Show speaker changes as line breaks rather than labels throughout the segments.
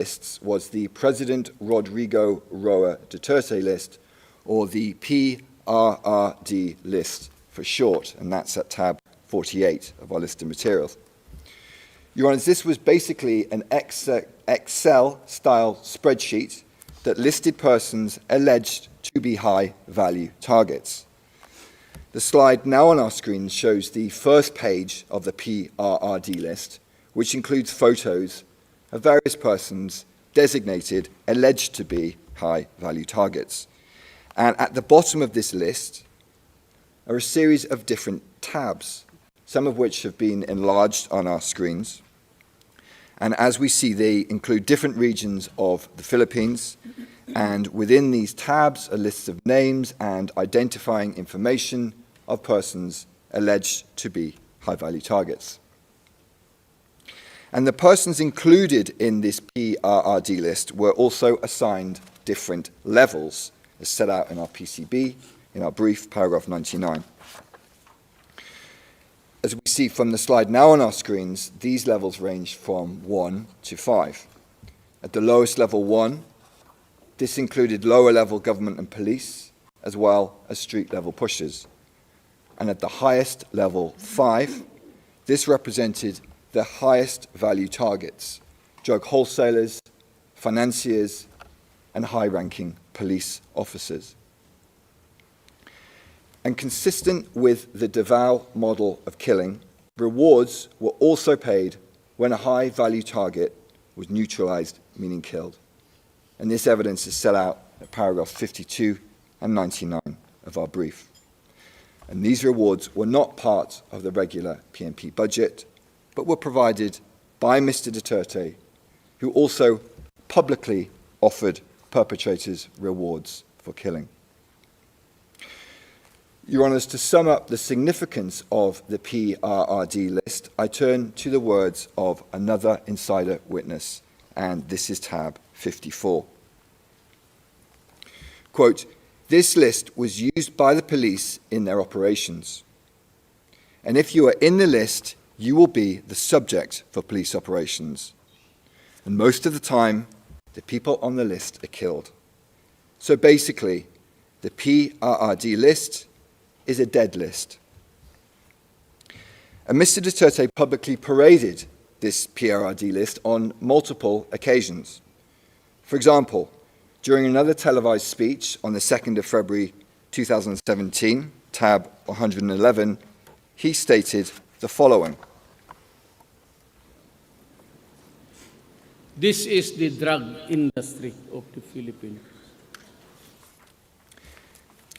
lists was the President Rodrigo Roa Duterte list, or the PRRD list for short, and that's at tab 48 of our list of materials. Your Honours, this was basically an Excel-style spreadsheet that listed persons alleged to be high-value targets. The slide now on our screen shows the first page of the PRRD list, which includes photos of various persons designated alleged to be high-value targets. And at the bottom of this list are a series of different tabs, some of which have been enlarged on our screens. And as we see, they include different regions of the Philippines, and within these tabs are lists of names and identifying information of persons alleged to be high-value targets. And the persons included in this PRRD list were also assigned different levels, as set out in our PCB, in our brief, paragraph 99. As we see from the slide now on our screens, these levels range from 1 to 5. At the lowest level 1, this included lower level government and police, as well as street level pushers. And at the highest level 5, this represented the highest value targets: drug wholesalers, financiers, and high-ranking police officers. And consistent with the Davao model of killing, rewards were also paid when a high-value target was neutralized, meaning killed. And this evidence is set out at paragraphs 52 and 99 of our brief. And these rewards were not part of the regular PNP budget, but were provided by Mr. Duterte, who also publicly offered perpetrators rewards for killing. Your Honours, to sum up the significance of the PRRD list, I turn to the words of another insider witness, and this is tab 54. Quote, "This list was used by the police in their operations. And if you are in the list, you will be the subject for police operations. And most of the time, the people on the list are killed. So basically, the PRRD list is a dead list." And Mr. Duterte publicly paraded this PRRD list on multiple occasions. For example, during another televised speech on the 2nd of February 2017, tab 111, he stated the following.
"This is the drug industry of the Philippines."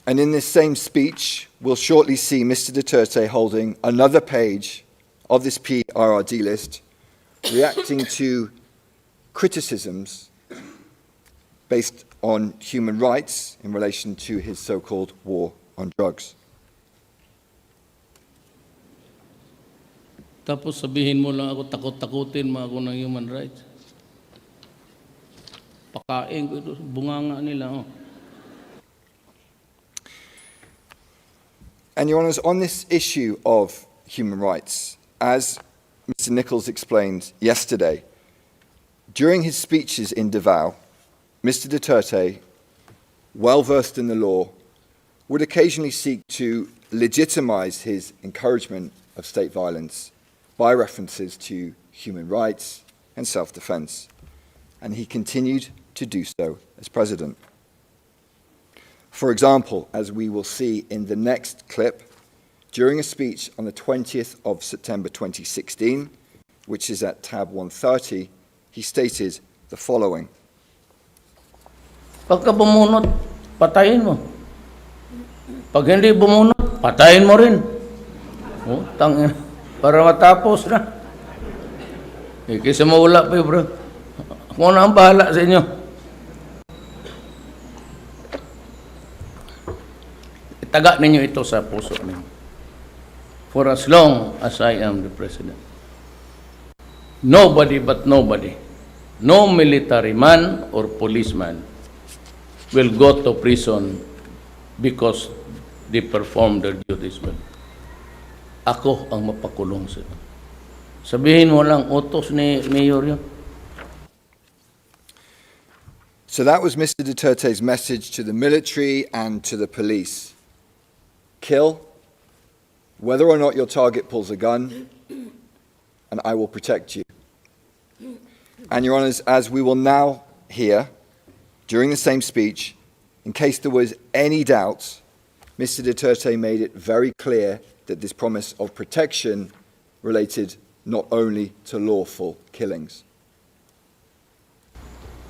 And in this same speech, we'll shortly see Mr. Duterte holding another page of this PRRD list, reacting to criticisms based on human rights in relation to his so-called war on drugs.
Tapos sabihin mo lang ako, takot-takutin mo ako ng human rights. Pakain ko ito, bunganga nila. Oh.
And Your Honours, on this issue of human rights, as Mr. Nichols explained yesterday, during his speeches in Davao, Mr. Duterte, well versed in the law, would occasionally seek to legitimize his encouragement of state violence by references to human rights and self-defense. And he continued to do so as president. For example, as we will see in the next clip, during a speech on the 20th of September 2016, which is at tab 130, he stated the following.
Pagka bumunot, patayin mo. Pag hindi bumunot, patayin mo rin. Oh, tangin. Para matapos na. Kaysa mawala pa bro. Ako na ang bahala sa inyo. Taga ninyo ito sa puso ninyo. For as long as I am the president, nobody but nobody, no military man or policeman will go to prison because they perform their duties well. Ako ang mapakulong sa inyo. Sabihin mo lang, utos ni Mayor yun.
So that was Mr. Duterte's message to the military and to the police. Kill, whether or not your target pulls a gun, and I will protect you. And Your Honours, as we will now hear, during the same speech, in case there was any doubt, Mr. Duterte made it very clear that this promise of protection related not only to lawful killings.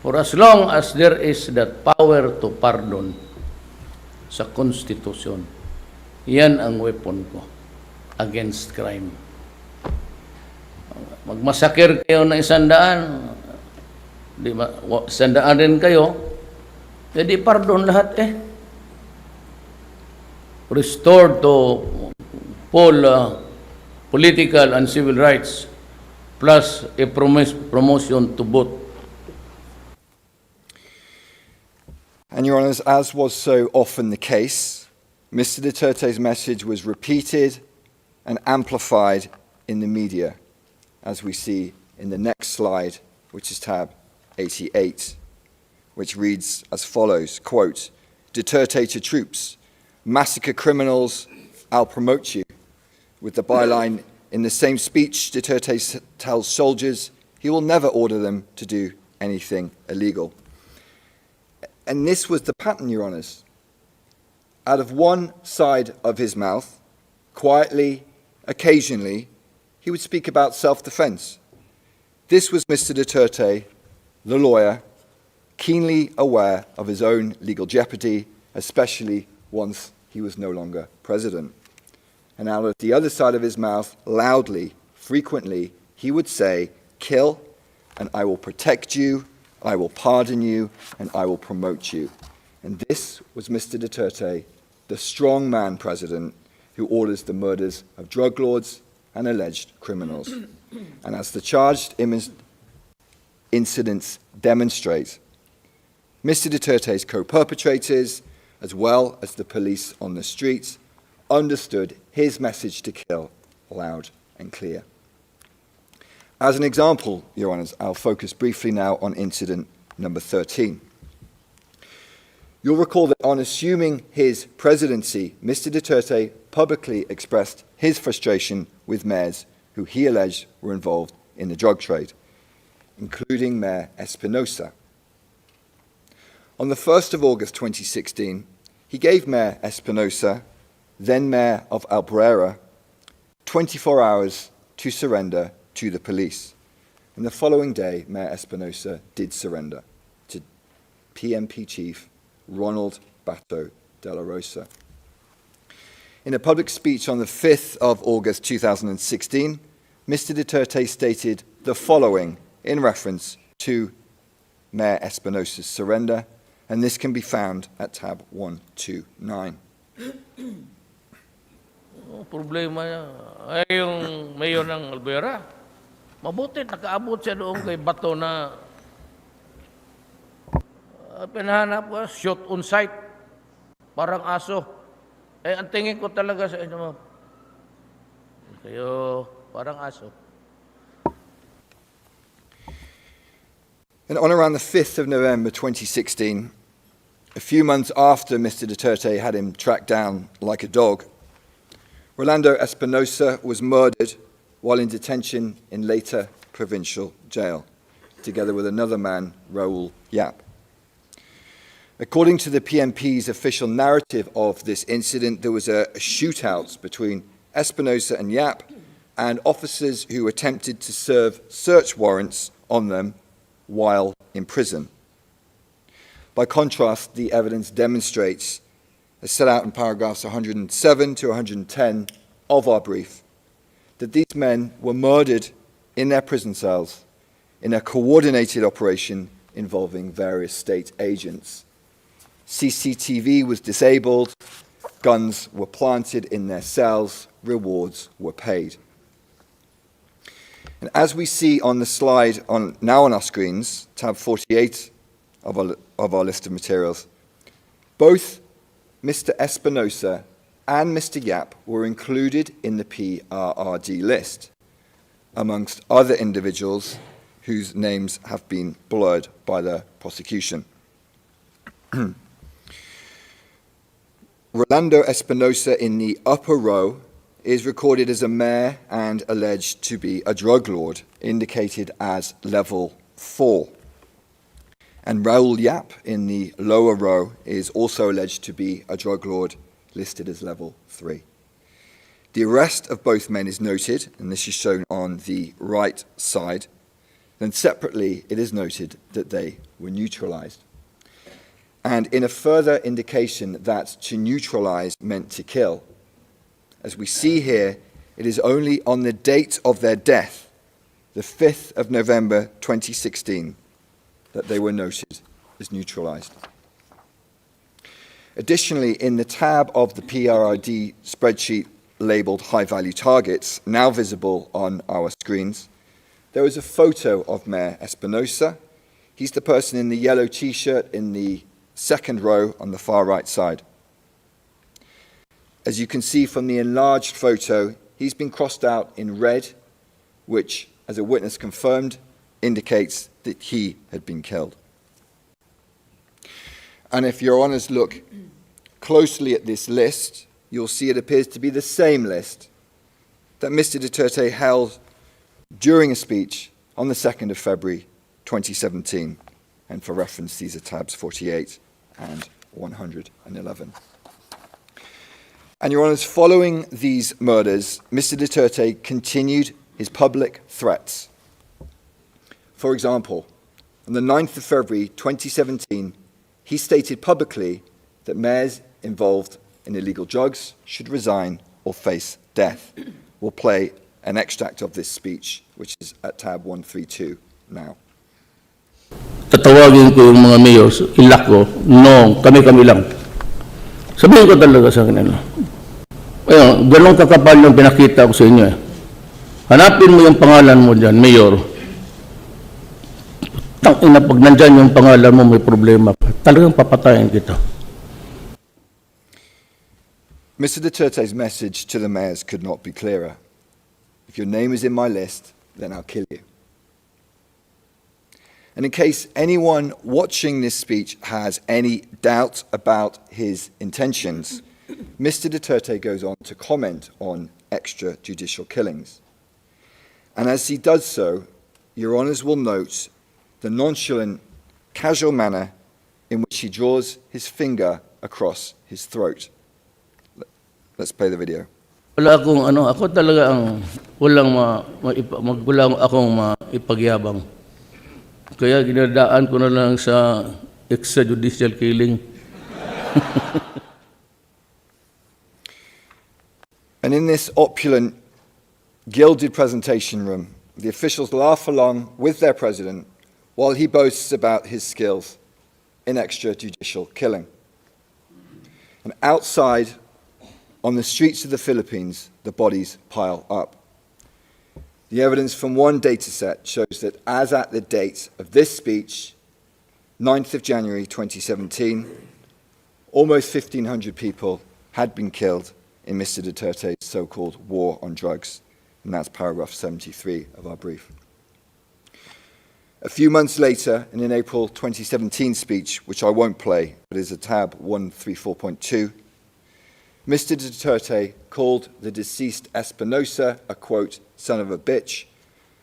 For as long as there is that power to pardon sa Konstitusyon, yan ang weapon ko against crime. Magmasakir kayo na 100, di ba, 100 din kayo, jadi pardon lahat Restored to full political and civil rights, plus a promotion to both.
And Your Honours, as was so often the case, Mr. Duterte's message was repeated and amplified in the media, as we see in the next slide, which is tab 88, which reads as follows, quote, Duterte to troops, massacre criminals, I'll promote you. With the byline, in the same speech, Duterte tells soldiers he will never order them to do anything illegal. And this was the pattern, Your Honours. Out of one side of his mouth, quietly, occasionally, he would speak about self-defense. This was Mr. Duterte, the lawyer, keenly aware of his own legal jeopardy, especially once he was no longer president. And out of the other side of his mouth, loudly, frequently, he would say, kill, and I will protect you, I will pardon you, and I will promote you. And this was Mr. Duterte, the strong man president who orders the murders of drug lords and alleged criminals. And as the charged incidents demonstrate, Mr. Duterte's co-perpetrators, as well as the police on the streets, understood his message to kill loud and clear. As an example, Your Honours, I'll focus briefly now on incident number 13. You'll recall that on assuming his presidency, Mr. Duterte publicly expressed his frustration with mayors who he alleged were involved in the drug trade, including Mayor Espinosa. On the 1st of August 2016, he gave Mayor Espinosa, then Mayor of Albuera, 24 hours to surrender to the police. And the following day, Mayor Espinosa did surrender to PMP Chief Ronald Bato de la Rosa. In a public speech on the 5th of August 2016, Mr. Duterte stated the following in reference to Mayor Espinosa's surrender, and this can be found at tab 129.
Problema niya ay yung mayor ng Albuera. Mabuti, nakaabot siya doon kay Bato na pinahanap ko, shot on sight, parang aso. Ang tingin ko talaga sa inyo, kayo, parang aso.
And on around the 5th of November 2016, a few months after Mr. Duterte had him tracked down like a dog, Rolando Espinosa was murdered while in detention in Leyte Provincial Jail, together with another man, Raul Yap. According to the PMP's official narrative of this incident, there was a shootout between Espinosa and Yap and officers who attempted to serve search warrants on them while in prison. By contrast, the evidence demonstrates, as set out in paragraphs 107 to 110 of our brief, that these men were murdered in their prison cells in a coordinated operation involving various state agents. CCTV was disabled, guns were planted in their cells, rewards were paid. And as we see on the slide now on our screens, tab 48 of our list of materials, both Mr. Espinosa and Mr. Yap were included in the PRRD list, amongst other individuals whose names have been blurred by the prosecution. Rolando Espinosa in the upper row is recorded as a mayor and alleged to be a drug lord, indicated as level 4. And Raul Yap in the lower row is also alleged to be a drug lord, listed as level 3. The arrest of both men is noted, and this is shown on the right side. Then separately, it is noted that they were neutralized. And in a further indication that to neutralize meant to kill, as we see here, it is only on the date of their death, the 5th of November 2016, that they were noted as neutralized. Additionally, in the tab of the PRRD spreadsheet labeled high-value targets, now visible on our screens, there is a photo of Mayor Espinosa. He's the person in the yellow T-shirt in the second row on the far right side. As you can see from the enlarged photo, he's been crossed out in red, which, as a witness confirmed, indicates that he had been killed. And if your honours look closely at this list, you'll see it appears to be the same list that Mr. Duterte held during a speech on the 2nd of February 2017. And for reference, these are tabs 48 and 111. And your honours, following these murders, Mr. Duterte continued his public threats. For example, on the 9th of February 2017, he stated publicly that mayors involved in illegal drugs should resign or face death. We'll play an extract of this speech, which is at tab 132 now.
Tatawagin ko yung mga mayors, ilak ko, no, kami-kami lang. Sabihin ko talaga sa kanila. Ayun, ganun kakapal yung pinakita ko sa inyo eh. Hanapin mo yung pangalan mo dyan, mayor. Tangina, pag nandyan yung pangalan mo, may problema. Talagang papatayin kita.
Mr. Duterte's message to the mayors could not be clearer. If your name is in my list, then I'll kill you. And in case anyone watching this speech has any doubt about his intentions, Mr. Duterte goes on to comment on extrajudicial killings. And as he does so, your honours will note the nonchalant, casual manner in which he draws his finger across his throat. Let's play the video.
Wala akong ako talaga ang wala akong maipagyabang. Kaya ginadaan ko na lang sa extrajudicial killing.
And in this opulent, gilded presentation room, the officials laugh along with their president while he boasts about his skills in extrajudicial killing. And outside, on the streets of the Philippines, the bodies pile up. The evidence from one data set shows that as at the date of this speech, 9th of January 2017, almost 1,500 people had been killed in Mr. Duterte's so-called war on drugs. And that's paragraph 73 of our brief. A few months later, in an April 2017 speech, which I won't play, but is a tab 134.2, Mr. Duterte called the deceased Espinosa a, quote, son of a bitch,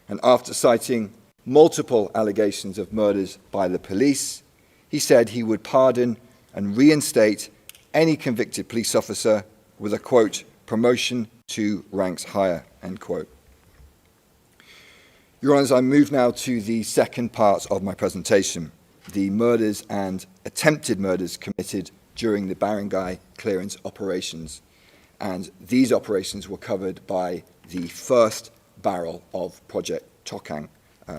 and after citing multiple allegations of murders by the police, he said he would pardon and reinstate any convicted police officer with a, quote, promotion to ranks higher, end quote. Your Honours, I move now to the second part of my presentation, the murders and attempted murders committed during the barangay clearance operations. And these operations were covered by the first barrel of Project Tokang,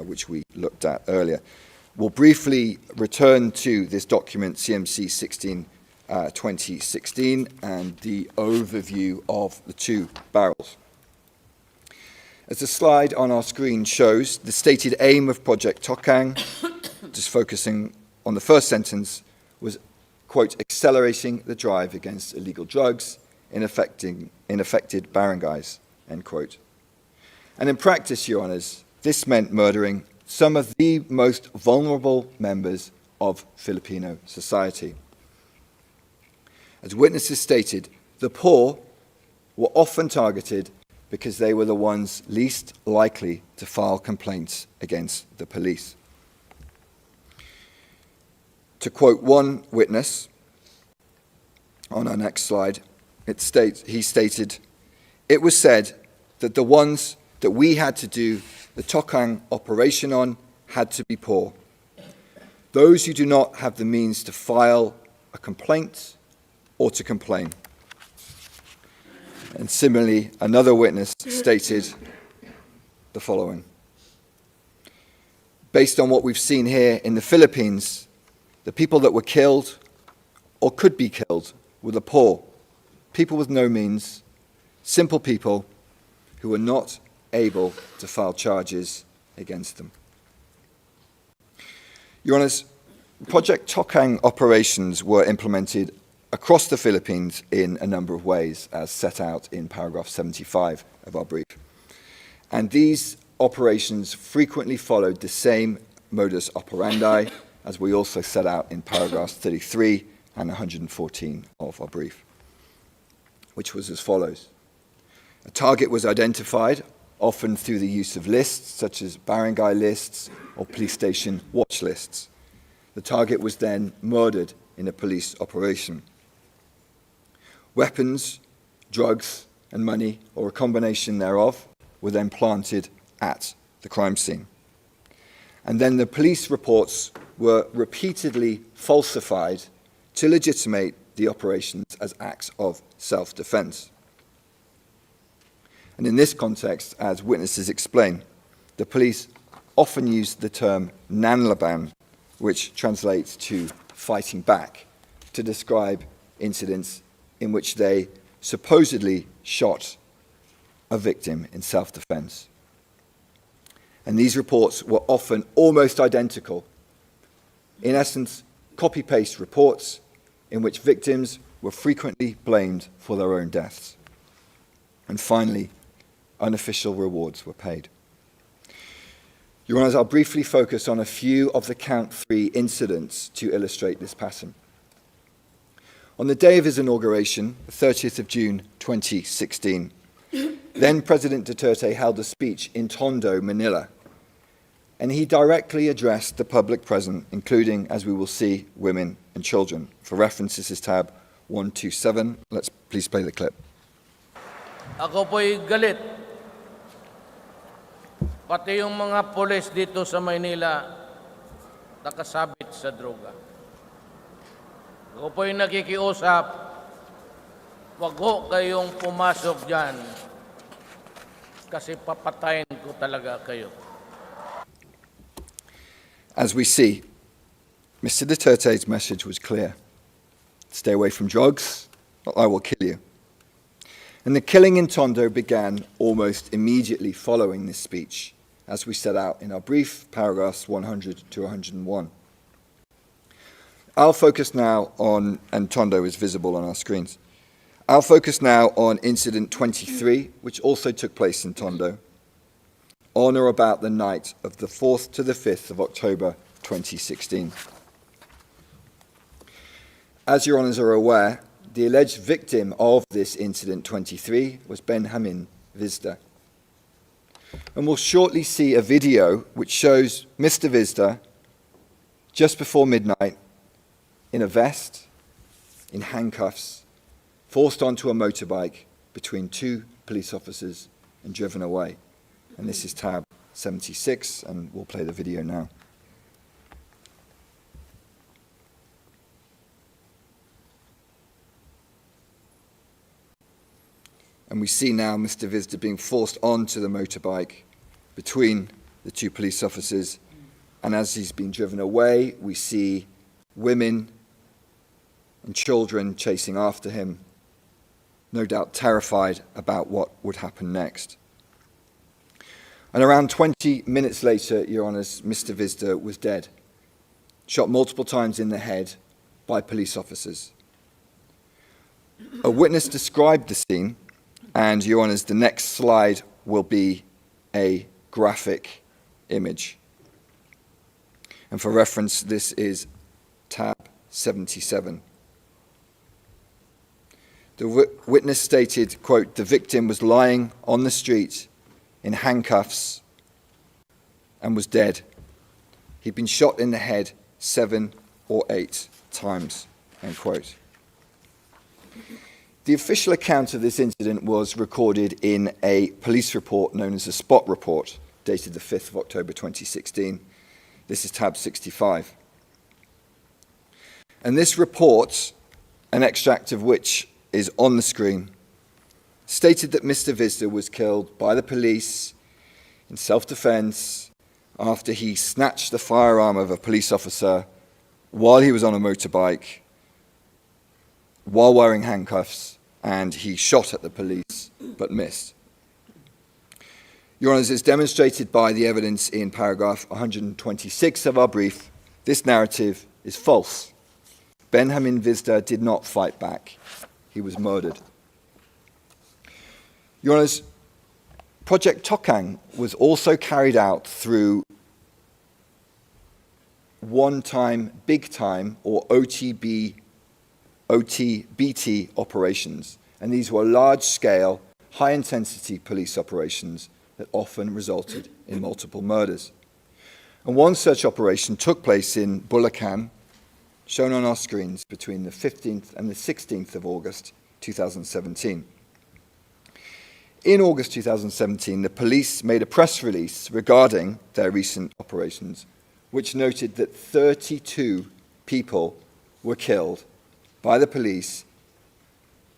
which we looked at earlier. We'll briefly return to this document, CMC 16/2016, and the overview of the two barrels. As the slide on our screen shows, the stated aim of Project Tokang, just focusing on the first sentence, was, quote, accelerating the drive against illegal drugs in affected barangays, end quote. And in practice, Your Honours, this meant murdering some of the most vulnerable members of Filipino society. As witnesses stated, the poor were often targeted because they were the ones least likely to file complaints against the police. To quote one witness on our next slide, he stated, "It was said that the ones that we had to do the Tokang operation on had to be poor. Those who do not have the means to file a complaint or to complain." And similarly, another witness stated the following: "Based on what we've seen here in the Philippines, the people that were killed or could be killed were the poor, people with no means, simple people who were not able to file charges against them." Your Honours, Project Tokang operations were implemented across the Philippines in a number of ways, as set out in paragraph 75 of our brief. And these operations frequently followed the same modus operandi as we also set out in paragraphs 33 and 114 of our brief, which was as follows. A target was identified, often through the use of lists, such as barangay lists or police station watch lists. The target was then murdered in a police operation. Weapons, drugs, and money, or a combination thereof, were then planted at the crime scene. And then the police reports were repeatedly falsified to legitimate the operations as acts of self-defense. And in this context, as witnesses explain, the police often used the term nanlaban, which translates to fighting back, to describe incidents in which they supposedly shot a victim in self-defense. And these reports were often almost identical. In essence, copy-paste reports in which victims were frequently blamed for their own deaths. And finally, unofficial rewards were paid. Your Honours, I'll briefly focus on a few of the Count 3 incidents to illustrate this pattern. On the day of his inauguration, the 30th of June 2016, then President Duterte held a speech in Tondo, Manila, and he directly addressed the public present, including, as we will see, women and children. For reference, this is tab 127. Let's please play the clip.
Ako po'y galit. Pati yung mga pulis dito sa Maynila nakasabit sa droga. Ako po'y nakikiusap, wag ho kayong pumasok dyan kasi papatayin ko talaga kayo.
As we see, Mr. Duterte's message was clear. Stay away from drugs, or I will kill you. And the killing in Tondo began almost immediately following this speech, as we set out in our brief, paragraphs 100 to 101. I'll focus now on, and Tondo is visible on our screens, I'll focus now on incident 23, which also took place in Tondo, on or about the night of the 4th to the 5th of October 2016. As your Honours are aware, the alleged victim of this incident 23 was Benjamin Vizda. And we'll shortly see a video which shows Mr. Vizda just before midnight in a vest, in handcuffs, forced onto a motorbike between two police officers and driven away. And this is tab 76, and we'll play the video now. And we see now Mr. Vizda being forced onto the motorbike between the two police officers. And as he's being driven away, we see women and children chasing after him, no doubt terrified about what would happen next. And around 20 minutes later, Your Honours, Mr. Vizda was dead, shot multiple times in the head by police officers. A witness described the scene, and Your Honours, the next slide will be a graphic image. And for reference, this is tab 77. The witness stated, quote, the victim was lying on the street in handcuffs and was dead. He'd been shot in the head 7 or 8 times, end quote. The official account of this incident was recorded in a police report known as the Spot Report, dated the 5th of October 2016. This is tab 65. And this report, an extract of which is on the screen, stated that Mr. Visda was killed by the police in self-defense after he snatched the firearm of a police officer while he was on a motorbike, while wearing handcuffs, and he shot at the police but missed. Your Honours, as demonstrated by the evidence in paragraph 126 of our brief, this narrative is false. Benjamin Visda did not fight back. He was murdered. Your Honours, Project Tokang was also carried out through one-time, big-time, or OTBT operations. And these were large-scale, high-intensity police operations that often resulted in multiple murders. And one such operation took place in Bulacan, shown on our screens, between the 15th and the 16th of August 2017. In August 2017, the police made a press release regarding their recent operations, which noted that 32 people were killed by the police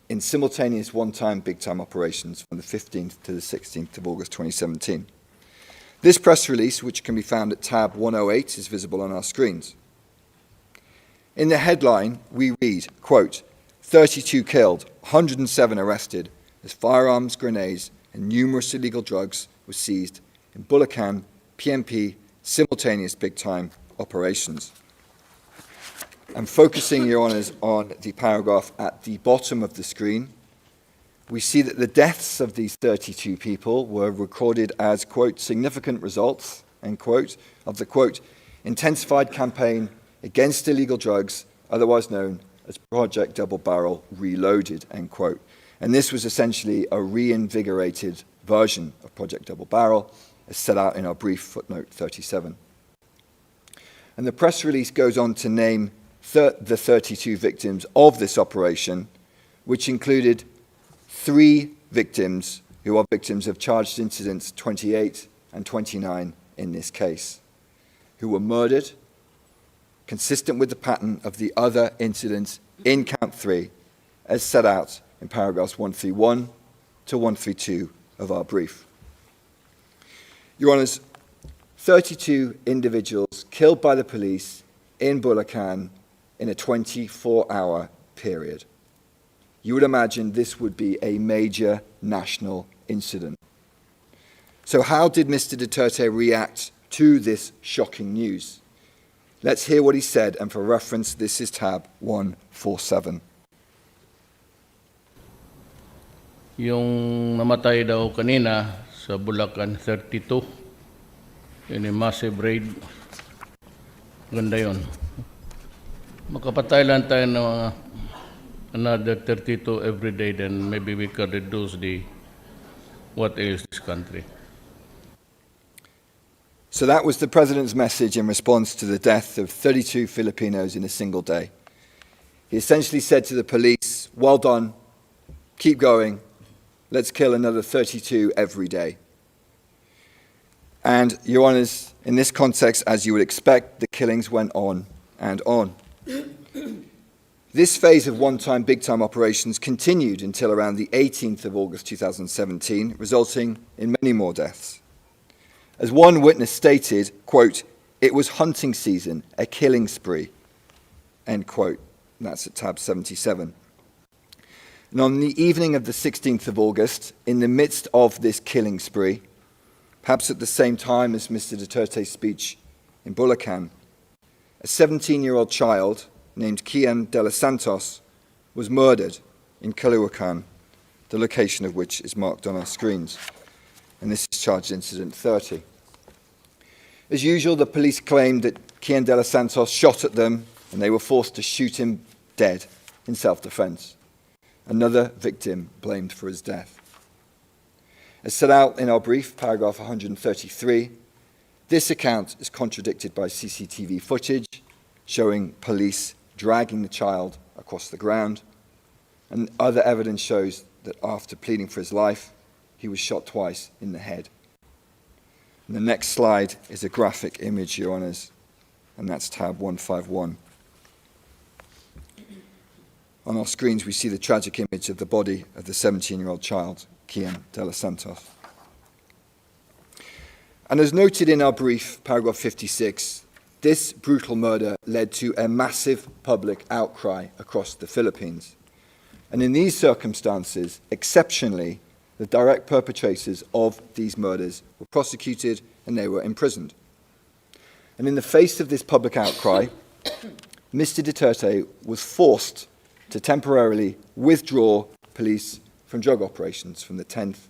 in simultaneous one-time, big-time operations from the 15th to the 16th of August 2017. This press release, which can be found at tab 108, is visible on our screens. In the headline, we read, quote, 32 killed, 107 arrested, as firearms, grenades, and numerous illegal drugs were seized in Bulacan, PMP, simultaneous big-time operations. And focusing, Your Honours, on the paragraph at the bottom of the screen, we see that the deaths of these 32 people were recorded as, quote, significant results, end quote, of the, quote, intensified campaign against illegal drugs, otherwise known as Project Double Barrel Reloaded, end quote. And this was essentially a reinvigorated version of Project Double Barrel, as set out in our brief footnote 37. And the press release goes on to name the 32 victims of this operation, which included 3 victims who are victims of charged incidents 28 and 29 in this case, who were murdered, consistent with the pattern of the other incidents in count 3, as set out in paragraphs 131 to 132 of our brief. Your Honours, 32 individuals killed by the police in Bulacan in a 24-hour period. You would imagine this would be a major national incident. So how did Mr. Duterte react to this shocking news? Let's hear what he said, and for reference, this is tab 147.
Yung namatay daw kanina sa Bulacan 32, yun yung massive raid. Ganda yun. Makapatay lang tayo ng mga another 32 every day, then maybe we can reduce what ails this country.
So that was the President's message in response to the death of 32 Filipinos in a single day. He essentially said to the police, well done, keep going, let's kill another 32 every day. And, Your Honours, in this context, as you would expect, the killings went on and on. This phase of one-time, big-time operations continued until around the 18th of August 2017, resulting in many more deaths. As one witness stated, quote, it was hunting season, a killing spree, end quote. And that's at tab 77. And on the evening of the 16th of August, in the midst of this killing spree, perhaps at the same time as Mr. Duterte's speech in Bulacan, a 17-year-old child named Kian de los Santos was murdered in Caloocan, the location of which is marked on our screens. And this is charged incident 30. As usual, the police claimed that Kian de los Santos shot at them and they were forced to shoot him dead in self-defense. Another victim blamed for his death. As set out in our brief, paragraph 133, this account is contradicted by CCTV footage showing police dragging the child across the ground, and other evidence shows that after pleading for his life, he was shot twice in the head. And the next slide is a graphic image, Your Honours, and that's tab 151. On our screens, we see the tragic image of the body of the 17-year-old child, Kian de los Santos. And as noted in our brief, paragraph 56, this brutal murder led to a massive public outcry across the Philippines. And in these circumstances, exceptionally, the direct perpetrators of these murders were prosecuted and they were imprisoned. And in the face of this public outcry, Mr. Duterte was forced to temporarily withdraw police from drug operations from the 10th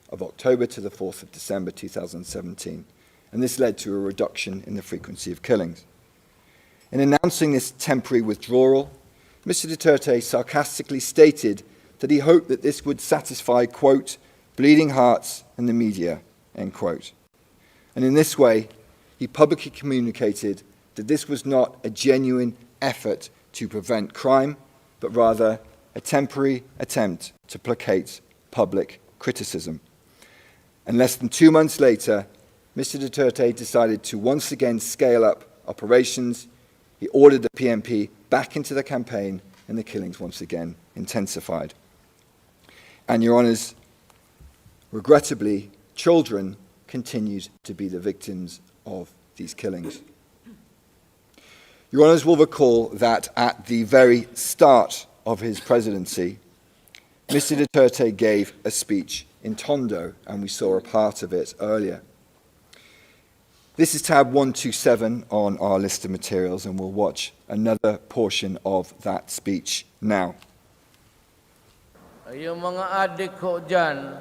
of October to the 4th of December 2017. And this led to a reduction in the frequency of killings. In announcing this temporary withdrawal, Mr. Duterte sarcastically stated that he hoped that this would satisfy, quote, bleeding hearts and the media, end quote. And in this way, he publicly communicated that this was not a genuine effort to prevent crime, but rather a temporary attempt to placate public criticism. And less than 2 months later, Mr. Duterte decided to once again scale up operations. He ordered the PNP back into the campaign, and the killings once again intensified. And, Your Honours, regrettably, children continued to be the victims of these killings. Your Honours will recall that at the very start of his presidency, Mr. Duterte gave a speech in Tondo, and we saw a part of it earlier. This is tab 127 on our list of materials, and we'll watch another portion of that speech now.
Yung mga adik ho dyan,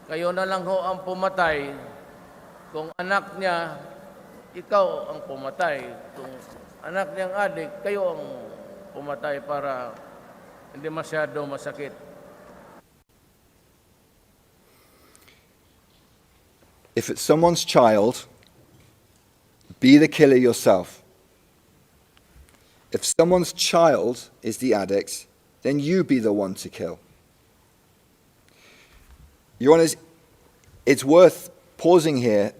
kayo na lang ho ang pumatay. Kung anak niya, ikaw ang pumatay. Kung anak niyang adik, kayo ang pumatay para hindi masyado masakit.
If it's someone's child, be the killer yourself. If someone's child is the addict, then you be the one to kill. Your Honours, it's worth pausing here,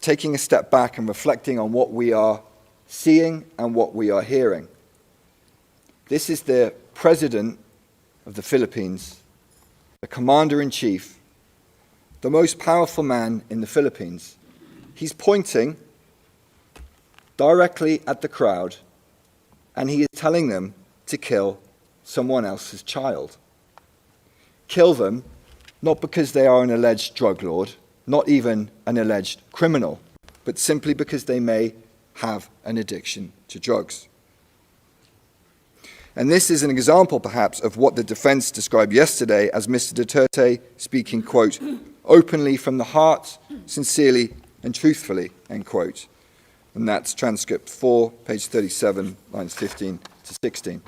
taking a step back and reflecting on what we are seeing and what we are hearing. This is the President of the Philippines, the Commander-in-Chief, the most powerful man in the Philippines. He's pointing directly at the crowd, and he is telling them to kill someone else's child. Kill them, not because they are an alleged drug lord, not even an alleged criminal, but simply because they may have an addiction to drugs. And this is an example, perhaps, of what the defense described yesterday as Mr. Duterte speaking, quote, openly from the heart, sincerely and truthfully, end quote. And that's transcript 4, page 37, lines 15 to 16.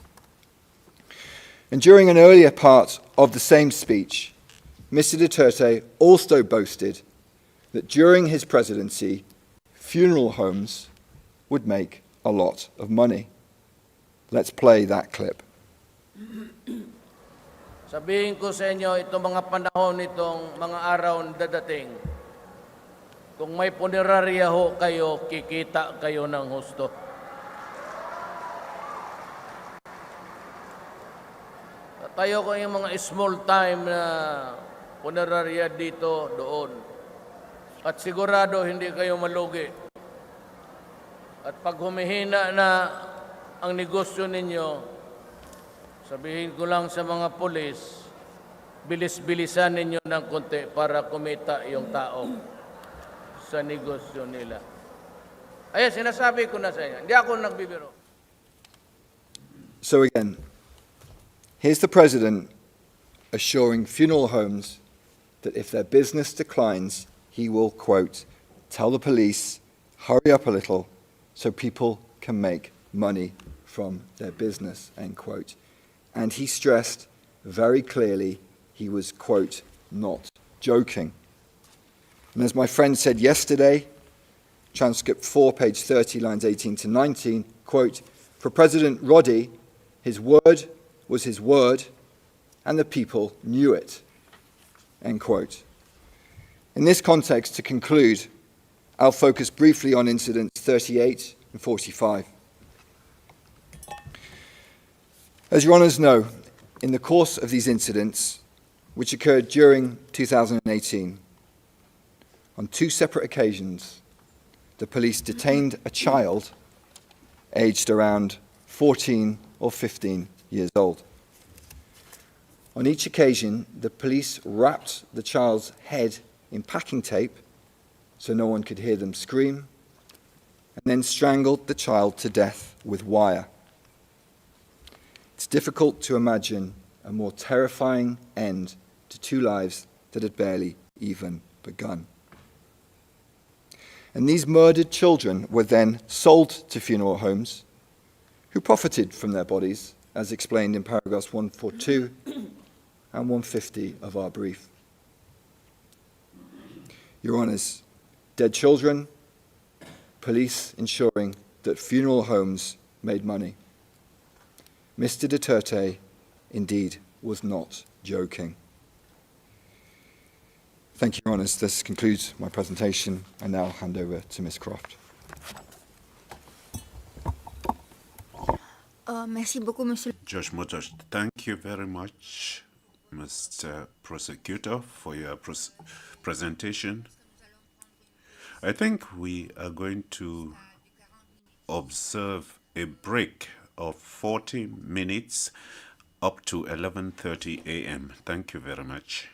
And during an earlier part of the same speech, Mr. Duterte also boasted that during his presidency, funeral homes would make a lot of money. Let's play that clip.
Sabihin ko sa inyo, itong mga panahon, itong mga araw na dadating, kung may punerarya ho kayo, kikita kayo ng husto. Tayo ko yung mga small time na punerarya dito, doon. At sigurado hindi kayo malugi. At pag humihina na ang negosyo ninyo, sabihin ko lang sa mga pulis, bilis-bilisan ninyo ng konti para kumita yung tao sa negosyo nila. Ayan, sinasabi ko na sa inyo. Hindi ako nagbibiro.
So again, here's the President assuring funeral homes that if their business declines, he will, quote, tell the police, hurry up a little so people can make money from their business, end quote. And he stressed very clearly he was, quote, not joking. And as my friend said yesterday, transcript 4, page 30, lines 18 to 19, quote, for President Roddy, his word was his word, and the people knew it, end quote. In this context, to conclude, I'll focus briefly on incidents 38 and 45. As your honours know, in the course of these incidents, which occurred during 2018, on 2 separate occasions, the police detained a child aged around 14 or 15 years old. On each occasion, the police wrapped the child's head in packing tape so no one could hear them scream, and then strangled the child to death with wire. It's difficult to imagine a more terrifying end to 2 lives that had barely even begun. And these murdered children were then sold to funeral homes, who profited from their bodies, as explained in paragraphs 142 and 150 of our brief. Your Honours, dead children, police ensuring that funeral homes made money. Mr. Duterte indeed was not joking. Thank you, Your Honours. This concludes my presentation. I now hand over to Ms. Croft.
Merci beaucoup, Monsieur.
Judge Motors, thank you very much, Mr. Prosecutor, for your presentation. I think we are going to observe a break of 40 minutes up to 11:30 a.m. Thank you very much.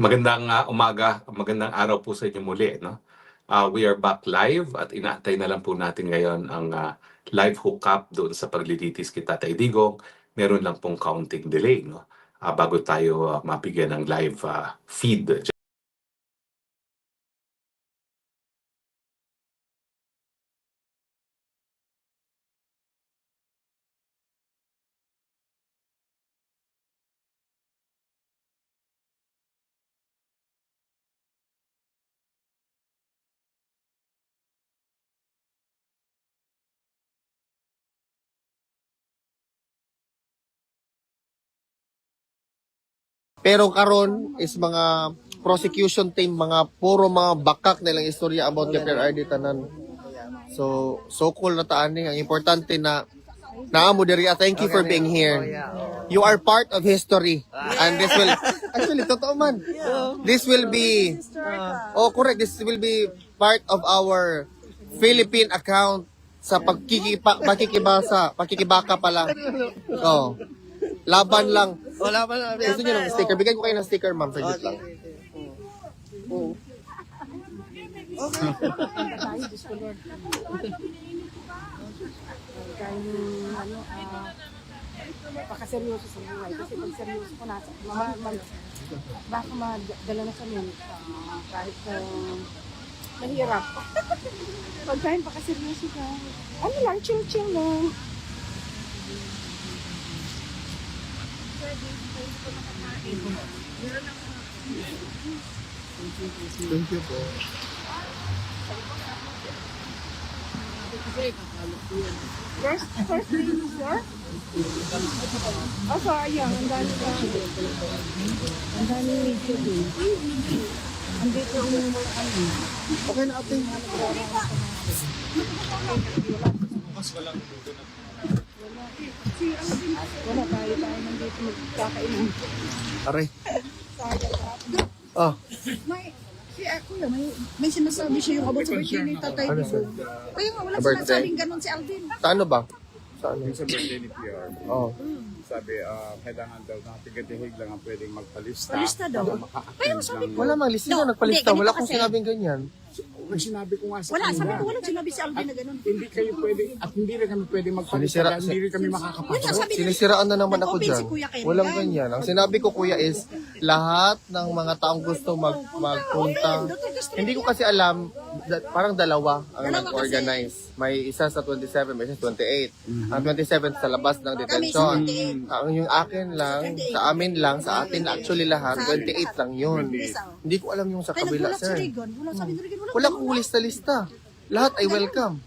Magandang umaga, magandang araw po sa inyo muli, no? We are back live at inaantay na lang po natin ngayon ang live hookup doon sa paglilitis kay Tatay Digong. Meron lang pong counting delay, no? Bago tayo mabigyan ng live feed.
Pero karon is mga prosecution team, mga puro mga bakak nilang istorya about kay Prrd tanan. So cool na taani. Ang importante na naamo diri. Thank you for being here. You are part of history. And this will actually totoo man. This will be correct. This will be part of our Philippine account sa pakikibaka pala. Oh. Laban lang. Laban lang. Gusto niyo ng sticker? Bigay ko kayo ng sticker, ma'am. Saglit lang.
Pakaseryoso sa buhay. Kasi pag seryoso ko nasa, baka madala na kami kahit mahirap. Pag tayo pakaseryoso ka, ano lang, chill-chill lang.
Thank you po.
First lady, sir? Ah, sayang. Ang dami ka. Ang dami medyo din. Andito yung mga ano.
Okay na ate.
Wala tayo nandito magkakainan.
Aray. Ah,
Si Kuya, may sinasabi siya yung about sa birthday ni Tatay
ano
Digo.
sir?
Kaya nga, wala
Birthday?
sinasabing ganun si Alvin.
Sa ano ba? Sa ano?
Sa birthday ni PR,
Oh.
sabi, kailangan daw ng tiga-dihig lang ang pwedeng magpalista.
Palista daw.
para maka-attend
Kaya nga sabi
ng-
ko,
Wala mang lista
No,
nagpalista.
hindi,
Wala
ganito
akong
kasi.
sinabing ganyan.
Ang sinabi ko nga sa
wala, sabi
kanila,
ko, walang sinabi si Alvin na ganun.
hindi kayo pwede, at hindi rin kami pwede magpalista,
Sinisira-
dahil hindi rin kami
Yun
makakapasok.
nga, sabi
Sinisiraan na naman ako
nag-open
dyan.
si Kuya kay
Walang
Rian.
ganyan. Ang sinabi ko kuya is lahat ng mga taong gusto magpunta. Hindi ko kasi alam, parang dalawa ang nag-organize. May isa sa 27, may isa sa 28. Ang 27 sa labas ng detention. Ang yung akin lang, sa amin lang, sa atin actually lahat, 28 lang yun. Hindi ko alam yung sa
Kaya
kabila,
nagulat si
sir.
Regan. Wala sabi ni Regan,
Wala kong lista-lista. Lahat ay welcome.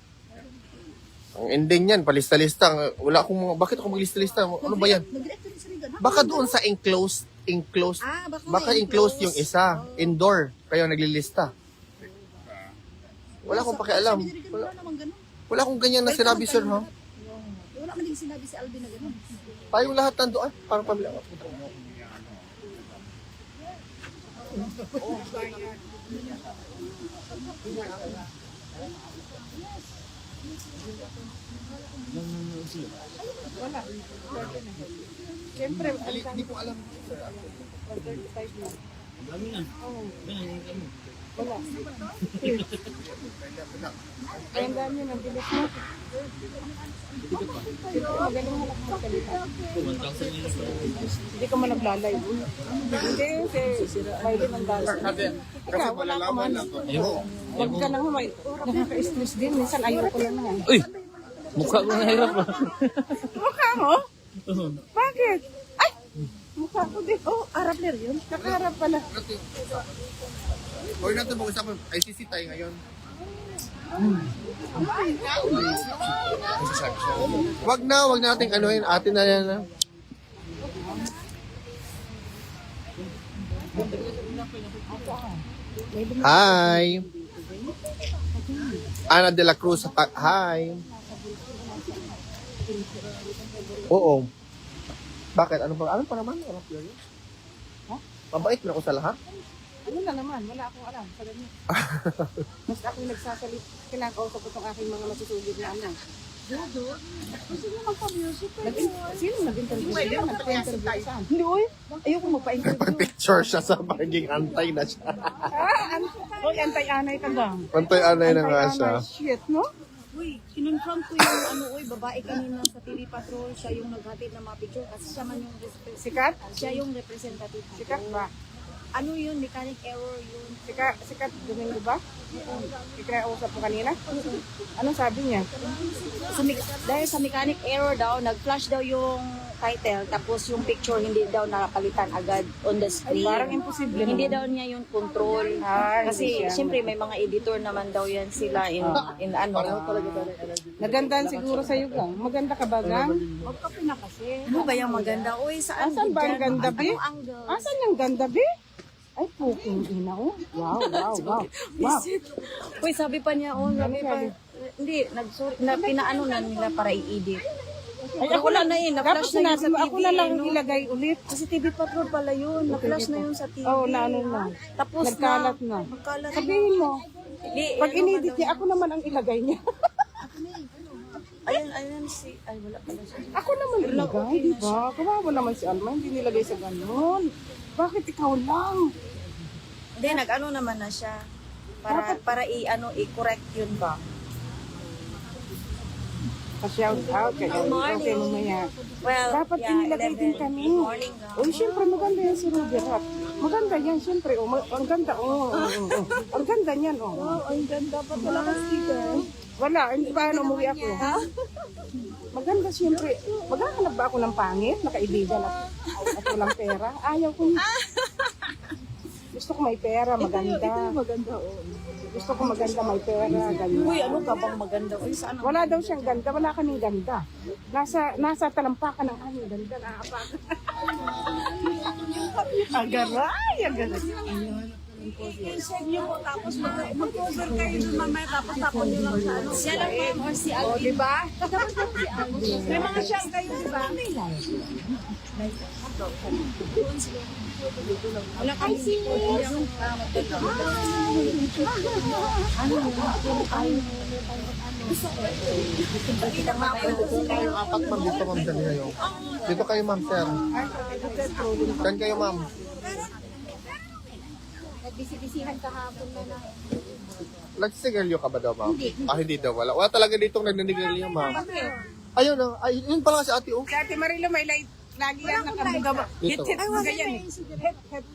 Ang ending yan, palista-lista. Wala akong, bakit ako maglista-lista? Ano ba yan?
Nag-direct rin si Regan. ha?
Baka doon sa enclosed,
Ah,
baka enclosed yung isa, indoor, kayo naglilista. Wala akong pakialam.
Sabi ni Regan, wala namang ganun.
Wala akong ganyan na sinabi, sir, ha?
Wala man din sinabi si Alvin na ganun.
Tayong lahat nandoon, parang pamilya.
Siyempre,
Hindi ko alam.
35 na. Wala. Ay, ang dami ng bilis mo. Magaling mo lang magsalita. Hindi ka man naglalay. Hindi, kasi may limang dollar. Ikaw, wala ka man. Wag ka lang may nakaka-stress din. Minsan ayaw ko lang naman.
Uy! Mukha ko nahirap ba?
Mukha mo? Bakit? Ay! Mukha ko din. Oh, Arab na yun. Nakaharap pala.
Huwag natin mag-usapan, ICC tayo ngayon. Wag na natin anuhin, atin na yan. Ha? Hi! Ana de la Cruz, hi! Oo. Bakit? Ano pa naman?
Ha?
Mabait na ako sa lahat?
Ano na naman? Wala akong alam. Sa ganyan. Basta ako nagsasalit. Kinakausap ko itong aking mga masusugid na anak. Dodo? Gusto niyo magpa-music ko. Sino nag-interview siya? Nagpa-interview saan? Hindi, uy. Ayoko magpa-interview.
Picture siya sa pagiging antay na siya.
Uy, antay-anay ka lang.
Antay-anay na nga siya.
Antay-anay shit, no?
Uy, kinonfront ko yung babae kanina sa TV Patrol. Siya yung naghatid ng mga picture kasi siya man yung
Sikat?
siya yung representative.
Sikat ba?
Ano yun? Mechanic error yun.
Sikat Domingo ba? Ikinausap mo kanina? Anong sabi niya?
Dahil sa mechanic error daw, nag-flash daw yung title, tapos yung picture hindi daw nakapalitan agad on the screen.
Parang imposible
Hindi
naman.
daw niya yung control.
Ah, hindi
Kasi
siya.
siyempre may mga editor naman daw yan sila in ano.
Nagandaan siguro sa'yo gang. Maganda ka ba gang?
Huwag ka na kasi. Ano ba yung maganda? Uy, saan?
Asan ba ang ganda, be?
Anong angle?
Asan yung ganda, be? Ay, puking ina, oh. Wow, wow, wow. Wow.
Uy, sabi pa niya, sabi pa, hindi, pinaano na nila para i-edit.
Ay,
Pero wala na yun,
Dapat
na-flash na yun sa
sinabi mo,
TV.
ako na lang
no?
ilagay ulit.
Kasi TV Patrol pala yun, na-flash na yun sa TV.
Oo, na ano na.
Tapos
Nagkalat na.
Nagkalat na.
Sabihin mo,
Hindi,
pag
ano
inedit
ba
niya, ako naman ang ilagay niya.
daw? Ayun si, ay wala pala siya.
Ako naman ilagay, di ba? Kawawa naman si Alma, hindi nilagay sa ganun. Bakit ikaw lang?
Hindi, nag-ano naman na siya. Para i-correct yun ba?
Pa-shout out kay okay, mamaya.
Well,
Dapat inilagay din kami.
Good morning,
Uy, siyempre maganda yan si Ruby Rock. Maganda yan, siyempre. Oh, ang ganda, oh. Ang ganda niyan, oh.
ang ganda pa pala ka sticker.
Wala, hindi ba umuwi ako? Maganda, siyempre. Maghahanap ba ako ng pangit? Nakaibigan at walang pera? Ayaw ko. Gusto ko may pera, maganda.
Ito yung maganda, oh.
Gusto ko maganda, may pera, ganda.
Uy, ano ka bang maganda? Uy, saan ang...
Wala daw siyang ganda, wala kaming ganda. Nasa talampakan ng aming ganda, naapakan. Agaray, agaray.
Send nyo po, tapos mag-cover kayo dun mamaya, tapos tapon nyo lang sa ano. Siya lang ma'am, or si
O,
Alvin.
diba?
May mga siyang kayo, di ba? Wala kami dito.
Yung apat ma'am, dito ma'am, dali kayo. Dito kayo ma'am, sir. Kan kayo ma'am.
Nagbisi-bisihan kahapon na na.
Nagsisigarilyo ka ba daw ma'am? Hindi daw, wala. Wala talaga ditong nagninigarilyo ma'am. Ayun, ay, yun pala nga si ate oh.
Dati Marilo, may light. Lagi yan nakabuga.
Dito.
Hit, ganyan eh.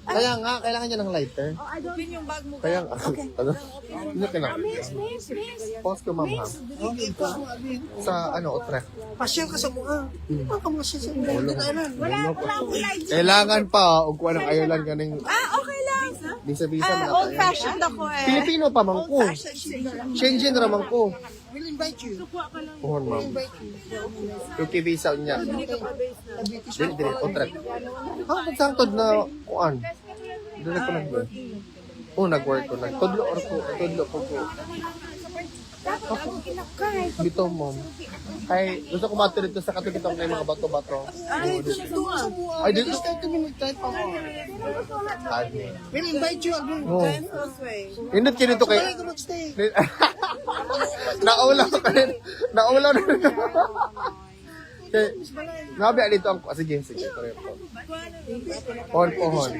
Kaya nga, kailangan niya ng lighter.
Open yung bag mo.
Kaya nga, ano? Hindi ka na.
Miss.
Pause ko ma'am ha. Sa ano, Utrecht.
Pasyal ka sa mukha. Ano ka mo siya sa
Wala akong light.
Kailangan pa, ug kuha ng Ireland ganing
Okay lang.
bisa-bisa na
Old
tayo.
fashioned ako eh.
Pilipino pa man ko. Shenzhen raman ko.
We'll invite you.
Puhon ma'am. Yung visa niya. Dili, Utrecht. Nagsangtod na kuan. Dili ko nag nag-work ko. Tudlo ko. Dito, ma'am. Kay, gusto ko mato dito sa katulitong na yung mga bato-bato. Ay, dito.
We'll invite you again.
Oh. Indot kayo dito kay... Naulaw ka rin. Naulaw na rin. Kay, nabi dito ang... Sige. Correct po. Pohon.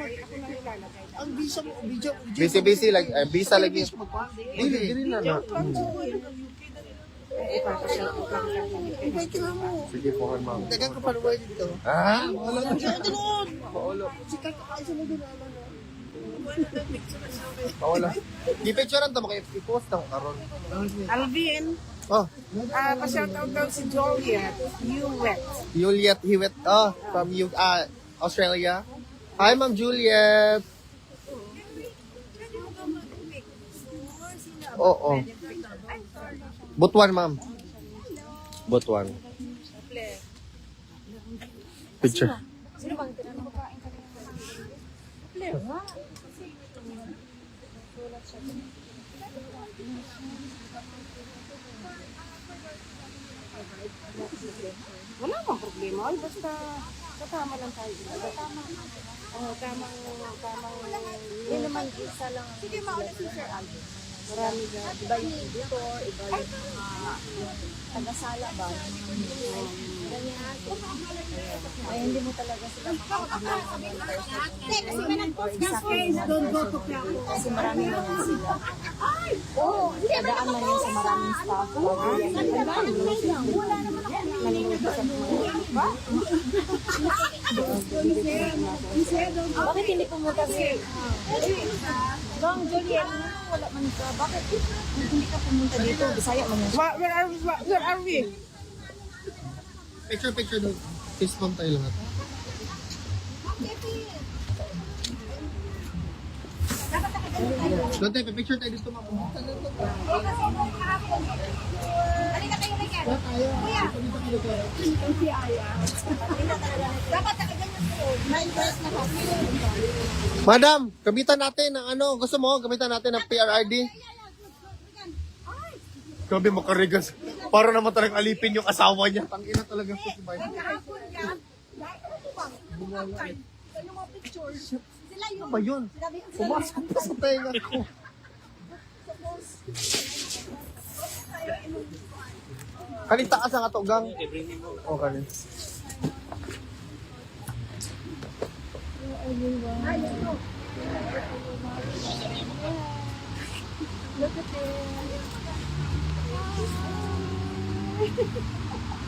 Ang visa mo, video.
Busy, like, visa lagi. Dili na na.
Invite ka lang mo.
Sige, pohon, ma'am.
Dagang ka pa naman dito.
Ah?
Wala lang siya. Tinood. Sikat ka kaisa mo dun.
Wala. Di picturean to, i-post na ko karon.
Alvin,
Oh,
pa-shout out daw si Juliet.
Juliet Hewitt. Oh, from Australia. Hi, Ma'am Juliet. Oo. Butuan, ma'am. Butuan. Picture.
Sino bang tinanong ko?
Wala bang problema. Ay, basta katama lang tayo. Tamang.
Yun naman, isa lang. Sige, mauna si Sir Alvin.
Marami na.
Iba yung editor, iba yung tagasala ba? Ganyan. Ay, hindi mo talaga sila makakabili ng person. Kasi nga nag-post na kasi marami naman sila. Oo, dadaan man yun sa maraming staff. Wala naman ako. Nanonood sa mga iba. Bakit hindi pumunta si Bang Juliet? Wala man ka. Bakit hindi ka pumunta dito? Bisaya man yun.
Where are we?
Picture doon. Fist bump tayo lahat. Doon tayo, picture tayo dito, ma'am.
Halika kayo na yan. Kuya. Dapat nakaganyan ko. Na-impress na ako.
Madam, gamitan natin ng ano, gusto mo? Gamitan natin ng PRRD. Gabi mo karigas. Para naman talagang alipin yung asawa niya. Tangina talaga po si Biden. Ano ba yun? Pumasok pa sa tenga ko. Kanita ka sa katugang. O, kanin.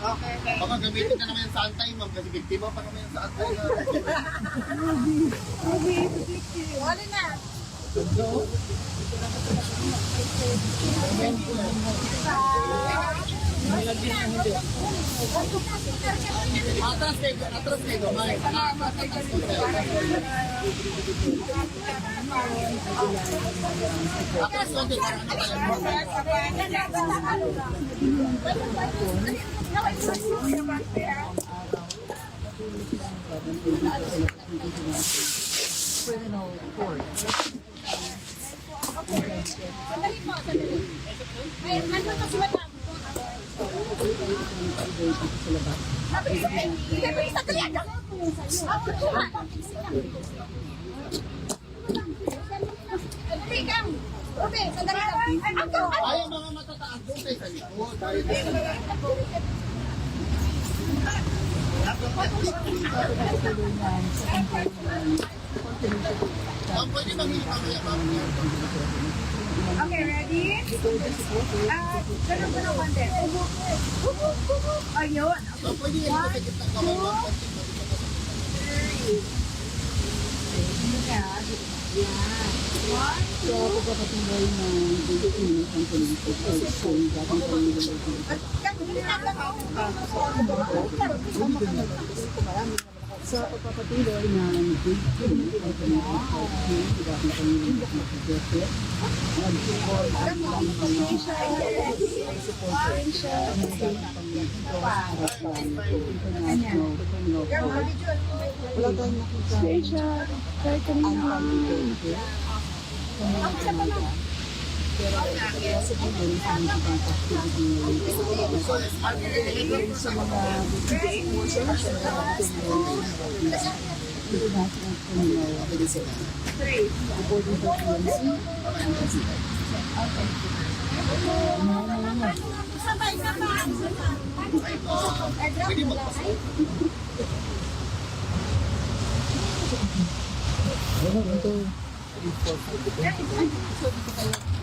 Okay. Baka gamitin ka naman yung sa antay, ma'am. Kasi biktima pa naman yung sa antay na.
Wala na.
Ayaw mga matataas doon kayo sa likod. Ang pwede manghihintay kaya mamaya.
Okay, ready? Ganun ko na konti. Ayun.
Ang pwede yan sa gitna ng kamay.
Sa pagpapatuloy ng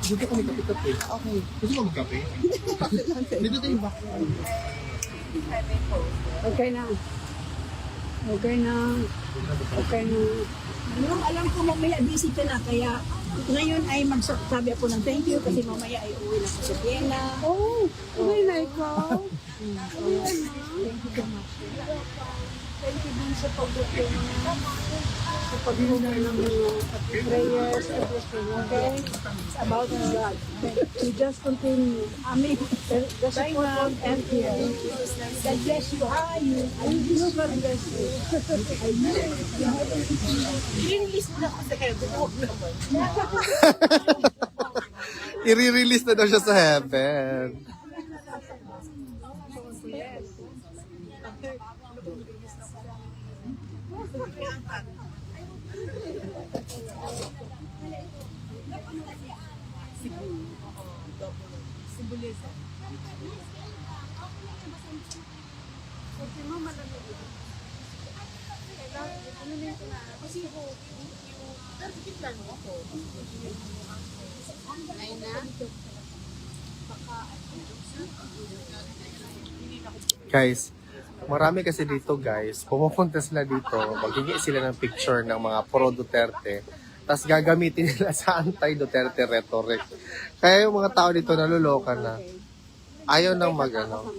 Dito kami kape-kape. Okay. Gusto mo magkape? Dito tayo ba?
Okay na. Okay na. Okay na. Alam ko mamaya busy ka na, kaya ngayon ay magsabi ako ng thank you kasi mamaya ay uwi na sa Vienna. Oh, okay na ikaw. Thank you so much. Thank you din sa pagdating mo. Sa pag-huna ng mga prayers, everything, okay? It's about God. We just continue. Amen. The support and here. God bless you. Hi, you. God bless you. I know. Release mo na ako sa heaven. Huwag naman.
I-release na daw siya sa heaven. Guys, marami kasi dito guys, pumupunta sila dito, maghingi sila ng picture ng mga pro-Duterte, tapos gagamitin nila sa anti-Duterte rhetoric. Kaya yung mga tao dito naluloka na. Ayaw nang mag-ano.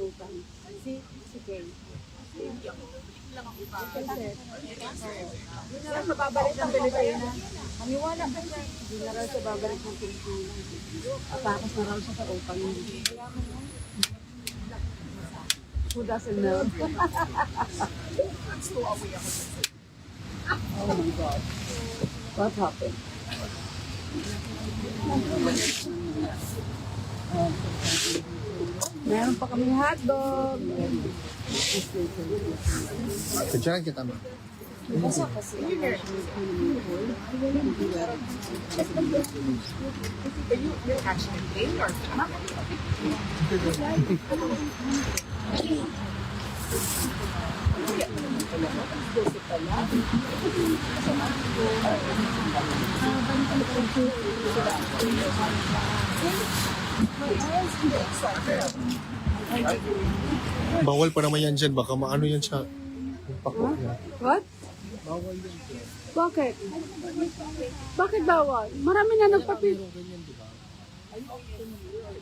Hindi na lang sa babalik ng Pilipinas. Maniwala ka siya. Hindi na lang sa babalik ng Pilipinas. Atakas na lang siya sa upang. Who doesn't know? Oh my God. What happened? Meron pa kaming hotdog.
Kaya kita mo. Bawal pa naman yan dyan. Baka maano yan siya.
What? Bakit? Bakit bawal? Marami na nagpapit.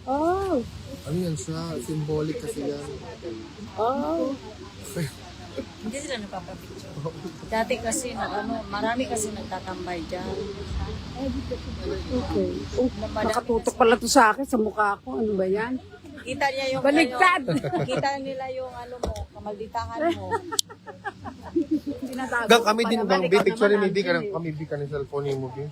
Oh.
Ano yan siya? Symbolic kasi yan.
Oh.
Hindi sila nagpapapicture. Dati kasi, marami kasi nagtatambay dyan.
Okay. Oh, nakatutok pala to sa akin, sa mukha ko. Ano ba yan?
Kita niya yung...
Baligtad!
Kita nila yung mo, kamalditahan mo.
Tinatago
Gang
ko
kami
pa
din,
naman,
gang
ikaw
picture
naman,
ni Bi,
Angel, eh.
kami Bi ka ng cellphone ni mo, Bi.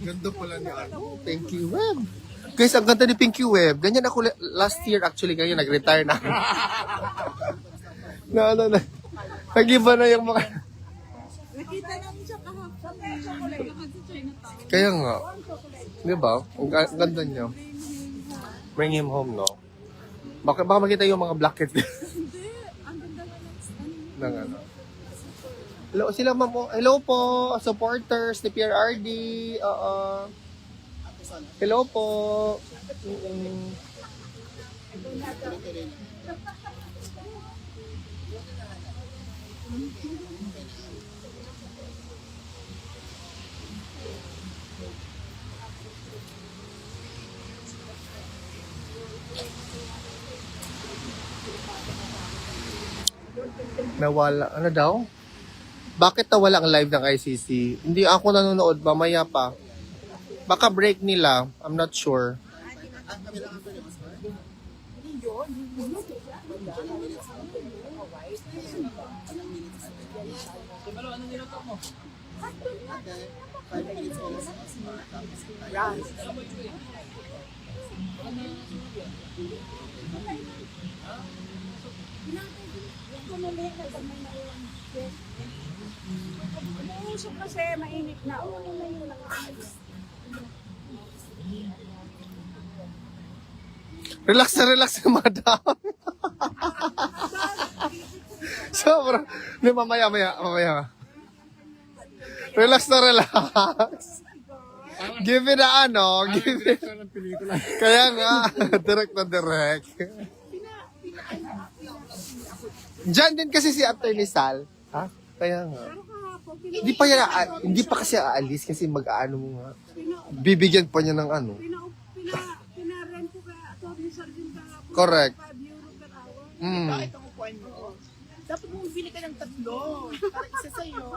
Ganda pala ni ano, Pinky Web. Guys, ang ganda ni Pinky Web. Ganyan ako last year actually, ganyan nag-retire na. na. Nag-iba na yung mga...
Nakita namin siya kahapon.
Kaya nga. Di ba? Ang ganda niya. Bring him home, no? Baka makita yung mga blackheads.
Hindi. Ang ganda
Nang ano. Hello, sila ma'am. Hello po, supporters ni Prrd. Hello po. Nawala. Ano daw? Bakit nawala ang live ng ICC? Hindi ako nanonood. Mamaya pa. Baka break nila. I'm not sure.
Umuusok kasi, mainit na.
Relax na madam. Sobra. Hindi, mamaya. Relax na relax. Give it a ano. Give it. Kaya nga. Direct na direct. Diyan din kasi si Atty. Sal. Ha? Kaya nga. Hindi pa kasi aalis kasi mag-aano mo nga. Bibigyan pa niya ng ano.
Pinarent ko kaya Atty. Sargent kahapon.
Correct.
5 euro per hour.
Kahit ang upuan mo. Dapat mong bili ka ng 3 para isa sa'yo.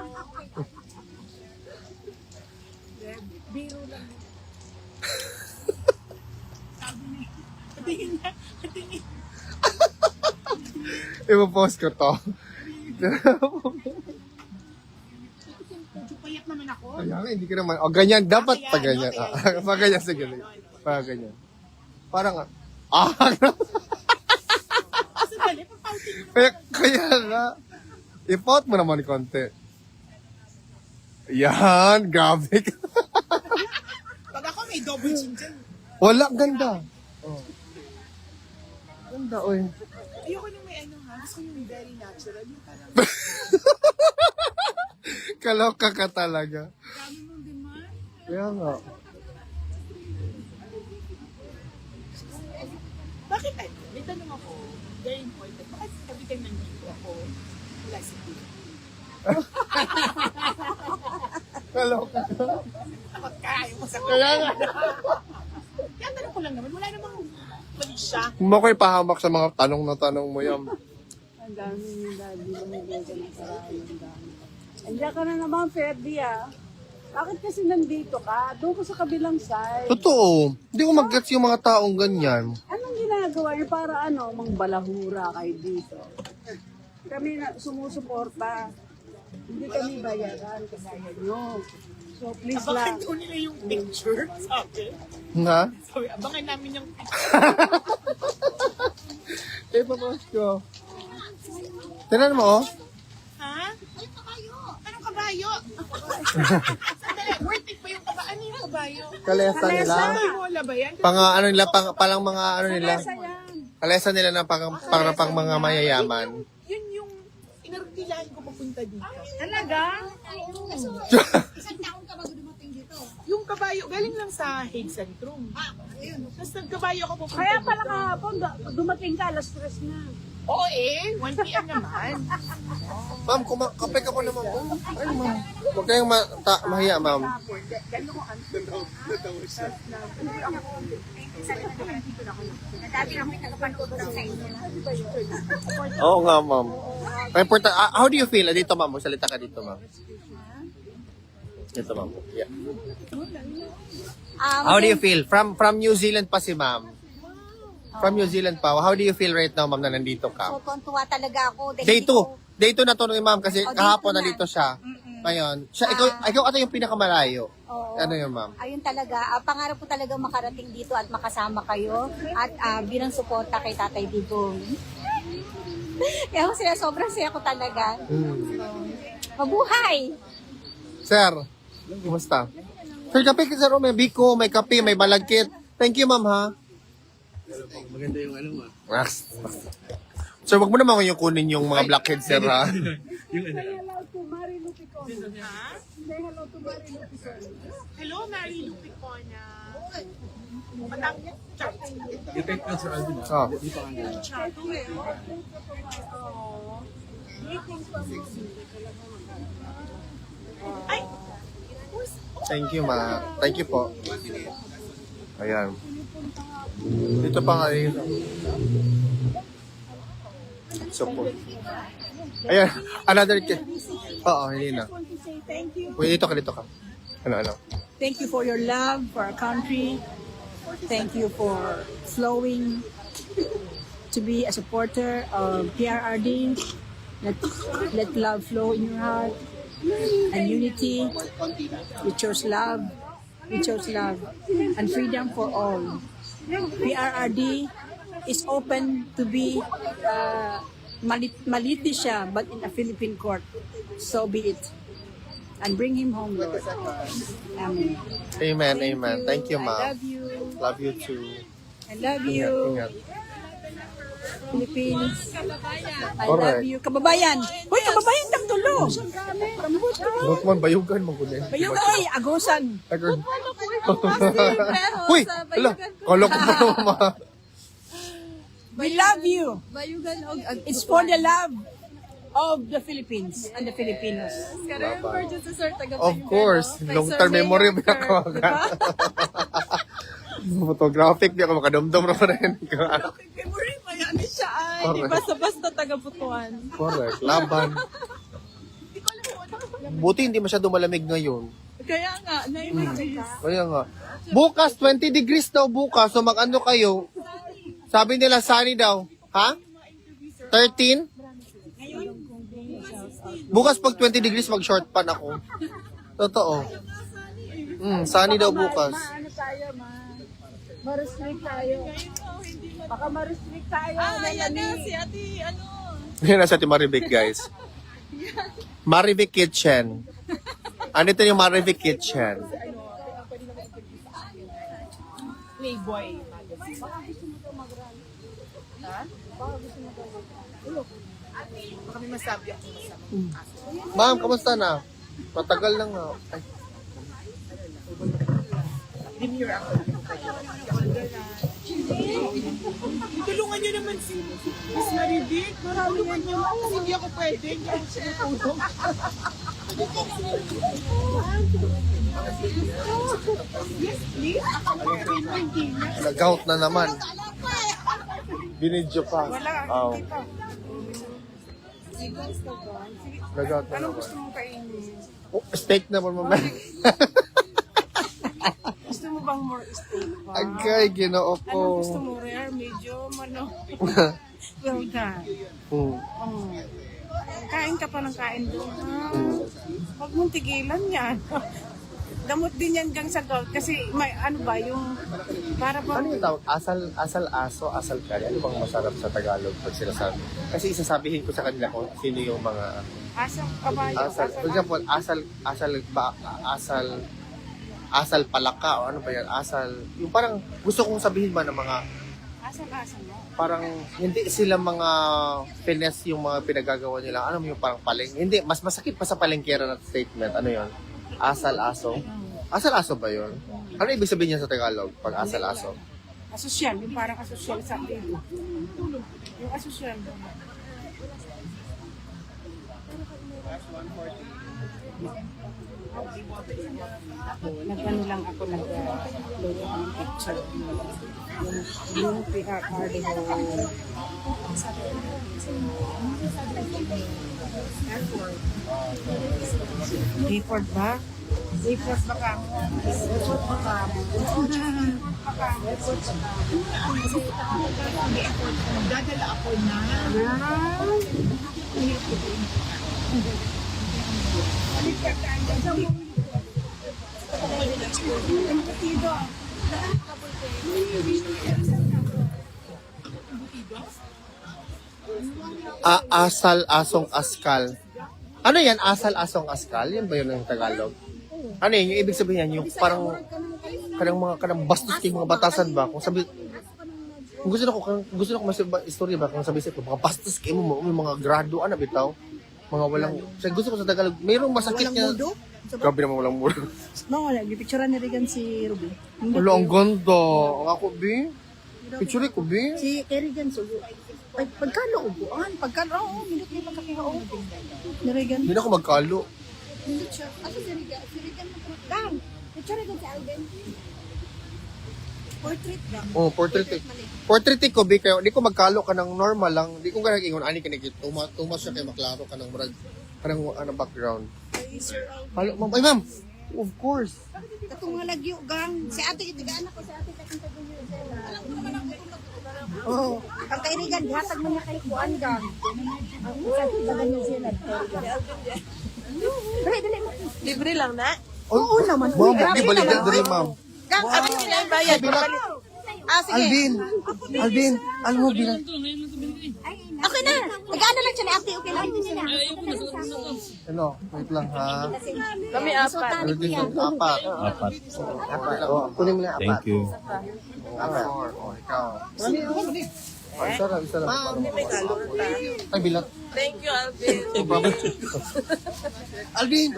Biro lang.
Ipo-post ko to.
Medyo payat Payat naman ako.
Kaya nga, hindi ka naman. O, ganyan. Dapat pa ganyan. Pag ganyan, sige. Pag ganyan. Parang,
Sandali, papautin mo.
kaya nga. I-pout mo naman konti. Yan, grabe ka.
Pag ako may double chin dyan.
Wala, ganda. Oh. Ganda, oy.
Ayoko nung may ano ha. Gusto yung very natural. Yung parang
Kaloka ka talaga.
dami mong demand.
Kaya nga.
Bakit ay? May tanong ako. Very important. Bakit every time nandito ako, wala si Kuya?
Kaloka ka.
Takot ka. Ayaw mo sa
Kaya nga.
Kaya tanong ko lang naman. Wala namang mali siya.
Kung mo ko'y pahamak sa mga tanong na tanong mo yan.
Ang dami yung daddy mo nilagay ng paraan. Ang dami. Andiyan ka na naman, Prrd, ah. Bakit kasi nandito ka? Doon ka sa kabilang side.
Totoo. Hindi ko mag-gets yung mga taong ganyan.
Anong ginagawa niyo para mangbalahura kayo dito? Kami na sumusuporta. Hindi kami bayaran kasaya nyo. So please
Abangan
lang.
ko nila yung picture. Sabi.
Nga?
Sabi, abangan namin yung picture.
Papost ko. Tinan mo, oh.
Ha? Anong kabayo? Anong kabayo? Sandali, worth it pa yung kabayo? Ano yung kabayo?
Kalesa nila.
Sabi mo, wala ba yan?
Ano nila, palang mga ano nila.
Yan.
Kalesa nila na pang mga mayayaman.
Yun yung inarutilahan ko papunta dito.
Talaga?
Yung kabayo, galing lang sa Hague Centrum. Tapos nagkabayo ako papunta
Kaya
dito.
pala kahapon, dumating ka, alas 3 na.
Oo 1 p.m. naman.
Ma'am, kape ka po naman po. Ay, ma'am. Huwag kayong mahiya, ma'am. Oo nga, ma'am. How do you feel? Dito, ma'am. Salita ka dito, ma'am. Dito, ma'am. Yeah. How do you feel? From New Zealand pa si ma'am. From New Zealand pa. How do you feel right now, ma'am, na nandito ka?
So, tuwa talaga ako.
Day 2. Day 2 na to ni ma'am kasi
Oh, day
kahapon
2 na.
nandito siya. Ngayon, ikaw ata yung pinakamalayo.
Oo.
Ano yun, ma'am?
Ayun talaga, pangarap ko talaga makarating dito at makasama kayo at bilang suporta kay Tatay Digong. Kaya sobrang saya ko talaga. Mabuhay!
Sir, kumusta? Sir, kape ka, sir. May biko, may kape, may balagkit. Thank you, ma'am, ha?
Maganda yung ano mo.
Sir, wag mo naman yung kunin yung mga blackhead, sir, ha?
Yung ano.
Hello, Mary Lupicona. Matang
Detect na sa Alvin.
Oh.
Di pa kanya.
Ay!
Thank you, ma. Thank you po. Ayan. Dito pa nga rin. Support. Ayan, another Oo, hindi na. Wait, dito ka. Ano?
Thank you for your love for our country. Thank you for flowing to be a supporter of PRRD. Let love flow in your heart and unity. We chose love. We chose love and freedom for all. PRRD is open to be maliti siya, but in a Philippine court. So be it. And bring him home, Lord. Amen.
Amen, amen. Thank you,
I
ma'am.
love you.
Love you too.
I love you.
Ingat.
Philippines. I
Correct.
love you. Kababayan. Hoy, kababayan tang tulo. Kambot ka.
Huwag man, bayugan mo kunin.
Bayong ay, agusan.
Uy! Ala, kala ko pa naman.
We love you. It's for the love of the Philippines and the Filipinos.
Of course, long-term memory mo na kawagan. Photographic, di ako makadumdum na pa rin.
Memory, mayani siya ay.
Correct.
Basta-basta taga-putuan.
Correct, laban. Buti hindi masyado malamig ngayon.
Kaya nga, nainis.
Kaya nga. Bukas, 20 degrees daw bukas. So mag-ano kayo? Sabi nila sunny daw. Ha? 13? Bukas pag 20 degrees mag-short pan ako. Totoo. Sunny daw bukas.
Ano tayo, ma-restrict tayo. Baka ma-restrict tayo. Ayan na, si ate, ano.
Yan na sa Ate Marivic, guys. Marivic Kitchen. Ano ito yung Marivic Kitchen?
Playboy. Baka may masabi ako masama.
Ma'am, kamusta na? Matagal lang na. Ay,
Demure ako. Tulungan niyo naman si Miss Marivic. Tulungan niyo. Kasi hindi ako pwede. Hindi ako sinutulong. Yes, please. Hindi na.
nag-out na naman. Binidyo pa. Oh. Nag-out na
Anong
naman.
gusto mong kainin?
Oh, steak naman, mama.
Gusto mo bang more steak pa?
Agay, ginoo ko.
Anong gusto mo, rare? Medyo, well done.
Hmm.
Oh. Kain ka pa ng kain doon. Huwag mong tigilan yan. Damot din yan gang sa gold. Kasi may ano ba yung para ba
Ano yung tawag? Asal aso, asal kari. Ano bang masarap sa Tagalog pag sinasabi? Kasi isasabihin ko sa kanila kung sino yung mga
asang kabayo.
asal. For example, asal palaka o ano ba yan? Asal. Yung parang gusto kong sabihin ba ng mga
Asang mo.
parang hindi sila mga finesse yung mga pinagagawa nila. Ano yung parang paling? Hindi, mas masakit pa sa palengkera na statement. Ano yon? Asal aso. Asal aso ba yun? Ano ibig sabihin niya sa Tagalog pag asal aso?
Asosyal. Yung parang asosyal sa atin. Yung asosyal. Nag-ano lang ako nag-load ng picture. Yung Prrd ho. Effort ba? Effort ba ka mo? Effort ba ka mo?
Dadala ako na.
Asal asong askal. Ano yan? Asal asong askal? Yan ba yun ng Tagalog? Ano yun? Yung ibig sabihin yan, yung parang kanang bastos kay mga batasan ba? Kung sabi kung gusto na ko mas istorya ba kung sabi sa mga bastos kay mo may mga grado ano bitaw? Mga walang sa gusto ko sa Tagalog, mayroong masakit niya. Grabe naman walang mudo.
No, gipicturean ni Regan si Ruby.
Wala ang ganda. Ang ako bi. Picture ko bi.
Si Regan so pagkalo ubuan, pagkalo hindi ko makakihaon. Ni Regan.
Hindi na ako magkalo.
Hindi siya. Ako si Riga. Si Riga na po. Gang! Picture ko si Alden. Portrait ba?
Oh, portrait ko bi kayo. Di ko magkalo ka ng normal lang. Di ko ganang ingon ani kinikit. Tumas siya kay maklaro ka ng murag kanang ano background. Halo, ma'am. Ay, ma'am. Of course.
Katong nga lagyo, gang. Si ate, itigaan ako si ate. Katong taguyo. Alam ko naman ang
Oh.
ang kay Rigan, hatag mo niya kay Kuan, gang. Ang isa, tagan niya sila. Dali mo.
Libre lang na.
Oo naman. Ma'am, di balikan diri, ma'am.
Gang, ano nila yung bayad? Sige.
Alvin, alam mo bilang.
Okay na. Nag-ano lang siya ni ate. Okay lang.
Ano, wait lang ha.
Kami apat.
Ano din yun? Apat. Apat. Oh, kunin mo na apat.
Thank you.
Apat. Oh, ikaw. Ay, isa lang. Ay, bilat.
Thank you, Alvin.
Alvin!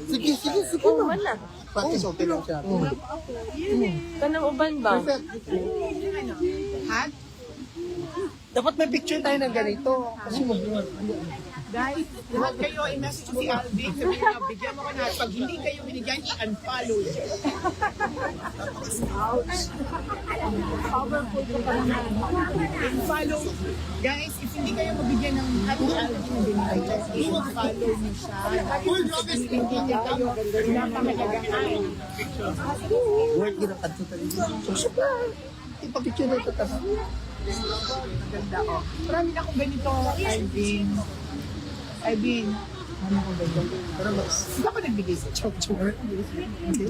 Sige.
naman na.
Practice okay lang siya.
Kanang uban ba?
Dapat may picture tayo ng ganito. Kasi
Guys, lahat kayo i-message si Alvin. Sabi niya, bigyan mo ko na. Pag hindi kayo binigyan, i-unfollow siya. I-follow. Guys, if hindi kayo mabigyan ng Happy Alvin na binigyan, i-follow niyo siya. Hindi niya kayo pinapamalagaan.
work ginakad sa tayo. So, super. Ipapicture na ito.
Maganda ko. Marami na akong ganito, Alvin. Alvin. Ano ko ganito? Pero hindi ako nagbigay sa chow-chow. Hindi.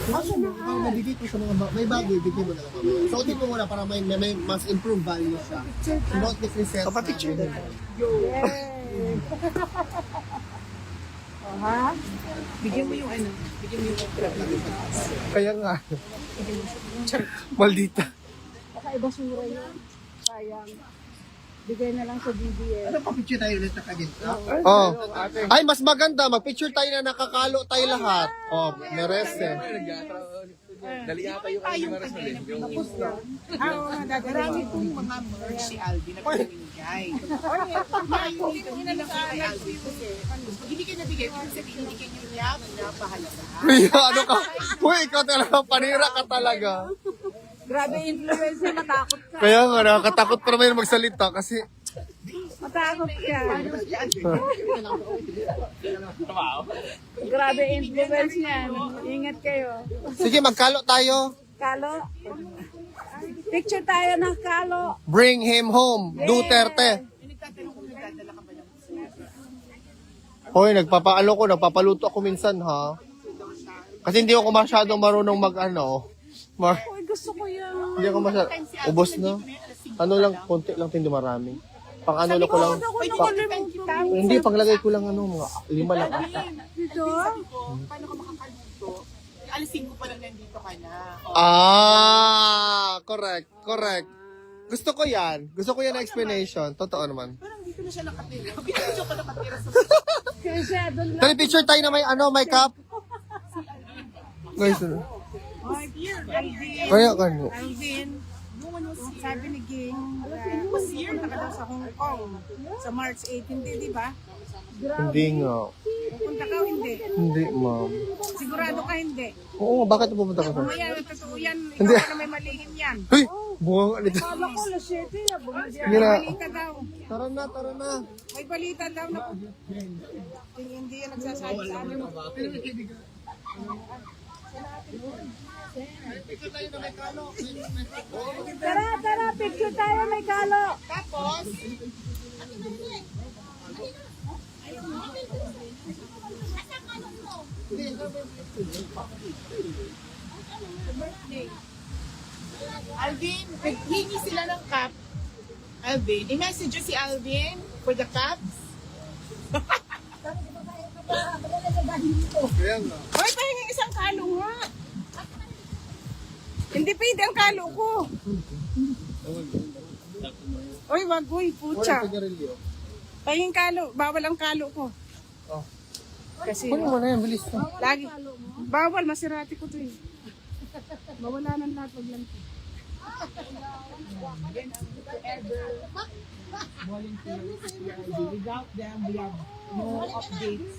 Ikaw nabigay ko sa mga may bago, ibigay mo na lang mamaya. So, tingnan mo muna para may mas improve value siya. Not the preset.
Kapapicture din. Ha? Bigyan mo yung ano. Bigyan mo yung
Kaya nga. Maldita.
Baka ibasura yun. Sayang. Bigay na lang sa BBM.
Ano pa picture tayo ulit na kagin? Oh. Ay, mas maganda. Mag-picture tayo na nakakalo tayo lahat. Oh, merese.
Dali yata yung Alvin Tapos yan. Marami pong mga merch si Alvin na pinamimigay. Hindi ko inalang kay Alvin. Pag hindi kayo nabigay, kung sabihin hindi kayo niya, pinapahalaga.
Kuya, ano ka? Uy, ikaw talaga, panira ka talaga.
Grabe influencer, matakot ka.
Kaya nga, nakakatakot pa naman yung magsalita kasi
Matakot ka. Grabe influence niyan. Ingat kayo.
sige, magkalo tayo.
Kalo. Picture tayo ng kalo.
Bring him home, Duterte. Hoy, nagpapaluto ako minsan ha. Kasi hindi ako masyadong marunong
Uy, gusto ko yan.
hindi ako masyadong, ubos na. Ano lang, konti lang, hindi marami. Pang ano lang ko lang, hindi, panglagay ko lang mga 5 lang ata.
Dito?
Paano ka makakaluto? Alas 5 pa lang nandito ka na.
Correct. Gusto ko yan na explanation. Totoo naman.
Parang dito na siya nakatira. Dito na siya pa nakatira sa
Kasi doon lang.
Tali picture tayo na may cup. Guys, kaya kanya.
Alvin, sabi ni Ging, punta ka daw sa Hong Kong sa March 18, di ba?
Hindi nga.
Pupunta ka o hindi?
Hindi, ma'am.
Sigurado ka hindi.
Oo, bakit pupunta ka sa?
Mamaya, totoo yan.
Hindi.
Ikaw na may malihim yan.
Hey! Bunga ka nito.
Kala ko, alas 7 na.
Hindi na.
May balita daw.
Tara na.
May balita daw na hindi yan nagsasabi sa amin. Tara, picture tayo, may kalo.
Tapos, Alvin, naghingi sila ng cup. Alvin, i-message nyo si Alvin for the cups.
Kaya nga.
Hoy, pahingin isang kalo nga. Hindi pwede ang kalo ko. Oy, wag, uy, pucha. Pahingin kalo, bawal ang kalo ko.
Oh.
Kasi,
Kunin mo na yan, bilis na.
lagi, bawal, masirati ko to eh. Mawala ng lahat, wag lang to. Without them, we have no updates.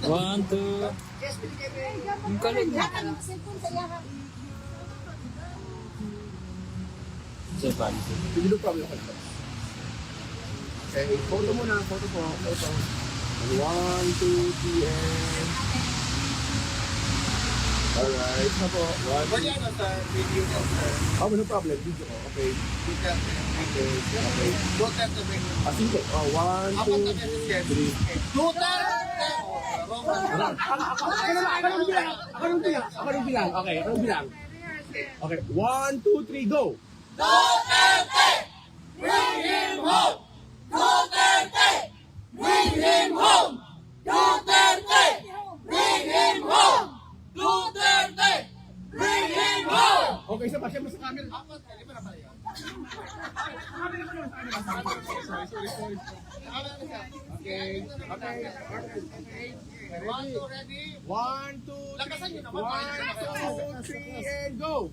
One, two.
Okay, photo muna, photo po. 1, 2, 3, and... Alright, na po. Pwede ano sa video ko, sir? Oh, no problem. Video ko. Okay. Okay. Duterte. Sige. 1, 2, 3. Duterte!
Ako nung bilang. Okay, anong bilang? Okay, 1, 2, 3, go! Okay, isa pa siya sa camera. Sorry. Okay. Ready? 1, 2, 3, and go!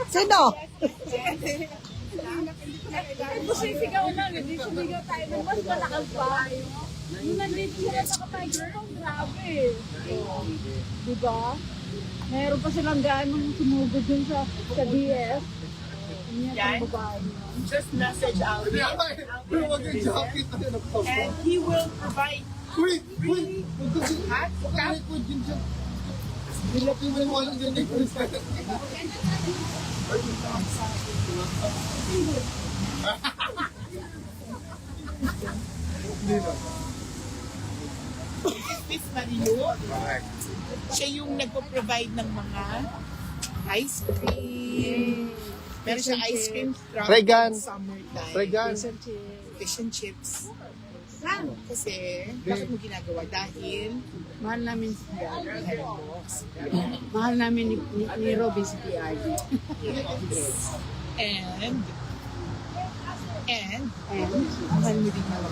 Sino?
Sigaw lang, hindi sumigaw tayo ng mas malakas pa. Yung nandito sila sa Tiger, grabe. Diba? Meron pa silang ganong sumugod dun sa DS. Yan.
Just message out. And he will provide hot cup. Miss Mario, siya yung nagpo-provide ng mga ice cream. Meron siya ice cream from
Regan.
summertime.
Regan.
Fish and chips. Kasi, bakit mo ginagawa? Dahil,
Mahal namin si PRD. Mahal namin ni Robin si PRD.
and, mahal mo din mga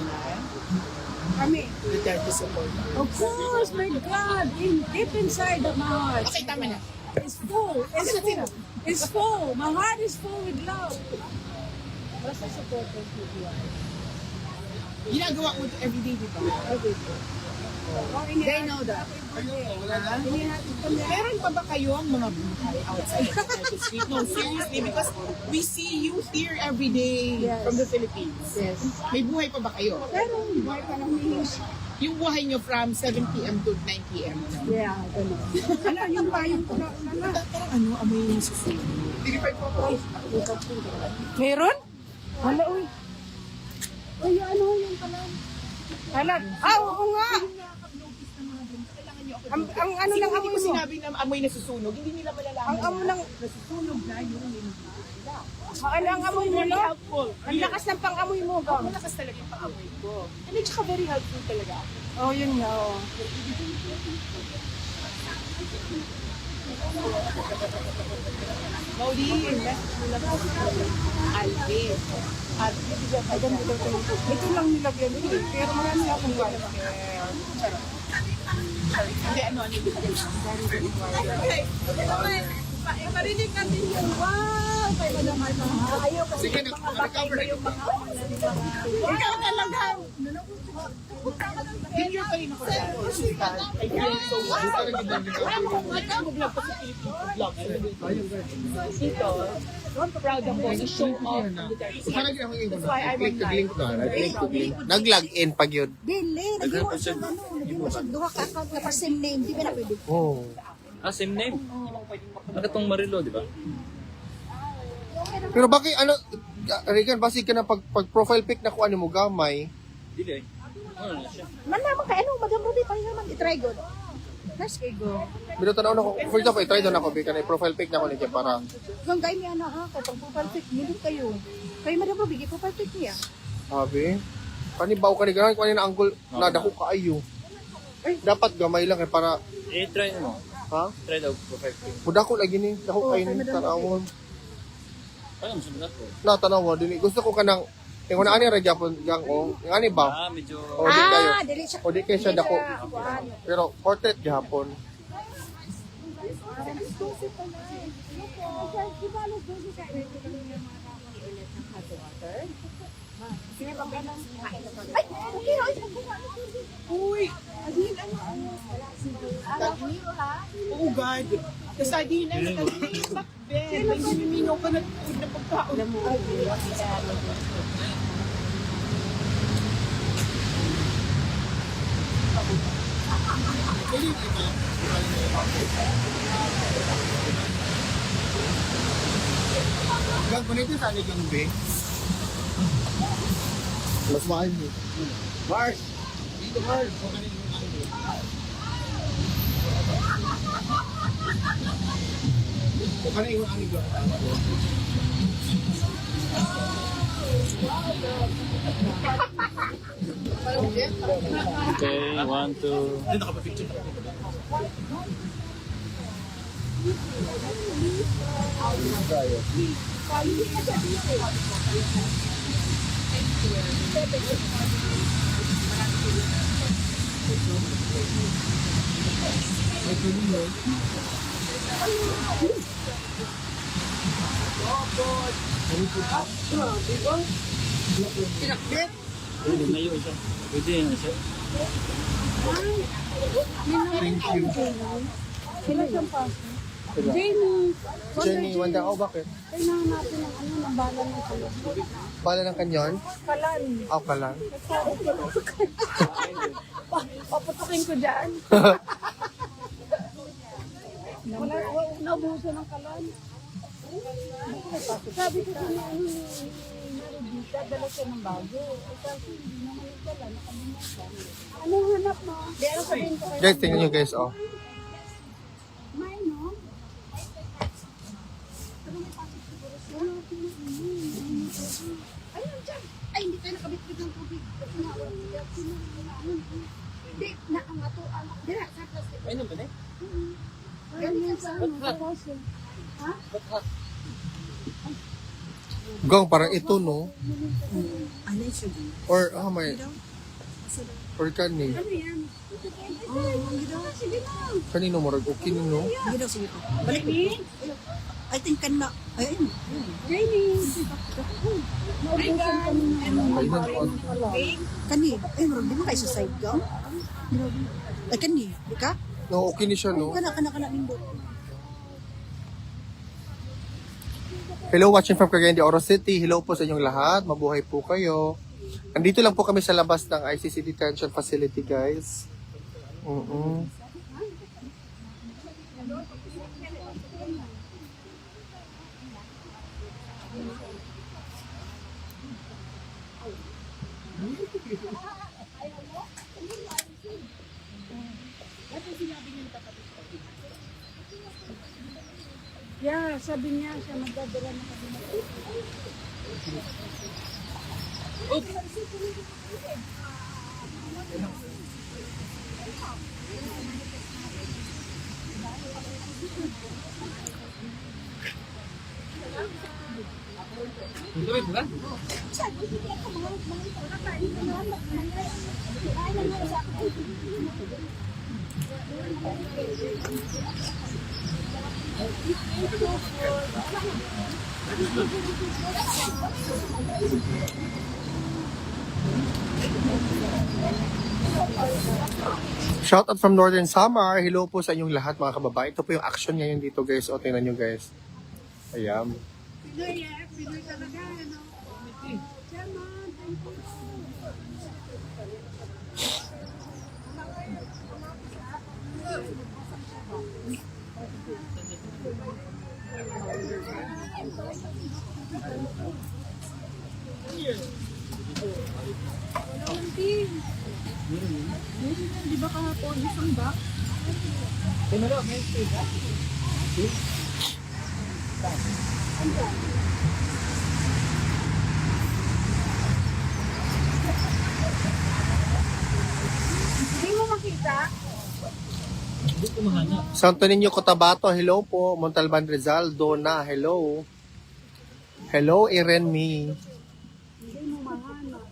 Kami.
Duterte supporter.
Of course, my God. Deep inside of my heart.
Okay, tama na.
It's full. It's full. It's full. My heart is full with love. Basta supporters ni PRD.
Ginagawa mo ito everyday, di ba?
They know that.
Meron pa ba kayong mga buhay outside of the street? No, seriously, because we see you here every day
Yes.
from the Philippines.
Yes.
May buhay pa ba kayo?
Pero, buhay pa lang ni
Yung buhay nyo from 7 p.m. to 9 p.m.
Yeah, ganun. Ano, yung payong ko na.
Parang ano, amoy yung susunod.
Meron? Wala, uy. Uy, ano yung pala? Hala, oo nga. Ang ano lang
Hindi
amoy
ko
mo.
sinabi na amoy na susunog, hindi nila malalaman
Ang amo lang.
nasusunog na yung
Ano ang amoy mo,
very
no?
helpful.
Ang lakas ng pang-amoy mo, ba?
Malakas talaga yung pang-amoy ko. And then, tsaka very helpful talaga.
Oh, yun nga, oh.
Maudine, message mo lang po si Alvin. Alvin, di ba?
Ito lang nilagyan ko eh. Pero marami akong welfare.
Hindi, ano yung
Marinig natin yung wow! Kay Madam Arma. Ayaw kasi yung mga bakay mo yung mga ikaw talaga!
Junior pa rin ako sa I feel so much. Nag-vlog pa sa Philippine vlog. Dito, proud ako to show off ang Duterte. That's why I'm on live.
Nag-log in pag yun.
Dili, naging mo siya naging mo siya duha ka account na same name, di ba na pwede?
Oh.
Same name. Ano tong Marilo, di ba?
Pero bakit ano, Regan, basi ka na pag profile pic na kung ano mo gamay.
Dili eh. Ano na siya?
Man naman kay ano, Madam Ruby pa naman i-try good. Nurse kay go.
Pero tanaw na ko, for example, i-try doon ako, bika na profile pic na ko niya para,
Yung guy niya na ha, kay pag perfect nilin kayo. Kay Madam Ruby, gi perfect niya.
sabi, panibaw ka ni ganun, kung ano na angle, na dako kaayo. Dapat gamay lang, para,
Try mo.
ha?
Try daw profile pic.
Muda ko lagi ni, dako kayo ni, tanawon.
Paano mo sunod ako?
Na, tanawa, dili, gusto ko ka ng, yung una ani ragyapon gang o, yung ani ba?
Medyo...
O di kayo.
Dili siya.
O di kayo siya dako.
kuhaan.
Pero portrait gihapon.
Ay, okay, ay.
Uy! Adin, ano? Oh God! Tapos Adin, ano? Yung bakbet. May nimiminaw ka na na pagkaon.
Gang, kunito sa alig yung be. Mas mahal mo. Mars! Dito Mars! Kung ano yung anig yung
Okay, 1, 2... Pwede na yun siya. Pwede na siya.
Sila siyang paso. Jamie,
Jenny, Wanda, oh, bakit?
kailangan natin ng ano, ng bala ng kalan.
Bala ng kanyon?
Kalan.
Oh, kalan.
Paputukin ko dyan. Wala, naubusan ng kalan. Sabi ko sa ano ni Marudita, dala siya ng bago. Kasi hindi naman nagdala, nakalimutan. Anong hanap mo? Di, ano sabihin ko kayo?
Guys, tingnan nyo guys, oh.
May, no? Ayun, dyan. Ay, hindi tayo nakabitbit ng tubig. Hindi, naangatuan. Hindi, sa plastic.
Ay, naman eh.
Ganyan sa ano, sa poso. Ha?
Gang, parang ito, no?
Ano yung sugar?
Or, may... Or kani.
Ano yan? Sige na.
Kanino mo, okay no?
Hindi daw sige ko. Balik ni. I think kan na. Ayun.
Jamie. Naubusan kami ng
Kani. Ay, marag di mo kayo sa side ka? Ay, kani. Di ka?
No, okay ni siya, no?
Kana nindot.
Hello, watching from Cagayan de Oro City. Hello po sa inyong lahat. Mabuhay po kayo. Andito lang po kami sa labas ng ICC Detention Facility, guys.
Yeah, sabi niya siya magdadala na kami.
Shout out from Northern Samar. Hello po sa inyong lahat, mga kababae. Ito po yung action ngayon dito, guys. O, tingnan nyo, guys. Ayan.
Pinoy talaga, ano? Di ba kahapon isang box? Hindi mo makita?
Santo Niño Cotabato, hello po. Montalban Rizal, Dona, hello. Hello, Irene Me.
Hindi mo mahanap.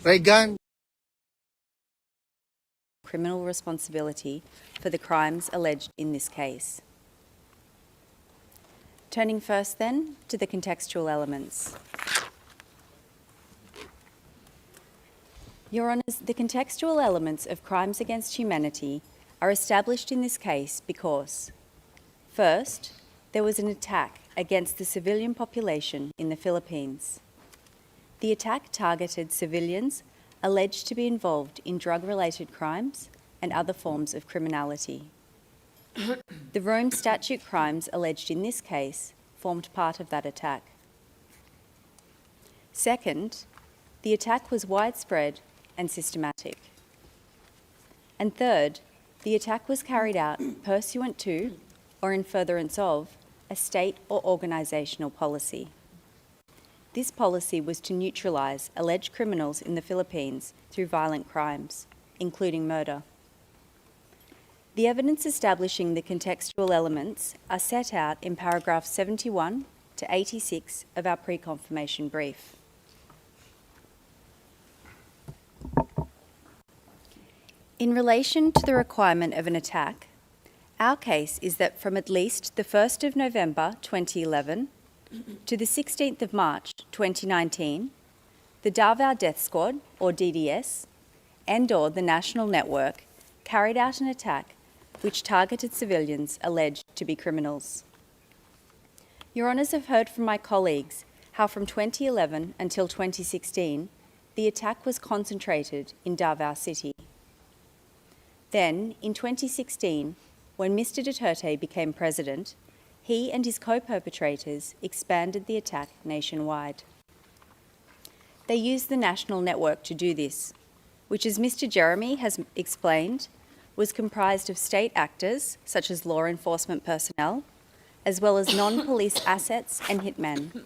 Reagan.
Criminal responsibility for the crimes alleged in this case. Turning first then to the contextual elements. Your Honours, the contextual elements of crimes against humanity are established in this case because, first, there was an attack against the civilian population in the Philippines. The attack targeted civilians alleged to be involved in drug-related crimes and other forms of criminality. The Rome Statute crimes alleged in this case formed part of that attack. Second, the attack was widespread and systematic. And third, the attack was carried out pursuant to, or in furtherance of, a state or organisational policy. This policy was to neutralise alleged criminals in the Philippines through violent crimes, including murder. The evidence establishing the contextual elements are set out in paragraphs 71 to 86 of our pre-confirmation brief. In relation to the requirement of an attack, our case is that from at least the 1st of November 2011 to the 16th of March 2019, the Davao Death Squad, or DDS, and/or the National Network carried out an attack which targeted civilians alleged to be criminals. Your Honours have heard from my colleagues how from 2011 until 2016, the attack was concentrated in Davao City. Then, in 2016, when Mr. Duterte became president, he and his co-perpetrators expanded the attack nationwide. They used the national network to do this, which, as Mr. Jeremy has explained, was comprised of state actors, such as law enforcement personnel, as well as non-police assets and hitmen.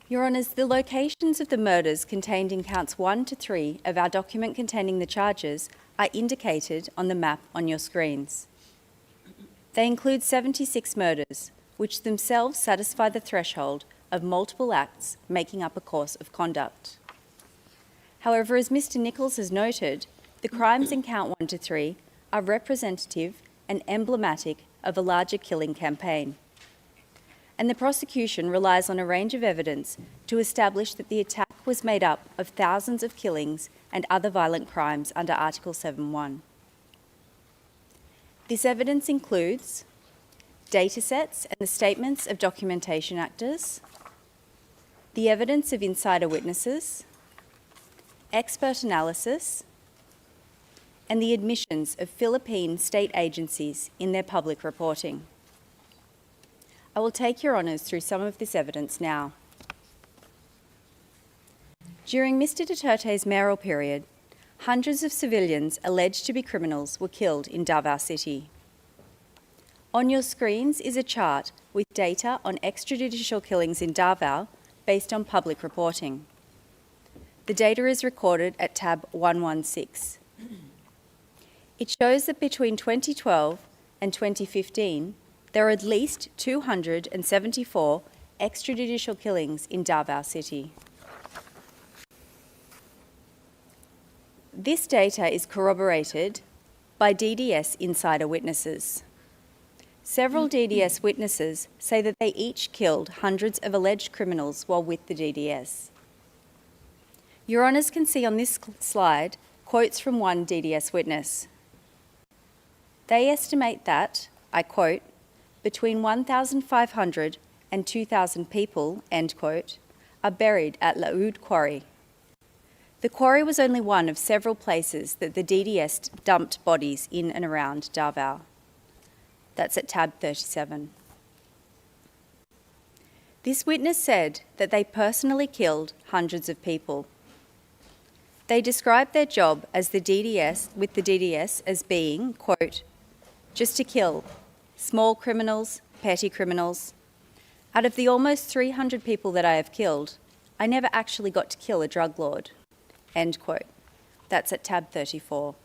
Your Honours, the locations of the murders contained in counts 1 to 3 of our document containing the charges are indicated on the map on your screens. They include 76 murders, which themselves satisfy the threshold of multiple acts making up a course of conduct. However, as Mr. Nichols has noted, the crimes in count 1 to 3 are representative and emblematic of a larger killing campaign. And the prosecution relies on a range of evidence to establish that the attack was made up of thousands of killings and other violent crimes under Article 7.1. This evidence includes datasets and the statements of documentation actors, the evidence of insider witnesses, expert analysis, and the admissions of Philippine state agencies in their public reporting. I will take your honours through some of this evidence now. During Mr. Duterte's mayoral period, hundreds of civilians alleged to be criminals were killed in Davao City. On your screens is a chart with data on extrajudicial killings in Davao based on public reporting. The data is recorded at tab 116. It shows that between 2012 and 2015, there are at least 274 extrajudicial killings in Davao City. This data is corroborated by DDS insider witnesses. Several DDS witnesses say that they each killed hundreds of alleged criminals while with the DDS. Your Honours can see on this slide quotes from one DDS witness. They estimate that, I quote, between 1,500 and 2,000 people, end quote, are buried at Laud Quarry. The quarry was only one of several places that the DDS dumped bodies in and around Davao. That's at tab 37. This witness said that they personally killed hundreds of people. They described their job as with the DDS as being, quote, just to kill small criminals, petty criminals. Out of the almost 300 people that I have killed, I never actually got to kill a drug lord, end quote. That's at tab 34.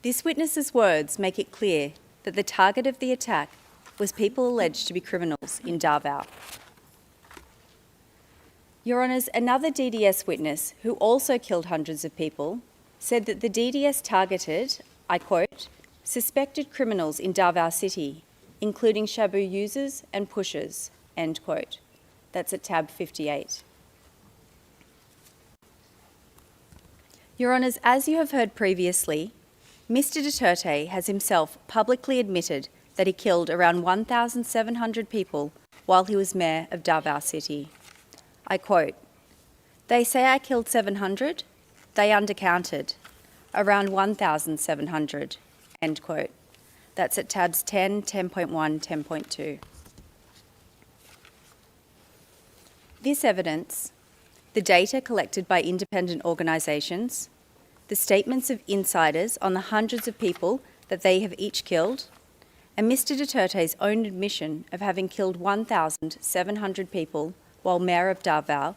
This witness's words make it clear that the target of the attack was people alleged to be criminals in Davao. Your Honours, another DDS witness, who also killed hundreds of people, said that the DDS targeted, I quote, suspected criminals in Davao City, including shabu users and pushers, end quote. That's at tab 58. Your Honours, as you have heard previously, Mr. Duterte has himself publicly admitted that he killed around 1,700 people while he was mayor of Davao City. I quote, they say I killed 700, they undercounted, around 1,700, end quote. That's at tabs 10, 10.1, 10.2. This evidence, the data collected by independent organisations, the statements of insiders on the hundreds of people that they have each killed, and Mr Duterte's own admission of having killed 1,700 people while Mayor of Davao,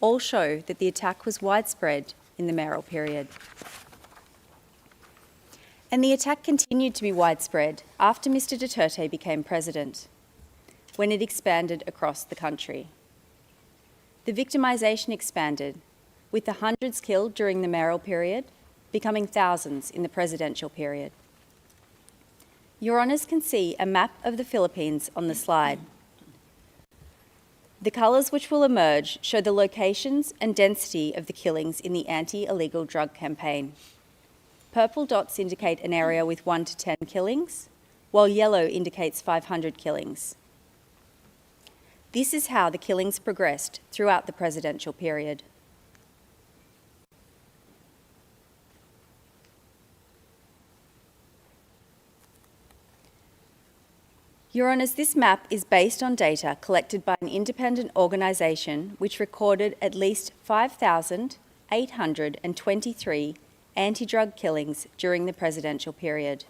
all show that the attack was widespread in the mayoral period. And the attack continued to be widespread after Mr Duterte became president, when it expanded across the country. The victimisation expanded, with the hundreds killed during the mayoral period becoming thousands in the presidential period. Your Honours can see a map of the Philippines on the slide. The colours which will emerge show the locations and density of the killings in the anti-illegal drug campaign. Purple dots indicate an area with 1 to 10 killings, while yellow indicates 500 killings. This is how the killings progressed throughout the presidential period. Your Honours, this map is based on data collected by an independent organisation which recorded at least 5,823 anti-drug killings during the presidential period.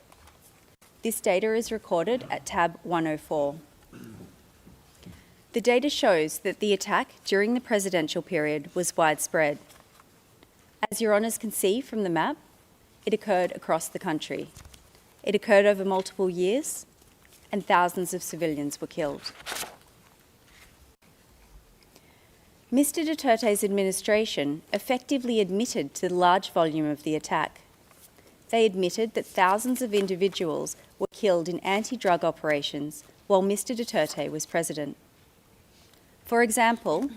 This data is recorded at tab 104. The data shows that the attack during the presidential period was widespread. As Your Honours can see from the map, it occurred across the country. It occurred over multiple years, and thousands of civilians were killed. Mr Duterte's administration effectively admitted to the large volume of the attack. They admitted that thousands of individuals were killed in anti-drug operations while Mr Duterte was president. For example,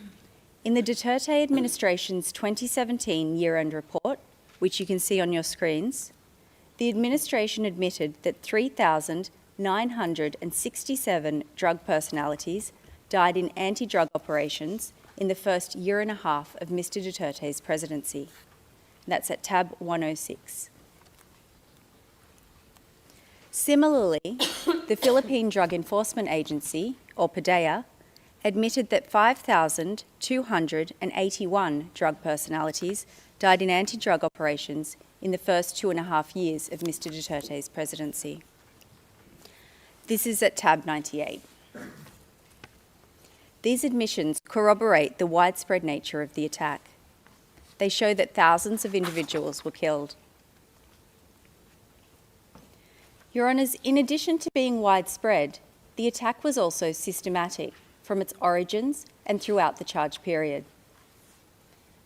in the Duterte administration's 2017 year-end report, which you can see on your screens, the administration admitted that 3,967 drug personalities died in anti-drug operations in the first year and a half of Mr Duterte's presidency. That's at tab 106. Similarly, the Philippine Drug Enforcement Agency, or PDEA, admitted that 5,281 drug personalities died in anti-drug operations in the first 2.5 years of Mr Duterte's presidency. This is at tab 98. These admissions corroborate the widespread nature of the attack. They show that thousands of individuals were killed. Your Honours, in addition to being widespread, the attack was also systematic from its origins and throughout the charge period.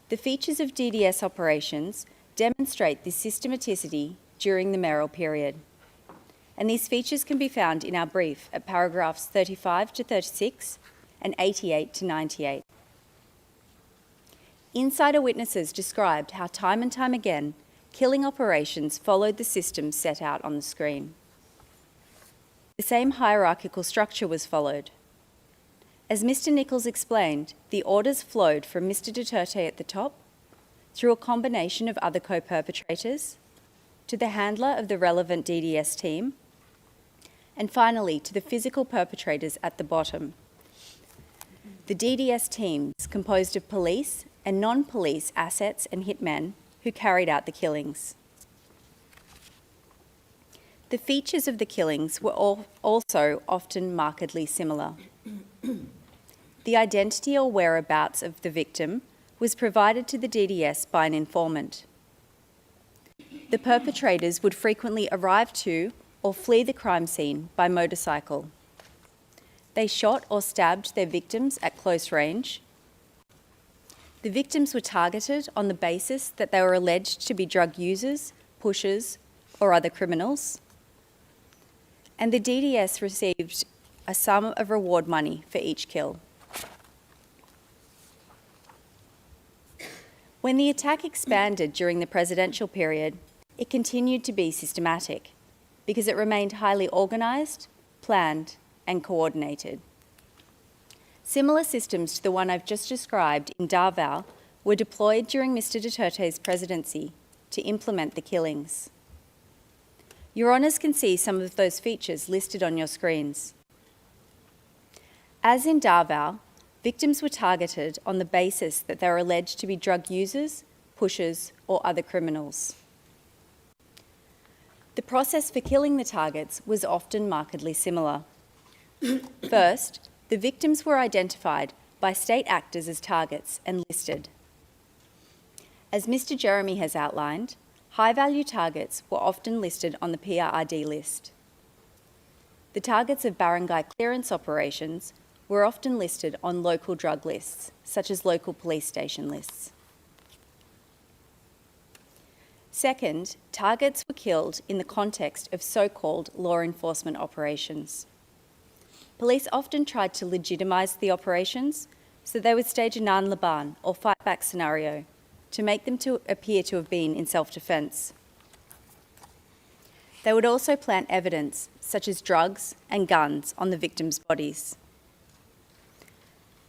The features of DDS operations demonstrate this systematicity during the mayoral period. And these features can be found in our brief at paragraphs 35 to 36 and 88 to 98. Insider witnesses described how time and time again killing operations followed the system set out on the screen. The same hierarchical structure was followed. As Mr Nichols explained, the orders flowed from Mr Duterte at the top, through a combination of other co-perpetrators, to the handler of the relevant DDS team, and finally to the physical perpetrators at the bottom. The DDS teams composed of police and non-police assets and hitmen who carried out the killings. The features of the killings were also often markedly similar. The identity or whereabouts of the victim was provided to the DDS by an informant. The perpetrators would frequently arrive to or flee the crime scene by motorcycle. They shot or stabbed their victims at close range. The victims were targeted on the basis that they were alleged to be drug users, pushers, or other criminals. And the DDS received a sum of reward money for each kill. When the attack expanded during the presidential period, it continued to be systematic because it remained highly organised, planned, and coordinated. Similar systems to the one I've just described in Davao were deployed during Mr Duterte's presidency to implement the killings. Your Honours can see some of those features listed on your screens. As in Davao, victims were targeted on the basis that they were alleged to be drug users, pushers, or other criminals. The process for killing the targets was often markedly similar. First, the victims were identified by state actors as targets and listed. As Mr. Jeremy has outlined, high-value targets were often listed on the PRRD list. The targets of barangay clearance operations were often listed on local drug lists, such as local police station lists. Second, targets were killed in the context of so-called law enforcement operations. Police often tried to legitimise the operations, so they would stage a nanlaban or fight-back scenario to make them to appear to have been in self-defence. They would also plant evidence, such as drugs and guns, on the victims' bodies.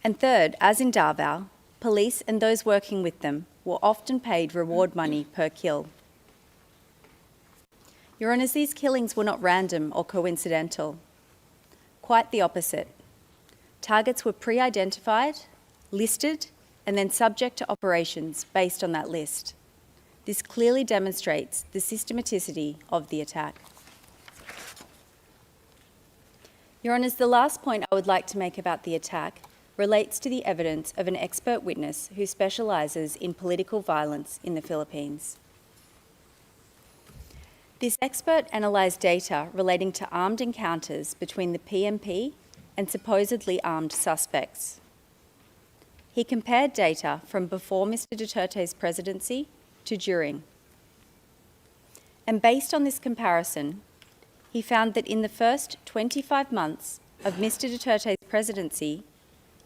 And third, as in Davao, police and those working with them were often paid reward money per kill. Your Honours, these killings were not random or coincidental. Quite the opposite. Targets were pre-identified, listed, and then subject to operations based on that list. This clearly demonstrates the systematicity of the attack. Your Honours, the last point I would like to make about the attack relates to the evidence of an expert witness who specialises in political violence in the Philippines. This expert analysed data relating to armed encounters between the PMP and supposedly armed suspects. He compared data from before Mr. Duterte's presidency to during. And based on this comparison, he found that in the first 25 months of Mr. Duterte's presidency,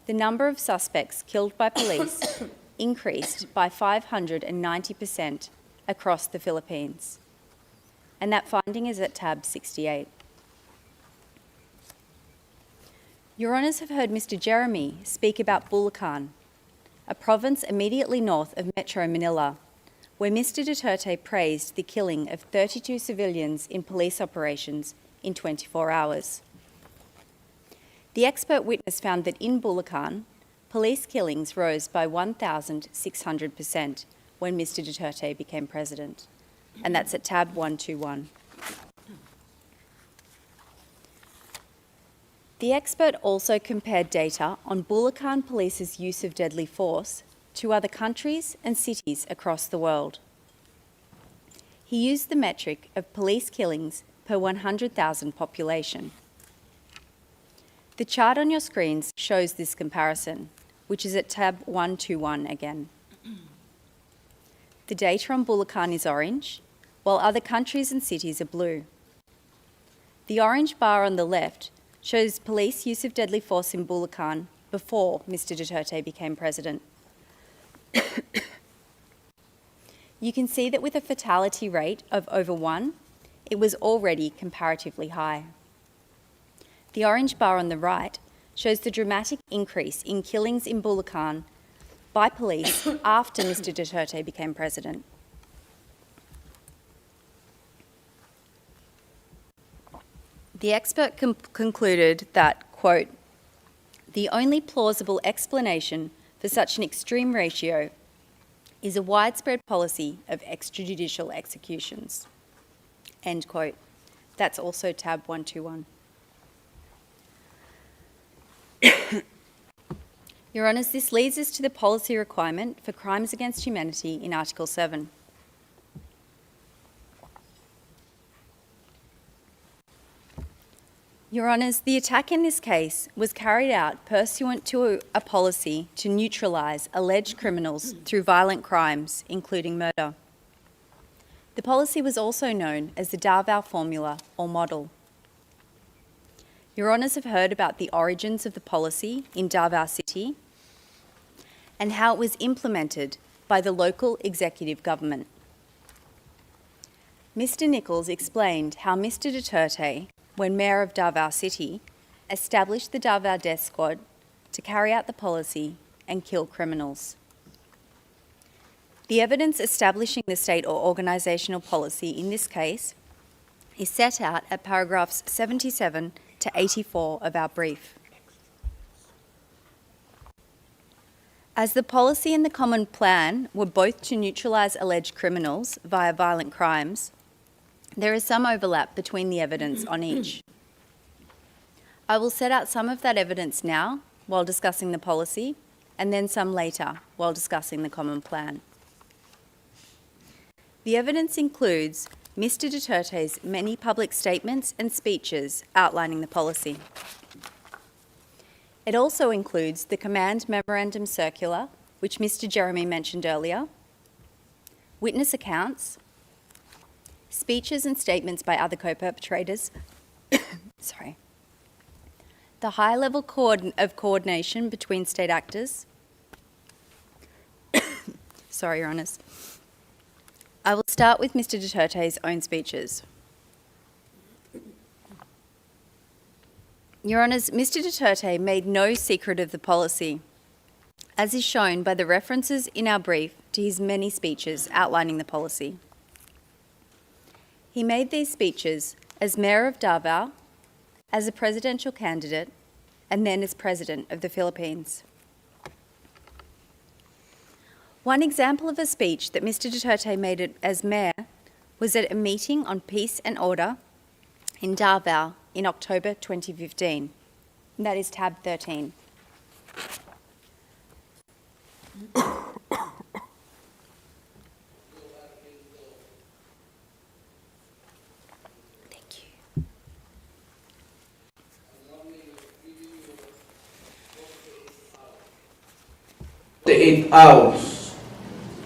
the number of suspects killed by police increased by 590% across the Philippines. And that finding is at tab 68. Your Honours have heard Mr. Jeremy speak about Bulacan, a province immediately north of Metro Manila, where Mr. Duterte praised the killing of 32 civilians in police operations in 24 hours. The expert witness found that in Bulacan, police killings rose by 1,600% when Mr. Duterte became president, and that's at tab 121. The expert also compared data on Bulacan Police's use of deadly force to other countries and cities across the world. He used the metric of police killings per 100,000 population. The chart on your screens shows this comparison, which is at tab 121 again. The data on Bulacan is orange, while other countries and cities are blue. The orange bar on the left shows police use of deadly force in Bulacan before Mr. Duterte became president. You can see that with a fatality rate of over 1, it was already comparatively high. The orange bar on the right shows the dramatic increase in killings in Bulacan by police after Mr. Duterte became president. The expert concluded that, quote, "The only plausible explanation for such an extreme ratio is a widespread policy of extrajudicial executions," end quote. That's also tab 121. Your Honours, this leads us to the policy requirement for crimes against humanity in Article 7. Your Honours, the attack in this case was carried out pursuant to a policy to neutralise alleged criminals through violent crimes, including murder. The policy was also known as the Davao Formula or model. Your Honours have heard about the origins of the policy in Davao City and how it was implemented by the local executive government. Mr. Nichols explained how Mr. Duterte, when Mayor of Davao City, established the Davao Death Squad to carry out the policy and kill criminals. The evidence establishing the state or organisational policy in this case is set out at paragraphs 77 to 84 of our brief. As the policy and the common plan were both to neutralise alleged criminals via violent crimes, there is some overlap between the evidence on each. I will set out some of that evidence now while discussing the policy, and then some later while discussing the common plan. The evidence includes Mr. Duterte's many public statements and speeches outlining the policy. It also includes the Command Memorandum Circular, which Mr. Jeremy mentioned earlier, witness accounts, speeches and statements by other co-perpetrators, the high level of coordination between state actors. Sorry, Your Honours. I will start with Mr. Duterte's own speeches. Your Honours, Mr. Duterte made no secret of the policy, as is shown by the references in our brief to his many speeches outlining the policy. He made these speeches as Mayor of Davao, as a presidential candidate, and then as President of the Philippines. One example of a speech that Mr. Duterte made as Mayor was at a meeting on peace and order in Davao in October 2015. That is tab 13. Thank you.
48 hours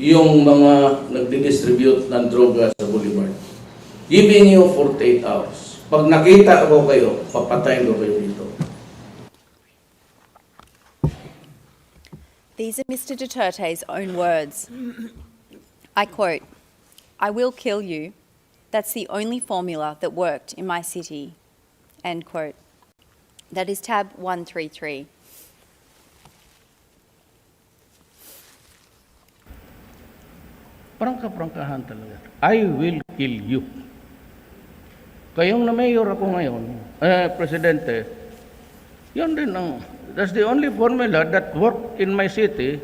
yung mga nagdi-distribute ng droga sa Boulevard. Giving you 48 hours. Pag nakita ko kayo, papatayin ko kayo dito.
These are Mr. Duterte's own words. I quote, "I will kill you. That's the only formula that worked in my city." End quote. That is tab 133.
Prangka-prangkahan talaga. I will kill you. Kayong na mayor ako ngayon, presidente, yun din ang, that's the only formula that worked in my city.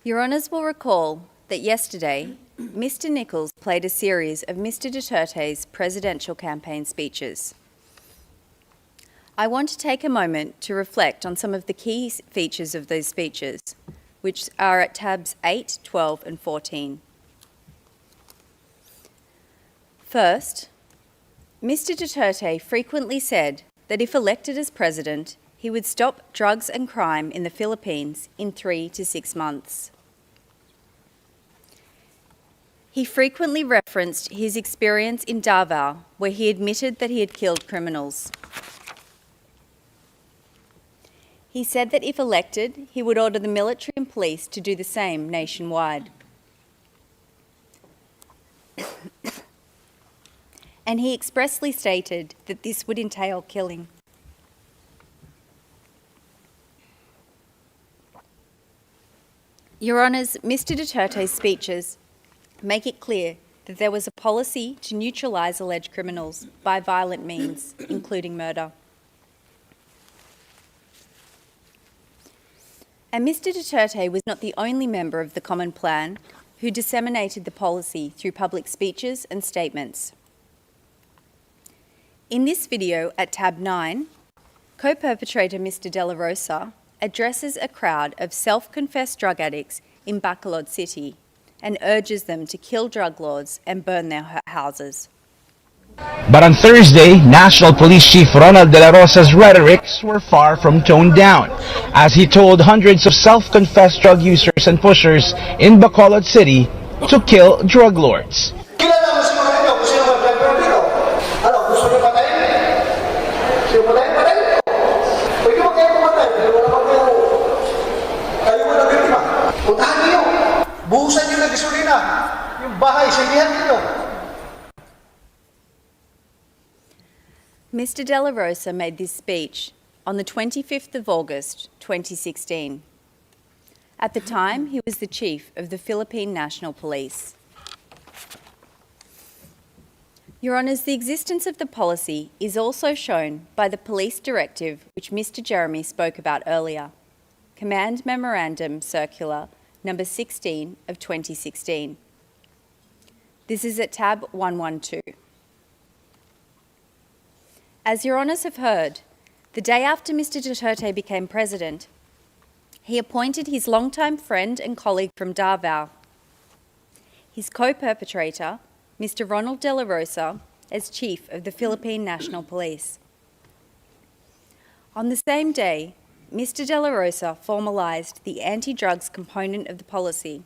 Your Honours will recall that yesterday, Mr. Nichols played a series of Mr. Duterte's presidential campaign speeches. I want to take a moment to reflect on some of the key features of those speeches, which are at tabs 8, 12 and 14. First, Mr. Duterte frequently said that if elected as president, he would stop drugs and crime in the Philippines in 3 to 6 months. He frequently referenced his experience in Davao, where he admitted that he had killed criminals. He said that if elected, he would order the military and police to do the same nationwide. And he expressly stated that this would entail killing. Your Honours, Mr. Duterte's speeches make it clear that there was a policy to neutralise alleged criminals by violent means, including murder. And Mr. Duterte was not the only member of the Common Plan who disseminated the policy through public speeches and statements. In this video at tab 9, co-perpetrator Mr. De La Rosa addresses a crowd of self-confessed drug addicts in Bacolod City and urges them to kill drug lords and burn their houses.
But on Thursday, National Police Chief Ronald De La Rosa's rhetorics were far from toned down, as he told hundreds of self-confessed drug users and pushers in Bacolod City to kill drug lords.
Mr. De La Rosa made this speech on the 25th of August 2016. At the time, he was the chief of the Philippine National Police. Your Honours, the existence of the policy is also shown by the police directive which Mr Jeremy spoke about earlier, Command Memorandum Circular number 16 of 2016. This is at tab 112. As Your Honours have heard, the day after Mr Duterte became president, he appointed his longtime friend and colleague from Davao, his co-perpetrator, Mr Ronald De La Rosa, as Chief of the Philippine National Police. On the same day, Mr De La Rosa formalised the anti-drugs component of the policy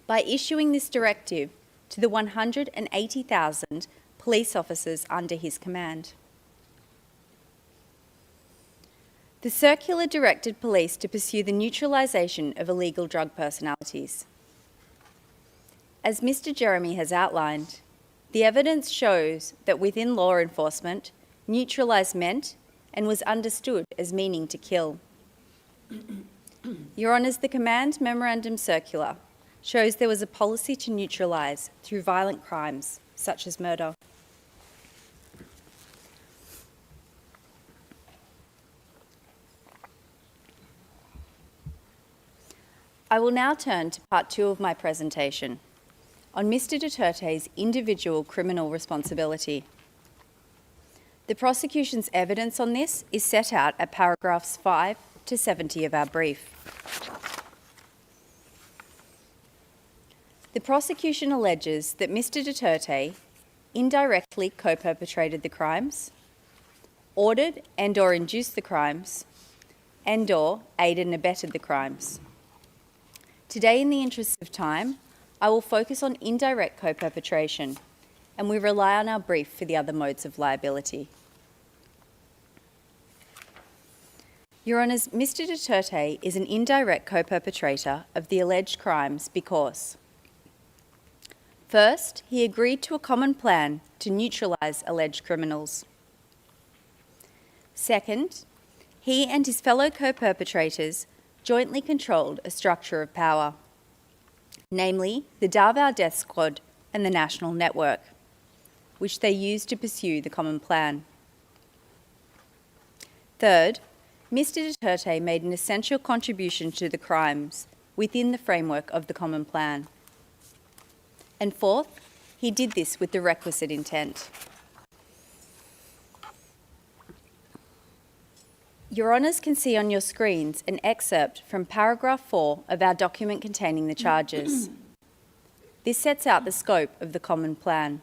by issuing this directive to the 180,000 police officers under his command. The circular directed police to pursue the neutralisation of illegal drug personalities. As Mr Jeremy has outlined, the evidence shows that within law enforcement, neutralise meant and was understood as meaning to kill. Your Honours, the Command Memorandum Circular shows there was a policy to neutralise through violent crimes such as murder. I will now turn to part 2 of my presentation on Mr Duterte's individual criminal responsibility. The prosecution's evidence on this is set out at paragraphs 5 to 70 of our brief. The prosecution alleges that Mr Duterte indirectly co-perpetrated the crimes, ordered and/or induced the crimes, and/or aided and abetted the crimes. Today, in the interest of time, I will focus on indirect co-perpetration, and we rely on our brief for the other modes of liability. Your Honours, Mr Duterte is an indirect co-perpetrator of the alleged crimes because, first, he agreed to a common plan to neutralise alleged criminals. Second, he and his fellow co-perpetrators jointly controlled a structure of power, namely the Davao Death Squad and the National Network, which they used to pursue the common plan. Third, Mr Duterte made an essential contribution to the crimes within the framework of the common plan. And fourth, he did this with the requisite intent. Your Honours can see on your screens an excerpt from paragraph 4 of our document containing the charges. This sets out the scope of the common plan.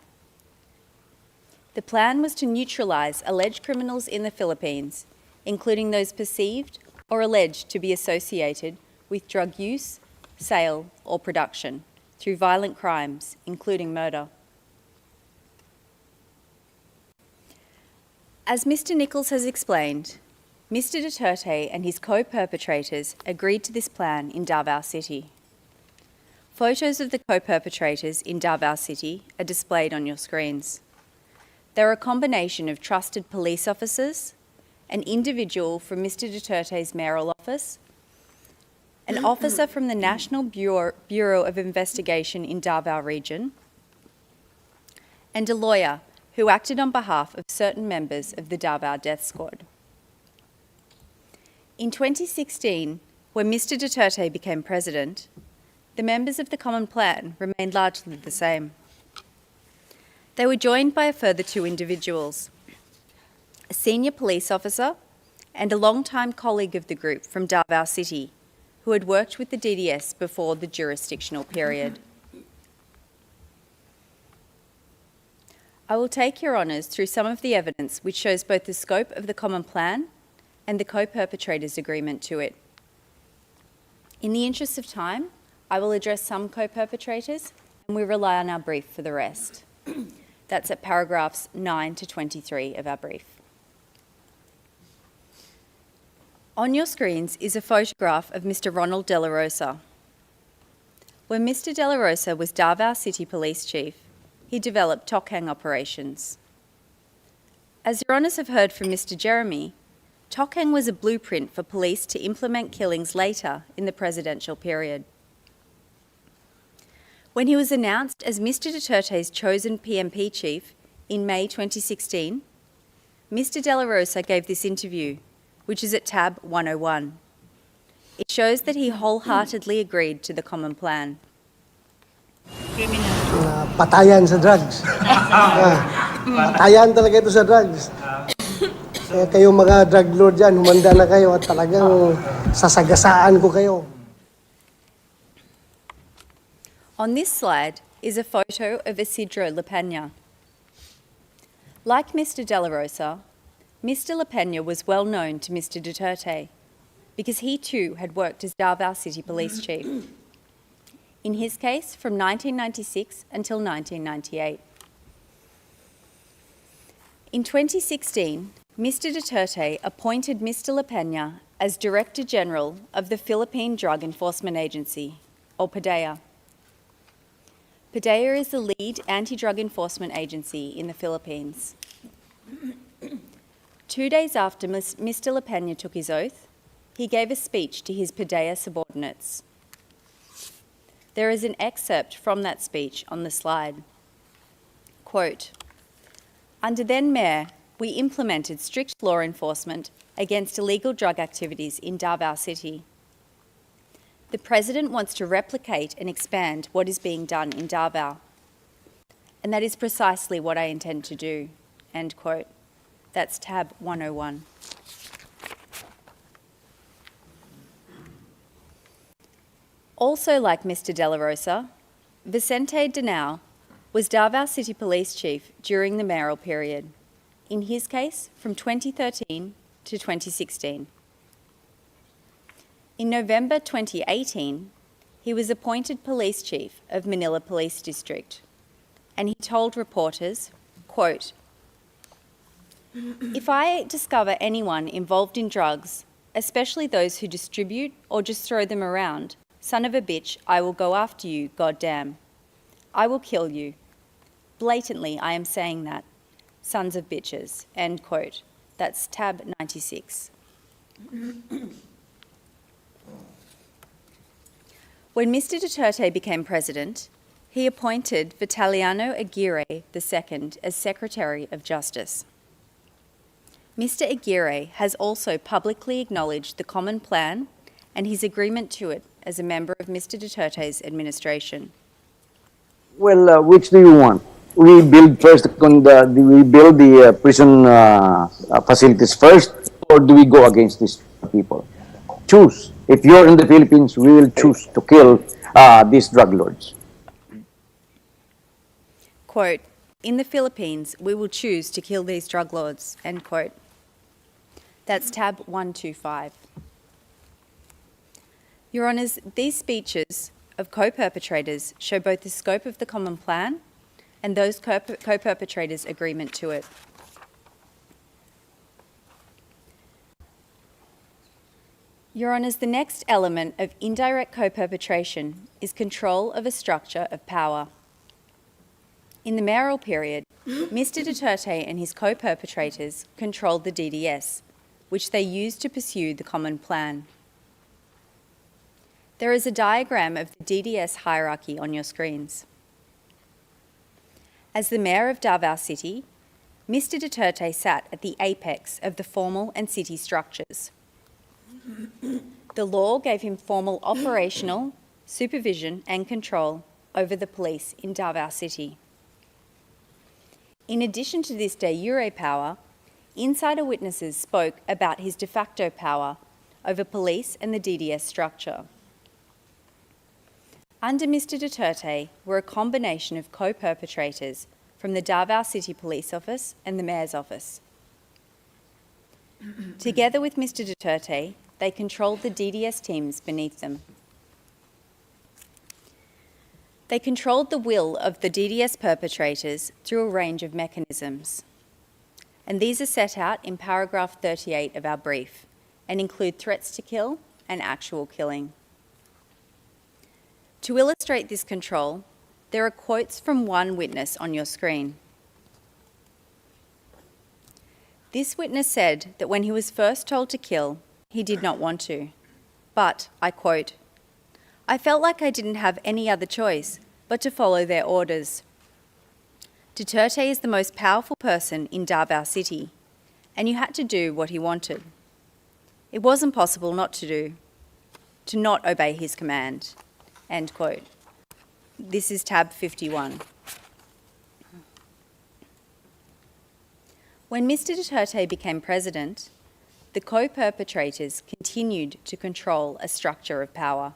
The plan was to neutralise alleged criminals in the Philippines, including those perceived or alleged to be associated with drug use, sale or production through violent crimes, including murder. As Mr Nichols has explained, Mr Duterte and his co-perpetrators agreed to this plan in Davao City. Photos of the co-perpetrators in Davao City are displayed on your screens. They're a combination of trusted police officers, an individual from Mr Duterte's mayoral office, an officer from the National Bureau of Investigation in Davao Region, and a lawyer who acted on behalf of certain members of the Davao Death Squad. In 2016, when Mr Duterte became president, the members of the common plan remained largely the same. They were joined by a further 2 individuals, a senior police officer and a long-time colleague of the group from Davao City, who had worked with the DDS before the jurisdictional period. I will take Your Honours through some of the evidence which shows both the scope of the common plan and the co-perpetrators' agreement to it. In the interest of time, I will address some co-perpetrators and we rely on our brief for the rest. That's at paragraphs 9 to 23 of our brief. On your screens is a photograph of Mr Ronald De La Rosa. When Mr De La Rosa was Davao City Police Chief, he developed Tokhang operations. As Your Honours have heard from Mr Jeremy, Tokeng was a blueprint for police to implement killings later in the presidential period. When he was announced as Mr Duterte's chosen PMP chief in May 2016, Mr De La Rosa gave this interview, which is at tab 101. It shows that he wholeheartedly agreed to the common plan.
Patayan sa drugs. Patayan talaga ito sa drugs. Kaya kayong mga drug lord dyan, humanda na kayo at talagang sasagasaan ko kayo.
On this slide is a photo of Isidro Lapena. Like Mr De La Rosa, Mr Lapena was well known to Mr Duterte because he too had worked as Davao City Police Chief. In his case, from 1996 until 1998. In 2016, Mr Duterte appointed Mr Lapena as Director General of the Philippine Drug Enforcement Agency, or PDEA. PDEA is the lead anti-drug enforcement agency in the Philippines. 2 days after Mr Lapena took his oath, he gave a speech to his PDEA subordinates. There is an excerpt from that speech on the slide. Quote, "Under then Mayor, we implemented strict law enforcement against illegal drug activities in Davao City. The President wants to replicate and expand what is being done in Davao. And that is precisely what I intend to do." End quote. That's tab 101. Also like Mr De La Rosa, Vicente Danao was Davao City Police Chief during the mayoral period, in his case from 2013 to 2016. In November 2018, he was appointed Police Chief of Manila Police District, and he told reporters, quote, "If I discover anyone involved in drugs, especially those who distribute or just throw them around, son of a bitch, I will go after you, goddamn. I will kill you. Blatantly, I am saying that. Sons of bitches." End quote. That's tab 96. When Mr Duterte became president, he appointed Vitaliano Aguirre II as Secretary of Justice. Mr Aguirre has also publicly acknowledged the common plan and his agreement to it as a member of Mr Duterte's administration.
Well, which do you want? We build first we build the prison facilities first, or do we go against these people? Choose. If you're in the Philippines, we will choose to kill these drug lords.
Quote, "In the Philippines, we will choose to kill these drug lords." End quote. That's tab 125. Your Honours, these speeches of co-perpetrators show both the scope of the common plan and those co-perpetrators' agreement to it. Your Honours, the next element of indirect co-perpetration is control of a structure of power. In the mayoral period, Mr Duterte and his co-perpetrators controlled the DDS, which they used to pursue the common plan. There is a diagram of the DDS hierarchy on your screens. As the Mayor of Davao City, Mr Duterte sat at the apex of the formal and city structures. The law gave him formal operational, supervision and control over the police in Davao City. In addition to this de jure power, insider witnesses spoke about his de facto power over police and the DDS structure. Under Mr Duterte were a combination of co-perpetrators from the Davao City Police Office and the Mayor's Office. Together with Mr Duterte, they controlled the DDS teams beneath them. They controlled the will of the DDS perpetrators through a range of mechanisms. And these are set out in paragraph 38 of our brief and include threats to kill and actual killing. To illustrate this control, there are quotes from one witness on your screen. This witness said that when he was first told to kill, he did not want to. But, I quote, "I felt like I didn't have any other choice but to follow their orders. Duterte is the most powerful person in Davao City, and you had to do what he wanted. It wasn't possible not to not obey his command." End quote. This is tab 51. When Mr. Duterte became president, the co-perpetrators continued to control a structure of power.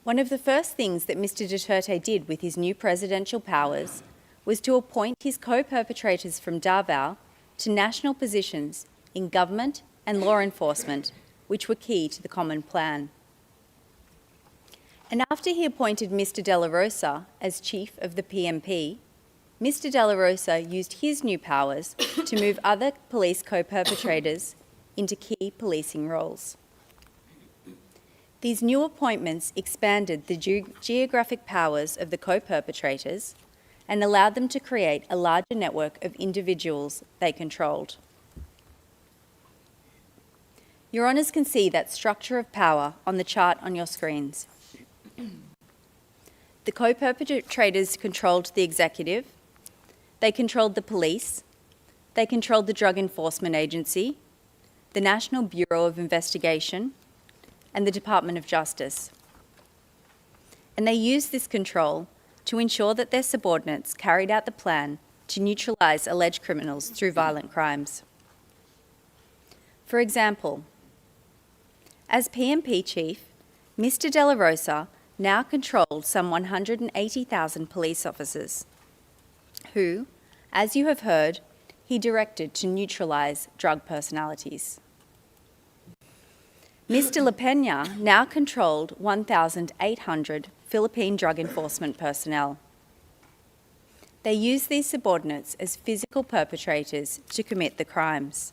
One of the first things that Mr. Duterte did with his new presidential powers was to appoint his co-perpetrators from Davao to national positions in government and law enforcement, which were key to the common plan. And after he appointed Mr. De La Rosa as chief of the PMP, Mr. De La Rosa used his new powers to move other police co-perpetrators into key policing roles. These new appointments expanded the geographic powers of the co-perpetrators and allowed them to create a larger network of individuals they controlled. Your Honours can see that structure of power on the chart on your screens. The co-perpetrators controlled the executive, they controlled the police, they controlled the Drug Enforcement Agency, the National Bureau of Investigation, and the Department of Justice. And they used this control to ensure that their subordinates carried out the plan to neutralise alleged criminals through violent crimes. For example, as PMP chief, Mr. De La Rosa now controlled some 180,000 police officers, who, as you have heard, he directed to neutralise drug personalities. Mr. La Peña now controlled 1,800 Philippine drug enforcement personnel. They used these subordinates as physical perpetrators to commit the crimes.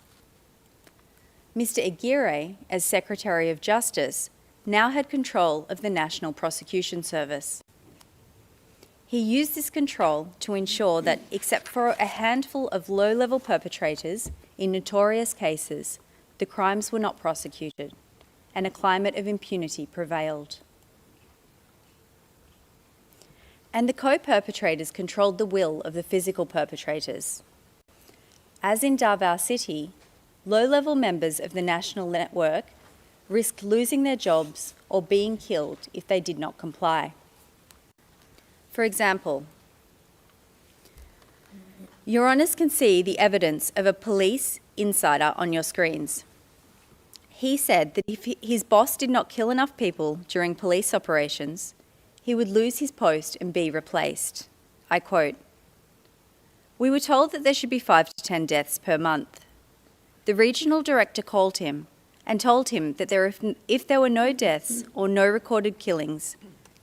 Mr. Aguirre, as Secretary of Justice, now had control of the National Prosecution Service. He used this control to ensure that, except for a handful of low-level perpetrators in notorious cases, the crimes were not prosecuted, and a climate of impunity prevailed. And the co-perpetrators controlled the will of the physical perpetrators. As in Davao City, low-level members of the national network risked losing their jobs or being killed if they did not comply. For example, Your Honours can see the evidence of a police insider on your screens. He said that if his boss did not kill enough people during police operations, he would lose his post and be replaced. I quote, "We were told that there should be 5 to 10 deaths per month. The regional director called him and told him that if there were no deaths or no recorded killings,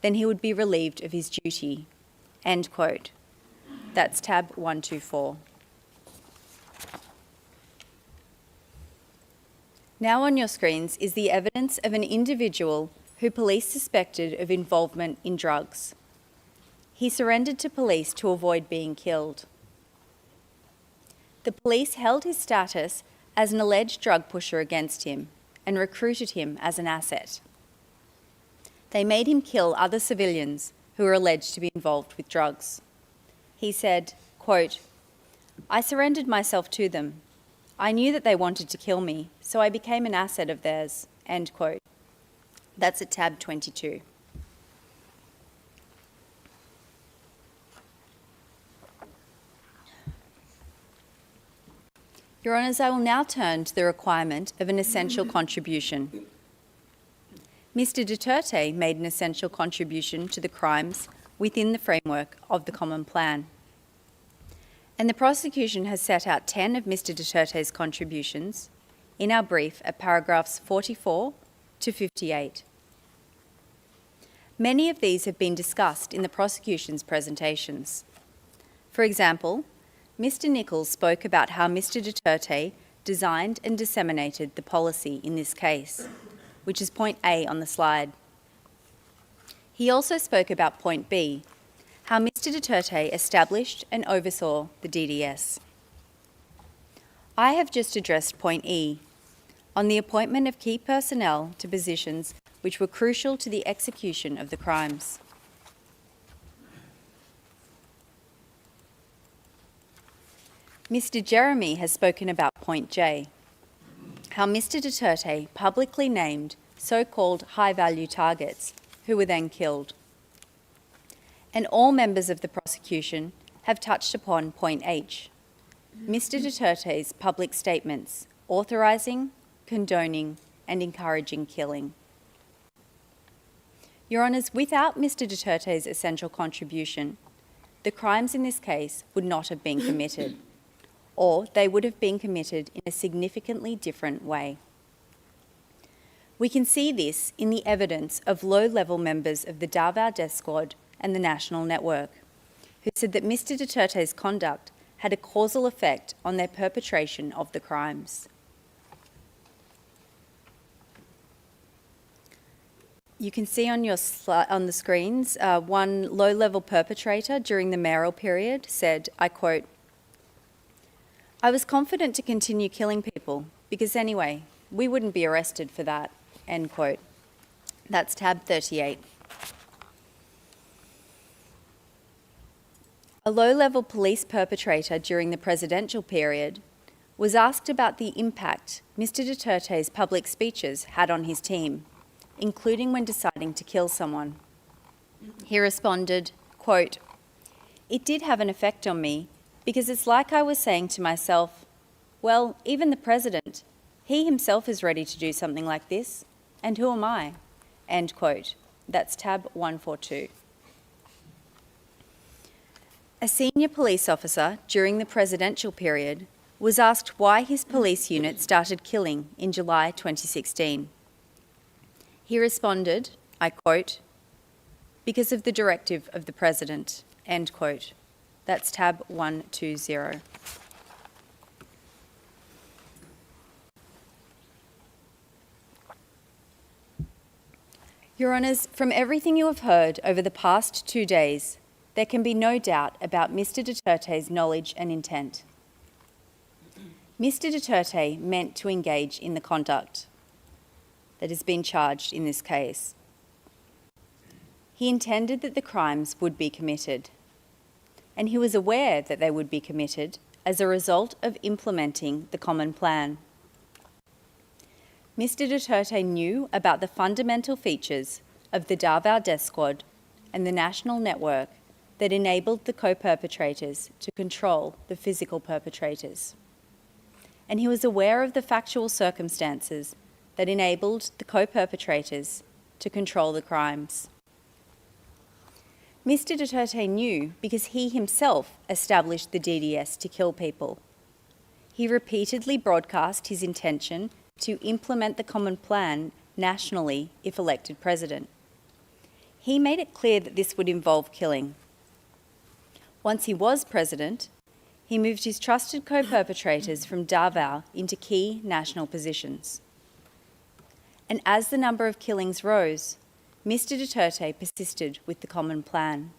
then he would be relieved of his duty." End quote. That's tab 124. Now on your screens is the evidence of an individual who police suspected of involvement in drugs. He surrendered to police to avoid being killed. The police held his status as an alleged drug pusher against him and recruited him as an asset. They made him kill other civilians who were alleged to be involved with drugs. He said, quote, "I surrendered myself to them. I knew that they wanted to kill me, so I became an asset of theirs." End quote. That's at tab 22. Your Honours, I will now turn to the requirement of an essential contribution. Mr. Duterte made an essential contribution to the crimes within the framework of the Common Plan. And the prosecution has set out 10 of Mr. Duterte's contributions in our brief at paragraphs 44 to 58. Many of these have been discussed in the prosecution's presentations. For example, Mr. Nichols spoke about how Mr. Duterte designed and disseminated the policy in this case, which is point A on the slide. He also spoke about point B, how Mr. Duterte established and oversaw the DDS. I have just addressed point E, on the appointment of key personnel to positions which were crucial to the execution of the crimes. Mr. Jeremy has spoken about point J, how Mr. Duterte publicly named so-called high-value targets who were then killed. And all members of the prosecution have touched upon point H, Mr. Duterte's public statements authorising, condoning and encouraging killing. Your Honours, without Mr. Duterte's essential contribution, the crimes in this case would not have been committed, or they would have been committed in a significantly different way. We can see this in the evidence of low-level members of the Davao Death Squad and the National Network, who said that Mr. Duterte's conduct had a causal effect on their perpetration of the crimes. You can see on the screens, one low-level perpetrator during the mayoral period said, I quote, "I was confident to continue killing people because anyway, we wouldn't be arrested for that," end quote. That's tab 38. A low-level police perpetrator during the presidential period was asked about the impact Mr. Duterte's public speeches had on his team, including when deciding to kill someone. He responded, quote, "It did have an effect on me because it's like I was saying to myself, well, even the president, he himself is ready to do something like this, and who am I?" End quote. That's tab 142. A senior police officer during the presidential period was asked why his police unit started killing in July 2016. He responded, I quote, "Because of the directive of the president," end quote. That's tab 120. Your Honours, from everything you have heard over the past 2 days, there can be no doubt about Mr. Duterte's knowledge and intent. Mr. Duterte meant to engage in the conduct that has been charged in this case. He intended that the crimes would be committed, and he was aware that they would be committed as a result of implementing the common plan. Mr. Duterte knew about the fundamental features of the Davao Death Squad and the National Network that enabled the co-perpetrators to control the physical perpetrators. And he was aware of the factual circumstances that enabled the co-perpetrators to control the crimes. Mr. Duterte knew because he himself established the DDS to kill people. He repeatedly broadcast his intention to implement the common plan nationally if elected president. He made it clear that this would involve killing. Once he was president, he moved his trusted co-perpetrators from Davao into key national positions. And as the number of killings rose, Mr. Duterte persisted with the common plan.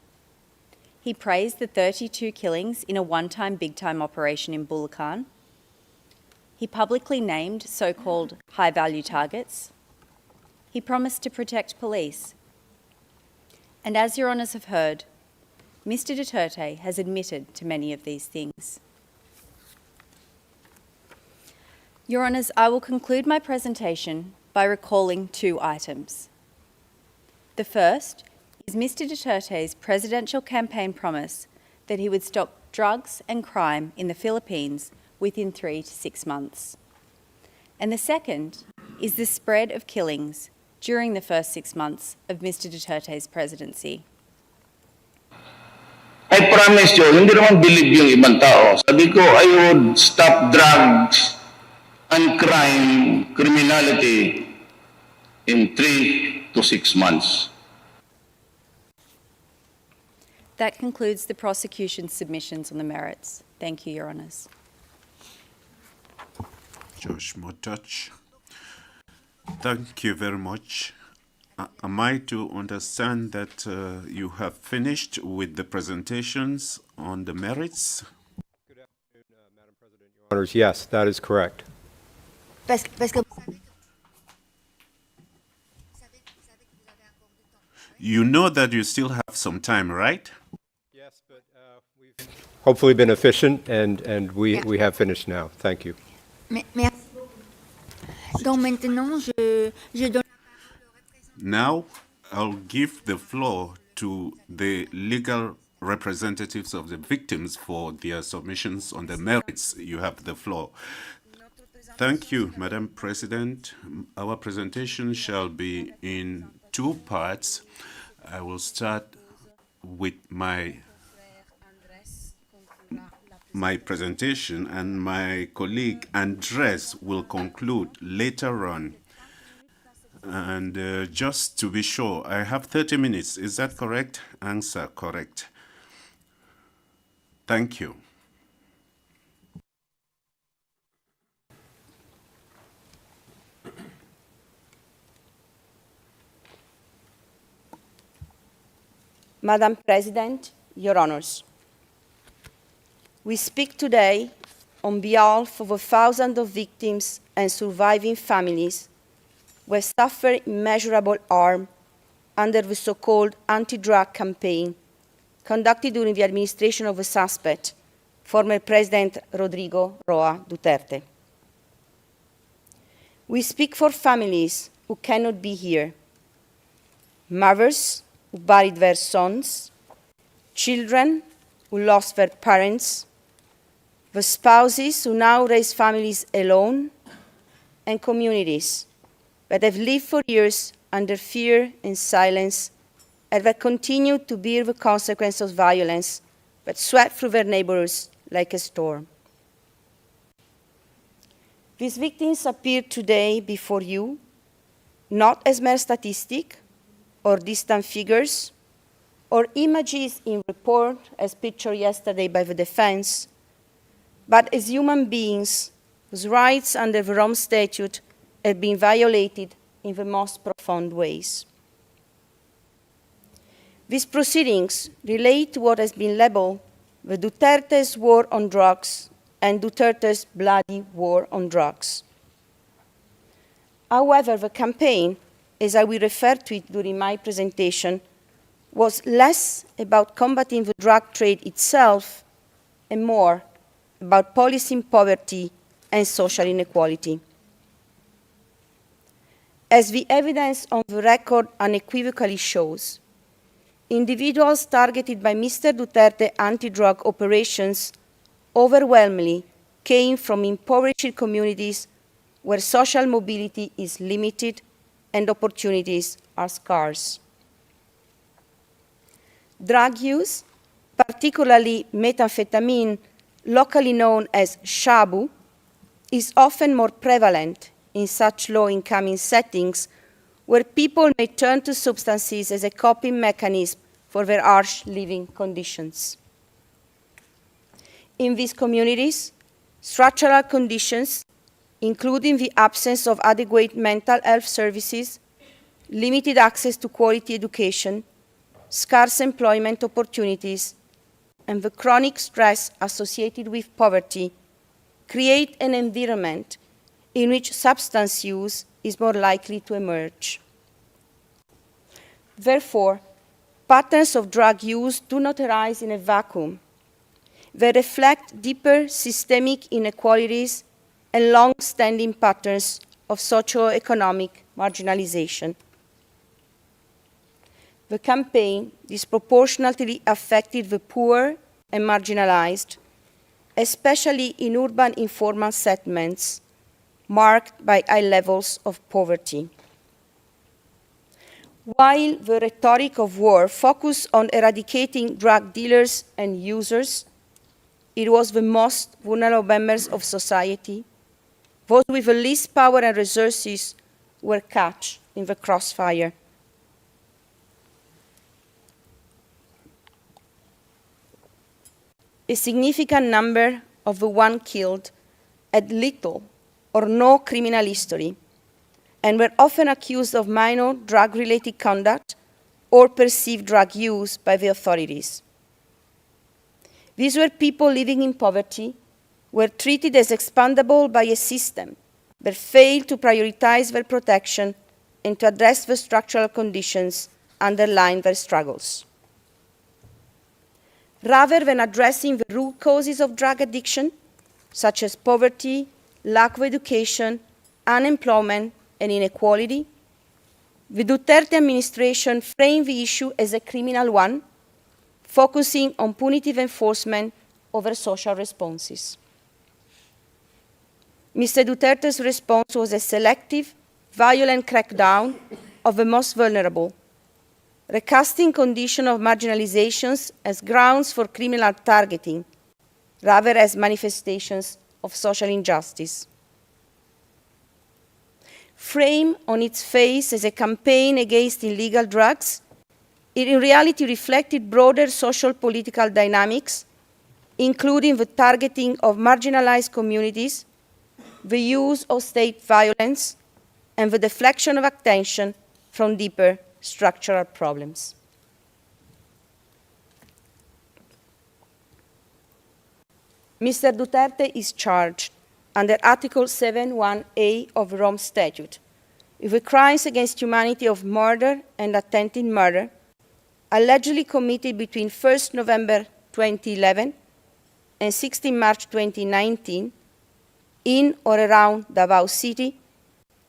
He praised the 32 killings in a one-time big-time operation in Bulacan. He publicly named so-called high-value targets. He promised to protect police. And as Your Honours have heard, Mr. Duterte has admitted to many of these things. Your Honours, I will conclude my presentation by recalling 2 items. The first is Mr. Duterte's presidential campaign promise that he would stop drugs and crime in the Philippines within 3 to 6 months. And the second is the spread of killings during the first 6 months of Mr. Duterte's presidency.
I promise you, hindi naman believe yung ibang tao. Sabi ko, I would stop drugs and crime, criminality in 3 to 6 months.
That concludes the prosecution's submissions on the merits. Thank you, Your Honours.
Josh Motach. Thank you very much. Am I to understand that you have finished with the presentations on the merits?
Good afternoon, Madam President, Your Honors, yes, that is correct.
Parce que
You know that you still have some time, right?
Yes, but we've hopefully been efficient, and we have finished now. Thank you.
merci. Donc maintenant, je donne.
Now, I'll give the floor to the legal representatives of the victims for their submissions on the merits. You have the floor. Thank you, Madam President. Our presentation shall be in two parts. I will start with my presentation, and my colleague Andres will conclude later on. And just to be sure, I have 30 minutes. Is that correct? Answer correct. Thank you.
Madam President, Your Honors, we speak today on behalf of the thousands of victims and surviving families who have suffered immeasurable harm under the so-called anti-drug campaign conducted during the administration of the suspect, former President Rodrigo Roa Duterte. We speak for families who cannot be here, mothers who buried their sons, children who lost their parents, the spouses who now raise families alone, and communities that have lived for years under fear and silence, and that continue to bear the consequences of violence that swept through their neighborhoods like a storm. These victims appear today before you not as mere statistics or distant figures or images in report as pictured yesterday by the defense, but as human beings whose rights under the Rome Statute have been violated in the most profound ways. These proceedings relate to what has been labeled the Duterte's war on drugs and Duterte's bloody war on drugs. However, the campaign, as I will refer to it during my presentation, was less about combating the drug trade itself and more about policing poverty and social inequality. As the evidence on the record unequivocally shows, individuals targeted by Mr. Duterte anti-drug operations overwhelmingly came from impoverished communities where social mobility is limited and opportunities are scarce. Drug use, particularly methamphetamine, locally known as shabu, is often more prevalent in such low-income settings where people may turn to substances as a coping mechanism for their harsh living conditions. In these communities, structural conditions, including the absence of adequate mental health services, limited access to quality education, scarce employment opportunities, and the chronic stress associated with poverty, create an environment in which substance use is more likely to emerge. Therefore, patterns of drug use do not arise in a vacuum. They reflect deeper systemic inequalities and long-standing patterns of socio-economic marginalization. The campaign disproportionately affected the poor and marginalized, especially in urban informal settlements marked by high levels of poverty. While the rhetoric of war focused on eradicating drug dealers and users, it was the most vulnerable members of society, those with the least power and resources, were caught in the crossfire. A significant number of the ones killed had little or no criminal history and were often accused of minor drug-related conduct or perceived drug use by the authorities. These were people living in poverty were treated as expandable by a system that failed to prioritize their protection and to address the structural conditions underlying their struggles. Rather than addressing the root causes of drug addiction, such as poverty, lack of education, unemployment, and inequality, the Duterte administration framed the issue as a criminal one, focusing on punitive enforcement over social responses. Mr. Duterte's response was a selective, violent crackdown of the most vulnerable, recasting conditions of marginalizations as grounds for criminal targeting, rather as manifestations of social injustice. Framed on its face as a campaign against illegal drugs, it in reality reflected broader social political dynamics, including the targeting of marginalized communities, the use of state violence, and the deflection of attention from deeper structural problems. Mr. Duterte is charged under Article 7(1)(a) of the Rome Statute with the crimes against humanity of murder and attempted murder allegedly committed between 1st November 2011 and 16 March 2019 in or around Davao City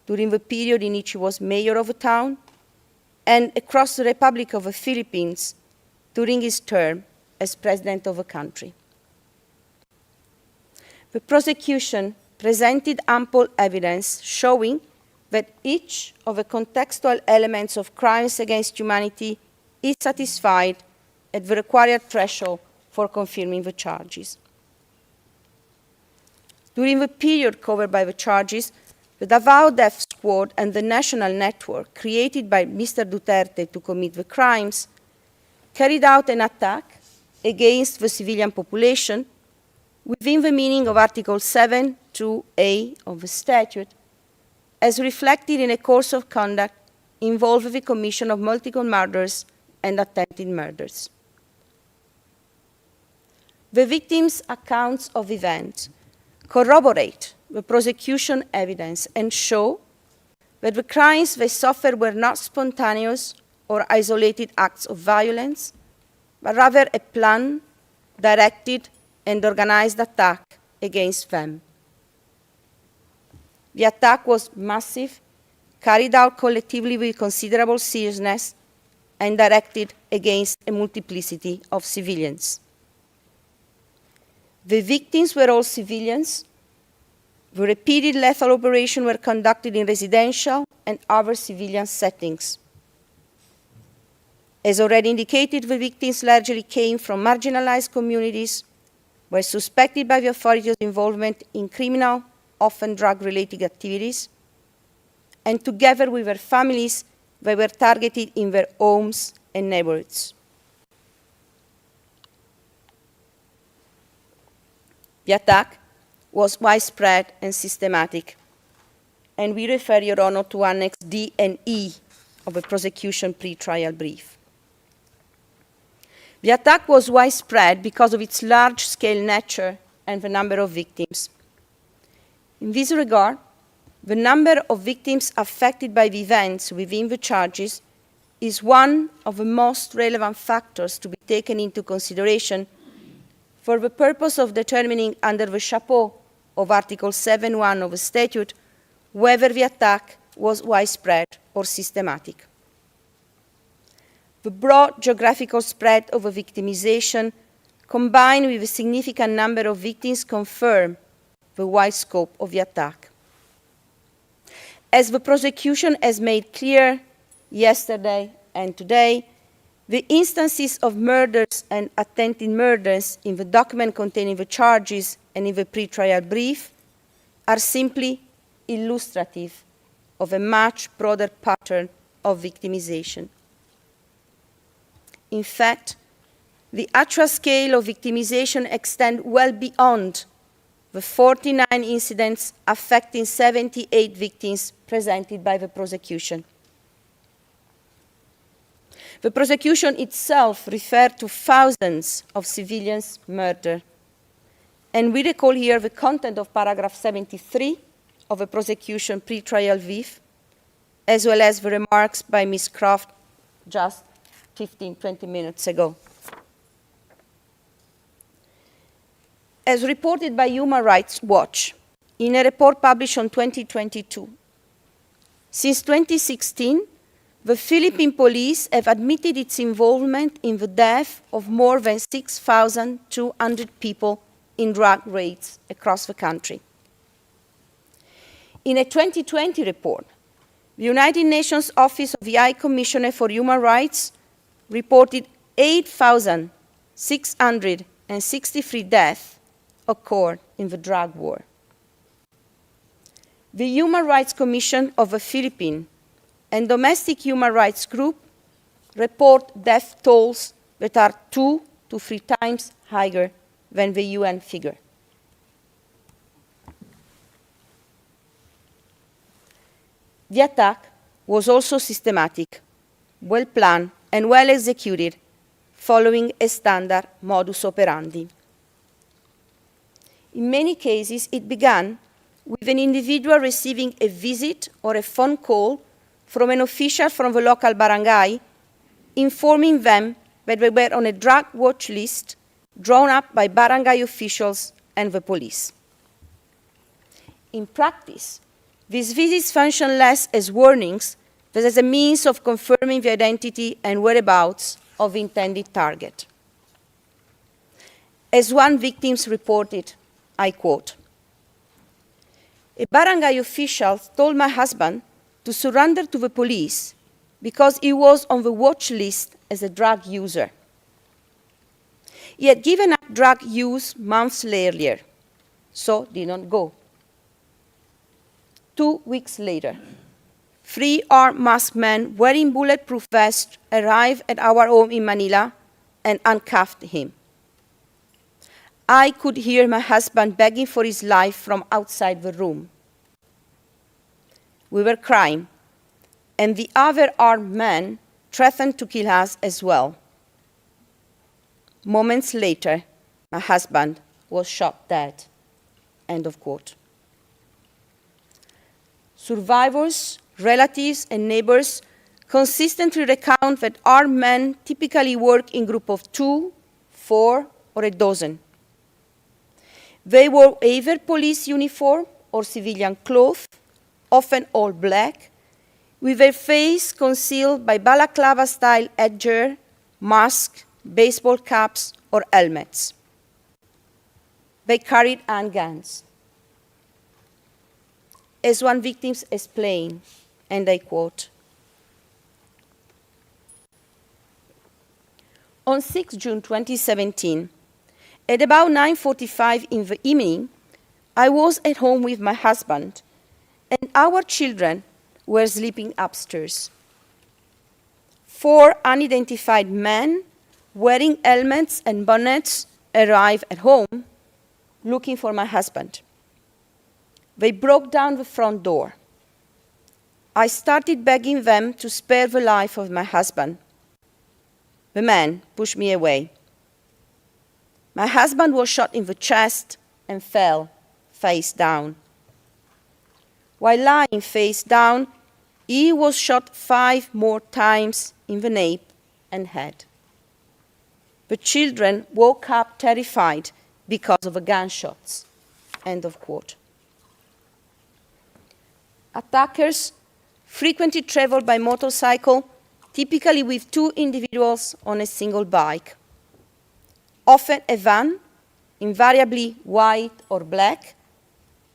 during the period in which he was mayor of the town, and across the Republic of the Philippines during his term as president of the country. The prosecution presented ample evidence showing that each of the contextual elements of crimes against humanity is satisfied at the required threshold for confirming the charges. During the period covered by the charges, the Davao Death Squad and the national network created by Mr. Duterte to commit the crimes carried out an attack against the civilian population within the meaning of Article 7(2)(a) of the statute, as reflected in a course of conduct involving the commission of multiple murders and attempted murders. The victims' accounts of events corroborate the prosecution evidence and show that the crimes they suffered were not spontaneous or isolated acts of violence, but rather a planned, directed, and organized attack against them. The attack was massive, carried out collectively with considerable seriousness, and directed against a multiplicity of civilians. The victims were all civilians. The repeated lethal operations were conducted in residential and other civilian settings. As already indicated, the victims largely came from marginalized communities, were suspected by the authorities of involvement in criminal, often drug-related activities, and together with their families, they were targeted in their homes and neighborhoods. The attack was widespread and systematic, and we refer, Your Honor, to Annex D and E of the prosecution pre-trial brief. The attack was widespread because of its large-scale nature and the number of victims. In this regard, the number of victims affected by the events within the charges is one of the most relevant factors to be taken into consideration for the purpose of determining under the chapeau of Article 7(1) of the statute whether the attack was widespread or systematic. The broad geographical spread of the victimization, combined with a significant number of victims, confirm the wide scope of the attack. As the prosecution has made clear yesterday and today, the instances of murders and attempted murders in the document containing the charges and in the pre-trial brief are simply illustrative of a much broader pattern of victimization. In fact, the actual scale of victimization extends well beyond the 49 incidents affecting 78 victims presented by the prosecution. The prosecution itself referred to thousands of civilians murdered, and we recall here the content of paragraph 73 of the prosecution pre-trial brief, as well as the remarks by Ms. Croft just 15, 20 minutes ago. As reported by Human Rights Watch in a report published on 2022, since 2016, the Philippine police have admitted its involvement in the death of more than 6,200 people in drug raids across the country. In a 2020 report, the United Nations Office of the High Commissioner for Human Rights reported 8,663 deaths occurred in the drug war. The Human Rights Commission of the Philippines and domestic human rights group report death tolls that are 2 to 3 times higher than the UN figure. The attack was also systematic, well-planned, and well-executed, following a standard modus operandi. In many cases, it began with an individual receiving a visit or a phone call from an official from the local barangay, informing them that they were on a drug watch list drawn up by barangay officials and the police. In practice, these visits function less as warnings than as a means of confirming the identity and whereabouts of the intended target. As one victim reported, I quote, "A barangay official told my husband to surrender to the police because he was on the watch list as a drug user. He had given up drug use months earlier, so did not go. 2 weeks later, 3 armed masked men wearing bulletproof vests arrived at our home in Manila and handcuffed him. I could hear my husband begging for his life from outside the room. We were crying, and the other armed men threatened to kill us as well. Moments later, my husband was shot dead." End of quote. Survivors, relatives, and neighbors consistently recount that armed men typically work in groups of 2, 4, or a dozen. They wore either police uniform or civilian clothes, often all black, with their face concealed by balaclava-style headgear, masks, baseball caps, or helmets. They carried handguns. As one victim explained, and I quote, "On 6 June 2017, at about 9:45 in the evening, I was at home with my husband, and our children were sleeping upstairs. 4 unidentified men wearing helmets and bonnets arrived at home looking for my husband. They broke down the front door. I started begging them to spare the life of my husband. The men pushed me away. My husband was shot in the chest and fell face down. While lying face down, he was shot 5 more times in the nape and head. The children woke up terrified because of the gunshots." End of quote. Attackers frequently travel by motorcycle, typically with 2 individuals on a single bike. Often a van, invariably white or black,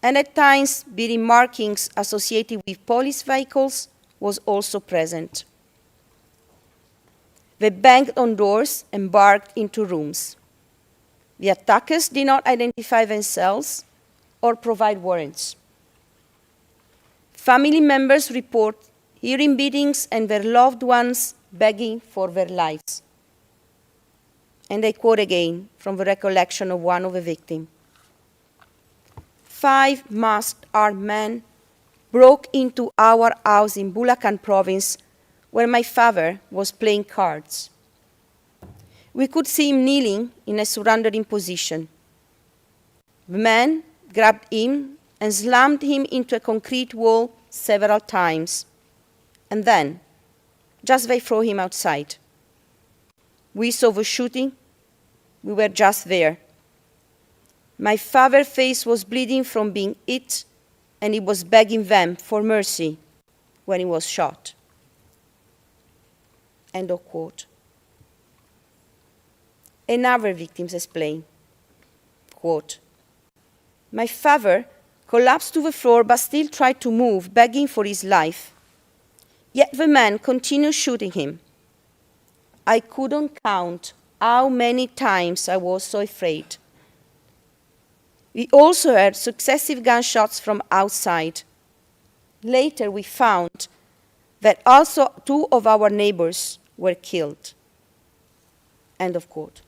and at times bearing markings associated with police vehicles was also present. They banged on doors and barged into rooms. The attackers did not identify themselves or provide warrants. Family members report hearing beatings and their loved ones begging for their lives. And I quote again from the recollection of one of the victims. 5 masked armed men broke into our house in Bulacan province where my father was playing cards. We could see him kneeling in a surrendering position. The man grabbed him and slammed him into a concrete wall several times. And then, just they throw him outside. We saw the shooting. We were just there. My father's face was bleeding from being hit, and he was begging them for mercy when he was shot. End of quote. Another victim explained, quote, my father collapsed to the floor but still tried to move, begging for his life. Yet the man continued shooting him. I couldn't count how many times I was so afraid. We also heard successive gunshots from outside. Later we found that also 2 of our neighbors were killed. End of quote.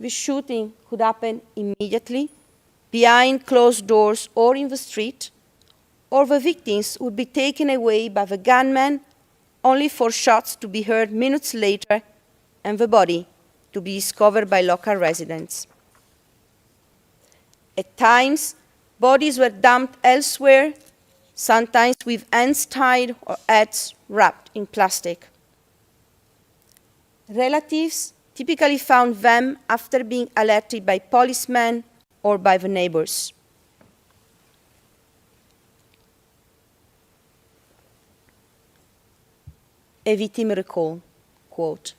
The shooting could happen immediately, behind closed doors or in the street, or the victims would be taken away by the gunman only for shots to be heard minutes later and the body to be discovered by local residents. At times, bodies were dumped elsewhere, sometimes with hands tied or heads wrapped in plastic. Relatives typically found them after being alerted by policemen or by the neighbors. A victim recalled, quote,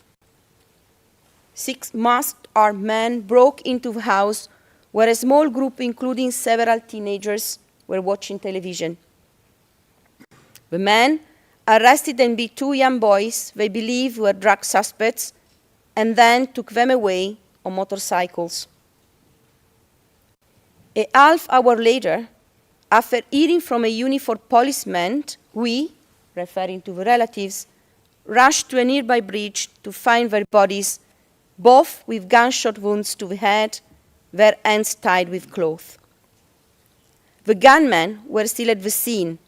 6 masked armed men broke into the house where a small group, including several teenagers, were watching television. The men arrested and beat 2 young boys they believed were drug suspects and then took them away on motorcycles. A half hour later, after hearing from a uniformed policeman, we, referring to the relatives, rushed to a nearby bridge to find their bodies, both with gunshot wounds to the head, their hands tied with cloth. The gunmen were still at the scene,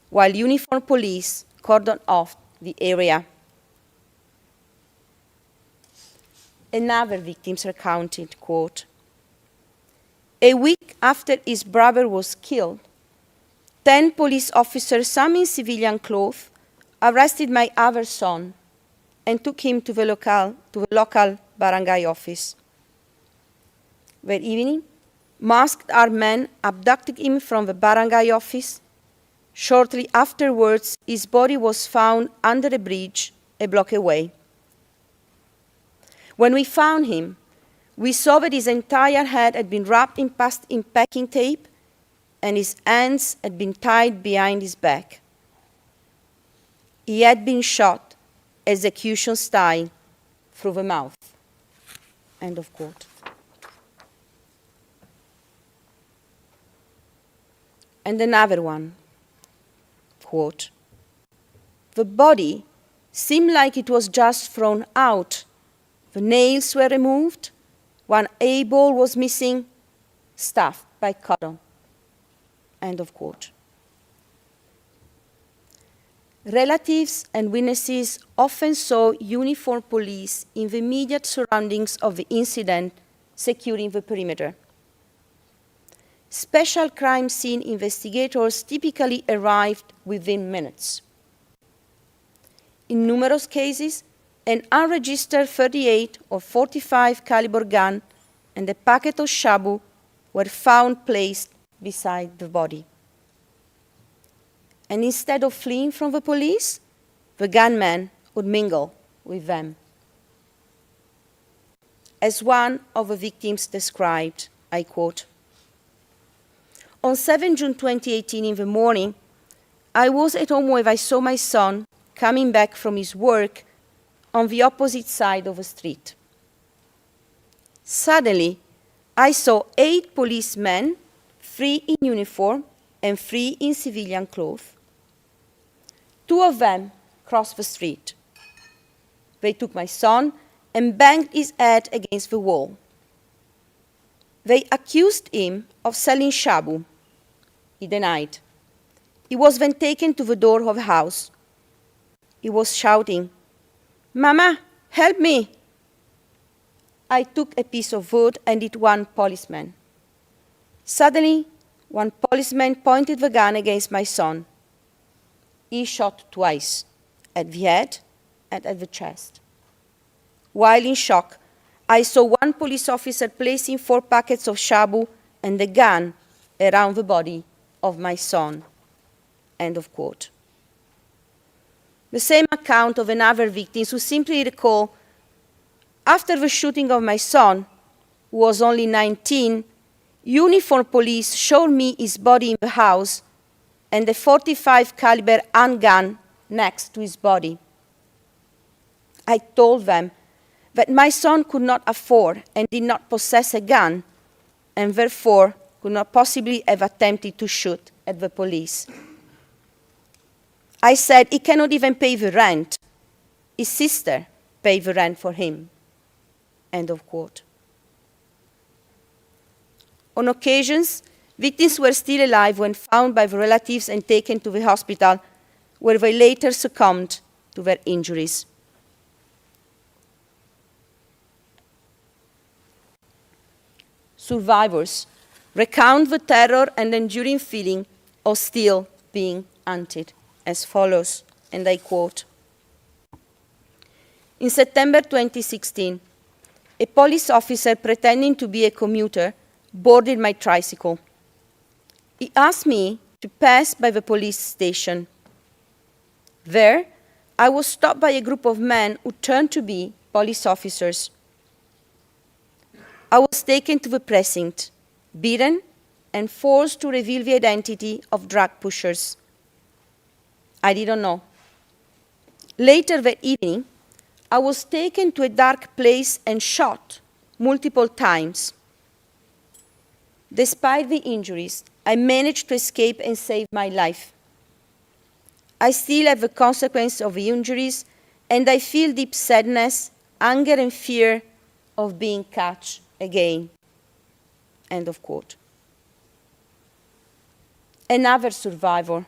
while uniformed police cordoned off the area. Another victim recounted, quote, a week after his brother was killed, 10 police officers, some in civilian clothes, arrested my other son and took him to the local barangay office. That evening, masked armed men abducted him from the barangay office. Shortly afterwards, his body was found under a bridge a block away. When we found him, we saw that his entire head had been wrapped in packing tape and his hands had been tied behind his back. He had been shot execution style through the mouth. End of quote. And another one, quote, the body seemed like it was just thrown out. The nails were removed, one eyeball was missing, stuffed by cotton. End of quote. Relatives and witnesses often saw uniformed police in the immediate surroundings of the incident securing the perimeter. Special crime scene investigators typically arrived within minutes. In numerous cases, an unregistered 38 or 45 caliber gun and a packet of shabu were found placed beside the body. And instead of fleeing from the police, the gunman would mingle with them. As one of the victims described, I quote, on 7 June 2018 in the morning, I was at home where I saw my son coming back from his work on the opposite side of the street. Suddenly, I saw 8 policemen, 3 in uniform and 3 in civilian clothes. 2 of them crossed the street. They took my son and banged his head against the wall. They accused him of selling shabu. He denied. He was then taken to the door of the house. He was shouting, "Mama, help me!" I took a piece of wood and hit one policeman. Suddenly, one policeman pointed the gun against my son. He shot twice, at the head and at the chest. While in shock, I saw one police officer placing 4 packets of shabu and the gun around the body of my son. End of quote. The same account of another victim who simply recalled, after the shooting of my son, who was only 19, uniformed police showed me his body in the house and a 45 caliber handgun next to his body. I told them that my son could not afford and did not possess a gun, and therefore could not possibly have attempted to shoot at the police. I said he cannot even pay the rent. His sister paid the rent for him. End of quote. On occasions, victims were still alive when found by the relatives and taken to the hospital, where they later succumbed to their injuries. Survivors recount the terror and enduring feeling of still being hunted as follows, and I quote, "In September 2016, a police officer pretending to be a commuter boarded my tricycle. He asked me to pass by the police station. There, I was stopped by a group of men who turned to be police officers. I was taken to the precinct, beaten, and forced to reveal the identity of drug pushers. I didn't know. Later that evening, I was taken to a dark place and shot multiple times. Despite the injuries, I managed to escape and save my life. I still have the consequence of the injuries, and I feel deep sadness, anger, and fear of being caught again." End of quote. Another survivor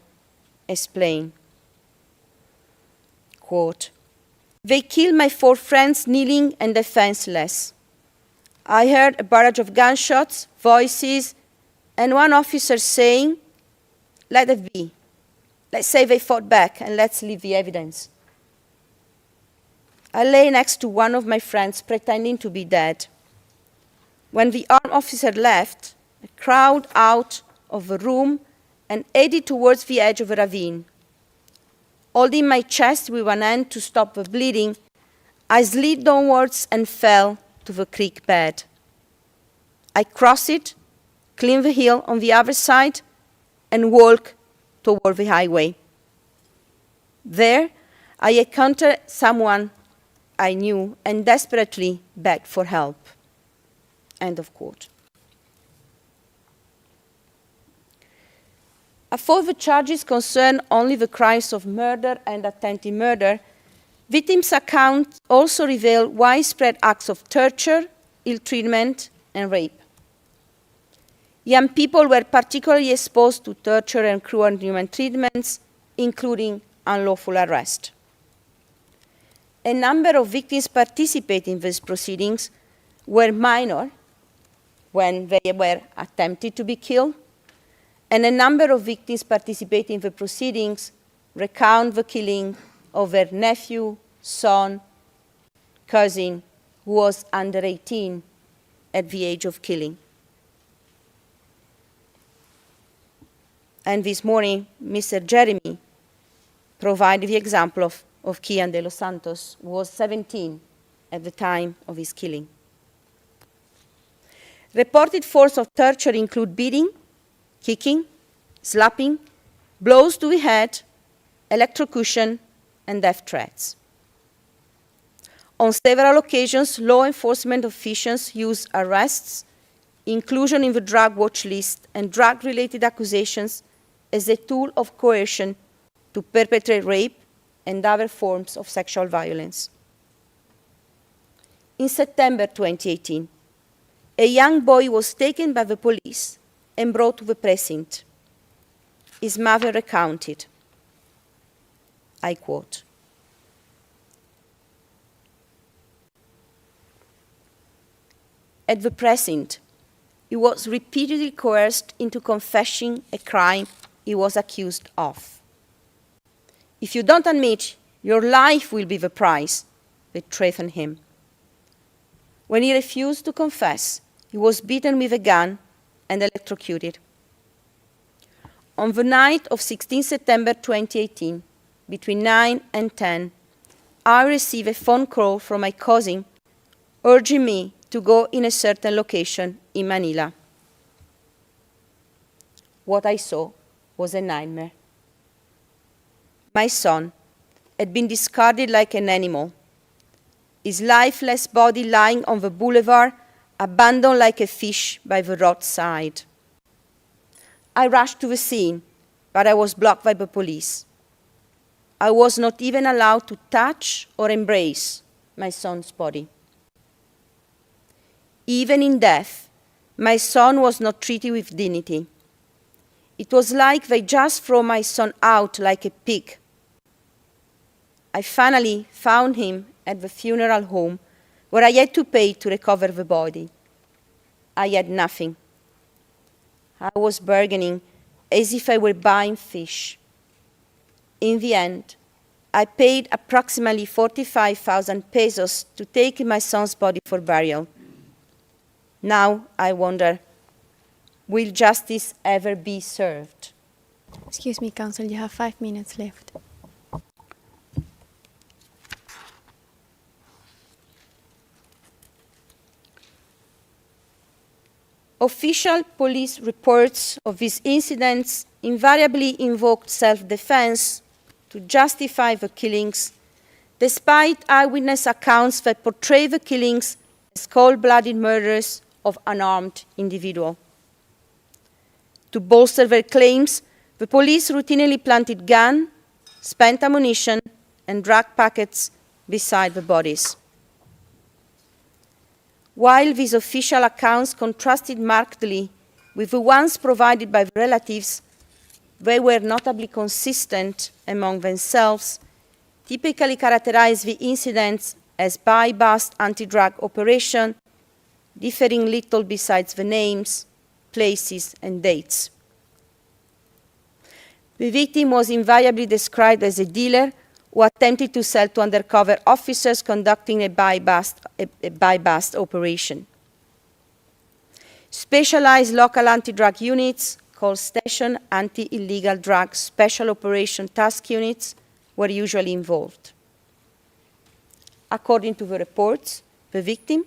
explained, quote, "They killed my 4 friends kneeling and defenseless. I heard a barrage of gunshots, voices, and one officer saying, 'Let it be. Let's say they fought back and let's leave the evidence.' I lay next to one of my friends pretending to be dead. When the armed officer left, I crowded out of the room and headed towards the edge of a ravine. Holding my chest with one hand to stop the bleeding, I slid downwards and fell to the creek bed. I crossed it, climbed the hill on the other side, and walked toward the highway. There, I encountered someone I knew and desperately begged for help." End of quote. Although the charges concern only the crimes of murder and attempted murder, victims' accounts also reveal widespread acts of torture, ill treatment, and rape. Young people were particularly exposed to torture and cruel and inhuman treatments, including unlawful arrest. A number of victims participating in these proceedings were minor when they were attempted to be killed, and a number of victims participating in the proceedings recount the killing of their nephew, son, cousin, who was under 18 at the age of killing. And this morning, Mr. Jeremy provided the example of Kian de los Santos, who was 17 at the time of his killing. Reported forms of torture include beating, kicking, slapping, blows to the head, electrocution, and death threats. On several occasions, law enforcement officials used arrests, inclusion in the drug watch list, and drug-related accusations as a tool of coercion to perpetrate rape and other forms of sexual violence. In September 2018, a young boy was taken by the police and brought to the precinct. His mother recounted, I quote, at the precinct, he was repeatedly coerced into confessing a crime he was accused of. If you don't admit, your life will be the price, they threatened him. When he refused to confess, he was beaten with a gun and electrocuted. On the night of 16 September 2018, between 9 and 10, I received a phone call from my cousin urging me to go in a certain location in Manila. What I saw was a nightmare. My son had been discarded like an animal, his lifeless body lying on the boulevard, abandoned like a fish by the roadside. I rushed to the scene, but I was blocked by the police. I was not even allowed to touch or embrace my son's body. Even in death, my son was not treated with dignity. It was like they just threw my son out like a pig. I finally found him at the funeral home where I had to pay to recover the body. I had nothing. I was bargaining as if I were buying fish. In the end, I paid approximately 45,000 pesos to take my son's body for burial. Now I wonder, will justice ever be served?
Excuse me, Counsel, you have 5 minutes left.
Official police reports of these incidents invariably invoked self-defense to justify the killings, despite eyewitness accounts that portray the killings as cold-blooded murders of unarmed individuals. To bolster their claims, the police routinely planted guns, spent ammunition, and drug packets beside the bodies. While these official accounts contrasted markedly with the ones provided by the relatives, they were notably consistent among themselves, typically characterized the incidents as by-bust anti-drug operation, differing little besides the names, places, and dates. The victim was invariably described as a dealer who attempted to sell to undercover officers conducting a buy-bust operation. Specialized local anti-drug units called Station Anti-Illegal Drug Special Operation Task Units were usually involved. According to the reports, the victim,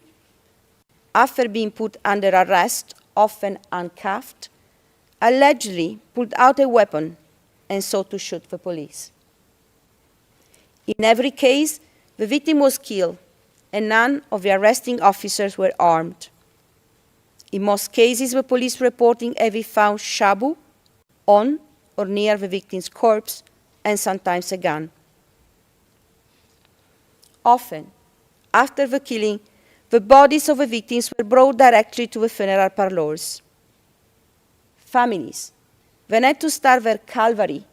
after being put under arrest, often uncuffed, allegedly pulled out a weapon and sought to shoot the police. In every case, the victim was killed, and none of the arresting officers were armed. In most cases, the police reporting having found shabu on or near the victim's corpse, and sometimes a gun. Often, after the killing, the bodies of the victims were brought directly to the funeral parlors. Families then had to start their calvary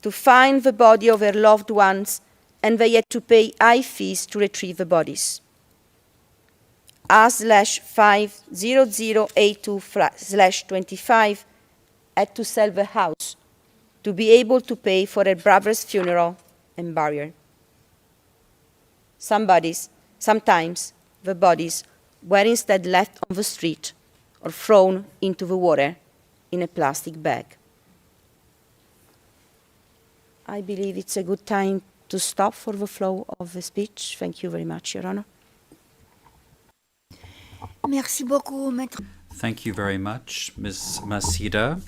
to find the body of their loved ones, and they had to pay high fees to retrieve the bodies. R/50082/25 had to sell the house to be able to pay for her brother's funeral and burial. Sometimes the bodies were instead left on the street or thrown into the water in a plastic bag. I believe it's a good time to stop for the flow of the speech. Thank you very much, Your Honor.
Merci beaucoup, Maître.
Thank you very much, Ms. Masida.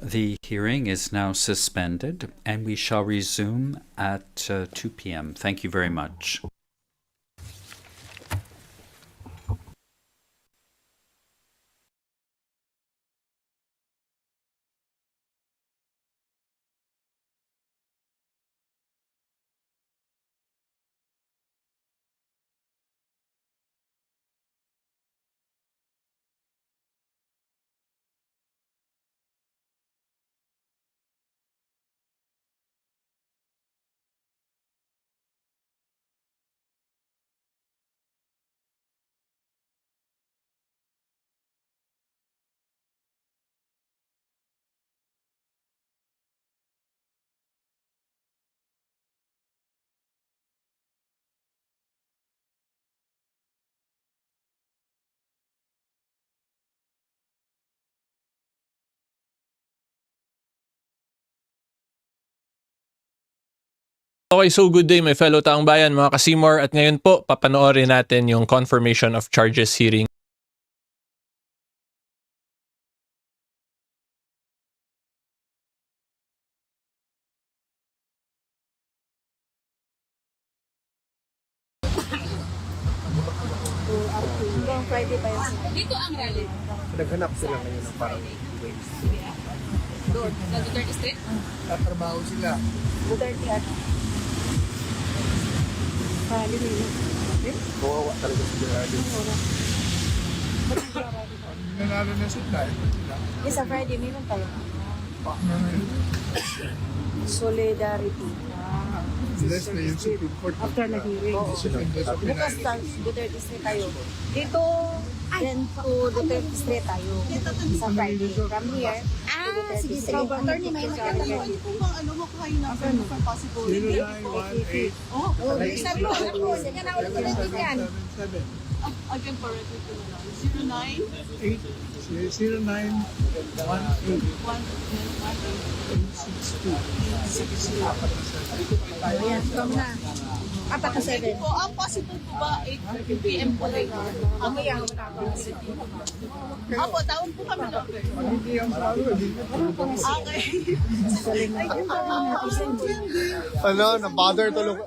The hearing is now suspended, and we shall resume at 2 p.m. Thank you very much.
Okay, so good day my fellow taong bayan, mga kasimor. At ngayon po, papanoorin natin yung confirmation of charges hearing.
Hanggang Friday ba yun?
Dito ang rally.
Naghanap sila ngayon ng parang ways.
Doon, sa Duterte Street.
Tatrabaho sila.
Duterte at
Friday na yun.
Kawawa talaga si Gerardo. Nanalo na sila.
yes, sa Friday meron tayo. Solidarity.
Less na yung Supreme Court.
After na hearing.
Bukas sa Duterte Street tayo. Dito, then to Duterte Street tayo. Sa Friday. From here to Duterte Street.
Attorney, may magkakalawin po bang ano mo kayo na for possible?
0918.
Oh, sabi ko, sige na ulit ulit yan. Again, for record ko na lang. 0918.
Ayan, come na. 4
Po, ang possible po ba 8 p.m. po rin?
Okay, ang
Apo, tawag po kami lang.
Hindi ang sabi.
Okay.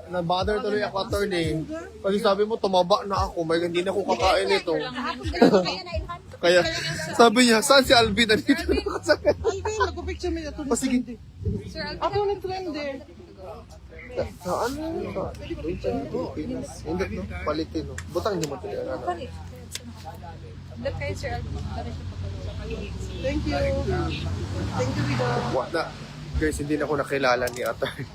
Na-bother tuloy ako, attorney. Kasi sabi mo, tumaba na ako. May hindi na ako kakain ito. Kaya, sabi niya, saan si Alvin? Nandito na ako sa
Alvin, mag-picture mo ito.
O sige.
Ako nag-trend eh.
Ano? Hindi, no? Palitin, no? Butang hindi mo ito.
Look kayo, Sir Alvin. Thank you. Thank you, Wido.
Wala. Guys, hindi na ako nakilala ni attorney.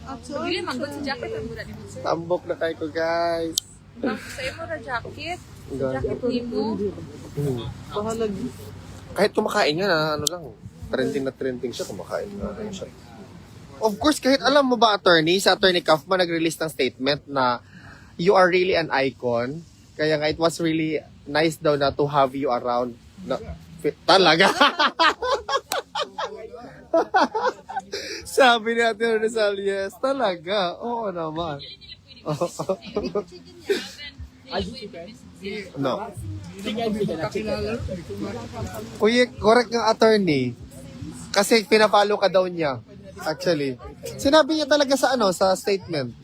Hindi, magod sa jacket ang mura ni mo.
Tambok na kayo ko, guys.
Sa iyo mo na jacket. Jacket ni mo.
Bahalag. Kahit kumakain nga na, ano lang, trending siya, kumakain na siya. Of course, kahit alam mo ba, attorney, sa Attorney Kaufman nag-release ng statement na you are really an icon. Kaya nga, it was really nice daw na to have you around. Talaga? Sabi ni Ate Rizal, yes, talaga. Oo naman. No. Kuya, correct ng attorney. Kasi pinapalo ka daw niya. Actually. Sinabi niya talaga sa sa statement.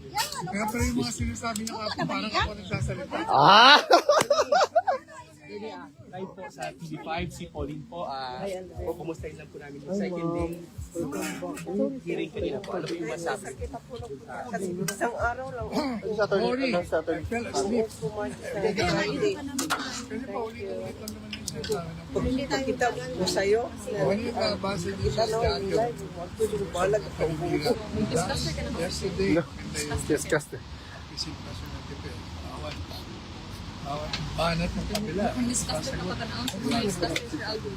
Kaya pala yung mga sinasabi niya kapag parang ako nagsasalita.
Ah!
Live po sa TV5, si Pauline po. Kumustahin lang po namin yung second day. Hearing kanina po. Ano po yung masabi?
Isang araw lang.
Sa attorney. Sa attorney.
Pag hindi nakita mo sa'yo,
Ano yung nabasa niyo sa statute? Yesterday,
Discussed.
isip na siya ng tipe. Awan banat ng kabila.
discuss na pagkanaon sa mga discuss ni Sir Alvin.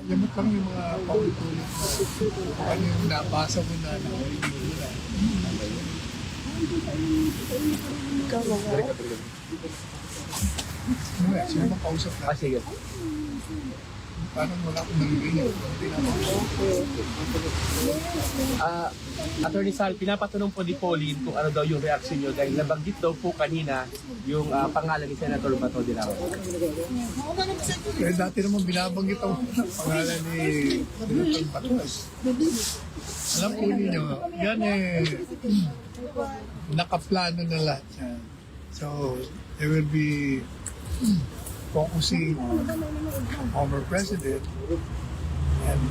Yamot lang yung mga paulit-ulit. Ano yung nabasa mo na narinig mo na. Sino bang kausap na?
Sige.
Parang wala akong narinig.
Attorney Sal, pinapatanong po ni Pauline kung ano daw yung reaction nyo dahil nabanggit daw po kanina yung pangalan ni Senator Bato de la Rosa.
Kaya dati naman binabanggit ang pangalan ni Senator Batos. Alam po ninyo, yan nakaplano na lahat yan. So, there will be focusing on our president and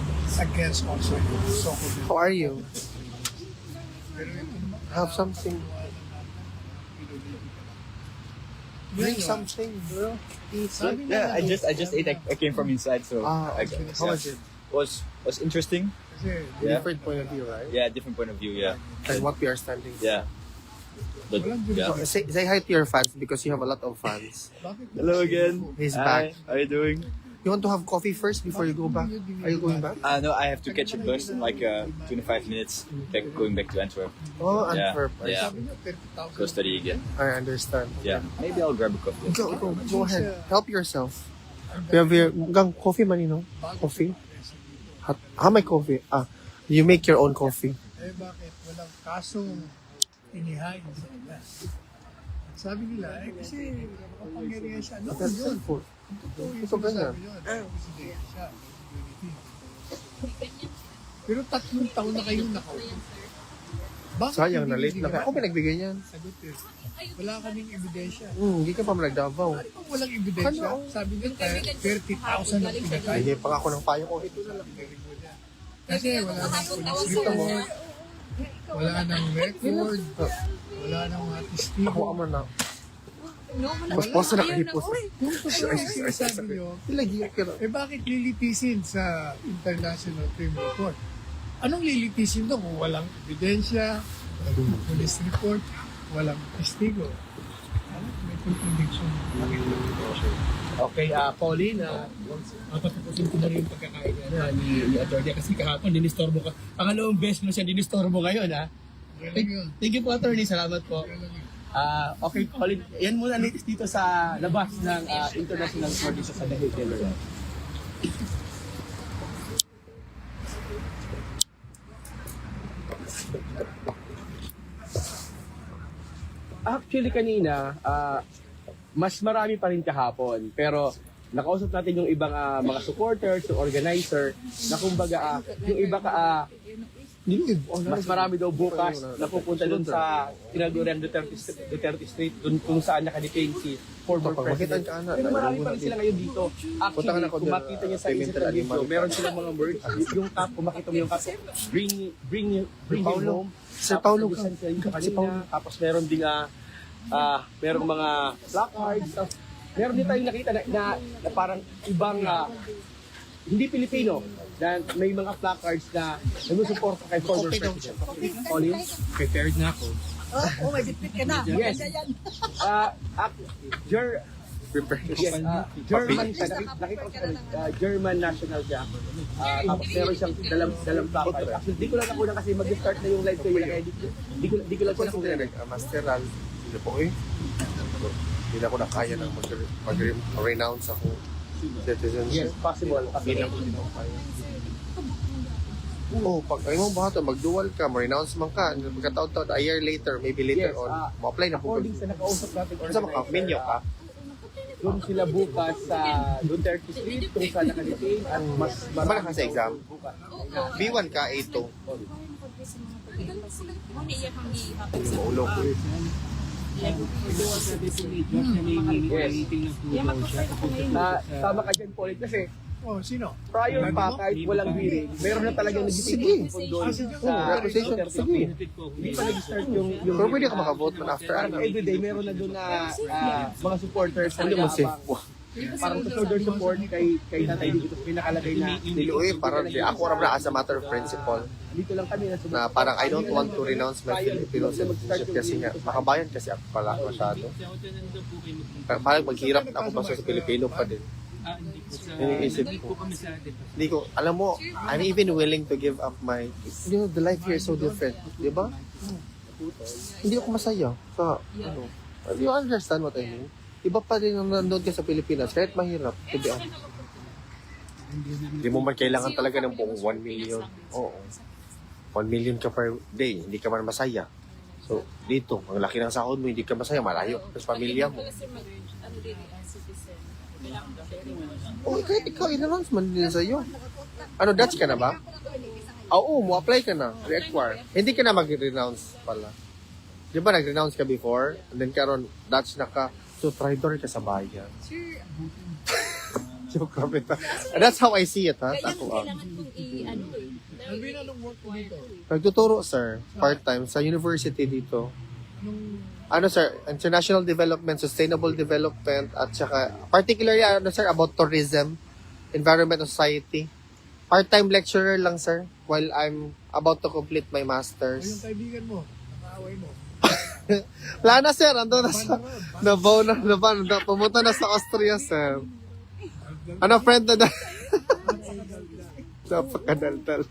against also yung so-called...
How are you? Have something. Drink something, bro.
Yeah, I just ate. I came from inside, so
Okay. How was it?
Was interesting. Yeah.
Different point of view, right?
Yeah, different point of view. Yeah.
And what we are standing for.
Yeah. But yeah.
Say hi to your fans because you have a lot of fans.
Hello again.
He's
Hi.
back.
How are you doing?
You want to have coffee first before you go back? Are you going back?
No, I have to catch a bus in like 25 minutes. Going back to Antwerp.
Oh,
Yeah.
Antwerp.
Yeah. Costa Rica.
I understand.
Yeah. Maybe I'll grab a coffee.
Go ahead. Help yourself. We have here, gang coffee man, you know? Coffee. How may coffee? You make your own coffee.
Eh bakit? Walang kasong inihain sa kanya. At sabi nila, kasi makapangyarihan siya. No,
That's
yun.
simple.
Totoo yung
Ito ganyan.
sinasabi yun. Presidente siya. Unity. Pero 3 taon na kayong nakaupo. Bakit
Sayang na
hindi
late na kayo. Ako pinagbigay niyan.
Sagot eh. Wala kaming ebidensya.
Hindi ka pa nagdavaw.
Kung walang ebidensya, sabi nyo, 30,000 ang pinatay.
Hindi pa ako ng payo ko. Ito na lang.
Kasi wala nang police report, wala nang record, wala nang mga testigo.
Ako ama na. Mas posa na kayo po.
Sabi nyo, bakit lilitisin sa International Criminal Court? Anong lilitisin doon kung walang ebidensya, walang police report, walang testigo? May contradiction.
Okay, Pauline, mapatapusin ko na rin yung pagkakain ni Atty. Kasi kahapon, dinistorbo ka. Pangalawang beses mo siya dinistorbo ngayon, ha? Thank you po, Atty. Salamat po. Okay, Pauline, yan muna latest dito sa labas ng International Court dito sa The Hinggil. Actually, kanina, mas marami pa rin kahapon. Pero nakausap natin yung ibang mga supporters, yung organizer, na kumbaga, yung iba mas marami daw bukas na pupunta dun sa tinaguriang Duterte Street, dun kung saan nakadetain si former president. Pero marami pa rin sila ngayon dito. Actually, kung makita niyo sa Instagram video, meron silang mga words. Yung cap, kung makita mo yung cap, bring him home.
Sir Paulo ka.
Tapos meron ding merong mga placards. Meron din tayong nakita na parang ibang hindi Pilipino na may mga placards na nagsusuporta kay former president. Pauline, prepared na ako.
Oh, may bitbit ka na.
Yes. German siya, nakita ko siya, German national siya. Tapos meron siyang dalang placard. Actually, di ko lang nakunan kasi mag-start na yung live kayo. Di ko lang siya nakunan.
Masteral, hindi po eh. Hindi na ako nakaya ng mag-renounce ako citizenship.
Yes, possible.
Hindi na ako kaya. Oo, pag kayo mong bahato, mag-dual ka, ma-renounce man ka, pagkataon-taon, a year later, maybe later on, ma-apply na po.
According sa nakausap natin,
sa mga minyo ka,
doon sila bukas sa Duterte Street kung saan nakadetain at mas
marami ka sa exam. B1 ka, A2. Maulo ko eh.
Tama ka dyan, Pauline, kasi
sino?
prior pa, kahit walang hearing, meron na talagang nag-detain doon sa
Requisition,
Duterte
sige.
Street. Hindi pa nag-start yung
Pero pwede ka makavote man after ano.
everyday, meron na doon na mga supporters na
Hindi mo safe.
parang shoulder support kay Tatay Digit. May nakalagay na
Niluwi, parang ako ram na as a matter of principle
dito lang kami
na parang I don't want to renounce my Filipino citizenship kasi nga makabayan kasi ako pala masyado. Parang maghirap na ako basta sa Pilipino pa din. Iniisip ko. Hindi ko, alam mo, I'm even willing to give up my, the life here is so different. Di ba? Hindi ako masaya. Sa, do you understand what I mean? Iba pa rin ang nandun ka sa Pilipinas, kahit mahirap, to be honest. Hindi mo man kailangan talaga ng buong 1 million. Oo. 1 million ka per day, hindi ka man masaya. So, dito, ang laki ng sahod mo, hindi ka masaya, malayo ka sa pamilya mo. Oh, kahit ikaw, in-announce man din sa'yo. Ano, Dutch ka na ba? Oo, mo-apply ka na, re-acquire. Hindi ka na mag-renounce pala. Di ba, nag-renounce ka before, and then karon Dutch na ka, so traitor ka sa bayan. Joke lang ito. That's how I see it, ha? Ako, nagtuturo, sir, part-time sa university dito. Ano, sir, international development, sustainable development, at saka, particularly, ano, sir, about tourism, environment, and society. Part-time lecturer lang, sir, while I'm about to complete my master's.
Yung kaibigan mo, nakaaway mo.
Wala na, sir, ando na sa, nabaw na, pumunta na sa Austria, sir. Ano, friend na napakadaldal.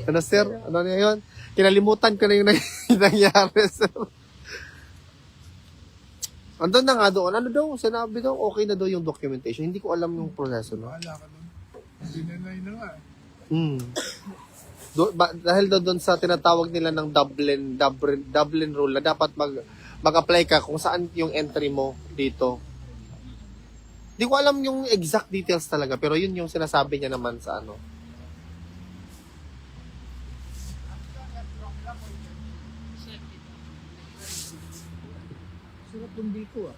Ano, sir, ano na yun? Kinalimutan ko na yung nangyari, sir. Andun na nga doon. Ano daw? Sinabi daw, okay na daw yung documentation. Hindi ko alam yung proseso. No?
Wala ka nun. Dinanay na nga.
Dahil doon sa tinatawag nila ng Dublin rule na dapat mag-apply ka kung saan yung entry mo dito. Di ko alam yung exact details talaga, pero yun yung sinasabi niya naman sa ano.
Sarap ng biko ah.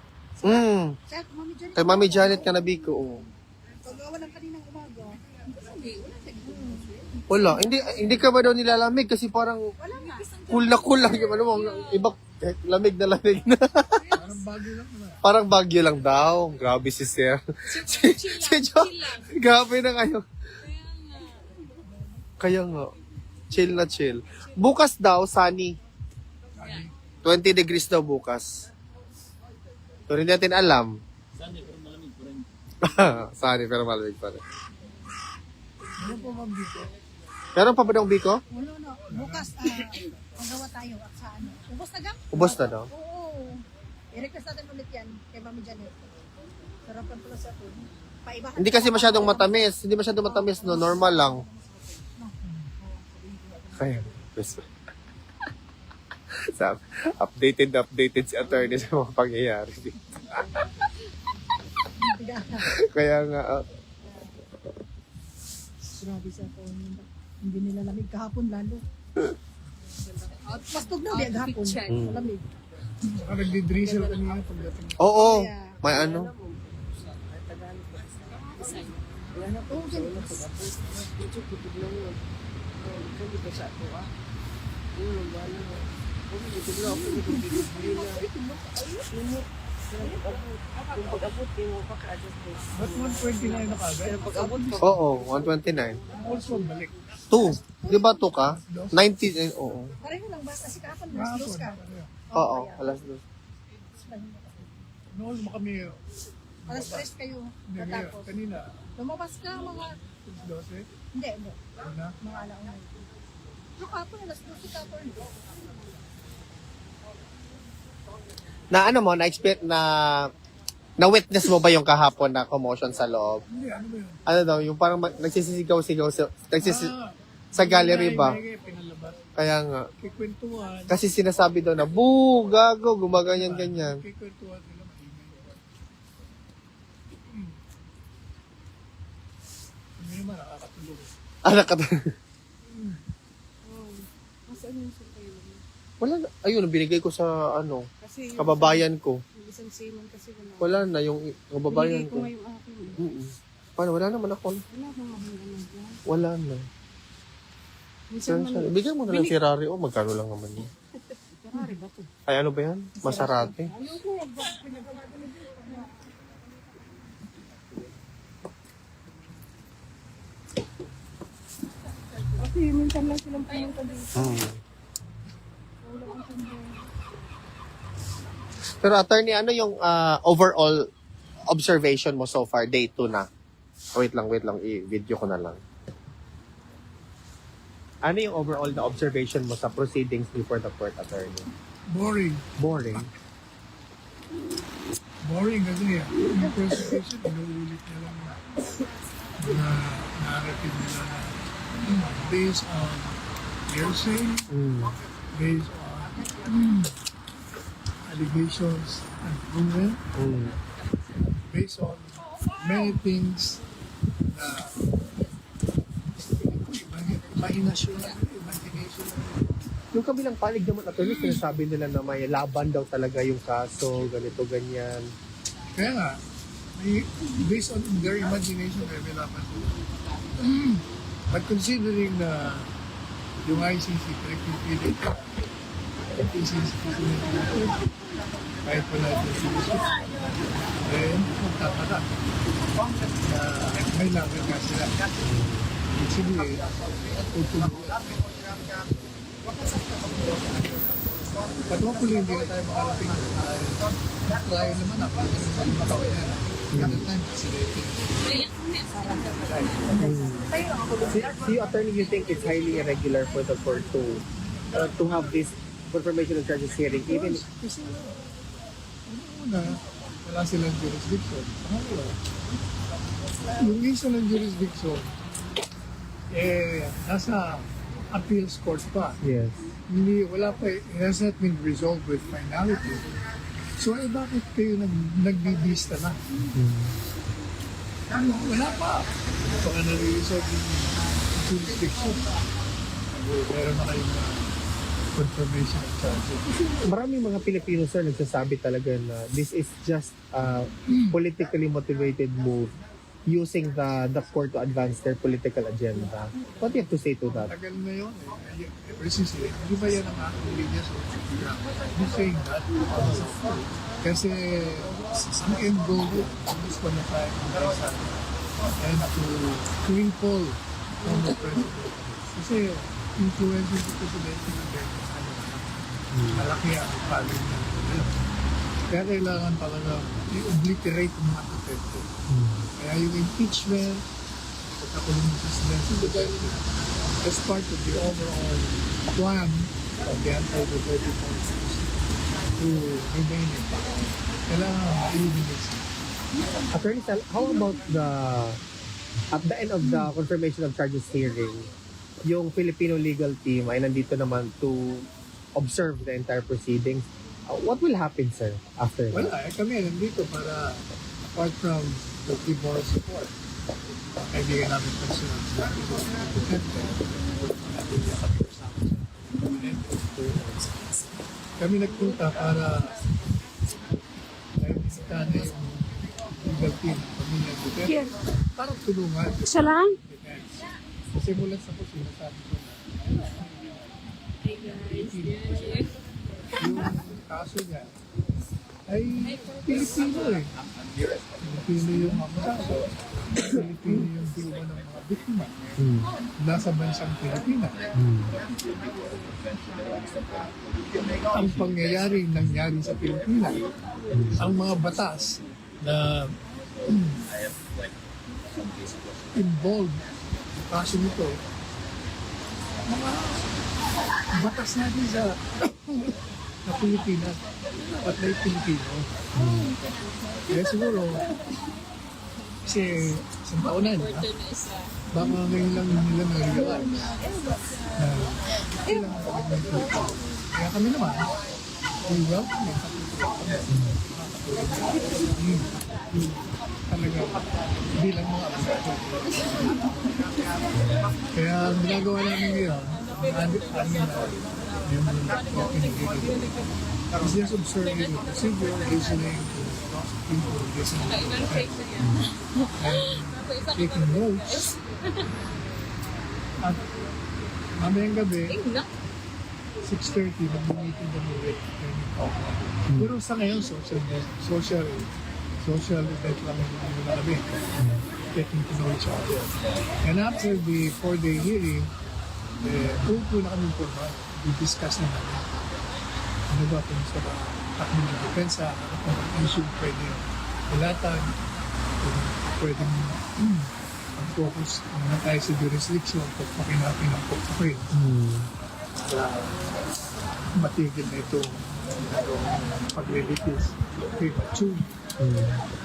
Sir, Mami Janet.
Kay Mami Janet ka na biko. Oh.
Pag-awa lang kaninang umaga.
Wala. Hindi ka ba daw nilalamig? Kasi parang cool lang. Yung ano mo, iba, lamig na.
Parang bagyo lang na.
Parang bagyo lang daw. Grabe si Sir. si Jo. Grabe na kayo. Kaya nga. Chill na chill. Bukas daw, sunny. 20 degrees daw bukas. So, hindi natin alam.
Sunny pero malamig pa rin.
Sunny pero malamig pa rin.
Ano po ma'am dito?
Meron pa ba daw biko?
Wala na. Bukas, magawa tayo at sa ano. Ubos na gam?
Ubos na daw?
Oo. I-request natin ulit yan kay Mami Janet. Sarapan pala sa atin. Paibahan.
Hindi kasi masyadong matamis. Hindi masyadong matamis, no? Normal lang. Kaya, updated si attorney sa mga pangyayari dito. Kaya nga,
Grabe sa phone. Hindi nila lamig kahapon lalo. At mas tugnaw di kahapon. Malamig.
Saka nagdi-drizzle kanina pagdating.
oo, may ano.
Ba't 129 na kagad?
Oo, 129.
Also, balik.
2. Di ba 2 ka? 90, oo.
Pareho lang ba? Kasi kahapon mas dos ka.
Oo, alas 2.
Noon mo kami,
Alas 3 kayo.
hindi,
Matapos.
kanina,
Lumabas ka mga...
12.
Hindi.
Ano?
Mga alauna. Pero kahapon alas 12 kahapon.
Na ano mo, na-witness mo ba yung kahapon na commotion sa loob?
Hindi, ano ba yun?
Ano daw, yung parang nagsisisigaw-sigaw sa gallery ba?
Pinalabas.
Kaya nga.
Kikwentuhan.
Kasi sinasabi daw na, boo, gago, gumaganyan-ganyan.
Kikwentuhan sila maingay. Hindi naman nakakatulog.
Masaan yung kayo?
Wala na. Ayun, binigay ko sa,
Kasi
kababayan ko.
Yung isang seaman kasi wala.
Wala na, yung kababayan
Binigay ko
ko.
ngayong akin.
Paano, wala naman ako.
Wala mga hangganan dyan.
Wala na.
Minsan man,
Bigyan mo na lang si Rari. Magkano lang naman yun.
Ferrari ba to?
Ay, ano ba yan? Masarate.
Ayoko, pinagagawa nila dito. Kasi minsan lang silang pumunta dito. Wala akong sundin.
Pero attorney, ano yung overall observation mo so far? Day 2 na. Wait lang. I-video ko na lang. Ano yung overall na observation mo sa proceedings before the court, attorney?
Boring.
Boring?
Boring kasi yung prosecution, inuulit nila lang na narrative nila na based on hearsay, based on allegations unproven, based on many things na imagination.
Yung kabilang panig naman, attorney, sinasabi nila na may laban daw talaga yung kaso, ganito, ganyan.
Kaya nga, based on their imagination, may laban sila. But considering na yung ICC, pinagpipilit na ICC kahit wala yung ICC, then magtataka na may laban nga sila. Actually, tutulungan. But hopefully, hindi na tayo makarating. Try naman ako. Matawin na. At the time, fascinating.
See, attorney, you think it's highly irregular for the court to have this confirmation of charges hearing, even
Kasi, una, wala silang jurisdiction. Pangalawa, yung isa ng jurisdiction, nasa appeals court pa.
Yes.
Hindi, wala pa, it has not been resolved with finality. So, bakit kayo nagbibista na? Wala pa. Baka na-resolve yung jurisdiction. Meron na kayong confirmation of charges.
Maraming mga Pilipino, sir, nagsasabi talaga na this is just a politically motivated move using the court to advance their political agenda. What do you have to say to that?
Tagal na yun. Precisely. Hindi ba yan ang aking linya sa He's saying that. Kasi ang end goal at this point of time and to cripple former president. Kasi influencing the presidential malaki ang following niya. Kaya kailangan talaga i-obliterate ang mga protected. Kaya yung impeachment, pagkakulong ng president, as part of the overall plan of the anti-reverted policies to remain in power. Kailangan i-eliminate siya.
Attorney Sal, how about at the end of the confirmation of charges hearing, yung Filipino legal team ay nandito naman to observe the entire proceedings. What will happen, sir, after that?
Wala, kami nandito para apart from the give moral support. Kaibigan namin personal sa kami nagpunta para naibisita na yung legal team ng pamilya Duterte para tulungan.
Isa lang?
Kasi mula sa po sinasabi ko na yung kaso niya ay Pilipino eh. Pilipino yung kaso. Pilipino yung diwa ng mga biktima. Nasa bansang Pilipinas. Ang pangyayari nangyari sa Pilipinas, ang mga batas na involved sa kaso nito, mga batas natin sa Pilipinas, dapat na yung Pilipino. Kaya siguro, kasi isang taon na, baka ngayon lang nila na-realize na kailangan kami ng Pilipino. Kaya kami naman, we welcome it. Talaga, bilang mga abogado. Kaya ang ginagawa namin ngayon, yung pinigigil. Is just observing the procedure, listening to lots of people, listening to and taking notes. At mamayang gabi, 6:30, mag-meeting kami with training officer. Pero sa ngayon, social event lang yung na kami. Getting to know each other. And after the 4-day hearing, pupo na kami formal. I-discuss na namin. Ano ba kung sa takbo ng depensa, ano kung issue pwede ulatag, kung pwedeng mag-focus naman tayo sa jurisdiction kung pakinapin ang pagpapin. Matigil na ito paglilitis. Premature.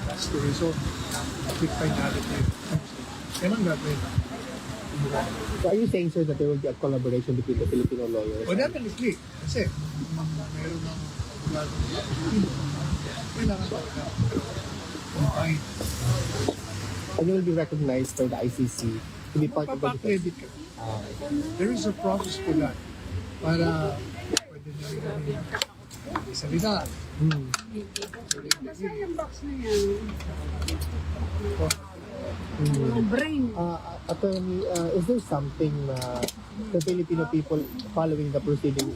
That's the result. With finality. Yan ang gagawin.
So are you saying, sir, that there will be a collaboration between the Filipino lawyers?
Well, definitely. Kasi meron ng abogado ng Pilipino. Kailangan talaga combine.
And you will be recognized by the ICC to be part of the
Magpapakredit ka. There is a process for that. Para pwede na rin kami salita.
Nasaan yung box na yan? Brain.
Attorney, is there something the Filipino people following the proceeding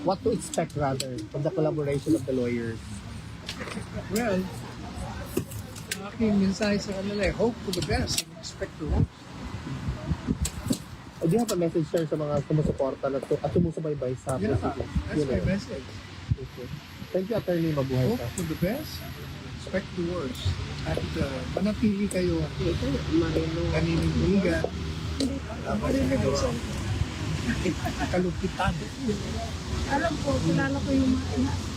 what to expect rather from the collaboration of the lawyers?
Well, aking mensahe sa kanila, hope for the best and expect the worst.
Do you have a message, sir, sa mga sumusuporta at sumusubaybay sa proceedings?
That's my message.
Okay. Thank you, Attorney. Mabuhay
Hope
ka.
for the best, expect the worst. At manatili kayo kanining tuligan. kalupitan.
Alam ko, kilala ko yung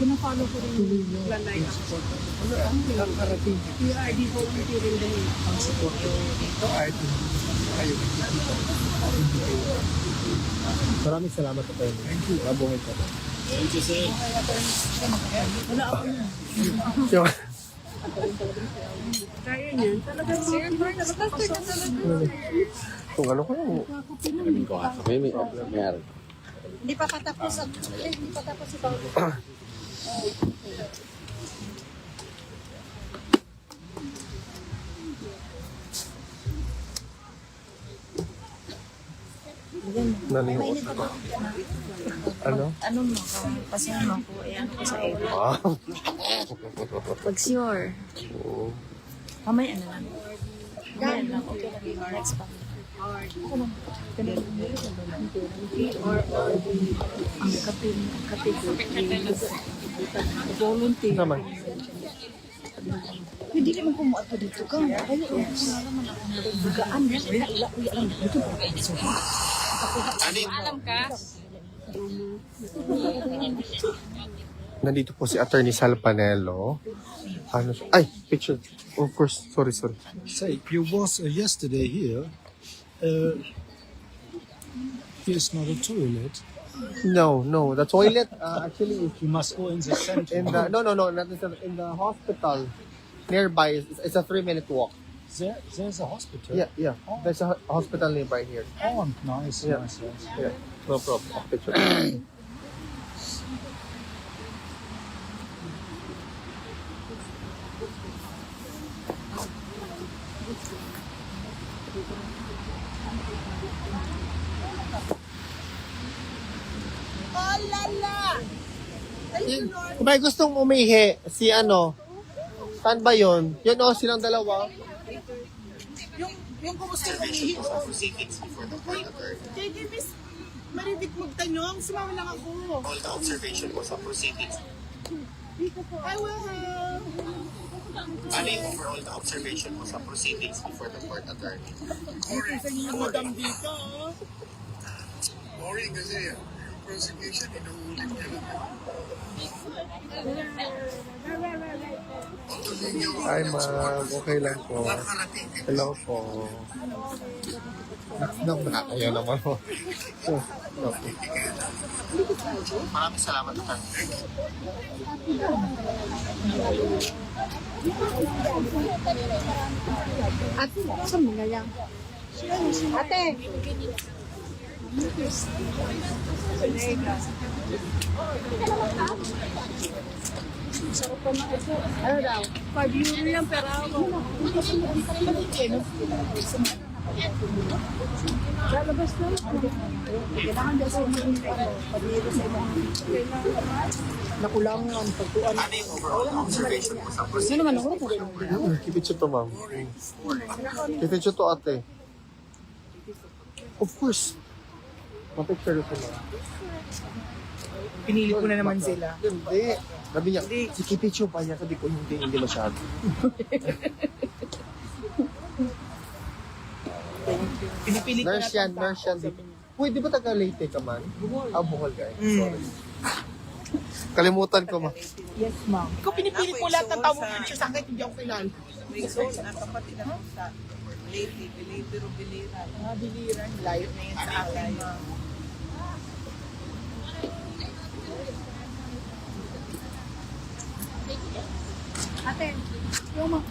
pinafollow ko rin yung lalay ako.
Ang karating
PRD volunteering din.
ang support dito ay kayo nakikita. Hindi kayo.
Maraming salamat po tayo.
Thank you.
Mabuhay ka.
Thank you, sir.
Wala ako yun. Kaya niyan, talagang basta ka talaga.
Kung ano ko yung... May
Hindi pa patapos hindi pa tapos ito.
Nalimuot ko. Ano?
Ano mo? Pasahan mo ko. Ayan ko sa iyo. Pag sure. Mamaya na lang. Mamaya na lang. Okay lang. Next pa. Or ang volunteer.
Naman.
Hindi naman kumuha pa dito ka. Kaya naman ako bugaan na. Ila ko yan. Dito po kayo. Alam ka?
Nandito po si Attorney Sal Panelo. Ano siya? Ay, picture. Of course. Sorry.
Say, you was yesterday here. Here's not a toilet.
No. The toilet actually is
You must go in the center.
in the no, not in the hospital nearby. It's a 3-minute walk.
There's a hospital.
Yeah. There's a hospital nearby here.
Oh, nice.
Yeah.
Nice.
Yeah. No problem. Picture. Kung may gustong umihi, si ano, saan ba yun? Yun o, silang dalawa.
Yung kumusta yung umihi. Kaya Miss Marivic magtanong, sumama lang ako.
All the observation was a proceedings.
I will have.
Ano yung overall the observation was a proceedings before the court attorney?
Correct. Ang madam dito.
Boring kasi prosecution, inuulit ka lang.
Hi ma'am, okay lang po. Hello po. Nakakaya naman po.
Maraming salamat po.
At saan mo yan? Ate! Ano daw? 5 euro yan per hour. Lalabas na. Kailangan daw sa mga pag-iiro sa ibang nakulangan ang pagtuan.
Ano yung overall observation was a proceedings?
Ano naman ako?
Kipitso to ma'am. Kipitso to ate. Of course. Mapicture ko ma'am.
Pinili ko na naman sila.
Hindi. Sabi niya, si Kipitso pa niya. Sabi ko, hindi masyado.
Pinipili ko
Nurse yan. Uy, di ba taga-Leyte ka man? Buhol guys. Sorry. Kalimutan ko ma.
Yes, ma'am. Ikaw pinipili ko lahat ng tao mo sa akin, hindi ako kilala.
So, nakapatid ako sa Leyte, pero Biliran.
Mga biliran, layo na yan sa akin.
Ate, yung mga...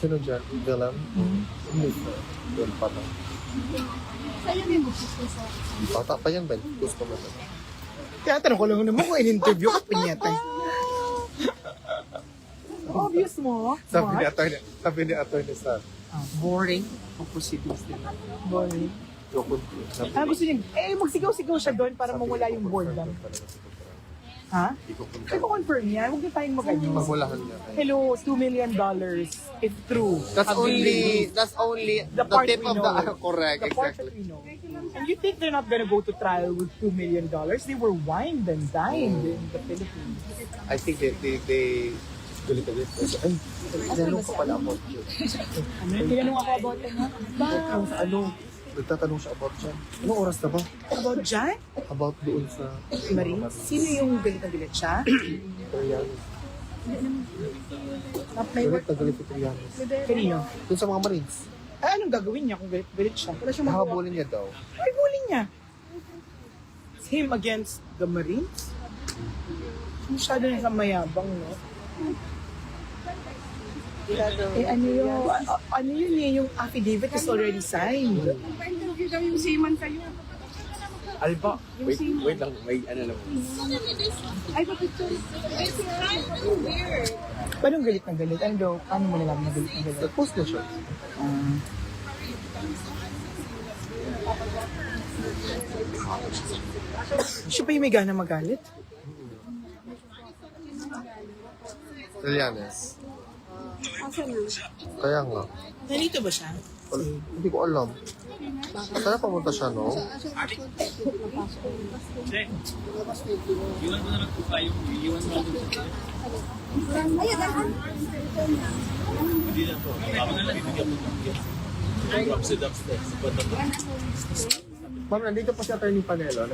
Sino dyan? Galang? Hindi. Doon pata.
Sa'yo din mo sa...
Pata pa yan ba? Gusto mo ba?
Kaya tanong ko lang naman kung in-interview ka pinyatay. Obvious mo.
Sabi ni attorney sa
Boring. Ang proceedings nila. Boring.
Yoko.
Gusto niya, magsigaw-sigaw siya doon para mawala yung boredom. Ha? I-confirm niya. Huwag na tayong mag-ano.
Pagmulahan niya.
Hello, $2 million if true.
That's
Have been
only
released.
the
part
tip
we
of
know.
the correct,
The part
exactly.
that we know. And you think they're not gonna go to trial with $2 million? They were wined and dined in the Philippines.
I think they galit na galit. Ay, tinanong ko pala about yun.
Tinanong ako about ano?
Nagtatanong siya about siya. Anong oras na ba?
About Jan?
About doon sa...
Marie? Sino yung galit na galit siya?
Trianos. Galit na galit sa Trianos.
Kanino?
Doon sa mga Marines.
Ay, anong gagawin niya kung galit siya? Wala siyang magawa.
Nakahabulin niya daw.
Ay, bulin niya. It's him against the Marines? Masyado na sa mayabang, no? Ano yun eh, yung affidavit is already signed.
Pa-interview daw yung seaman sa'yo.
Alba, wait lang, may ano lang.
Ay, pa-picture.
Paano galit na galit? Ano daw? Paano mo nalaman na galit na galit?
Nag-post na siya.
Siya pa yung may gana magalit?
Trianes.
Asa na?
Kaya nga.
Nandito ba siya?
Hindi ko alam. Sana pamunta siya, no?
Iwan mo na lang po kayo. Iwan mo lang po kayo. Hindi lang po. Ako na lang ibigyan mo ng gift. Drop it upstairs.
Ma'am, nandito pa si Attorney Panelo.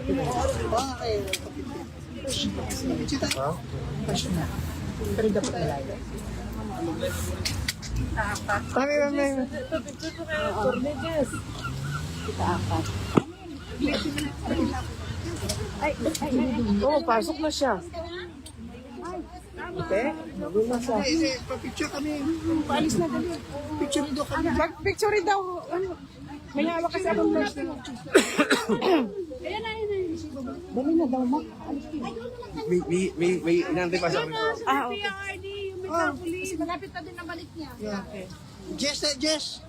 Ha?
Pero dapat nalayo. Mami. Cornelius. Oh, pasok na siya. Okay? Nagul na siya.
Pa-picture kami. Paalis na kami. Picture daw kami.
Mag-picture daw. Ano? May hawak kasi akong flash na.
Ayan na, yun.
Dali na daw mo.
May inantay pa sa akin.
Ah, okay. PRD, yung may police. Kasi malapit pa din ang balik niya.
Yeah, okay.
Jess!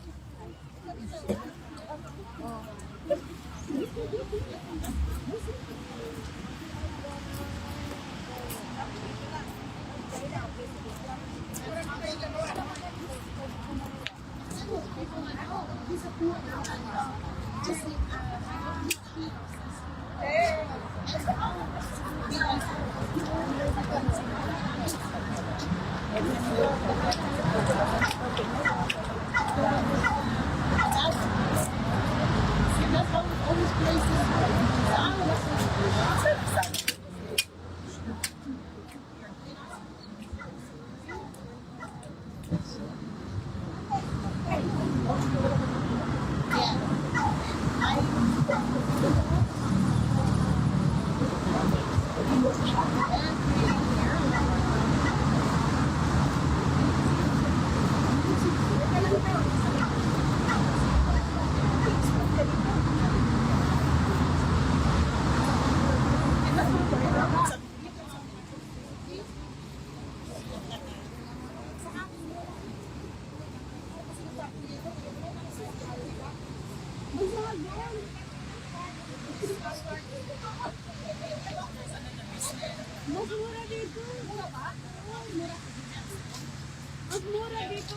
Magmura dito. Magmura dito.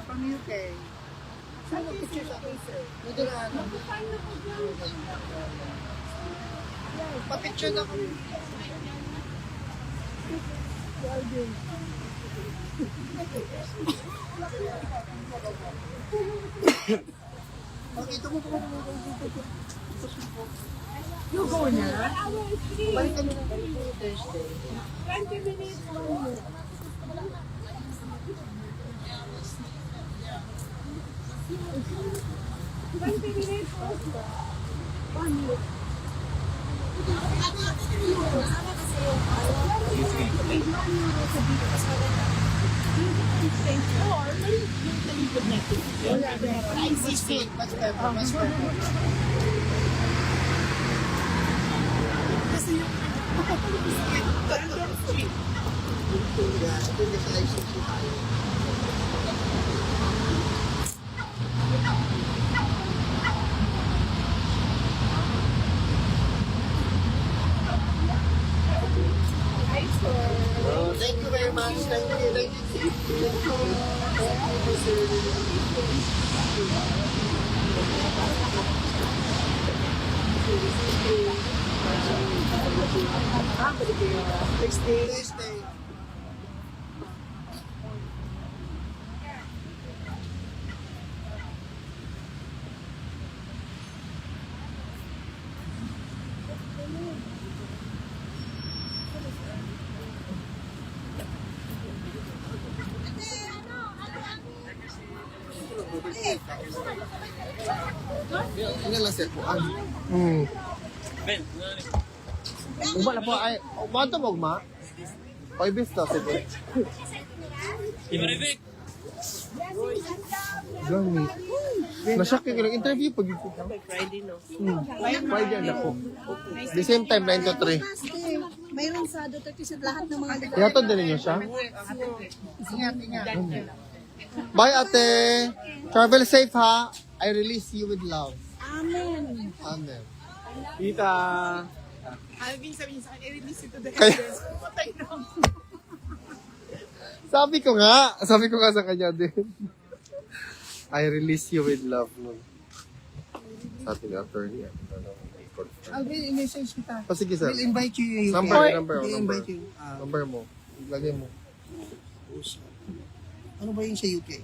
Pamilke. Saan ang picture sa case? Nadulaan. Pa-picture na kami.
Pakita mo.
You go na.
Balik kami ng Thursday.
20 minutes. 20 minutes. 1 minute.
Kasi yung Thank you very much. Thank you. Next day. Ano lang sir po? Ugma na po ay umanto mo ugma. Oy bista sige. Gani. Nasyak yung interview pag
Friday, no?
Friday na po. The same time 9 to 3.
Mayroon sa Duterte sa lahat ng mga lugar.
Yatod din niyo siya?
Ingat.
Bye ate. Travel safe ha. I release you with love.
Amen.
Amen.
Tita. Alvin, sabihin sa akin, i-release ito dahil patay na ako.
Sabi ko nga sa kanya din. I release you with love. Sa ating attorney.
Alvin, i-message kita.
Oh, sige sir.
We'll invite you.
Number mo. Lagay mo.
Ano ba yung sa UK?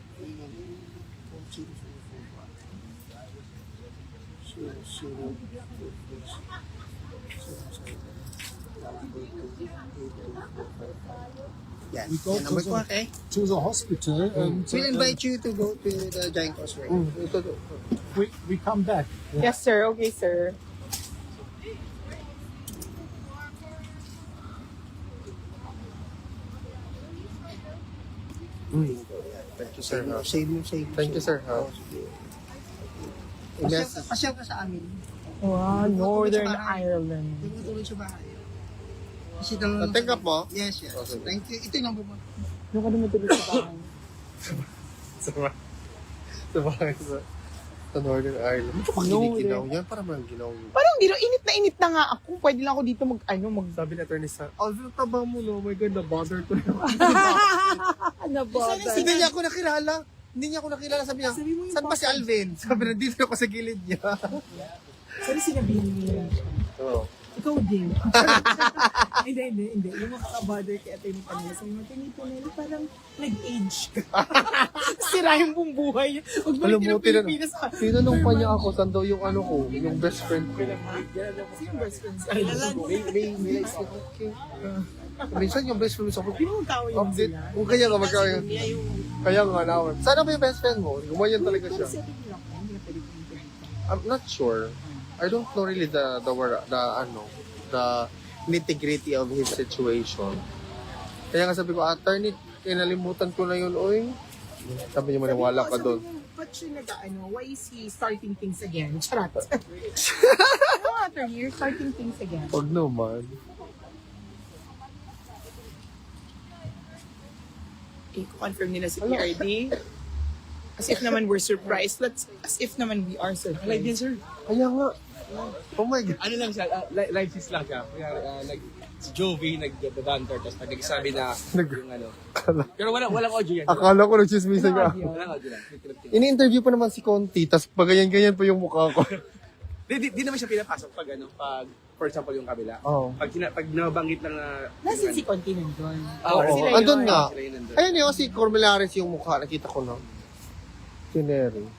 Yes.
We go
Number two, okay?
to the hospital and
We'll invite you to go to the Giant Causeway.
we come back.
Yes, sir. Okay, sir.
Thank you, sir.
Save.
Thank you, sir.
Pasyal ka sa amin.
Wow, Northern Ireland.
Tumutulong sa bahay. Kasi
Thank you po.
Yes. Thank you. Ito yung number mo.
Doon ka dumutulog sa bahay.
Sa Northern Ireland. Ito pag giniginaw yan, para mga ginaw yun.
Parang dito, init na nga ako. Pwede lang ako dito
Sabi na attorney sa, Alvin, taba mo no, oh my God, na-bother to na.
Nabother.
Hindi niya ako nakilala. Sabi niya, saan ba si Alvin? Sabi na, dito ako sa gilid niya.
Sorry, sinabihin niya.
Oo.
Ikaw din. Hindi. Yung makaka-bother kay Ate ni Panela. Sabi mo, Panela, parang nag-age ka. Sirahin mong buhay. Huwag balik ka ng Pilipinas.
Tinanong pa niya ako, saan daw yung ano ko, yung best friend ko.
Sino best friend?
May okay. Minsan yung best friend ko,
Pinong tao yun
update.
sila.
Kung kaya nga magkaya. Kaya nga naman. Sana ba yung best friend mo? Gumayan talaga siya. I'm not sure. I don't know really the nitty-gritty of his situation. Kaya nga sabi ko, attorney, kinalimutan ko na yun, oy. Sabi niya, maniwala ka doon.
Ba't siya why is he starting things again? Charot. Attorney, you're starting things again.
Huwag naman.
I-confirm nila si PRD. As if naman we're surprised. As if naman we are surprised.
Like yan, sir.
Kaya nga. Oh my God.
Ano lang siya, live sis lang siya. Kaya, si Jovi nag-banter, tapos nagsabi na yung ano. Pero walang audio yan.
Akala ko nag-chismisan ka.
Walang audio lang.
Ini-interview pa naman si Conti, tapos pagayan-ganyan pa yung mukha ko.
Di naman siya pinapasok pag for example yung kabila.
Oo.
Pag nabanggit lang na...
Nasaan si Conti nandun?
Oo, andun nga. Ayun yun, si Cormelares yung mukha, nakita ko na. Si Neri.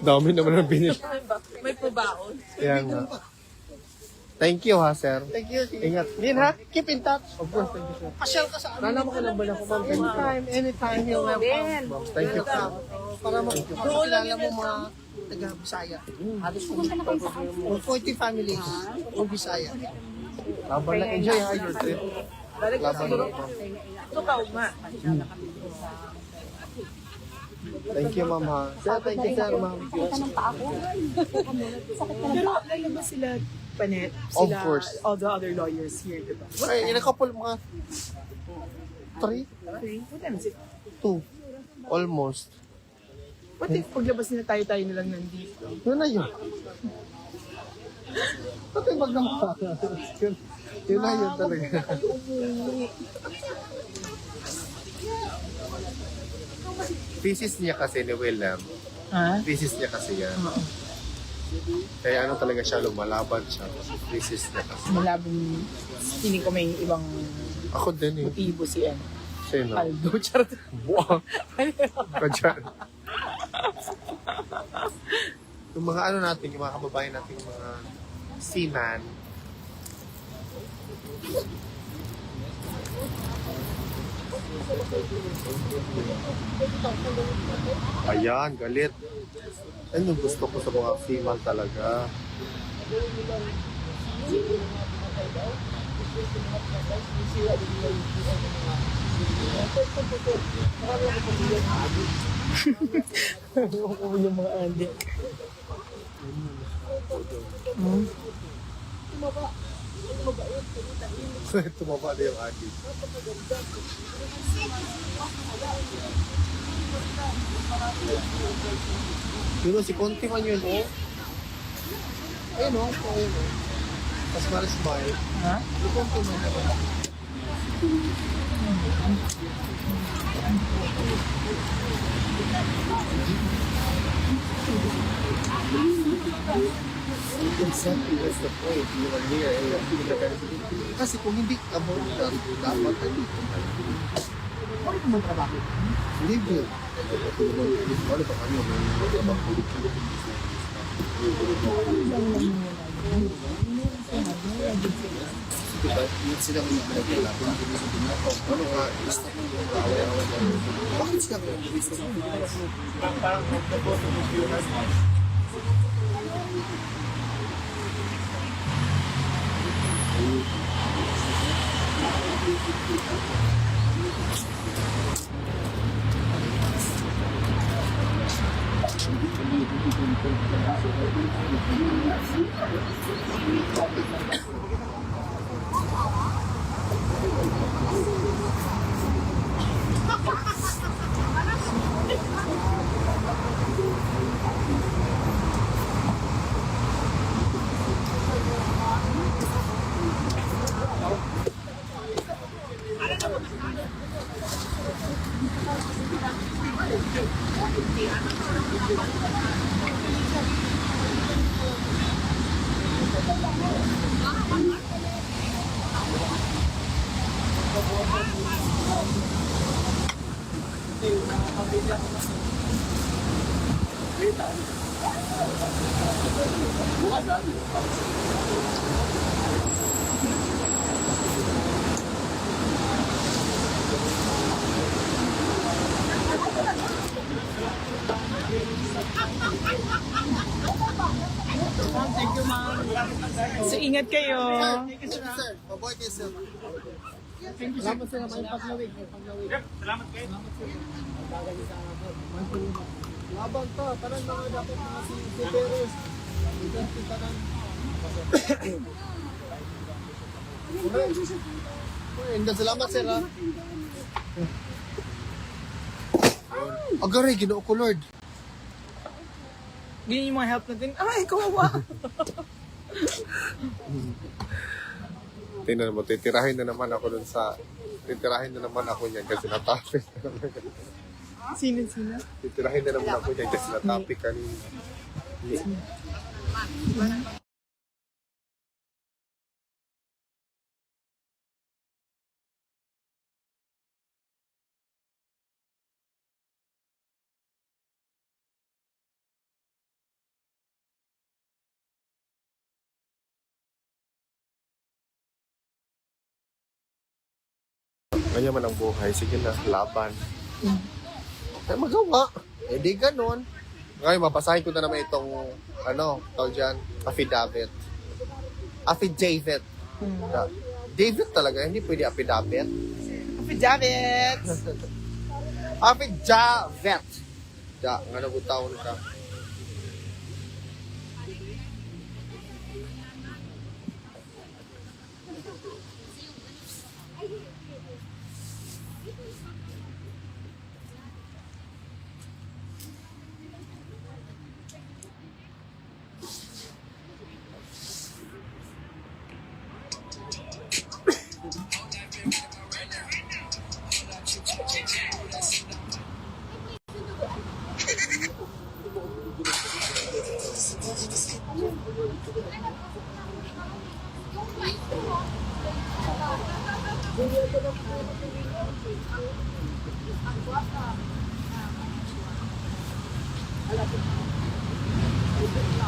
Dami naman ang binili.
May pabaon.
Kaya nga. Thank you ha, sir.
Thank you.
Ingat.
Din ha? Keep in touch.
Of course, thank you, sir.
Pasyal ka sa amin.
Nalaman ko lang ba na ako, ma'am?
Anytime, you're welcome.
Thank you.
Para makilala mo mga taga-Bisaya. Halos kung 40 families o Bisaya.
Laban lang. Enjoy ha, your trip. Laban lang.
Ito ka, uma.
Thank you, ma'am, ha. Sir, thank you, sir, ma'am.
Tanong pa ako. Sakit ka ng
Pero
paa.
lalabas sila, Panet,
Of
sila,
course.
all the other lawyers here, di ba?
Ay, in a couple, mga 3?
What time is it?
2. Almost.
What if paglabas nila tayo na lang nandito?
Yun na yun. Pati magnawa. Yun na yun talaga. Thesis niya kasi ni William.
Ha?
Thesis niya kasi yan. Kaya ano talaga siya, lumalaban siya. Thesis niya kasi.
Malabong, feeling ko may ibang
Ako din eh.
motibo si
Sino?
Aldo. Charot.
Buwang. Ka dyan. Yung mga ano natin, yung mga kababayan natin, yung mga seaman. Ayan, galit. Yan yung gusto ko sa mga seaman talaga.
Ano yung mga adik?
Tumaba na yung adik. Yun o, si Conti man yun o. Ayun o, ayun o. Mas smile.
Ha?
Si Conti man yun. Exactly, that's the point. You are here and kasi kung hindi ka mo dapat nandito ka.
Ano yung mga trabaho?
Libre. Ano pa kanya may trabaho? Diba? Yun sila may pinaglalapin. Ano ka? Basta mo yung away-away. Bakit sila may parang magnaboto mo siya.
Thank you, ma'am. So, ingat kayo.
Thank you, sir. Mabuhay kayo, sir.
Thank you, sir.
Salamat, sir. May paglawig.
Salamat kayo.
Labang to. Parang mga dapat mga si Perez. Salamat, sir. Agari, ginoo ko, Lord.
Ganyan yung mga help natin. Ay, kawawa.
Tingnan mo, titirahin na naman ako niyan kasi natapik na naman.
Sino?
Titirahin na naman ako niyan kasi natapik kanina. Ganyan man ang buhay. Sige na, laban. Ay, magawa. Eh, di ganun. Ngayon, mapasahin ko na naman itong, tawag dyan, affidavit. Affidavit. David talaga, hindi pwede affidavit.
Affidavit!
Affidavit. Ya, nga nabutawon ka.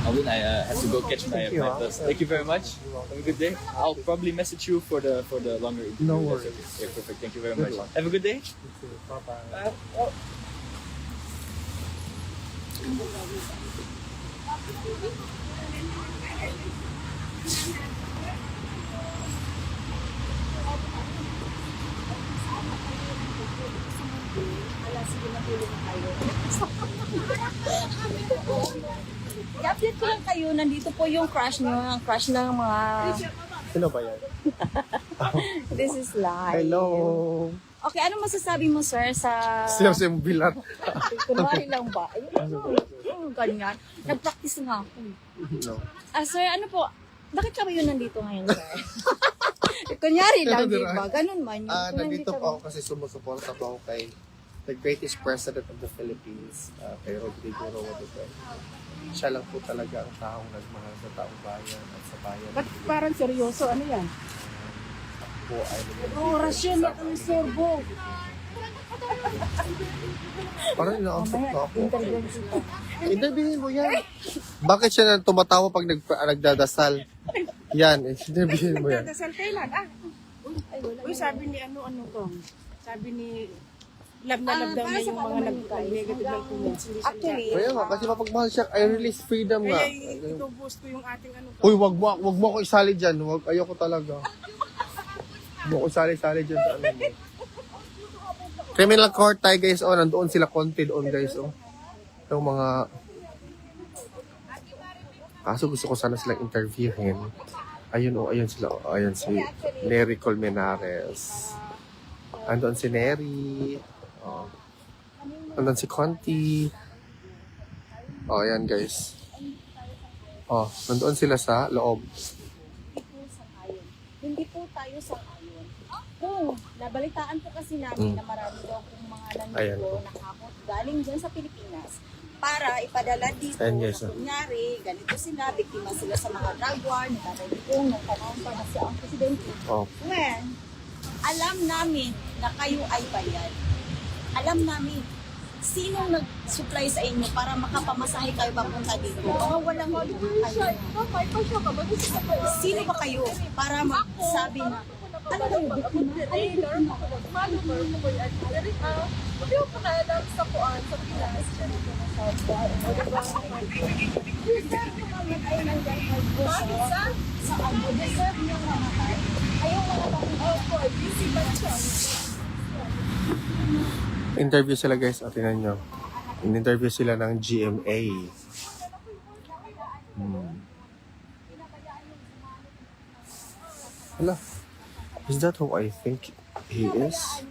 Alvin, I have to go catch my bus. Thank you very much. Have a good day. I'll probably message you for the longer interview.
No
That's
worries.
okay. Yeah, perfect. Thank you very much. Have a good day.
Bye-bye.
I-update ko lang kayo, nandito po yung crush nyo, ang crush ng mga...
Sino ba yan?
This is live.
Hello.
Okay, ano masasabi mo, sir, sa...
Siya si Bilat.
Kunwari lang ba? Ayun, ganyan. Nag-practice nga ako.
No.
Sir, ano po, bakit ka ba yun nandito ngayon, sir? Kunyari lang, di ba? Ganun man.
Nandito po ako kasi sumusuporta po ako kay the greatest president of the Philippines, kay Rodrigo Roa Duterte. Siya lang po talaga ang taong nagmahal sa taong bayan at sa bayan.
Ba't parang seryoso? Ano yan?
Po ay
Orasyon na kami sorbo.
parang inaantok na ako. Interviewin mo yan. Bakit siya na tumatawa pag nagdadasal? Yan, interviewin mo yan.
Dasal kailan? Uy, sabi ni ano to? Sabi ni love na love daw niya yung mga nag-negative ng comments.
Actually,
Kaya nga, kasi mapagmahal siya, I release freedom nga.
Kaya ito boost ko yung ating ano to.
Uy, wag mo ako isali dyan. Ayoko talaga. Wag mo ako isali-sali dyan sa ano mo. Criminal court tayo guys, nandoon sila konti doon guys, Yung mga... Kaso gusto ko sana silang interviewin. Ayun sila, ayun si Nery Colmenares. Andun si Nery. Andun si Conti. Ayan guys. Nandoon sila sa loob.
hindi po tayo sa ayon. Kung nabalitaan po kasi namin na marami daw kung mga nandito nakakot galing dyan sa Pilipinas para ipadala dito na kunyari, ganito sila, biktima sila sa mga drug war, nagkakaigong, nagtanong pa na siya ang presidente. When, alam namin na kayo ay bayad. Alam namin sinong nag-supply sa inyo para makapamasahe kayo papunta dito. Mga walang kayo. Sino ba kayo para magsabi na ano kayo, biktima?
Hindi ko pakialam sa kuan, sa Pinas.
Sa ano, deserve nyo namatay. Ayaw mga tayo.
Busy ba siya?
Interview sila guys, tingnan nyo. In-interview sila ng GMA. Hala, is that who I think he is?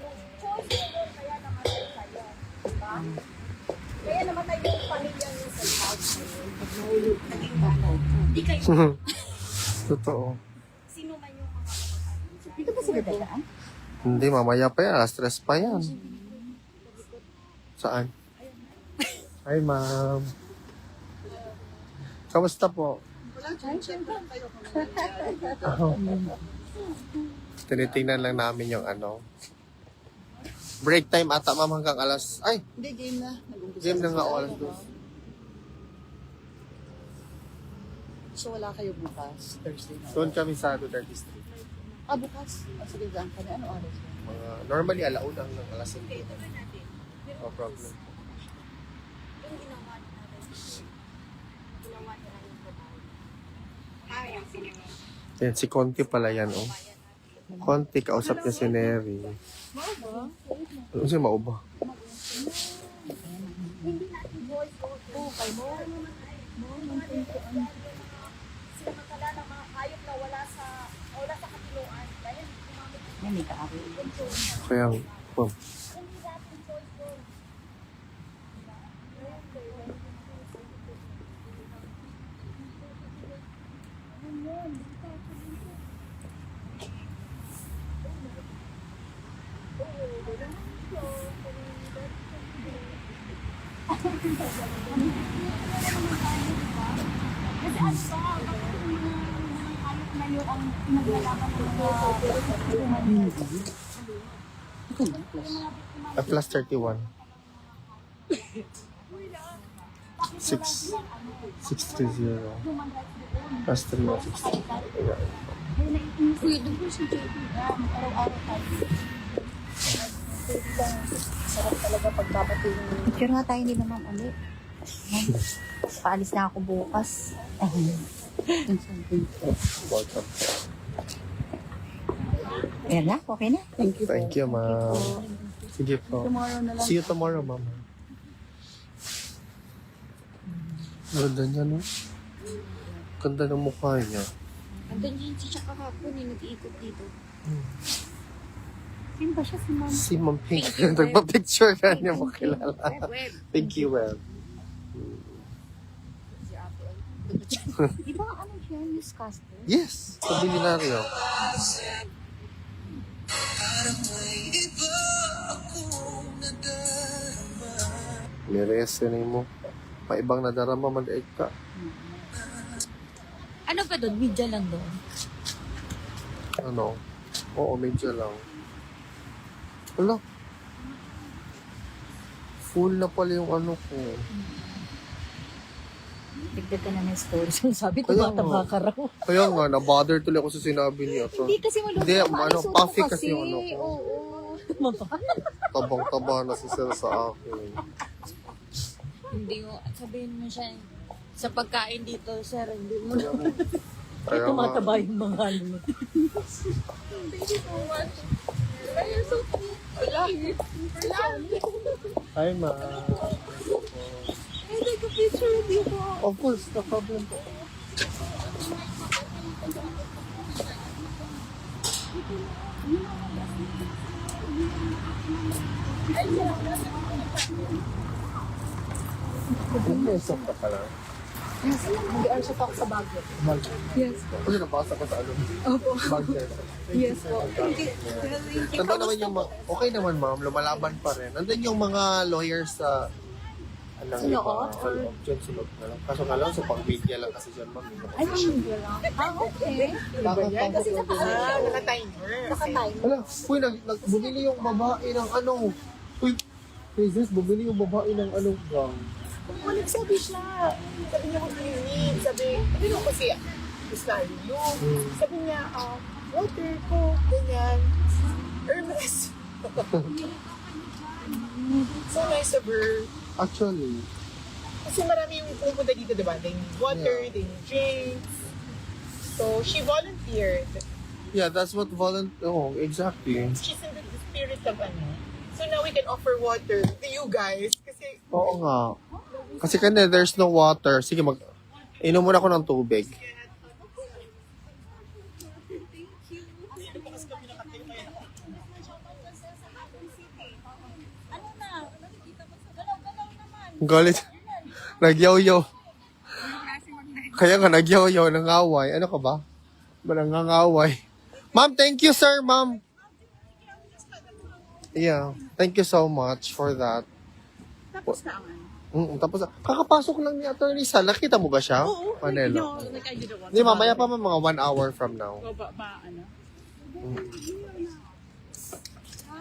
Kaya namatay yung pamilya niyo sa house. Hindi kayo.
Totoo.
Sino man yung mga dito ba sila dadaan?
Hindi, mamaya pa yan. Stress pa yan. Saan? Hi, ma'am. Kamusta po? Tinitingnan lang namin yung ano. Break time ata, ma'am, hanggang alas... Ay!
Hindi, game na.
Game na nga, alas 2.
So wala kayo bukas, Thursday na?
Doon kami sa Duterte Street.
Bukas? Sige, dyan ka na. Ano oras?
Normally, alauna ng alas 5. No problem. Yan, si Conti pala yan, Conti, kausap niya si Nery. Ano siya mauba?
Kay mo. Sinamantala ng mga hayop na wala sa katiluan. Dahil yan, may kaari.
Kaya, po.
Kasi ano ba, bakit yung hayop na yun ang pinaglalaban ng mga
Plus 31. 630. Plus 3, 630.
Kuya, doon po si JP. Araw-araw tayo. Sarap talaga pagbabating.
Picture nga tayo nila ma'am ulit. Paalis na ako bukas.
Welcome.
Ayan na, okay na.
Thank you, ma'am. Sige po.
Tomorrow na lang.
See you tomorrow, ma'am. Ganda niya, no? Ganda ng mukha niya.
Andun yun siya kahapon, nag-iikot dito.
Sino ba siya? Si Ma'am?
Si Ma'am Pink. Nagpa-picture ka niya mo kilala. Thank you, Web.
Di ba ano siya, newscaster?
Yes, sa Bilinaryo. Mirese na mo. Paibang nadarama, madaig ka.
Ano ba doon? Media lang doon?
Ano? Oo, medyo lang. Wala. Full na pala yung ano ko.
Dagdag ka na ng stories. Sabi, tumataba ka raw.
Kaya nga, na-bother tuloy ako sa sinabi niya. So,
Hindi kasi malungkot.
hindi, ano, puffy kasi yung ano ko.
Oo.
Tabang-taba na si Sir sa akin.
Hindi mo, sabihin mo siya, sa pagkain dito, sir, hindi mo na.
Kaya
tumataba yung mga ano.
Thank you so much. You're so cute.
Hi, ma.
Hey, take a picture with you po.
Of course, no problem po. Nag-usap ka pala.
Yes, mag-answer pa ako sa budget. Yes po.
Ano, nabasa ko sa ano?
Opo.
Budget.
Yes po. Thank you.
Nandun naman yung okay naman, ma'am, lumalaban pa rin. Nandun yung mga lawyers sa Diyan sunod na lang. Kaso nga lang, sa pang-media lang kasi dyan, ma'am.
Ay, hindi lang. Okay. Kasi naka-timer. Naka-timer.
Wala, uy, bumili yung babae ng ano. Uy, Jesus, bumili yung babae ng ano gang.
Nagsabi siya. Sabi niya kung unique. Sabi mo kasi, style yung. Sabi niya, water ko, ganyan. Hermes. So nice of her.
Actually.
Kasi marami yung pupunta dito, diba? They need water, they need drinks. So, she volunteered.
Yeah, that's what oh, exactly.
She's in the spirit of ano. So now we can offer water to you guys. Kasi,
Oo nga. Kasi kanina, there's no water. Sige, inom muna ako ng tubig. Galit. Nagyaw-yaw. Kaya nga, nagyaw-yaw, nangaway. Ano ka ba? Nangangaway. Ma'am, thank you, sir, ma'am. Yeah, thank you so much for that.
tapos na ang
Tapos, kakapasok lang ni Attorney Sal. Nakita mo ba siya?
Oo.
Manelo.
Like I didn't want
Hindi, mamaya pa mga 1 hour from now.
ano?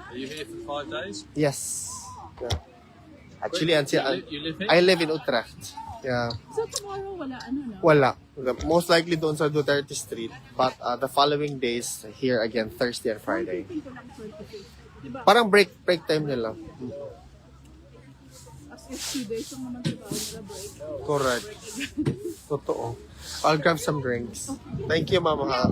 Are you here for 5 days?
Yes. Yeah. Actually,
You live here?
I live in Utrecht. Yeah.
So tomorrow, wala ano, no?
Wala. Most likely doon sa Duterte Street. But the following days, here again, Thursday and Friday.
Diba?
Parang break time nila.
As if 2 days lang naman trabaho nila break.
Correct. Totoo. I'll grab some drinks. Thank you, Mama. Ha?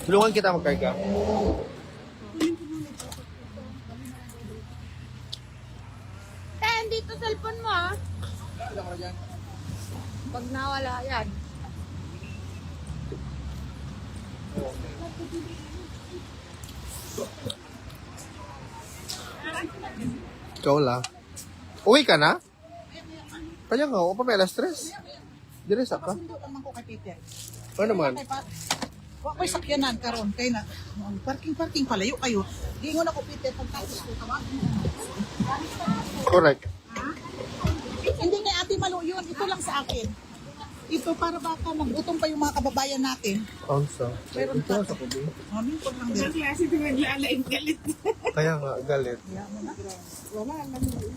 Tulungan kita magkarga.
Dito cellphone mo ah. Pag nawala yan.
Ikaw lang. Uwi ka na? Kaya nga, ako pa may alas 3. Dire sa ka?
Sundo naman ko kay Peter.
Ano naman?
Wa ko'y sakyanan karon kay na parking palayo kayo. Gingon ako Peter pagtapos ko tawag.
Correct.
Hindi kay Ate Malu yun, ito lang sa akin. Ito para baka magutom pa yung mga kababayan natin.
Onsa.
Meron
Ito
pa.
sa kubi.
Amin ko lang
Sa
din.
klase ito naglalaing galit.
Kaya nga, galit.
Wala naman.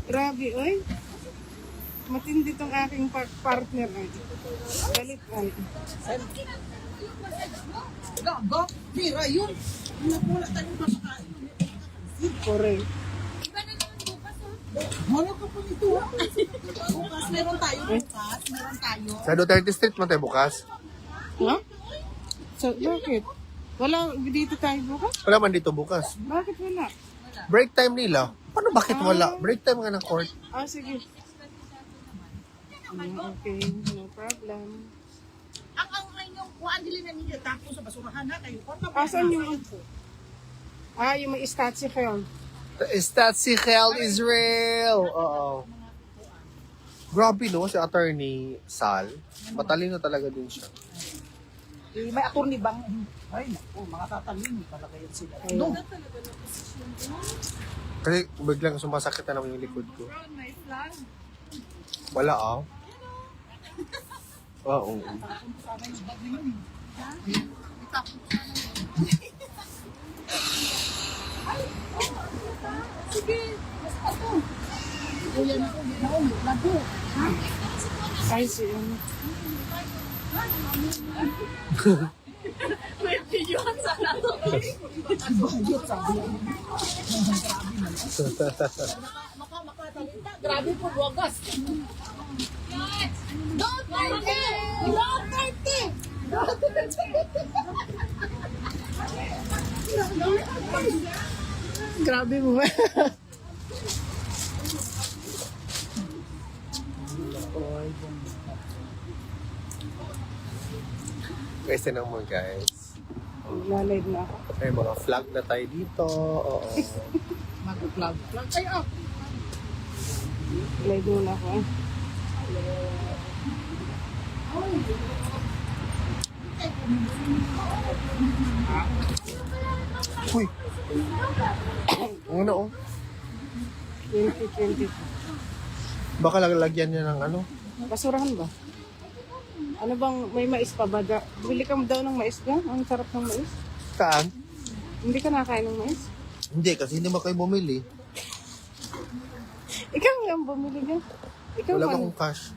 Grabe, oy. Matindi tong aking partner ay. Galit ay.
Go, Mira, yun. Napula tayo makakain.
Correct.
Ano ka po nito? Bukas meron tayo.
Sa Duterte Street mo tayo bukas?
Ha? So, bakit? Wala dito tayo bukas?
Wala man dito bukas.
Bakit wala?
Break time nila. Paano bakit wala? Break time nga ng court.
Ah, sige. Okay, no problem.
Ang inyong kuhaan dili na ninyo tapos sa basurahan na kayo.
Asan yung yung may statue kayo?
Statsi Hell Israel. Oo. Grabe no, si Attorney Sal. Matalino talaga din siya.
May attorney bang? Ay, naku, mga tatalino talaga yun sila. No.
Kasi biglang sumasakit na naman yung likod ko. Wala ah. Oo.
Sige, basta to. Yan ako, lago.
Ay, siya.
Pwede yun sana to.
Grabe po, wagas. Don't 30! Don't 30! Don't 30!
Grabe mo.
Guys, tinan mo guys.
Lalay na ako.
May mga flag na tayo dito. Oo.
Mag-flag. Flag kayo.
Lalay na ako.
Uy. Ano oh?
2020.
Baka lagyan niya ng ano?
Basurahan ba? Ano bang, may mais pa ba? Bili ka daw ng mais ka? Ang sarap ng mais.
Saan?
Hindi ka nakain ng mais?
Hindi, kasi hindi mo kayo bumili.
Ikaw nga ang bumili ka. Ikaw
Wala
man.
akong cash.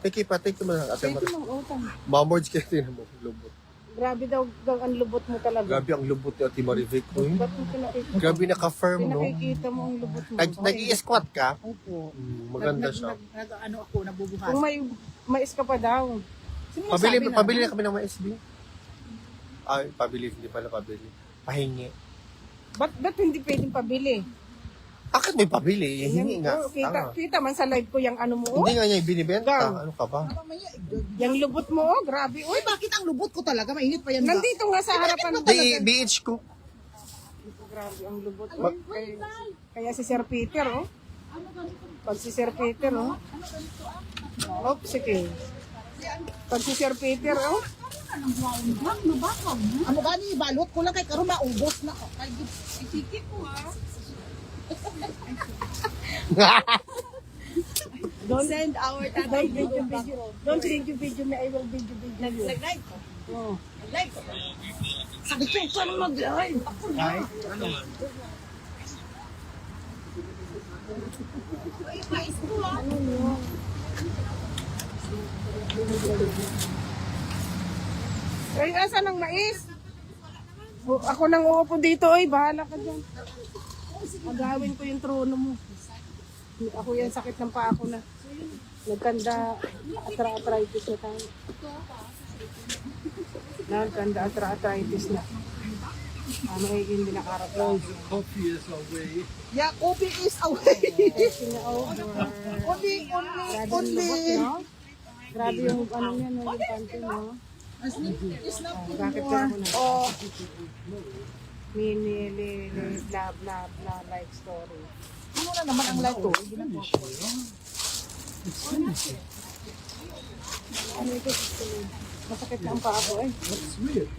Take mo lang. Ate
Pwede mong utang.
Mamords kayo din mo. Lubot.
Grabe daw ang lubot mo talaga.
Grabe ang lubot ni Ate Marivic. Uy.
Ba't mo pinakikita?
Grabe naka-firm, no?
Pinakikita mo ang lubot mo.
Nag-i-squat ka?
Opo.
Maganda siya.
Ano ako, nabubuhas.
Kung may mais ka pa daw.
Sino
Pabili na kami ng MSB. Ay, hindi pala pabili. Pahingi.
Ba't hindi pwedeng pabili?
Bakit may pabili? Hingi nga.
Kita man sa live ko yung ano mo.
Hindi nga niya binibenta. Ano ka ba?
Yung lubot mo, grabe.
Uy, bakit ang lubot ko talaga? Mainit pa yan.
Nandito nga sa harapan mo.
BH ko.
Grabe ang lubot. Kaya si Sir Peter, oh. Pag si Sir Peter, oh. Oh, sige. Pag si Sir Peter, oh.
Ano gani, balot ko lang kay karon maubos na. Kay sikit ko ha.
Don't send our tatay video. Don't video me. I will video you.
Nag-live ko.
Oh.
Nag-live ko. Sabi ko, saan mag-live? Ako na.
Ano?
Ay, mais ko ha.
Ay, asan ang mais? Ako nang uupo dito, oy. Bahala ka dyan. Agawin ko yung trono mo. Ako yan, sakit ng paa ko na. Nagkanda, arthritis na tayo. Nagkanda-arthritis na. Magiging dinakarat lang.
Yeah, coffee is away.
Taking over.
only.
Grabe yung ano niya, no, yung panty, no?
It's not
Bakit
more.
ka na?
Oh,
Mini, blah, blah, blah, like story.
ano na naman ang light to?
Ano ito? Masakit na ang paa ko, eh.
That's weird.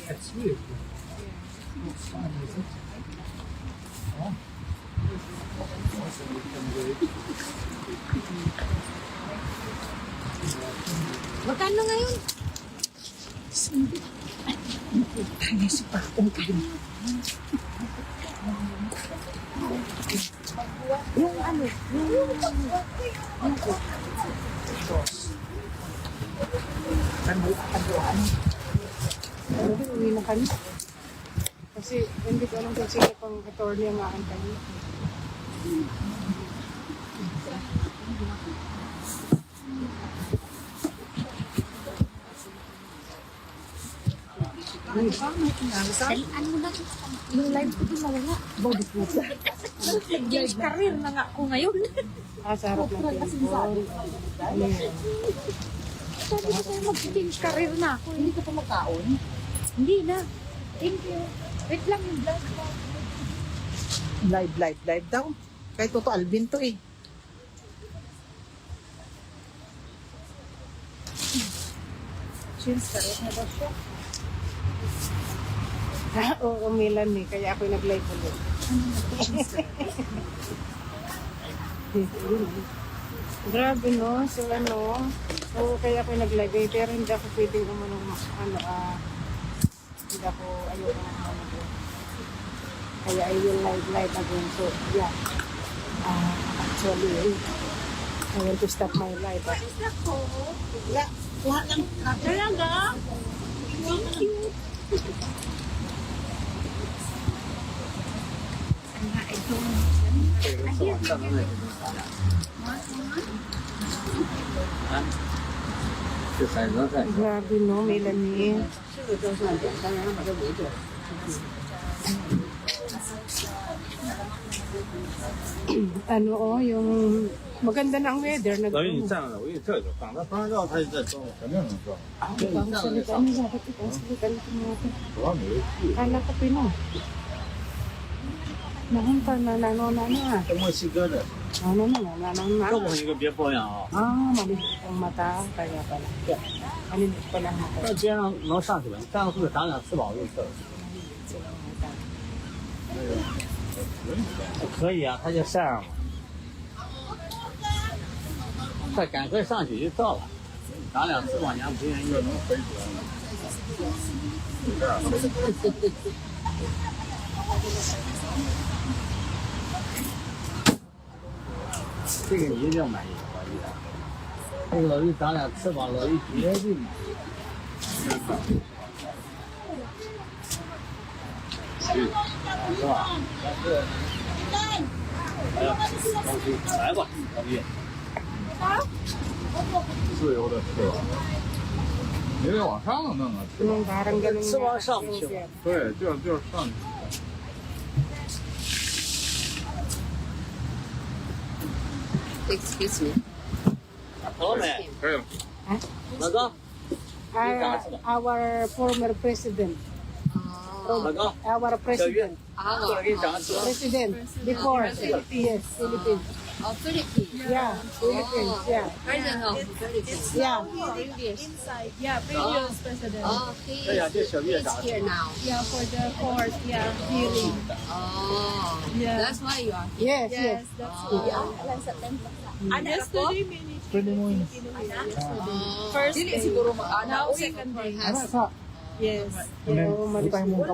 That's weird.
Magkano ngayon?
Naisip pa akong kain.
Yung ano, Pero uwi na kami. Kasi hindi ko alam kung sino pang attorney ang aantayin.
Ano na? Yung live ko din nawala. Body puta. Nag-change career na nga ako ngayon.
Sa harap ng table. Ano yun?
Sabi ko sa'yo mag-change career na ako. Hindi ko pa magkaon. Hindi na. Thank you. Wait lang yung vlog ko.
Live daw. Kahit Toto Alvin to eh.
Change career na ba siya? Oo, Milan eh. Kaya ako nag-live ulit. Grabe no, so ano, so kaya ako nag-live eh, pero hindi ako pwedeng umunong hindi ako ayoko na kaya I will live again, so yeah, actually, I want to stop my life.
Wala. Kuha lang.
Talaga? Thank you.
Grabe no, Melanie. Ano oh, yung maganda na ang weather. Bang salita niya, dapat ikaw salita niya natin. Kala ko Pinoy. Nahunta na nanona na. Ano na, nanona na.
这我一个别保养啊，
Maliit ang mata, kaya pala. Maliit pala ang mata.
那街上能上去吗？这样是不是长点翅膀就行了？可以啊，它就晒上嘛，再赶快上去就到了，长点翅膀，人家不愿意能回国了。这个你一定要满意，老李的。这个老李长点翅膀，老李绝对满意。是吧？来吧，老李。自由的翅膀，你得往上弄啊，翅膀上不去。对，就是上去。
Excuse me.
好了没？可以了。老高。
Our former president. Our president. President. Before. Yes, Philippines.
Oh, Philippines.
Yeah, Philippines. Yeah.
President of Philippines.
Yeah.
Inside.
Yeah, previous president.
Oh, he is here now.
Yeah, for the court, yeah, hearing.
Oh,
Yeah.
that's why you are here.
Yes, yes.
That's
Yesterday,
first day.
siguro
Now, second day.
has
Yes. Former president.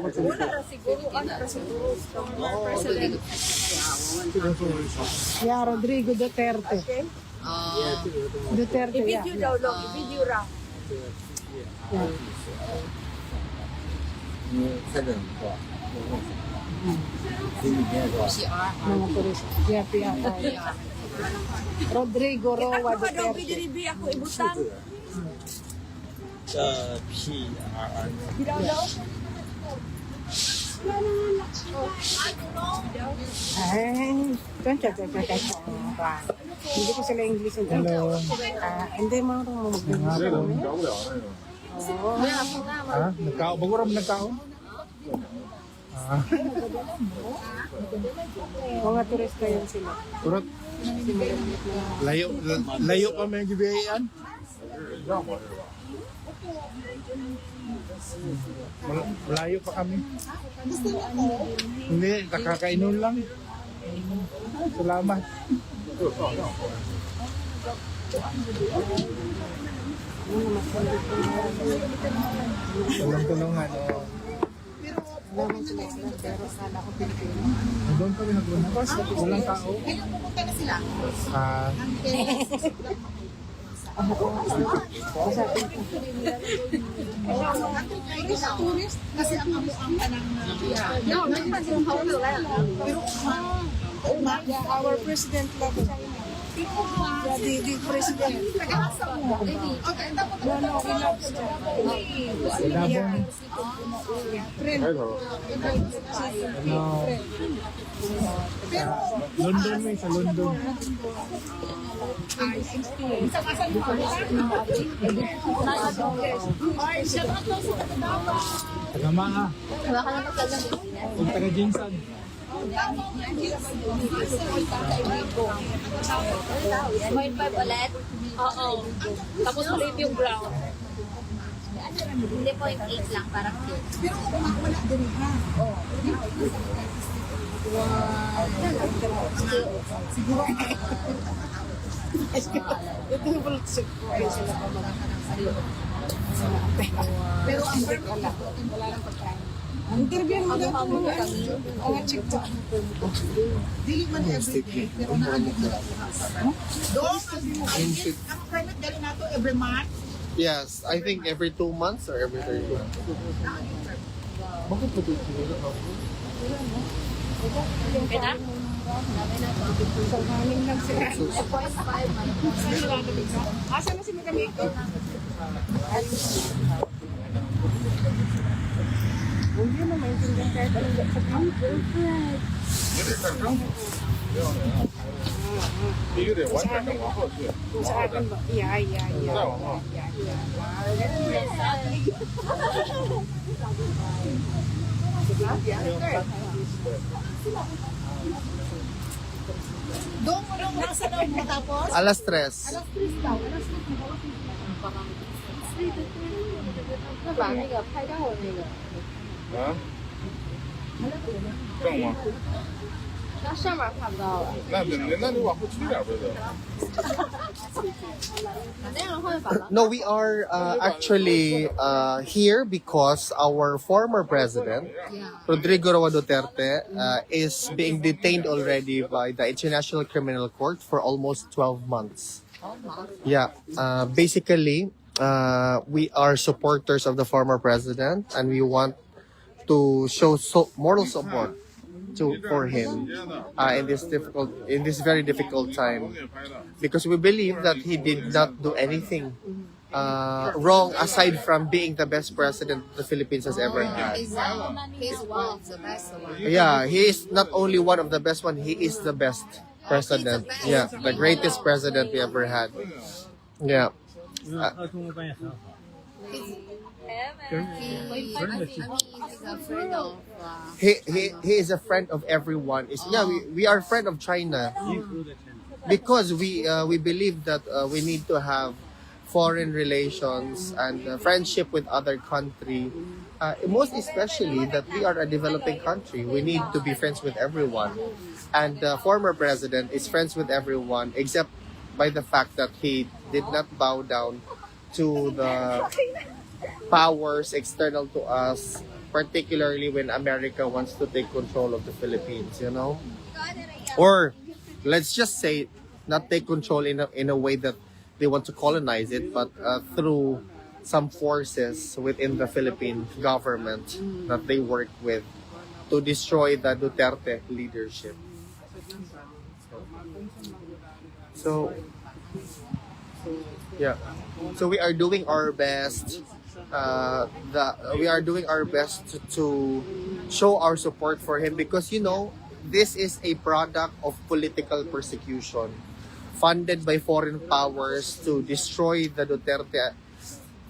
Yeah, Rodrigo Duterte. Duterte, yeah.
I-video daw lang, i-video raw.
Mga turista. Yeah, PR. Rodrigo Roa
Ako daw,
Duterte.
bidiribi ako ibutang.
Ay, hindi ko sila English. Hello. Hindi marunong mag-English.
Nagkao? Bago rin nagkao?
Mga turista yun sila.
Turot? Layo pa may gibiyayan? Malayo pa kami. Hindi, nakakainon lang. Salamat. Tulong-tulungan.
Pero akala ko Pilipino.
Doon kami naguna. Walang tao.
Pumunta na sila. Tourist kasi ang amuang ka ng
Our president love China. The president. No, he loves China.
London may sa London. Tagama ha. Kung taga-Jinsan.
0.5 ulit? Oo. Tapos ulit yung brown. Hindi 0.8 lang, parang cute.
Pero wala din ha. Siguro.
Ito yung bulsik ko. Sila pa mga
Pero ang wala lang pagkain.
interview mo daw mga TikTok.
Dili man everyday, pero naanong na. Doon, ang permit dali nato every month.
Yes, I think every 2 months or every 3 months. Bakit ba ito?
Kaya?
So, hangin lang sila.
0.5.
Asa na si Madam Iko? Hindi na maintindihan kahit anong sabihin. Sa akin ba?
Doon mo nung nasa loob matapos?
Alas 3.
Alas 3 daw. Alas
那把那个拍照的那个，
啊？正吗？
那上面看不到了。
那你往后去点呗，得。
那样会把
No, we are actually here because our former president, Rodrigo Roa Duterte, is being detained already by the International Criminal Court for almost 12 months. Yeah, basically, we are supporters of the former president and we want to show moral support for him in this very difficult time, because we believe that he did not do anything wrong aside from being the best president the Philippines has ever had.
He's one of the best one.
Yeah, he is not only one of the best one, he is the best president. Yeah, the greatest president we ever had. Yeah. He is a friend of everyone. We are a friend of China because we believe that we need to have foreign relations and friendship with other country. Most especially that we are a developing country. We need to be friends with everyone. And the former president is friends with everyone except by the fact that he did not bow down to the powers external to us, particularly when America wants to take control of the Philippines, you know? Or let's just say not take control in a way that they want to colonize it, but through some forces within the Philippine government that they work with to destroy the Duterte leadership. So, yeah. So we are doing our best we are doing our best to show our support for him because this is a product of political persecution funded by foreign powers to destroy the Duterte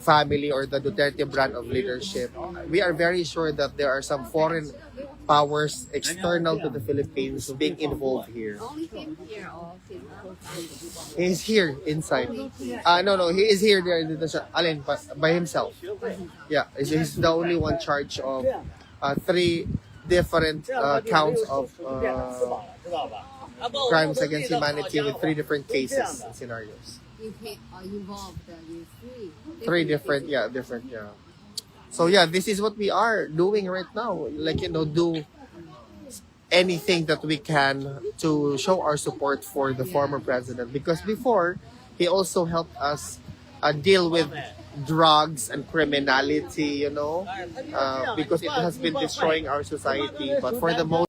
family or the Duterte brand of leadership. We are very sure that there are some foreign powers external to the Philippines being involved here.
Only him here or
He's here inside. No, he is here there alin by himself. Yeah, he's the only one charged of three different counts of crimes against humanity with three different cases and scenarios.
involved
Three different. So yeah, this is what we are doing right now. Like do anything that we can to show our support for the former president because before he also helped us deal with drugs and criminality, because it has been destroying our society. But for the most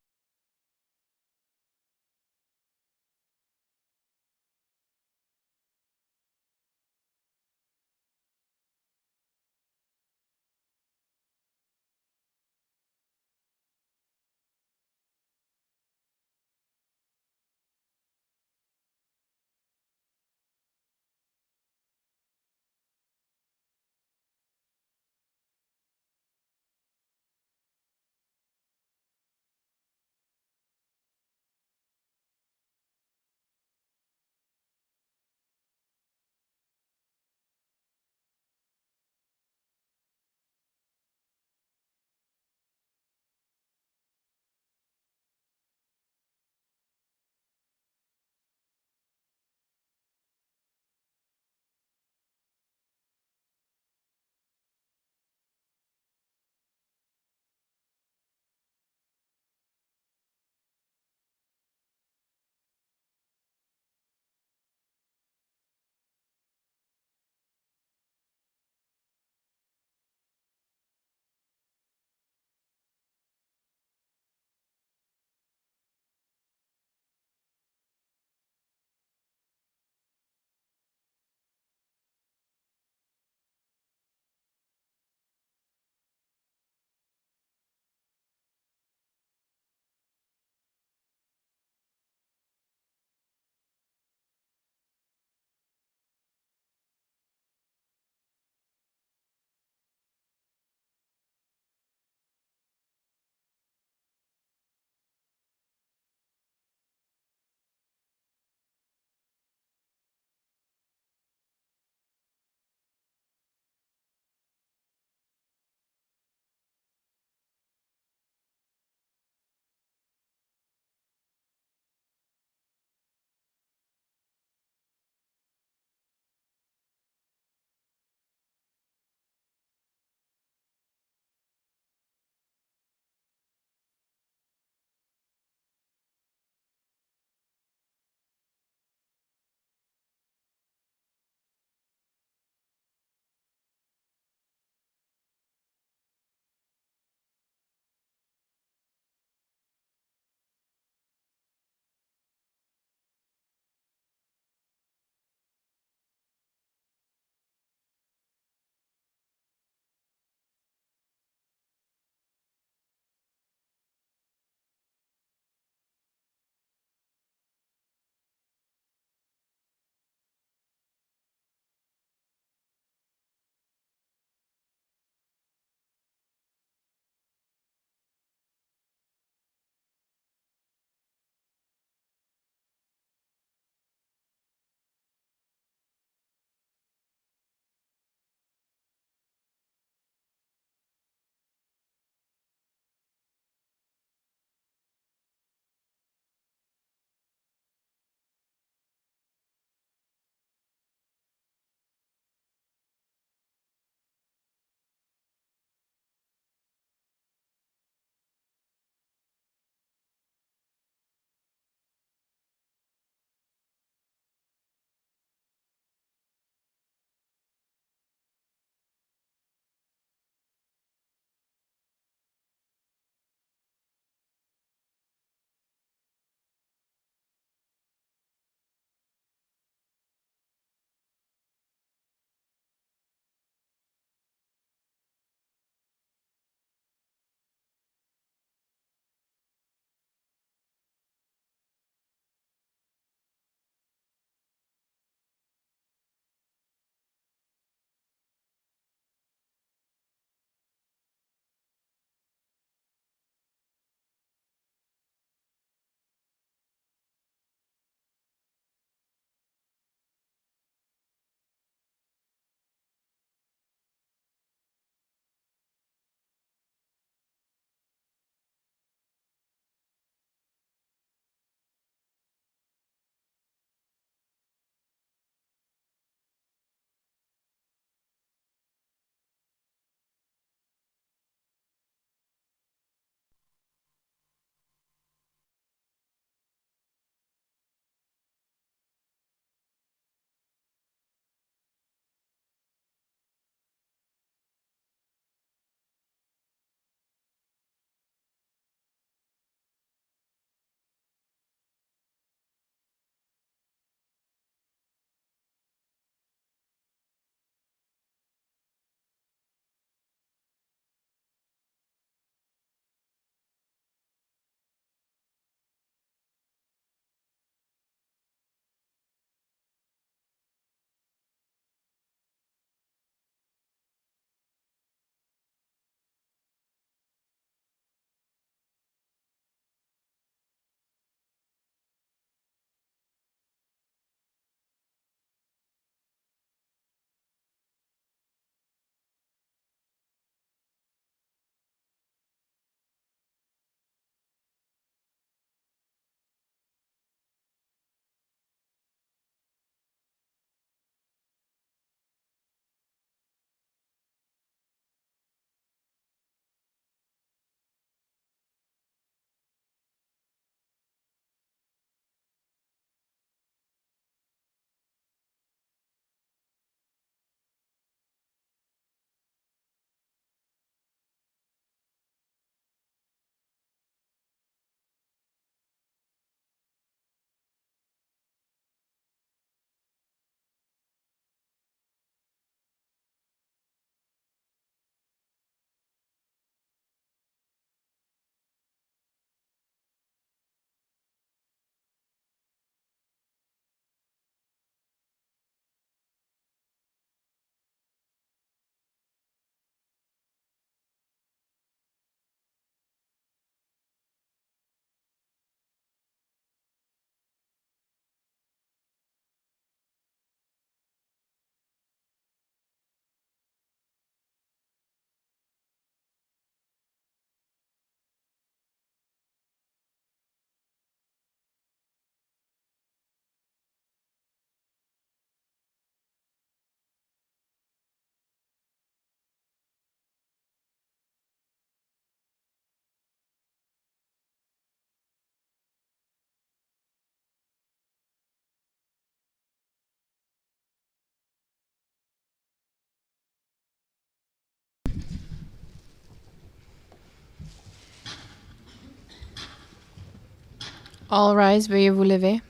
All rise, veuillez vous lever.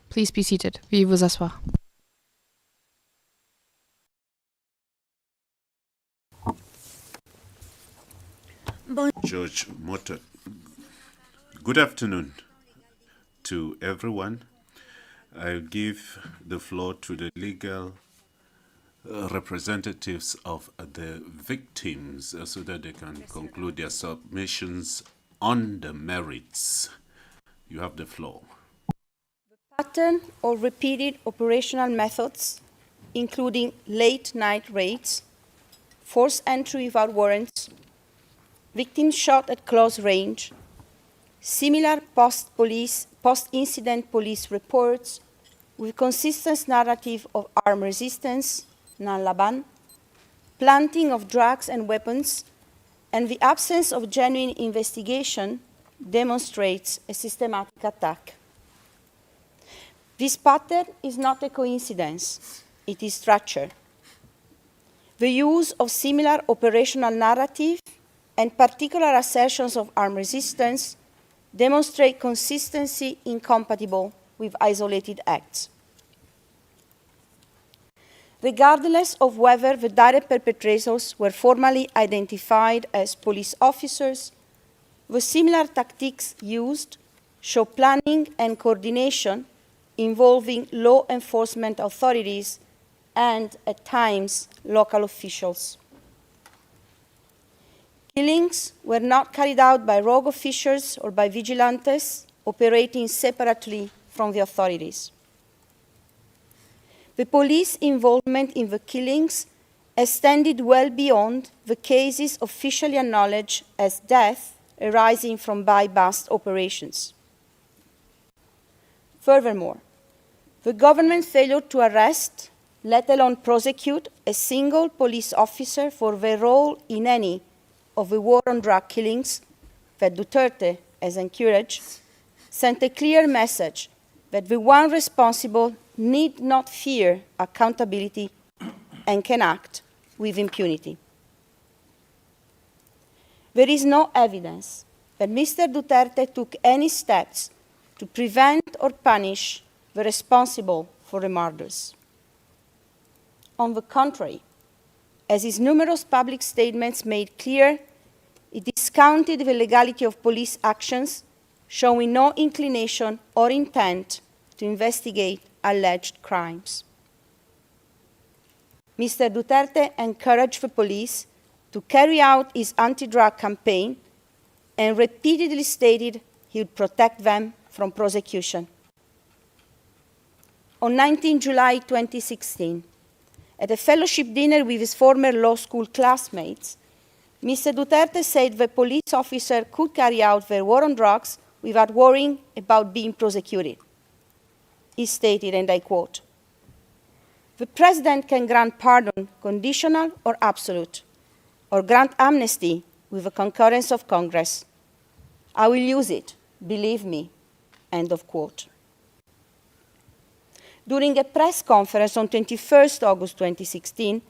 Please be seated. Veuillez vous asseoir.
George Motta. Good afternoon to everyone. I'll give the floor to the legal representatives of the victims so that they can conclude their submissions on the merits. You have the floor.
Pattern or repeated operational methods, including late-night raids, forced entry without warrants, victims shot at close range, similar post-incident police reports with consistent narrative of armed resistance, non-laban, planting of drugs and weapons, and the absence of genuine investigation demonstrates a systematic attack. This pattern is not a coincidence, it is structure. The use of similar operational narrative and particular assertions of armed resistance demonstrate consistency incompatible with isolated acts. Regardless of whether the direct perpetrators were formally identified as police officers, the similar tactics used show planning and coordination involving law enforcement authorities and, at times, local officials. Killings were not carried out by rogue officials or by vigilantes operating separately from the authorities. The police involvement in the killings extended well beyond the cases officially acknowledged as death arising from by-bust operations. Furthermore, the government failure to arrest, let alone prosecute, a single police officer for their role in any of the war on drug killings that Duterte has encouraged, sent a clear message that the one responsible need not fear accountability and can act with impunity. There is no evidence that Mr. Duterte took any steps to prevent or punish the responsible for the murders. On the contrary, as his numerous public statements made clear, he discounted the legality of police actions, showing no inclination or intent to investigate alleged crimes. Mr. Duterte encouraged the police to carry out his anti-drug campaign and repeatedly stated he would protect them from prosecution. On 19 July 2016, at a fellowship dinner with his former law school classmates, Mr. Duterte said the police officer could carry out their war on drugs without worrying about being prosecuted. He stated, and I quote, "The president can grant pardon, conditional or absolute, or grant amnesty with the concurrence of Congress. I will use it, believe me," end of quote. During a press conference on 21 August 2016,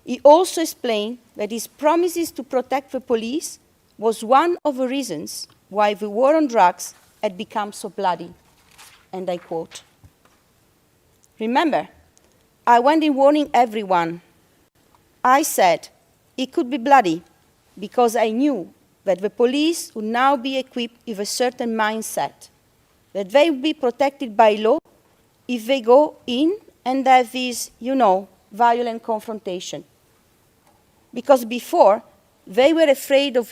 he also explained that his promises to protect the police was one of the reasons why the war on drugs had become so bloody, and I quote, "Remember, I went in warning everyone. I said it could be bloody because I knew that the police would now be equipped with a certain mindset, that they would be protected by law if they go in and have this, violent confrontation. Because before, they were afraid of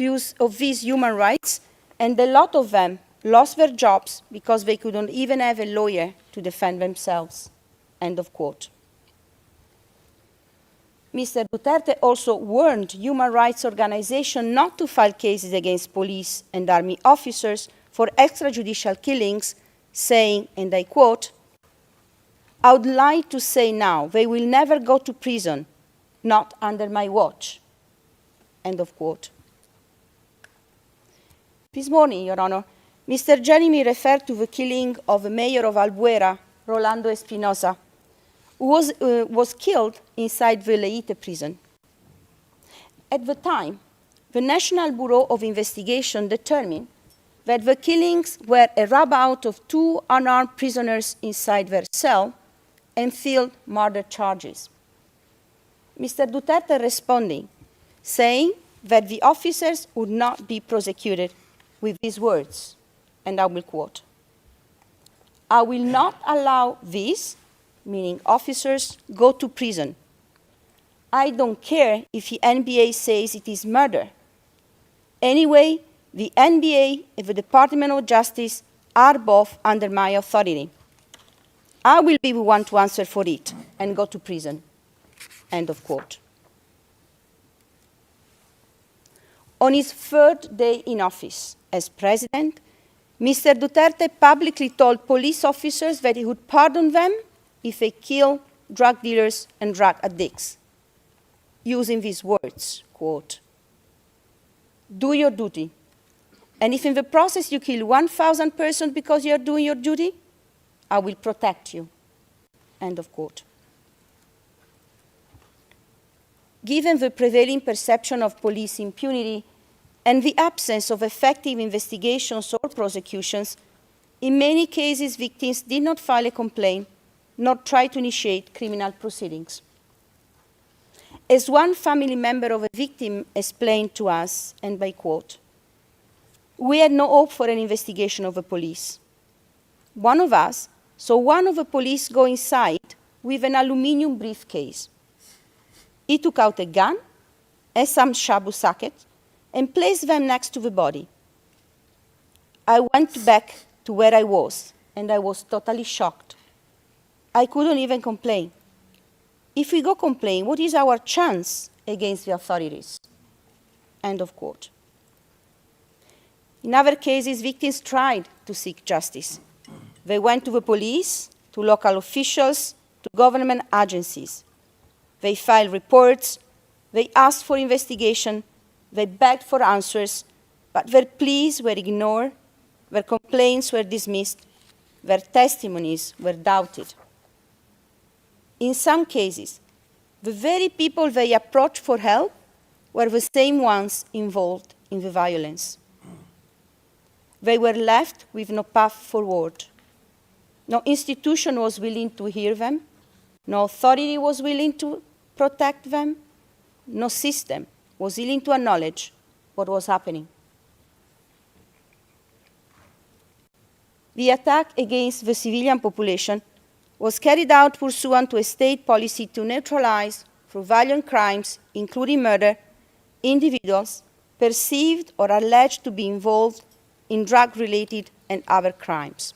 these human rights, and a lot of them lost their jobs because they couldn't even have a lawyer to defend themselves," end of quote. Mr. Duterte also warned human rights organizations not to file cases against police and army officers for extrajudicial killings, saying, and I quote, "I would like to say now they will never go to prison, not under my watch," end of quote. This morning, Your Honor, Mr. Jeremy referred to the killing of the mayor of Albuera, Rolando Espinosa, who was killed inside the Leyte prison. At the time, the National Bureau of Investigation determined that the killings were a rub-out of 2 unarmed prisoners inside their cell and filed murder charges. Mr. Duterte responding, saying that the officers would not be prosecuted with these words, and I will quote, "I will not allow these," meaning officers, "go to prison. I don't care if the NBA says it is murder. Anyway, the NBA and the Department of Justice are both under my authority. I will be the one to answer for it and go to prison." End of quote. On his 3rd day in office as president, Mr. Duterte publicly told police officers that he would pardon them if they kill drug dealers and drug addicts, using these words, quote, "Do your duty, and if in the process you kill 1,000 persons because you're doing your duty, I will protect you." End of quote. Given the prevailing perception of police impunity and the absence of effective investigations or prosecutions, in many cases victims did not file a complaint nor try to initiate criminal proceedings. As one family member of a victim explained to us, and I quote, "We had no hope for an investigation of the police. One of us saw one of the police go inside with an aluminum briefcase. He took out a gun and some shabu socket and placed them next to the body. I went back to where I was, and I was totally shocked. I couldn't even complain. If we go complain, what is our chance against the authorities?" End of quote. In other cases, victims tried to seek justice. They went to the police, to local officials, to government agencies. They filed reports, they asked for investigation, they begged for answers, but their pleas were ignored, their complaints were dismissed, their testimonies were doubted. In some cases, the very people they approached for help were the same ones involved in the violence. They were left with no path forward. No institution was willing to hear them, no authority was willing to protect them, no system was willing to acknowledge what was happening. The attack against the civilian population was carried out pursuant to a state policy to neutralize, through violent crimes, including murder, individuals perceived or alleged to be involved in drug-related and other crimes.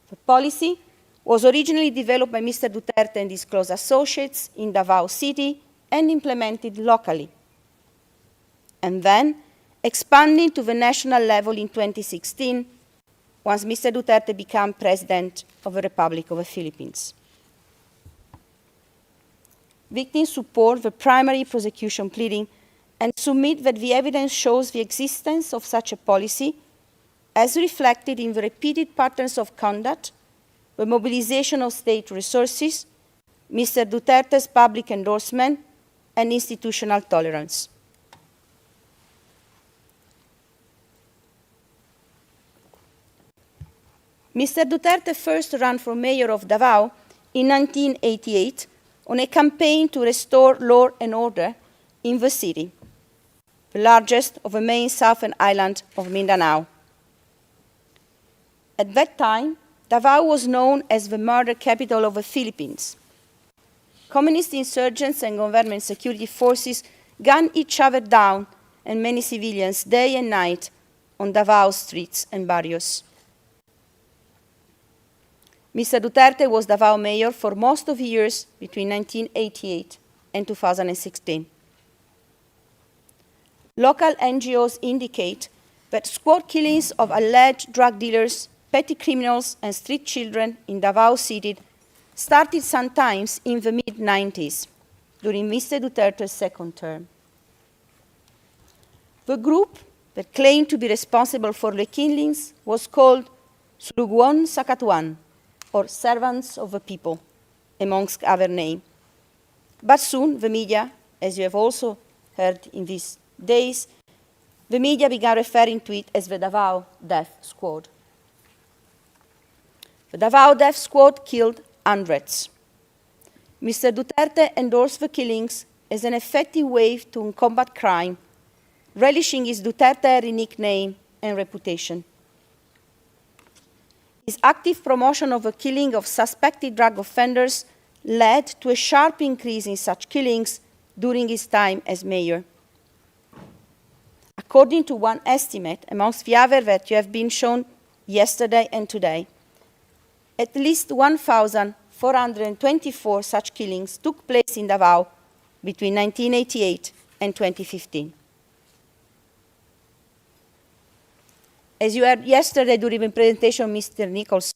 The policy was originally developed by Mr. Duterte and his close associates in Davao City and implemented locally, and then expanding to the national level in 2016, once Mr. Duterte became President of the Republic of the Philippines. Victims support the primary prosecution pleading and submit that the evidence shows the existence of such a policy as reflected in the repeated patterns of conduct, the mobilization of state resources, Mr. Duterte's public endorsement, and institutional tolerance. Mr. Duterte first ran for mayor of Davao in 1988 on a campaign to restore law and order in the city, the largest of the main southern island of Mindanao. At that time, Davao was known as the murder capital of the Philippines. Communist insurgents and government security forces gunned each other down and many civilians day and night on Davao streets and barrios. Mr. Duterte was Davao mayor for most of the years between 1988 and 2016. Local NGOs indicate that squad killings of alleged drug dealers, petty criminals, and street children in Davao City started sometimes in the mid-90s, during Mr. Duterte's second term. The group that claimed to be responsible for the killings was called Sulugwon Sakatuan, or servants of the people, amongst other names. But soon the media, as you have also heard in these days, the media began referring to it as the Davao Death Squad. The Davao Death Squad killed hundreds. Mr. Duterte endorsed the killings as an effective way to combat crime, relishing his Duterte nickname and reputation. His active promotion of the killing of suspected drug offenders led to a sharp increase in such killings during his time as mayor. According to one estimate, amongst the other that you have been shown yesterday and today, at least 1,424 such killings took place in Davao between 1988 and 2015. As you heard yesterday during the presentation of Mr. Nichols,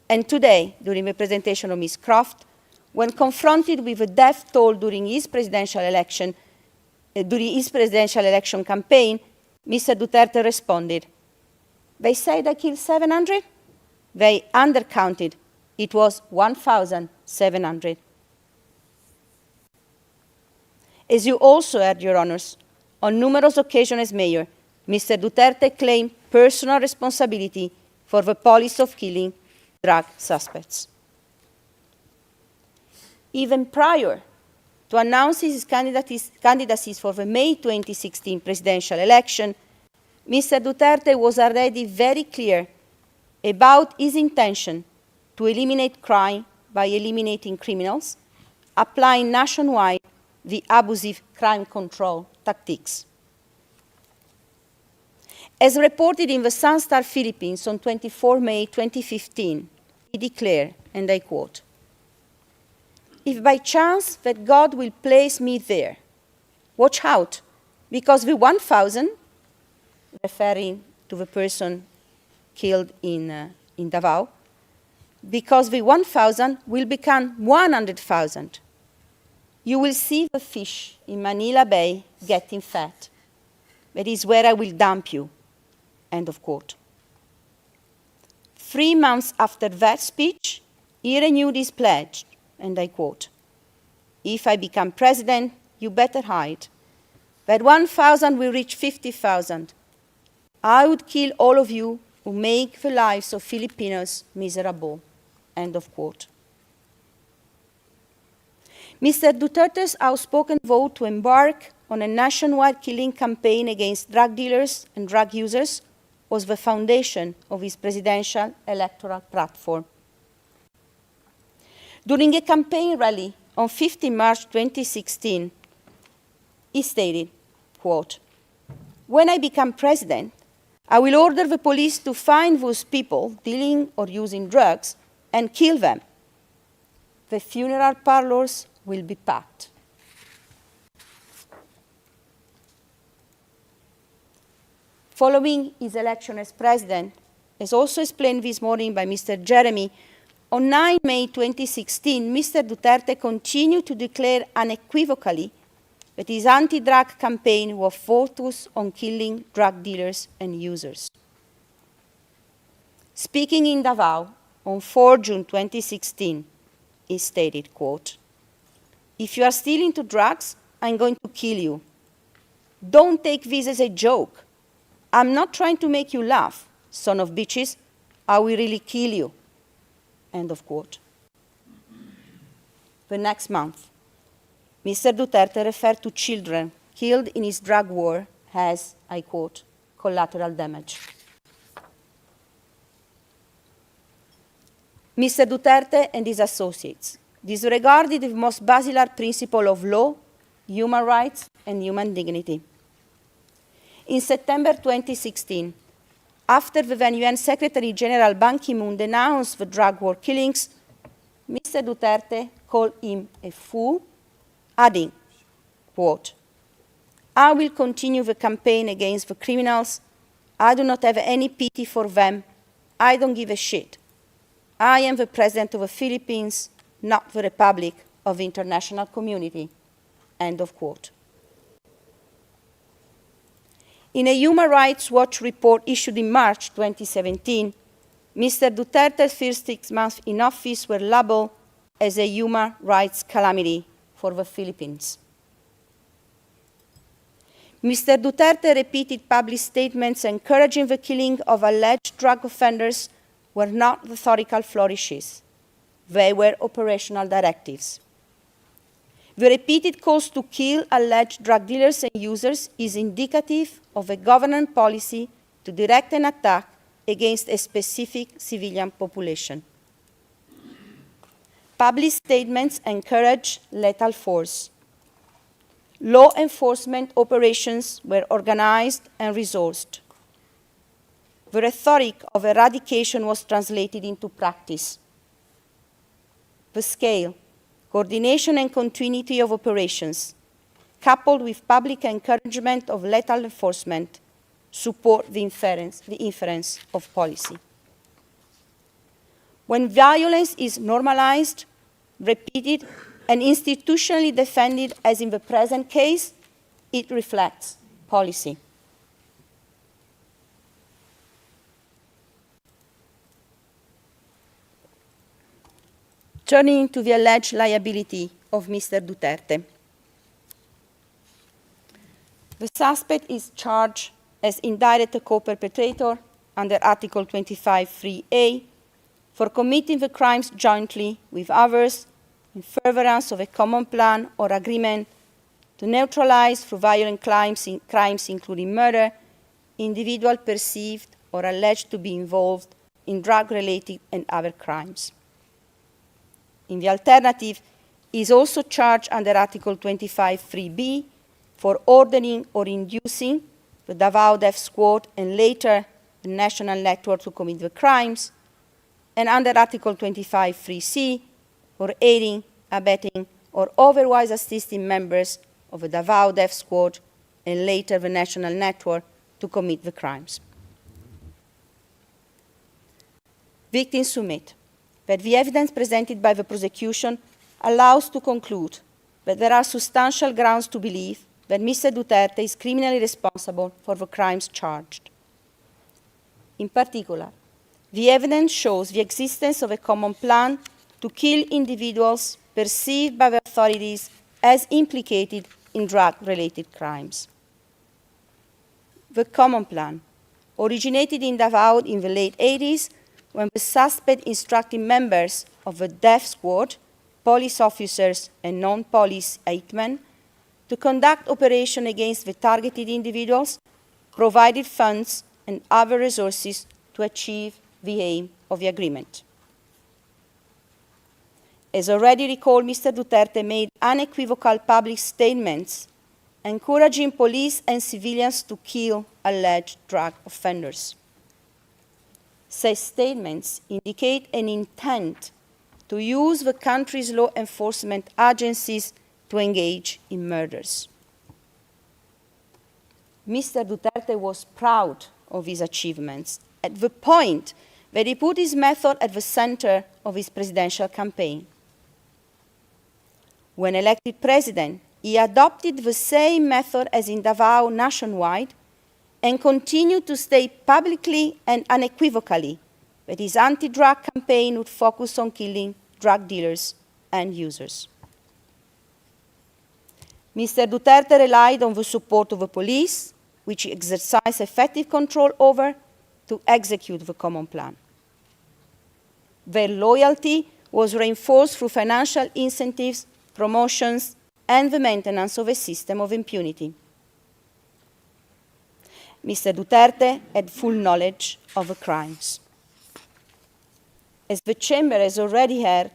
and today during the presentation of Ms. Croft, when confronted with the death toll during his presidential election campaign, Mr. Duterte responded, "They said I killed 700? They undercounted. It was 1,700. As you also heard, Your Honors, on numerous occasions as mayor, Mr. Duterte claimed personal responsibility for the policy of killing drug suspects. Even prior to announcing his candidacy for the May 2016 presidential election, Mr. Duterte was already very clear about his intention to eliminate crime by eliminating criminals, applying nationwide the abusive crime control tactics. As reported in the Sunstar Philippines on 24 May 2015, he declared, and I quote, "If by chance that God will place me there, watch out, because the 1,000, referring to the person killed in Davao, because the 1,000 will become 100,000. You will see the fish in Manila Bay getting fat. That is where I will dump you." End of quote. 3 months after that speech, he renewed his pledge, and I quote, "If I become president, you better hide. That 1,000 will reach 50,000. I would kill all of you who make the lives of Filipinos miserable." End of quote. Mr. Duterte's outspoken vote to embark on a nationwide killing campaign against drug dealers and drug users was the foundation of his presidential electoral platform. During a campaign rally on 15 March 2016, he stated, quote, "When I become president, I will order the police to find those people dealing or using drugs and kill them. The funeral parlors will be packed." Following his election as president, as also explained this morning by Mr. Jeremy, on 9 May 2016, Mr. Duterte continued to declare unequivocally that his anti-drug campaign was focused on killing drug dealers and users. Speaking in Davao on 4 June 2016, he stated, quote, "If you are still into drugs, I'm going to kill you. Don't take this as a joke. I'm not trying to make you laugh, son of bitches. I will really kill you." End of quote. The next month, Mr. Duterte referred to children killed in his drug war as, I quote, "collateral damage." Mr. Duterte and his associates disregarded the most basilar principle of law, human rights, and human dignity. In September 2016, after the then UN Secretary General Ban Ki-moon denounced the drug war killings, Mr. Duterte called him a fool, adding, quote, "I will continue the campaign against the criminals. I do not have any pity for them. I don't give a shit. I am the President of the Philippines, not the Republic of the international community." End of quote. In a Human Rights Watch report issued in March 2017, Mr. Duterte's first 6 months in office were labeled as a human rights calamity for the Philippines. Mr. Duterte repeated public statements encouraging the killing of alleged drug offenders were not rhetorical flourishes. They were operational directives. The repeated calls to kill alleged drug dealers and users is indicative of a government policy to direct an attack against a specific civilian population. Public statements encourage lethal force. Law enforcement operations were organized and resourced. The rhetoric of eradication was translated into practice. The scale, coordination and continuity of operations, coupled with public encouragement of lethal enforcement, support the inference of policy. When violence is normalized, repeated, and institutionally defended, as in the present case, it reflects policy. Turning to the alleged liability of Mr. Duterte. The suspect is charged as indirect co-perpetrator under Article 25(3)(a) for committing the crimes jointly with others in furtherance of a common plan or agreement to neutralize through violent crimes including murder, individual perceived or alleged to be involved in drug-related and other crimes. In the alternative, he is also charged under Article 25(3)(b) for ordering or inducing the Davao Death Squad and later the national network to commit the crimes, and under Article 25(3)(c) for aiding, abetting, or otherwise assisting members of the Davao Death Squad and later the national network to commit the crimes. Victims submit that the evidence presented by the prosecution allows to conclude that there are substantial grounds to believe that Mr. Duterte is criminally responsible for the crimes charged. In particular, the evidence shows the existence of a common plan to kill individuals perceived by the authorities as implicated in drug-related crimes. The common plan originated in Davao in the late 80s when the suspect instructed members of the death squad, police officers and non-police hitmen, to conduct operations against the targeted individuals, provided funds and other resources to achieve the aim of the agreement. As already recalled, Mr. Duterte made unequivocal public statements encouraging police and civilians to kill alleged drug offenders. Such statements indicate an intent to use the country's law enforcement agencies to engage in murders. Mr. Duterte was proud of his achievements at the point that he put his method at the center of his presidential campaign. When elected president, he adopted the same method as in Davao nationwide and continued to state publicly and unequivocally that his anti-drug campaign would focus on killing drug dealers and users. Mr. Duterte relied on the support of the police, which he exercised effective control over, to execute the common plan. Their loyalty was reinforced through financial incentives, promotions, and the maintenance of a system of impunity. Mr. Duterte had full knowledge of the crimes. As the Chamber has already heard,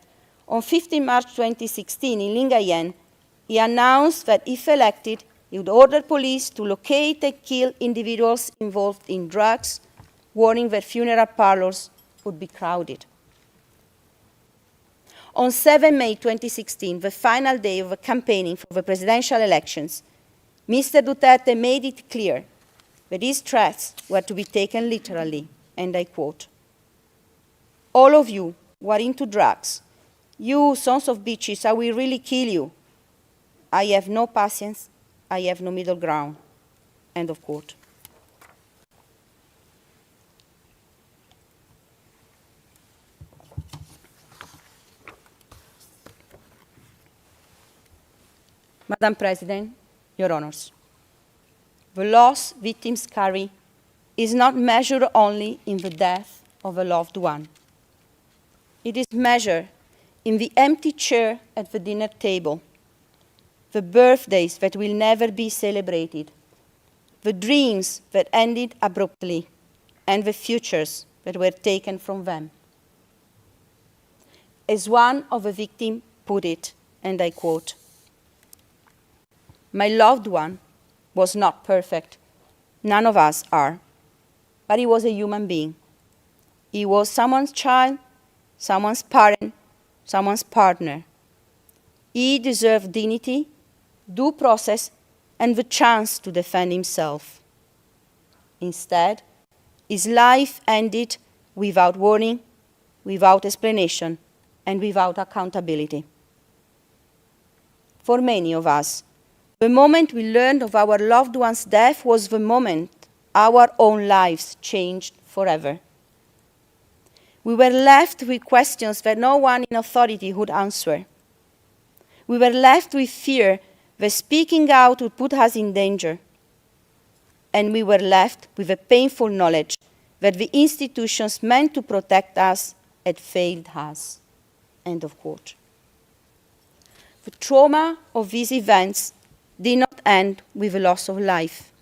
on 15 March 2016 in Lingayen, he announced that if elected, he would order police to locate and kill individuals involved in drugs, warning that funeral parlors would be crowded. On 7 May 2016, the final day of the campaigning for the presidential elections, Mr. Duterte made it clear that his threats were to be taken literally, and I quote, "All of you who are into drugs, you sons of bitches, I will really kill you. I have no patience, I have no middle ground," end of quote. Madam President, Your Honors, the loss victims carry is not measured only in the death of a loved one. It is measured in the empty chair at the dinner table, the birthdays that will never be celebrated, the dreams that ended abruptly, and the futures that were taken from them. As one of the victims put it, and I quote, "My loved one was not perfect. None of us are. But he was a human being. He was someone's child, someone's parent, someone's partner. He deserved dignity, due process, and the chance to defend himself. Instead, his life ended without warning, without explanation, and without accountability. For many of us, the moment we learned of our loved one's death was the moment our own lives changed forever. We were left with questions that no one in authority would answer. We were left with fear that speaking out would put us in danger. And we were left with a painful knowledge that the institutions meant to protect us had failed us." End of quote. The trauma of these events did not end with the loss of life.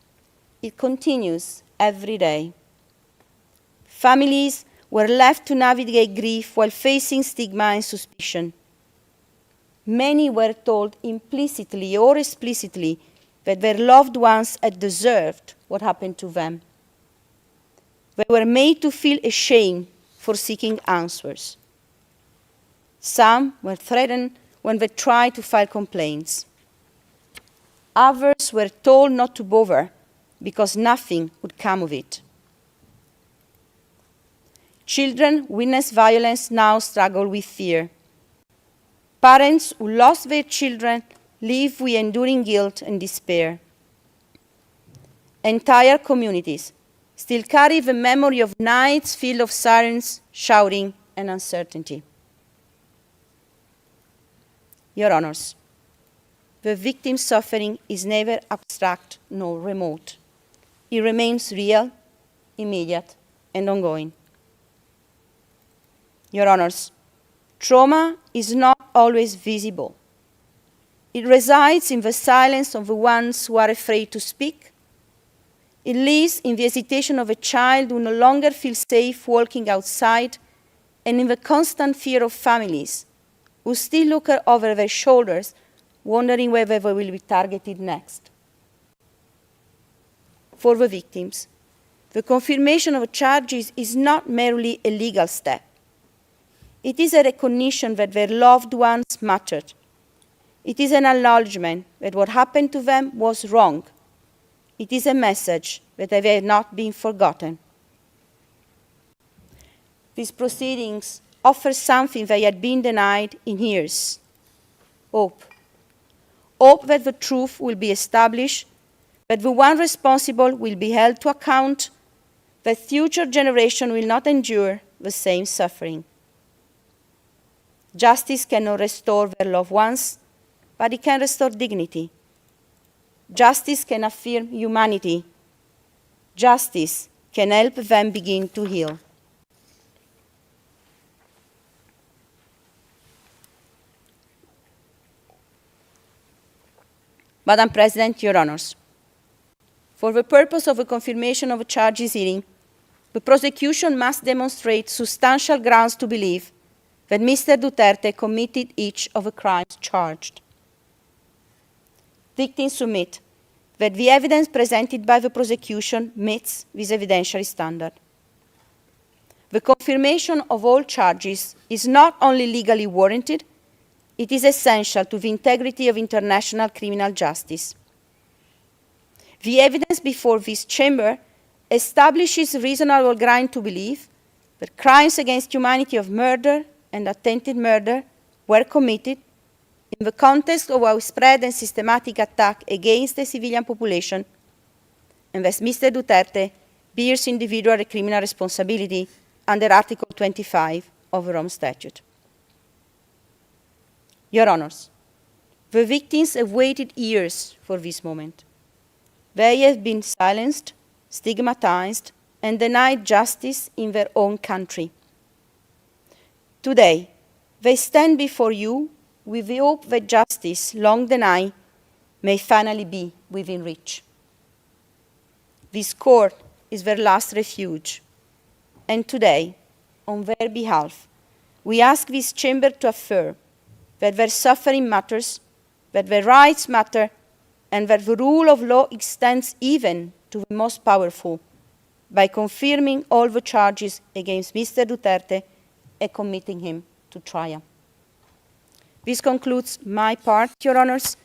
It continues every day. Families were left to navigate grief while facing stigma and suspicion. Many were told implicitly or explicitly that their loved ones had deserved what happened to them. They were made to feel ashamed for seeking answers. Some were threatened when they tried to file complaints. Others were told not to bother because nothing would come of it. Children who witness violence now struggle with fear. Parents who lost their children live with enduring guilt and despair. Entire communities still carry the memory of nights filled of sirens, shouting, and uncertainty. Your Honors, the victim's suffering is never abstract nor remote. It remains real, immediate, and ongoing. Your Honors, trauma is not always visible. It resides in the silence of the ones who are afraid to speak. It lives in the hesitation of a child who no longer feels safe walking outside, and in the constant fear of families who still look over their shoulders, wondering whether they will be targeted next. For the victims, the confirmation of charges is not merely a legal step. It is a recognition that their loved ones mattered. It is an acknowledgement that what happened to them was wrong. It is a message that they have not been forgotten. These proceedings offer something they had been denied in years: hope. Hope that the truth will be established, that the one responsible will be held to account, that future generations will not endure the same suffering. Justice cannot restore their loved ones, but it can restore dignity. Justice can affirm humanity. Justice can help them begin to heal. Madam President, Your Honors, for the purpose of a confirmation of a charges hearing, the prosecution must demonstrate substantial grounds to believe that Mr. Duterte committed each of the crimes charged. Victims submit that the evidence presented by the prosecution meets this evidentiary standard. The confirmation of all charges is not only legally warranted, it is essential to the integrity of international criminal justice. The evidence before this chamber establishes reasonable ground to believe that crimes against humanity of murder and attempted murder were committed in the context of a spread and systematic attack against the civilian population, and that Mr. Duterte bears individual criminal responsibility under Article 25 of the Rome Statute. Your Honors, The victims have waited years for this moment. They have been silenced, stigmatized, and denied justice in their own country. Today, they stand before you with the hope that justice, long denied, may finally be within reach. This court is their last refuge, and today, on their behalf, we ask this chamber to affirm that their suffering matters, that their rights matter, and that the rule of law extends even to the most powerful, by confirming all the charges against Mr. Duterte and committing him to trial. This concludes my part, Your Honors.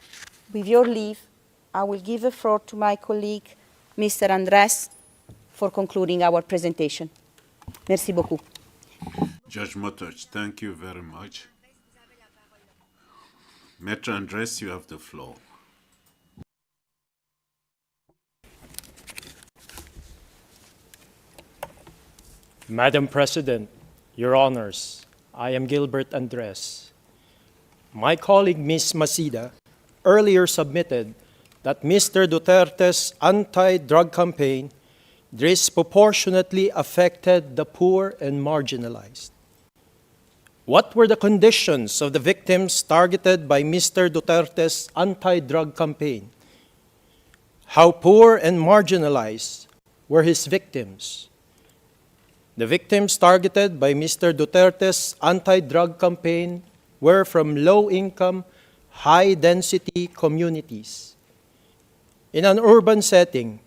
With your leave, I will give the floor to my colleague, Mr. Andres, for concluding our presentation. Merci beaucoup.
Judge Motoch, thank you very much. Maître Andres, you have the floor.
Madam President, Your Honors, I am Gilbert Andres. My colleague, Ms. Masida, earlier submitted that Mr. Duterte's anti-drug campaign disproportionately affected the poor and marginalized. What were the conditions of the victims targeted by Mr. Duterte's anti-drug campaign? How poor and marginalized were his victims? The victims targeted by Mr. Duterte's anti-drug campaign were from low-income, high-density communities. In an urban setting,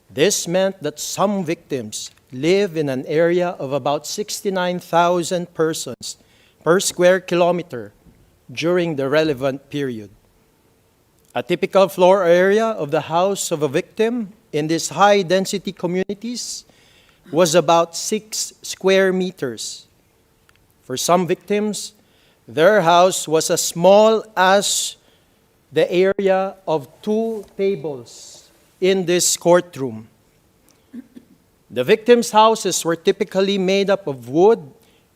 this meant that some victims live in an area of about 69,000 persons per square kilometer during the relevant period. A typical floor area of the house of a victim in these high-density communities was about 6 square meters. For some victims, their house was as small as the area of 2 tables in this courtroom. The victims' houses were typically made up of wood,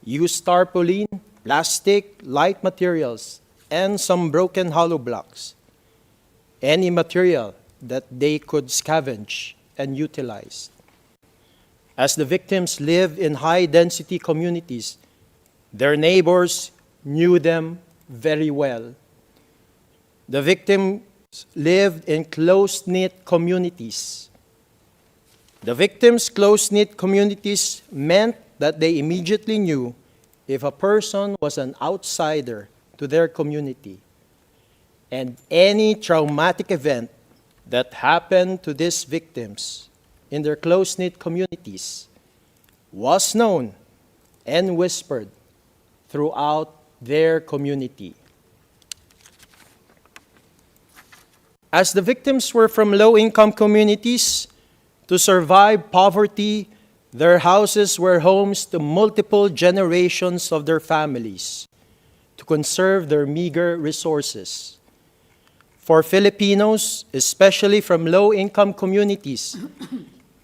used tarpaulin, plastic, light materials, and some broken hollow blocks. Any material that they could scavenge and utilize. As the victims lived in high-density communities, their neighbors knew them very well. The victims lived in close-knit communities. The victims' close-knit communities meant that they immediately knew if a person was an outsider to their community. And any traumatic event that happened to these victims in their close-knit communities was known and whispered throughout their community. As the victims were from low-income communities, to survive poverty, their houses were homes to multiple generations of their families to conserve their meager resources. For Filipinos, especially from low-income communities,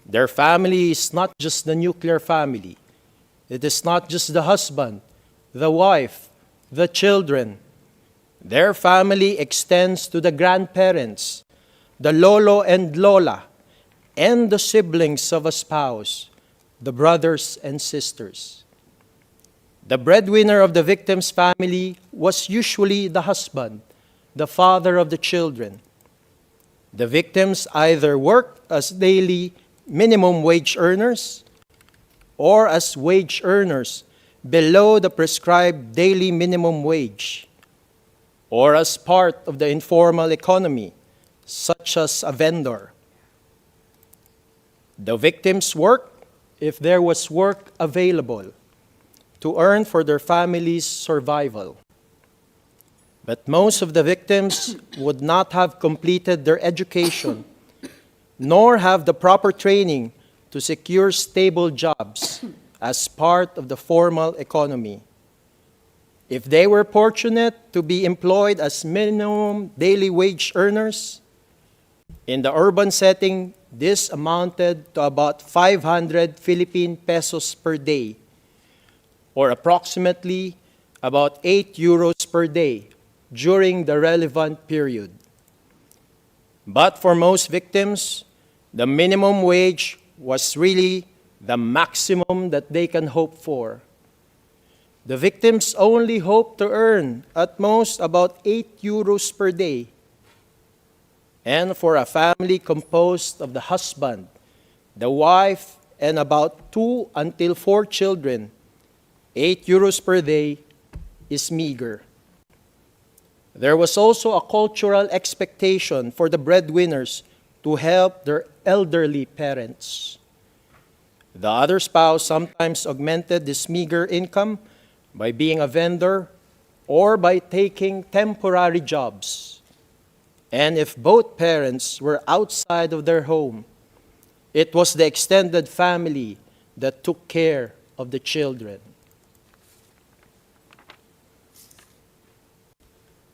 their family is not just the nuclear family. It is not just the husband, the wife, the children. Their family extends to the grandparents, the lolo and lola, and the siblings of a spouse, the brothers and sisters. The breadwinner of the victim's family was usually the husband, the father of the children. The victims either worked as daily minimum wage earners or as wage earners below the prescribed daily minimum wage, or as part of the informal economy, such as a vendor. The victims worked if there was work available to earn for their family's survival. But most of the victims would not have completed their education, nor have the proper training to secure stable jobs as part of the formal economy. If they were fortunate to be employed as minimum daily wage earners, in the urban setting, this amounted to about 500 Philippine pesos per day, or approximately about 8 euros per day, during the relevant period. But for most victims, the minimum wage was really the maximum that they can hope for. The victims only hope to earn at most about 8 euros per day. And for a family composed of the husband, the wife, and about 2 until 4 children, 8 euros per day is meager. There was also a cultural expectation for the breadwinners to help their elderly parents. The other spouse sometimes augmented this meager income by being a vendor or by taking temporary jobs. And if both parents were outside of their home, it was the extended family that took care of the children.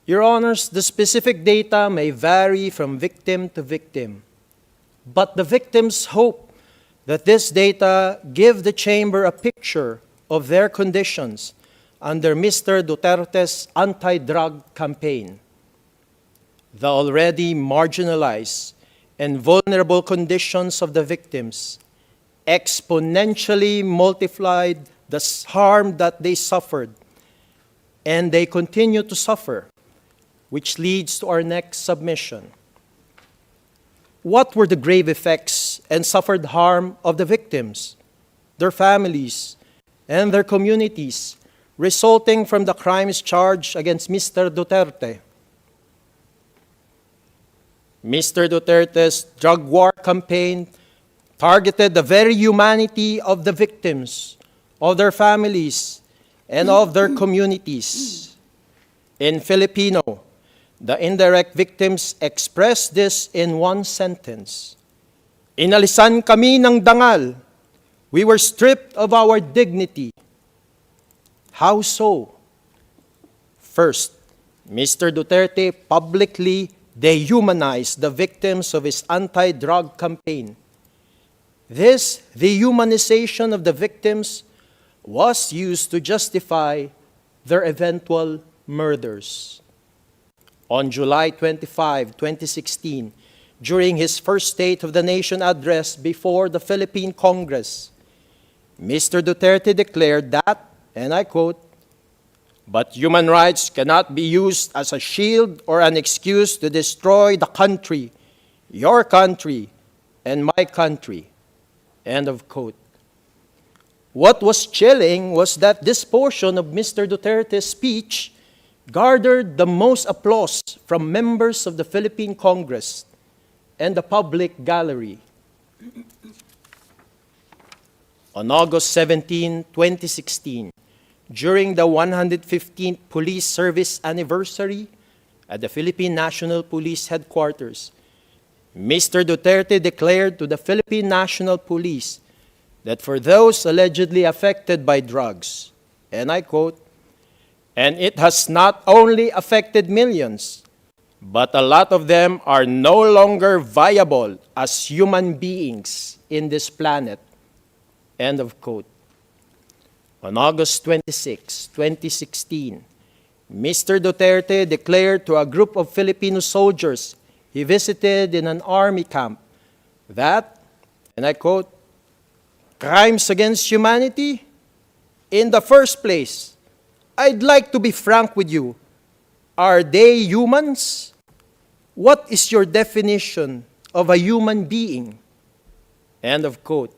Your Honors, the specific data may vary from victim to victim, but the victims hope that this data give the Chamber a picture of their conditions under Mr. Duterte's anti-drug campaign. The already marginalized and vulnerable conditions of the victims exponentially multiplied the harm that they suffered, and they continue to suffer, which leads to our next submission. What were the grave effects and suffered harm of the victims, their families, and their communities resulting from the crimes charged against Mr. Duterte? Mr. Duterte's drug war campaign targeted the very humanity of the victims, of their families, and of their communities. In Filipino, the indirect victims expressed this in one sentence: "Inalisan kami ng dangal. We were stripped of our dignity." How so? First, Mr. Duterte publicly dehumanized the victims of his anti-drug campaign. This dehumanization of the victims was used to justify their eventual murders. On July 25, 2016, during his first State of the Nation address before the Philippine Congress, Mr. Duterte declared that, and I quote, "But human rights cannot be used as a shield or an excuse to destroy the country, your country, and my country." End of quote. What was chilling was that this portion of Mr. Duterte's speech garnered the most applause from members of the Philippine Congress and the public gallery. On August 17, 2016, during the 115th Police Service Anniversary at the Philippine National Police Headquarters, Mr. Duterte declared to the Philippine National Police that for those allegedly affected by drugs, and I quote, "And it has not only affected millions, but a lot of them are no longer viable as human beings in this planet." End of quote. On August 26, 2016, Mr. Duterte declared to a group of Filipino soldiers he visited in an army camp that, and I quote, "Crimes against humanity? In the first place, I'd like to be frank with you. Are they humans? What is your definition of a human being?" End of quote.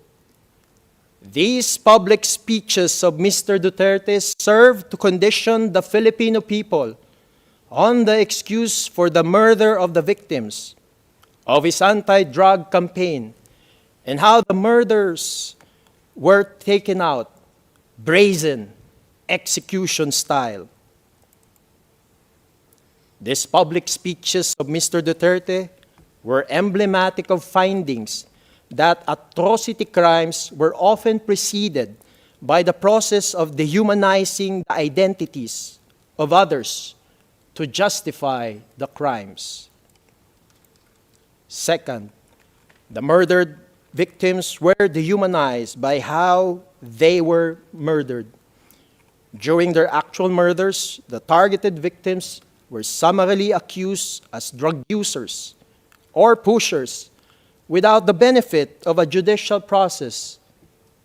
These public speeches of Mr. Duterte served to condition the Filipino people on the excuse for the murder of the victims of his anti-drug campaign and how the murders were taken out, brazen, execution style. These public speeches of Mr. Duterte were emblematic of findings that atrocity crimes were often preceded by the process of dehumanizing the identities of others to justify the crimes. Second, the murdered victims were dehumanized by how they were murdered. During their actual murders, the targeted victims were summarily accused as drug users or pushers without the benefit of a judicial process,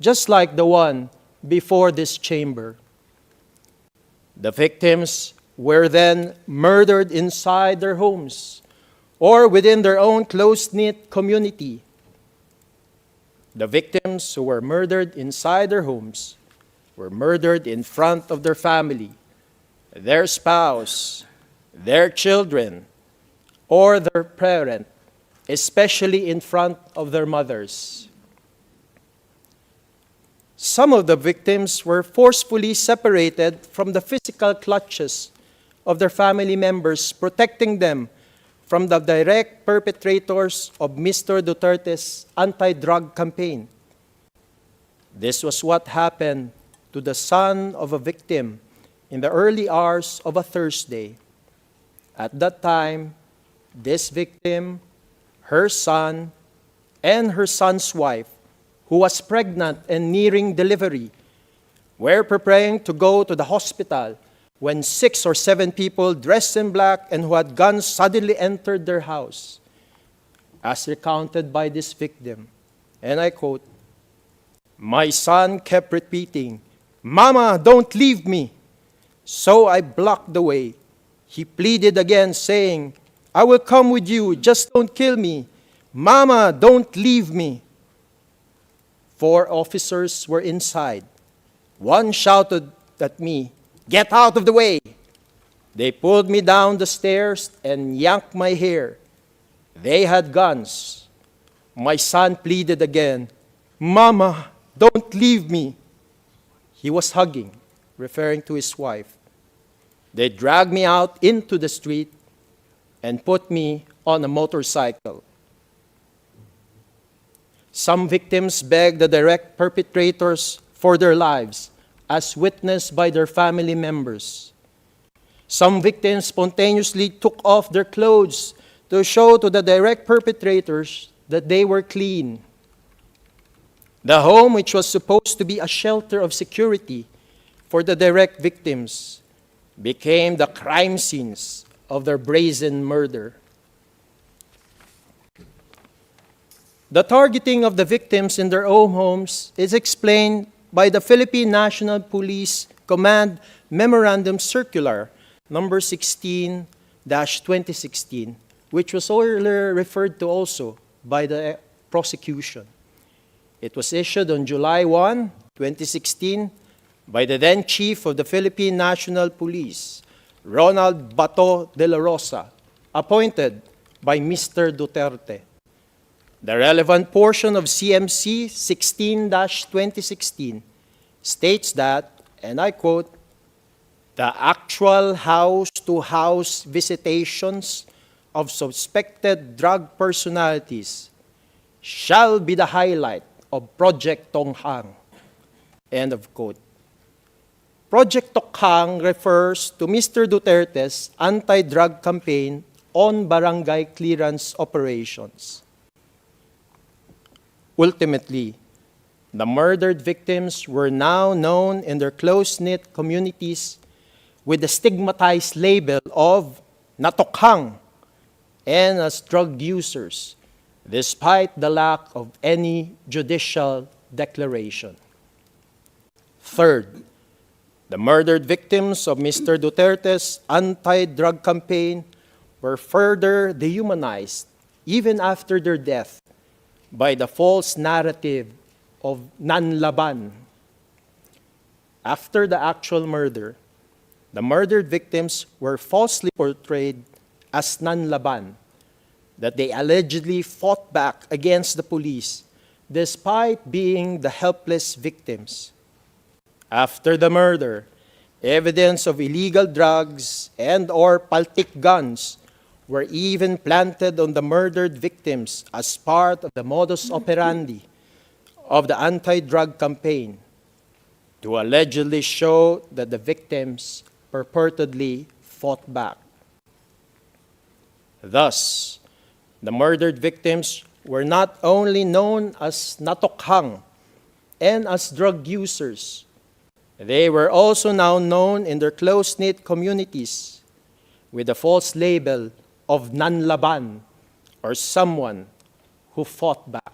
just like the one before this chamber. The victims were then murdered inside their homes or within their own close-knit community. The victims who were murdered inside their homes were murdered in front of their family, their spouse, their children, or their parent, especially in front of their mothers. Some of the victims were forcefully separated from the physical clutches of their family members, protecting them from the direct perpetrators of Mr. Duterte's anti-drug campaign. This was what happened to the son of a victim in the early hours of a Thursday. At that time, this victim, her son, and her son's wife, who was pregnant and nearing delivery, were preparing to go to the hospital when 6 or 7 people dressed in black and who had guns suddenly entered their house. As recounted by this victim, and I quote, "My son kept repeating, 'Mama, don't leave me.' So I blocked the way. He pleaded again, saying, 'I will come with you, just don't kill me. Mama, don't leave me.' 4 officers were inside. One shouted at me, 'Get out of the way!' They pulled me down the stairs and yanked my hair. They had guns. My son pleaded again, 'Mama, don't leave me.' He was hugging, referring to his wife. They dragged me out into the street and put me on a motorcycle. Some victims begged the direct perpetrators for their lives, as witnessed by their family members. Some victims spontaneously took off their clothes to show to the direct perpetrators that they were clean. The home, which was supposed to be a shelter of security for the direct victims, became the crime scenes of their brazen murder. The targeting of the victims in their own homes is explained by the Philippine National Police Command Memorandum Circular number 16-2016, which was earlier referred to also by the prosecution. It was issued on July 1, 2016, by the then Chief of the Philippine National Police, Ronald Bato de la Rosa, appointed by Mr. Duterte. The relevant portion of CMC 16-2016 states that, and I quote, "The actual house-to-house visitations of suspected drug personalities shall be the highlight of Project Tonghang." End of quote. Project Tonghang refers to Mr. Duterte's anti-drug campaign on barangay clearance operations. Ultimately, the murdered victims were now known in their close-knit communities with the stigmatized label of natokhang and as drug users, despite the lack of any judicial declaration. Third, the murdered victims of Mr. Duterte's anti-drug campaign were further dehumanized even after their death by the false narrative of nanlaban. After the actual murder, the murdered victims were falsely portrayed as nanlaban, that they allegedly fought back against the police despite being the helpless victims. After the murder, evidence of illegal drugs and/or paltik guns were even planted on the murdered victims as part of the modus operandi of the anti-drug campaign to allegedly show that the victims purportedly fought back. Thus, the murdered victims were not only known as natokhang and as drug users, they were also now known in their close-knit communities with the false label of nanlaban, or someone who fought back.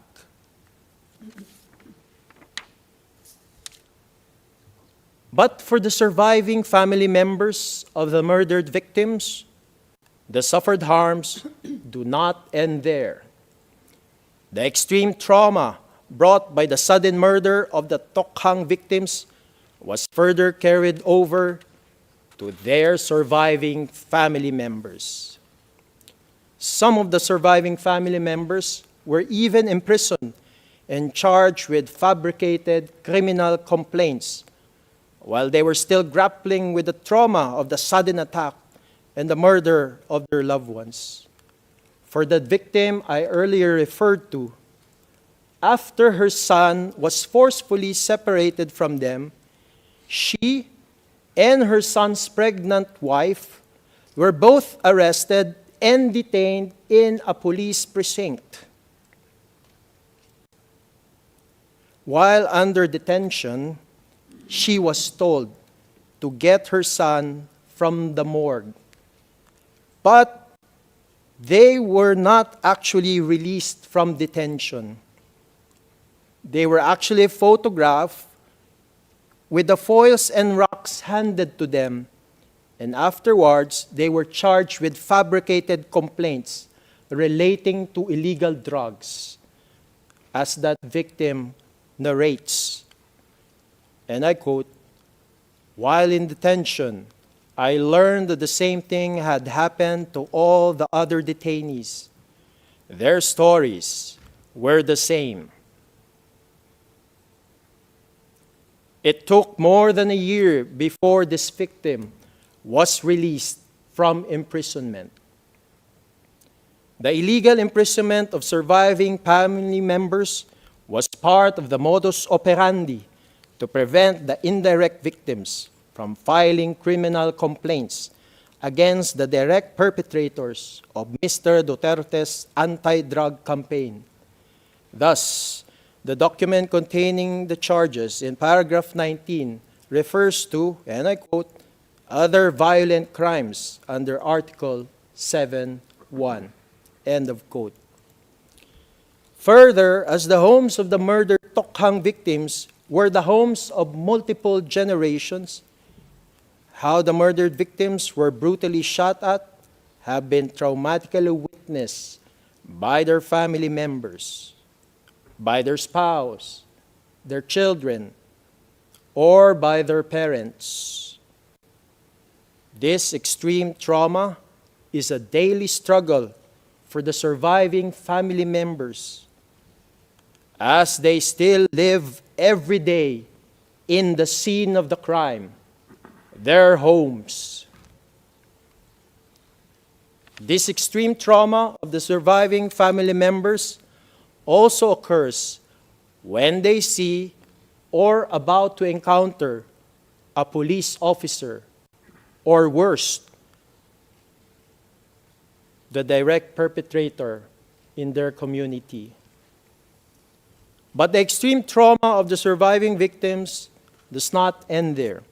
But for the surviving family members of the murdered victims, the suffered harms do not end there. The extreme trauma brought by the sudden murder of the Tokhang victims was further carried over to their surviving family members. Some of the surviving family members were even imprisoned and charged with fabricated criminal complaints while they were still grappling with the trauma of the sudden attack and the murder of their loved ones. For the victim I earlier referred to, after her son was forcefully separated from them, she and her son's pregnant wife were both arrested and detained in a police precinct. While under detention, she was told to get her son from the morgue. But they were not actually released from detention. They were actually photographed with the foils and rocks handed to them, and afterwards they were charged with fabricated complaints relating to illegal drugs, as that victim narrates. And I quote, "While in detention, I learned that the same thing had happened to all the other detainees. Their stories were the same. It took more than a year before this victim was released from imprisonment. The illegal imprisonment of surviving family members was part of the modus operandi to prevent the indirect victims from filing criminal complaints against the direct perpetrators of Mr. Duterte's anti-drug campaign. Thus, the document containing the charges in paragraph 19 refers to, and I quote, other violent crimes under Article 7.1, end of quote. Further, as the homes of the murdered Tokhang victims were the homes of multiple generations, how the murdered victims were brutally shot at have been traumatically witnessed by their family members, by their spouse, their children, or by their parents. This extreme trauma is a daily struggle for the surviving family members as they still live every day in the scene of the crime, their homes. This extreme trauma of the surviving family members also occurs when they see or about to encounter a police officer, or worse, the direct perpetrator in their community. But the extreme trauma of the surviving victims does not end there.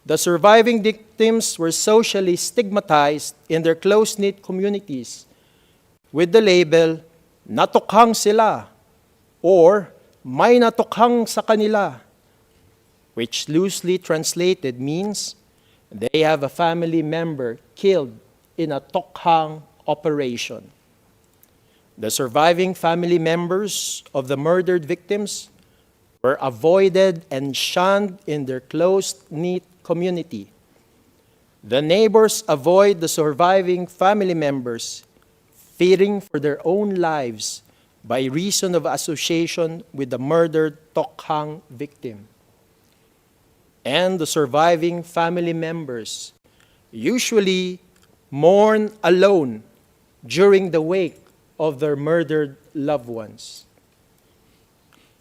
The surviving victims were socially stigmatized in their close-knit communities with the label, "Natokhang sila," or "May natokhang sa kanila," which loosely translated means they have a family member killed in a Tokhang operation. The surviving family members of the murdered victims were avoided and shunned in their close-knit community. The neighbors avoid the surviving family members, fearing for their own lives by reason of association with the murdered Tokhang victim. And the surviving family members usually mourn alone during the wake of their murdered loved ones.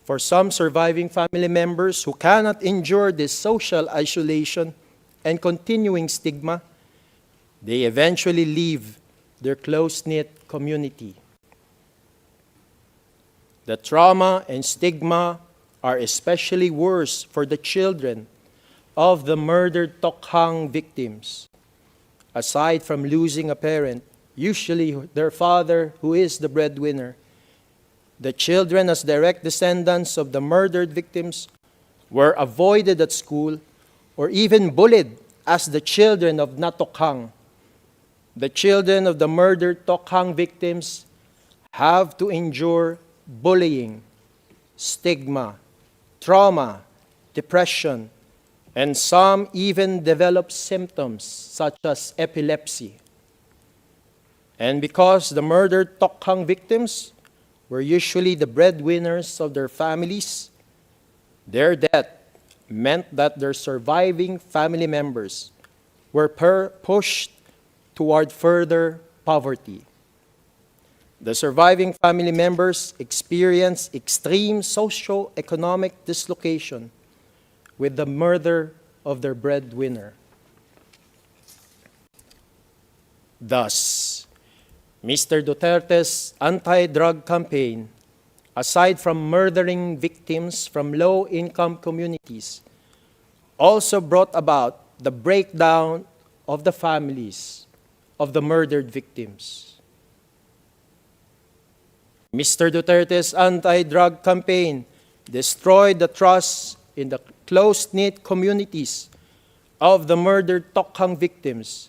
For some surviving family members who cannot endure this social isolation and continuing stigma, they eventually leave their close-knit community. The trauma and stigma are especially worse for the children of the murdered Tokhang victims, aside from losing a parent, usually their father, who is the breadwinner. The children, as direct descendants of the murdered victims, were avoided at school or even bullied as the children of Natokhang. The children of the murdered Tokhang victims have to endure bullying, stigma, trauma, depression, and some even develop symptoms such as epilepsy. And because the murdered Tokhang victims were usually the breadwinners of their families, their death meant that their surviving family members were pushed toward further poverty. The surviving family members experienced extreme socio-economic dislocation with the murder of their breadwinner. Thus, Mr. Duterte's anti-drug campaign, aside from murdering victims from low-income communities, also brought about the breakdown of the families of the murdered victims. Mr. Duterte's anti-drug campaign destroyed the trust in the close-knit communities of the murdered Tokhang victims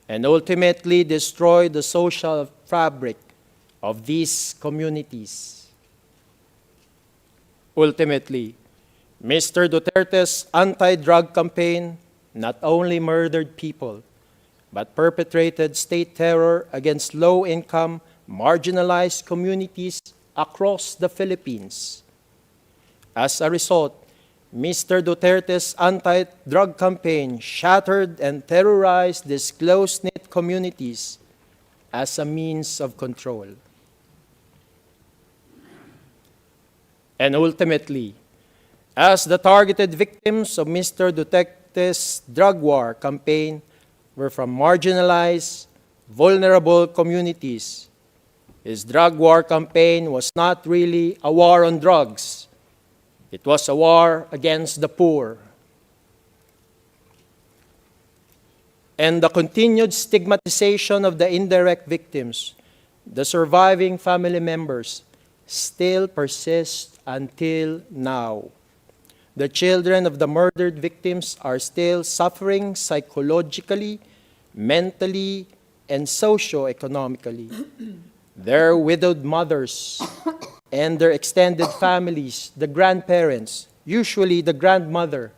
and ultimately destroyed the social fabric of these communities. Ultimately, Mr. Duterte's anti-drug campaign not only murdered people, but perpetrated state terror against low-income, marginalized communities across the Philippines. As a result, Mr. Duterte's anti-drug campaign shattered and terrorized these close-knit communities as a means of control. And ultimately, as the targeted victims of Mr. Duterte's drug war campaign were from marginalized, vulnerable communities, his drug war campaign was not really a war on drugs. It was a war against the poor. And the continued stigmatization of the indirect victims, the surviving family members, still persists until now. The children of the murdered victims are still suffering psychologically, mentally, and socio-economically. Their widowed mothers and their extended families, the grandparents, usually the grandmother,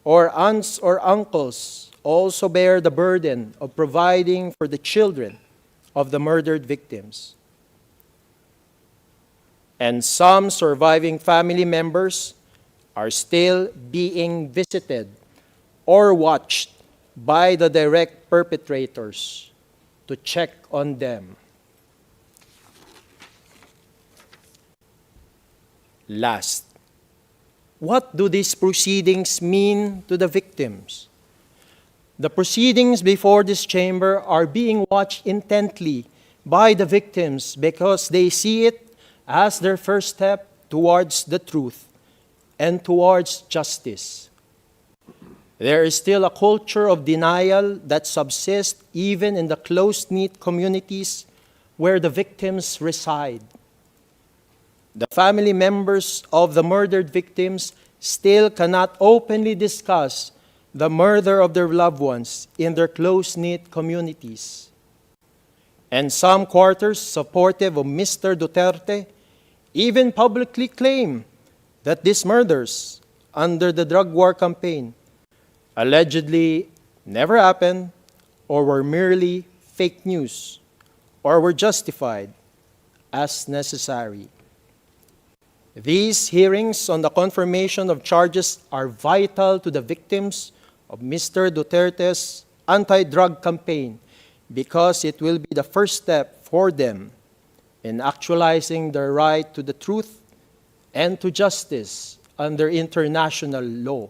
or aunts or uncles, also bear the burden of providing for the children of the murdered victims. And some surviving family members are still being visited or watched by the direct perpetrators to check on them. Last, what do these proceedings mean to the victims? The proceedings before this chamber are being watched intently by the victims because they see it as their first step towards the truth and towards justice. There is still a culture of denial that subsists even in the close-knit communities where the victims reside. The family members of the murdered victims still cannot openly discuss the murder of their loved ones in their close-knit communities. And some quarters supportive of Mr. Duterte even publicly claim that these murders under the drug war campaign allegedly never happened or were merely fake news or were justified as necessary. These hearings on the confirmation of charges are vital to the victims of Mr. Duterte's anti-drug campaign because it will be the first step for them in actualizing their right to the truth and to justice under international law.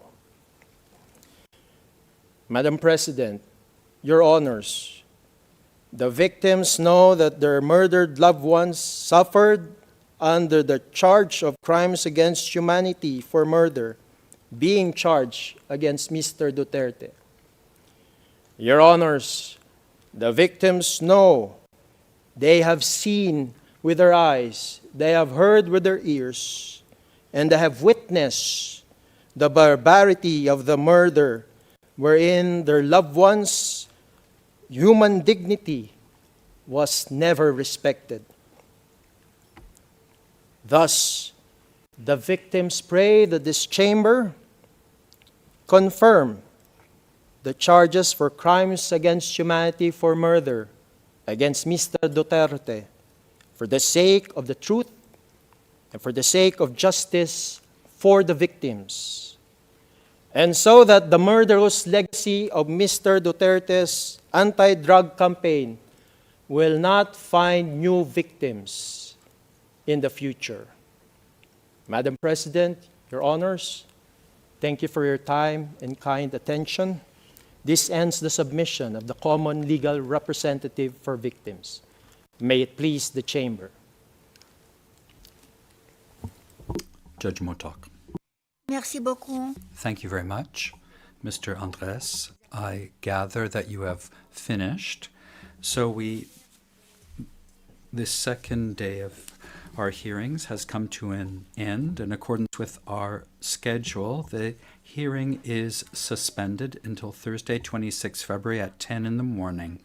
Madam President, Your Honors, the victims know that their murdered loved ones suffered under the charge of crimes against humanity for murder being charged against Mr. Duterte. Your Honors, the victims know, they have seen with their eyes, they have heard with their ears, and they have witnessed the barbarity of the murder wherein their loved ones' human dignity was never respected. Thus, the victims pray that this chamber confirm the charges for crimes against humanity for murder against Mr. Duterte for the sake of the truth and for the sake of justice for the victims. And so that the murderous legacy of Mr. Duterte's anti-drug campaign will not find new victims in the future. Madam President, Your Honors, thank you for your time and kind attention. This ends the submission of the Common Legal Representative for Victims. May it please the Chamber.
Judge Motok.
Merci beaucoup.
Thank you very much, Mr. Andres. I gather that you have finished. So this second day of our hearings has come to an end. In accordance with our schedule, the hearing is suspended until Thursday, 26 February at 10 in the morning.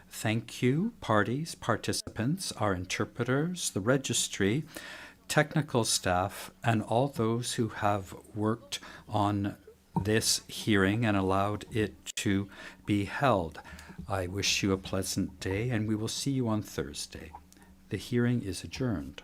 Thank you, parties, participants, our interpreters, the registry, technical staff, and all those who have worked on this hearing and allowed it to be held. I wish you a pleasant day, and we will see you on Thursday. The hearing is adjourned.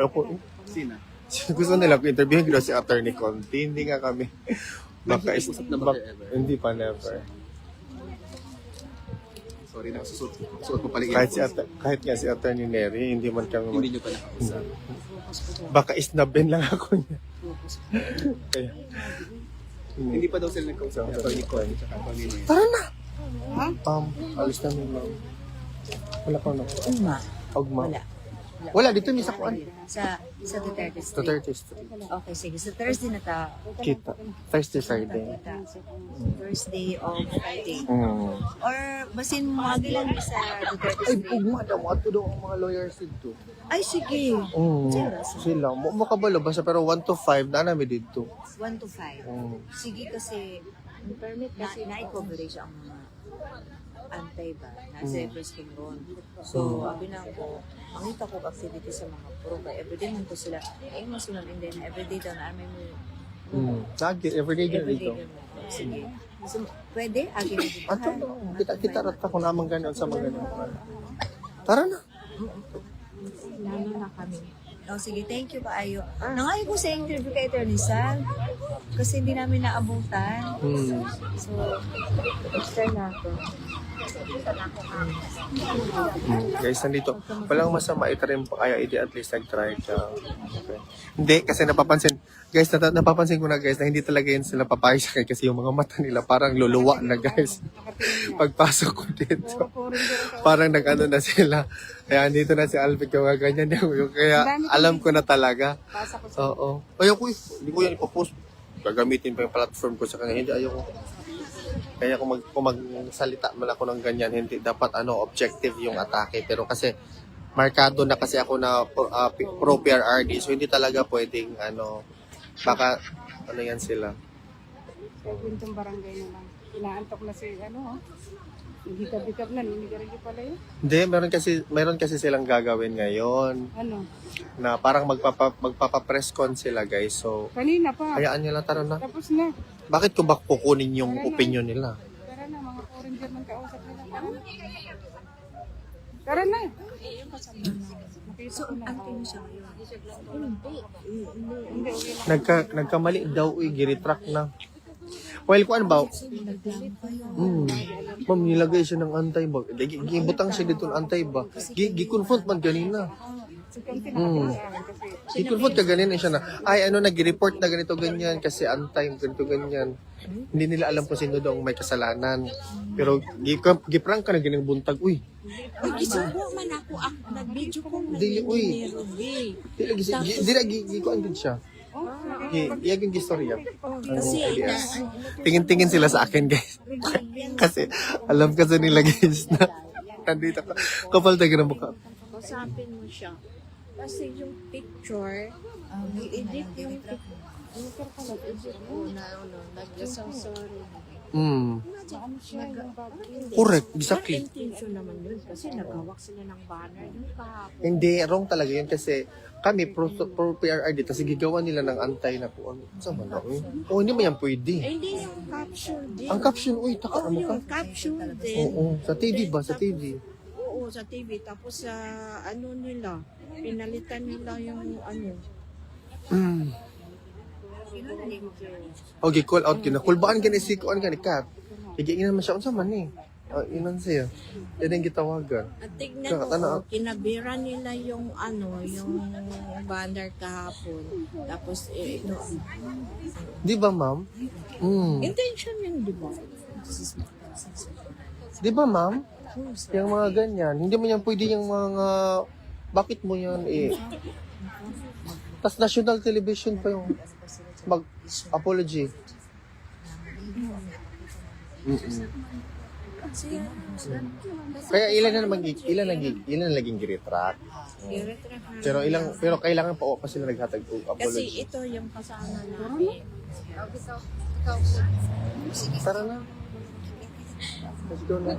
Opo.
Sino?
Gusto nila ko interviewin ko si Attorney Conti. Hindi nga kami. Baka
Usap na ba kayo ever?
hindi pa never.
Sorry na, suot mo pala
Kahit nga si Attorney Neri, hindi man kami
Hindi nyo pa nakausap.
baka isnabin lang ako niya. Kaya,
Hindi pa daw sila nagkausap. Attorney Conti tsaka Attorney Neri.
tara na! Alis na ma'am. Wala pa na. Ugma. Wala, dito may sakuan.
Sa Duterte Street.
Duterte Street.
Okay, sige. Sa Thursday na ta.
Kita. Thursday, Friday.
First day of Friday.
Mm.
Or basin mo magilan sa Duterte
Ay,
Street.
ugma daw. Ato daw ang mga lawyers dito.
Ay, sige.
Sila. Makabalo basta pero 1 to 5 na namin dito.
1 to 5. Sige kasi permit kasi na-coverage ang mga antay ba, na Zebras Kingon. So, abinang ko, mangita ko activity sa mga pro ba, everyday man ko sila, mas sunod and then everyday daw na may mo.
Lagi, everyday dito.
Sige. So, pwede? Agi na dito.
Ato, kita rata ko naman ganyan sa mga ganyan. Tara na.
Lalo na kami. Oh, sige, thank you kaayo. Nangayo ko sa interview kay Attorney Sal kasi hindi namin naabutan. So, extra na ako.
Guys, nandito. Walang masama itarim pa kaya at least nag-try ka. Okay. Hindi, kasi napapansin. Guys, napapansin ko na guys na hindi talaga yun sila papayag sa akin kasi yung mga mata nila parang luluwa na guys. Pagpasok ko dito. Parang nag-ano na sila. Kaya andito na si Alvin yung ganyan. Kaya alam ko na talaga. Oo. Ayaw ko hindi ko yan ipopost. Gagamitin pa yung platform ko sa kanya. Hindi, ayaw ko. Kaya kung magsalita man ako ng ganyan, hindi dapat objective yung atake. Pero kasi markado na kasi ako na pro PRRD. So hindi talaga pwedeng baka yan sila.
Sa kwentong barangay na lang. Inaantok na si Hikab-hikab na, ninigarigi pala yun.
Hindi, meron kasi silang gagawin ngayon.
Ano?
Na parang magpapa-press con sila guys. So,
Kanina pa.
hayaan nila, tara na.
Tapos na.
Bakit ko ba kukunin yung opinion nila?
Tara na, mga foreign German kausap nila. Tara na. Tara na.
So, antay mo siya ngayon? Hindi.
Nagkamali daw, giritrack na. Well, kung ano ba? Ma'am, nilagay siya ng antay ba? Gibutang siya dito ng antay ba? Gi-confront man ganina. Gi-confront ka ganina siya na, nag-report na ganito ganyan kasi antay, ganito ganyan. Hindi nila alam kung sino daw may kasalanan. Pero giprank ka na ganyan buntag, uy.
Uy, gisubo man ako, nag-video ko na
Dili, uy. Dili, gikuan din siya. Iyaging istorya.
Kasi,
Tingin-tingin sila sa akin, guys. Kasi, alam kasi nila, guys, na nandito ka. Kapal tayo ng mukha.
Usapin mo siya. Kasi yung picture, i-edit yung picture ko na, nag-sorry.
Correct, exactly.
Intention naman yun kasi nagawak sila ng banner yung kahapon.
Hindi, wrong talaga yun kasi kami, pro PRRD, tapos gigawa nila ng antay na po. Saan man lang? Hindi mo yan pwede.
Hindi yung caption din.
Ang caption, taka mo ka.
Yung caption din.
Oo, sa TV ba? Sa TV?
Oo, sa TV. Tapos sa nila, pinalitan nila yung
Okay, call out kina. Kulbaan gani si kuan gani kat. Higingin naman siya unsa man ni. Inon siya. Yan ang gitawagan.
At tignan mo, kinabira nila yung yung banner kahapon. Tapos
Di ba, ma'am?
intention yun, di ba?
Di ba, ma'am? Yung mga ganyan. Hindi mo yan pwede yung mga... Bakit mo yan Tas national television pa yung mag-apology. Kaya ilan na naging giretrack. Pero kailangan pa sila naghatag apology.
Kasi ito yung kasama namin.
Tara na. Let's go na.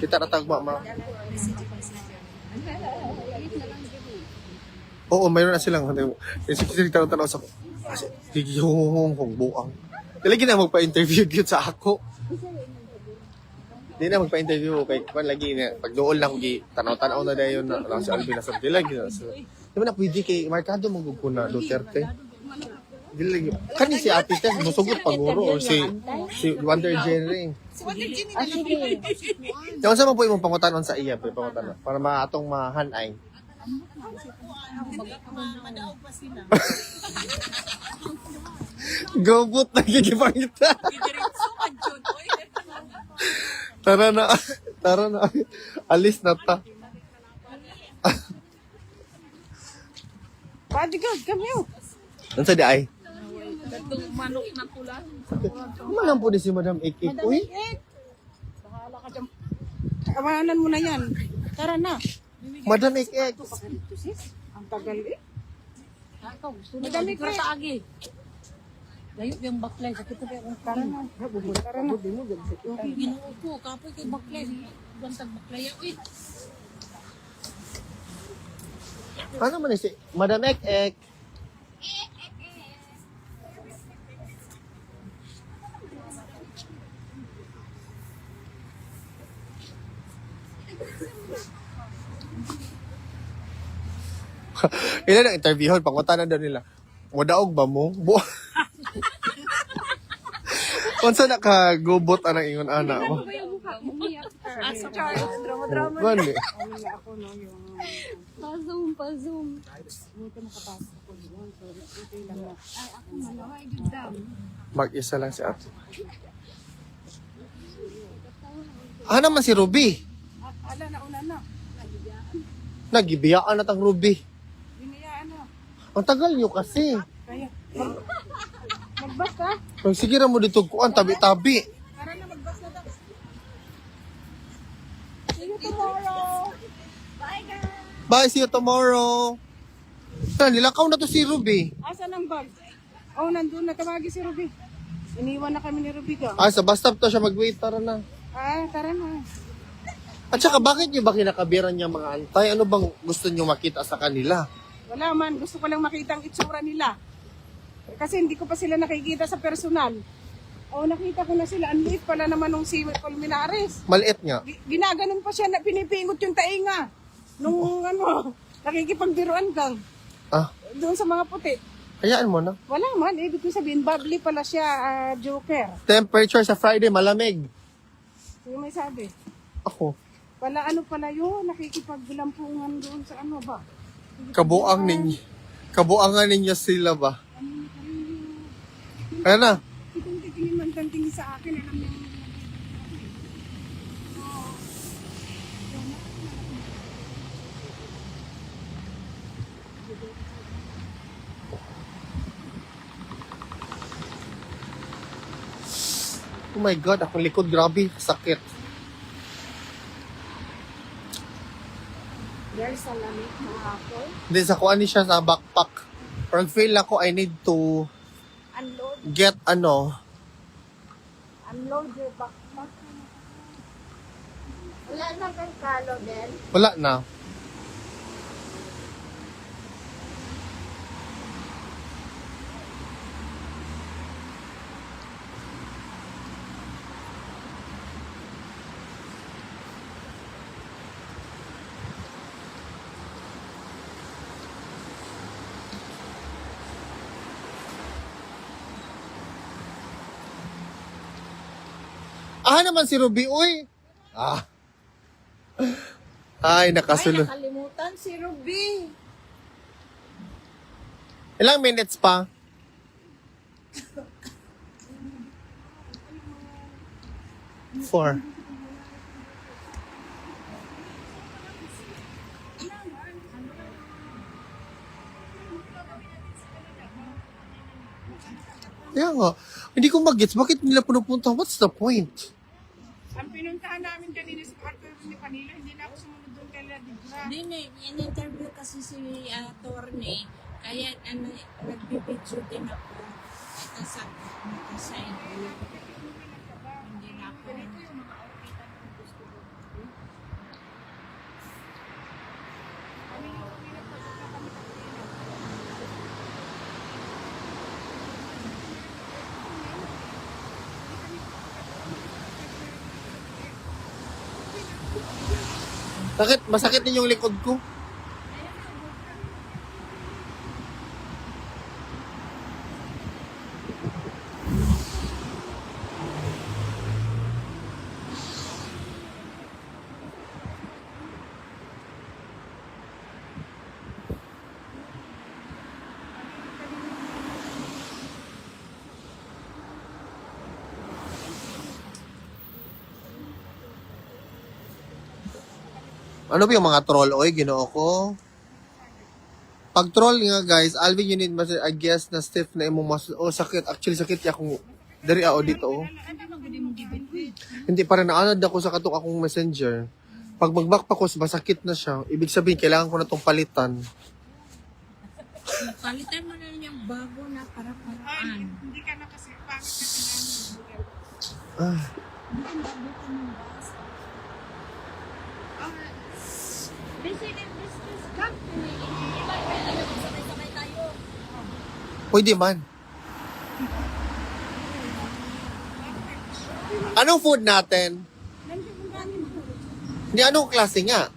Kita ratag ma. Oo, mayroon na silang tanaw sa gigihong buang. Dili na magpa-interview gyud sa ako. Di na magpa-interview kay kwan lagi na pag dool lang gi tanaw-tanaw na dayon na lang si Alvin na sa lagi. Di man na pwede kay Mercado magugko na Duterte. Dili kani si Ate Tess musugot paguro or si Wonder Jerry.
Sige.
Yung sa mo po imong pangutanon sa iya pangutanon para maatong mahanay.
Madaog pa sila.
Gobot nagigipangita. Tara na. Alis na ta.
Bodyguard, come here.
Ano sa di ay?
Itong manok na pula.
Malang po ni si Madam Ikik. Uy.
Bahala ka dyan. Kawanan mo na yan. Tara na.
Madam Ikik.
Ang tagal eh.
Madami ko sa agi. Dayo yung baklay. Sakit na yung
Tara na. Tara na.
Ginuo ko. Kapoy kay baklay. Bantag baklay. Uy.
Ano man ni si Madam Ikik? Ilan ang interviewon, pangutanan daw nila. Mudaog ba mo? Kung saan nakagubot ang ingon anak mo?
Drama-drama.
Bali.
Pa-zoom.
Buti makapasok ko doon. So, okay lang na.
Ay, ako malaway din daw.
Mag-isa lang si ate. Naman si Ruby?
Ala, nauna na.
Nagibiyaan na tang Ruby.
Binayaan na.
Ang tagal nyo kasi.
Kaya, magbas ka?
Pag sige na mo dito kuan, tabi-tabi.
Tara na, magbas na daw. See you tomorrow. Bye, guys.
Bye, see you tomorrow. Nilakaw na to si Ruby.
Asan ang bag? Oh, nandun na. Tawagi si Ruby. Iniwan na kami ni Ruby ka.
Sa bus stop to siya mag-wait. Tara na.
Tara na.
At saka bakit nyo ba kinakabiran niya mga antay? Ano bang gusto nyo makita sa kanila?
Wala man. Gusto ko lang makita ang itsura nila. Kasi hindi ko pa sila nakikita sa personal. Nakita ko na sila. Ang liit pala naman nung si Colmenares.
Maliit nga.
Ginaganon pa siya na pinipingot yung tainga. Nung nakikipagbiruan kang. Doon sa mga puti.
Hayaan mo na.
Wala man. Ibig ko sabihin, bubbly pala siya, joker.
Temperature sa Friday, malamig.
Sino may sabi?
Ako.
Wala pala yun. Nakikipaglampungan doon sa ba?
Kabuangan ninyo sila ba? Kaya na.
Itong titingin man tingin sa akin. Alam niyo.
Oh my God, akong likod, grabe, sakit.
There's a lamig na ako.
Hindi, sa kuha ni siya sa backpack. Parang feel ako, I need to
Unload.
get
Unload your backpack. Wala na kang kalo din.
Wala na. Naman si Ruby, uy. Ay, nakasulod.
Ay, nakalimutan si Ruby.
Ilang minutes pa? 4. Kaya nga, hindi ko mag-gets. Bakit nila punupunta? What's the point?
Ang pinuntahan namin kanina sa kwarto ni Panila, hindi na ako sumunod doon kaya Digra.
Hindi, in-interview kasi si attorney. Kaya nagbibidyo din ako. Kasi hindi na ako.
Masakit din yung likod ko. Ano ba yung mga troll? Oy, ginoo ko. Pag troll nga guys, Alvin, you need I guess na stiff na imong sakit. Actually, sakit ya kung dari dito. Oh. Hindi pa rin naanad ako sa katok akong messenger. Pag mag-back pa ko, masakit na siya. Ibig sabihin, kailangan ko na itong palitan.
Palitan mo na yung bago na para-paraan.
Hindi ka na kasi, pangit kasi
Ah. Pwede man. Anong food natin? Hindi, anong klase nga?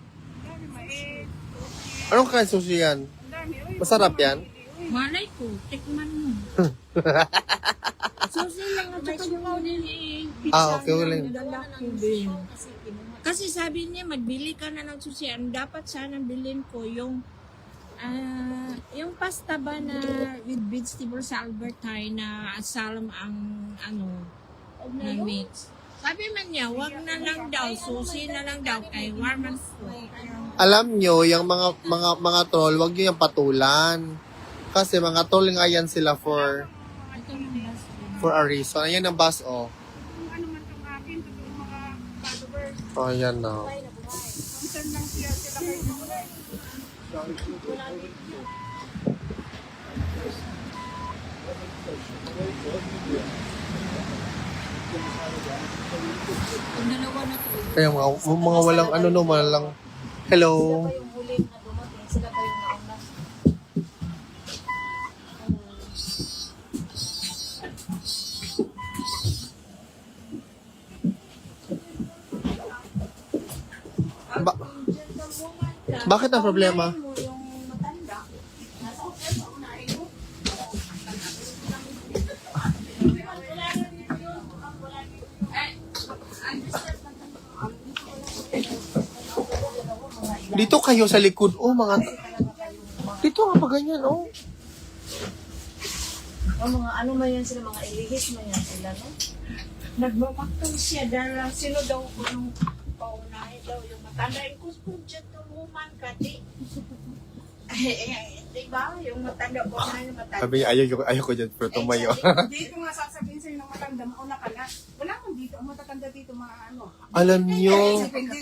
Anong klase sushi yan? Masarap yan?
Malay ko, tikman mo. Susi lang at saka yung pizza.
Okay, wala yun.
Kasi sabi niya, magbili ka na ng susi. Ang dapat sana bilhin ko yung pasta ba na with vegetable sa Albertine na asalam ang na mix. Sabi man niya, wag na lang daw, susi na lang daw kay warman po.
Alam nyo, yung mga troll, wag nyo yung patulan. Kasi mga troll nga yan sila for a reason. Ayan ang bus, oh. Oh, yan na. Kaya mga walang walang hello. Bakit ang problema? Dito kayo sa likod, mga... Dito nga pa ganyan,
Mga ano man yan sila, mga ilihis man yan sila, no? Nagbabaktong siya dahil sino daw ko nung paunahin daw yung matanda. Ko dyan tuluman ka, di. Diba? Yung matanda ko na yung matanda.
Sabi niya, ayaw ko dyan, pero tumayo.
Dito nga sasabihin sa'yo ng matanda, mauna ka na. Wala kang dito, ang matatanda dito, mga
Alam nyo.
Depende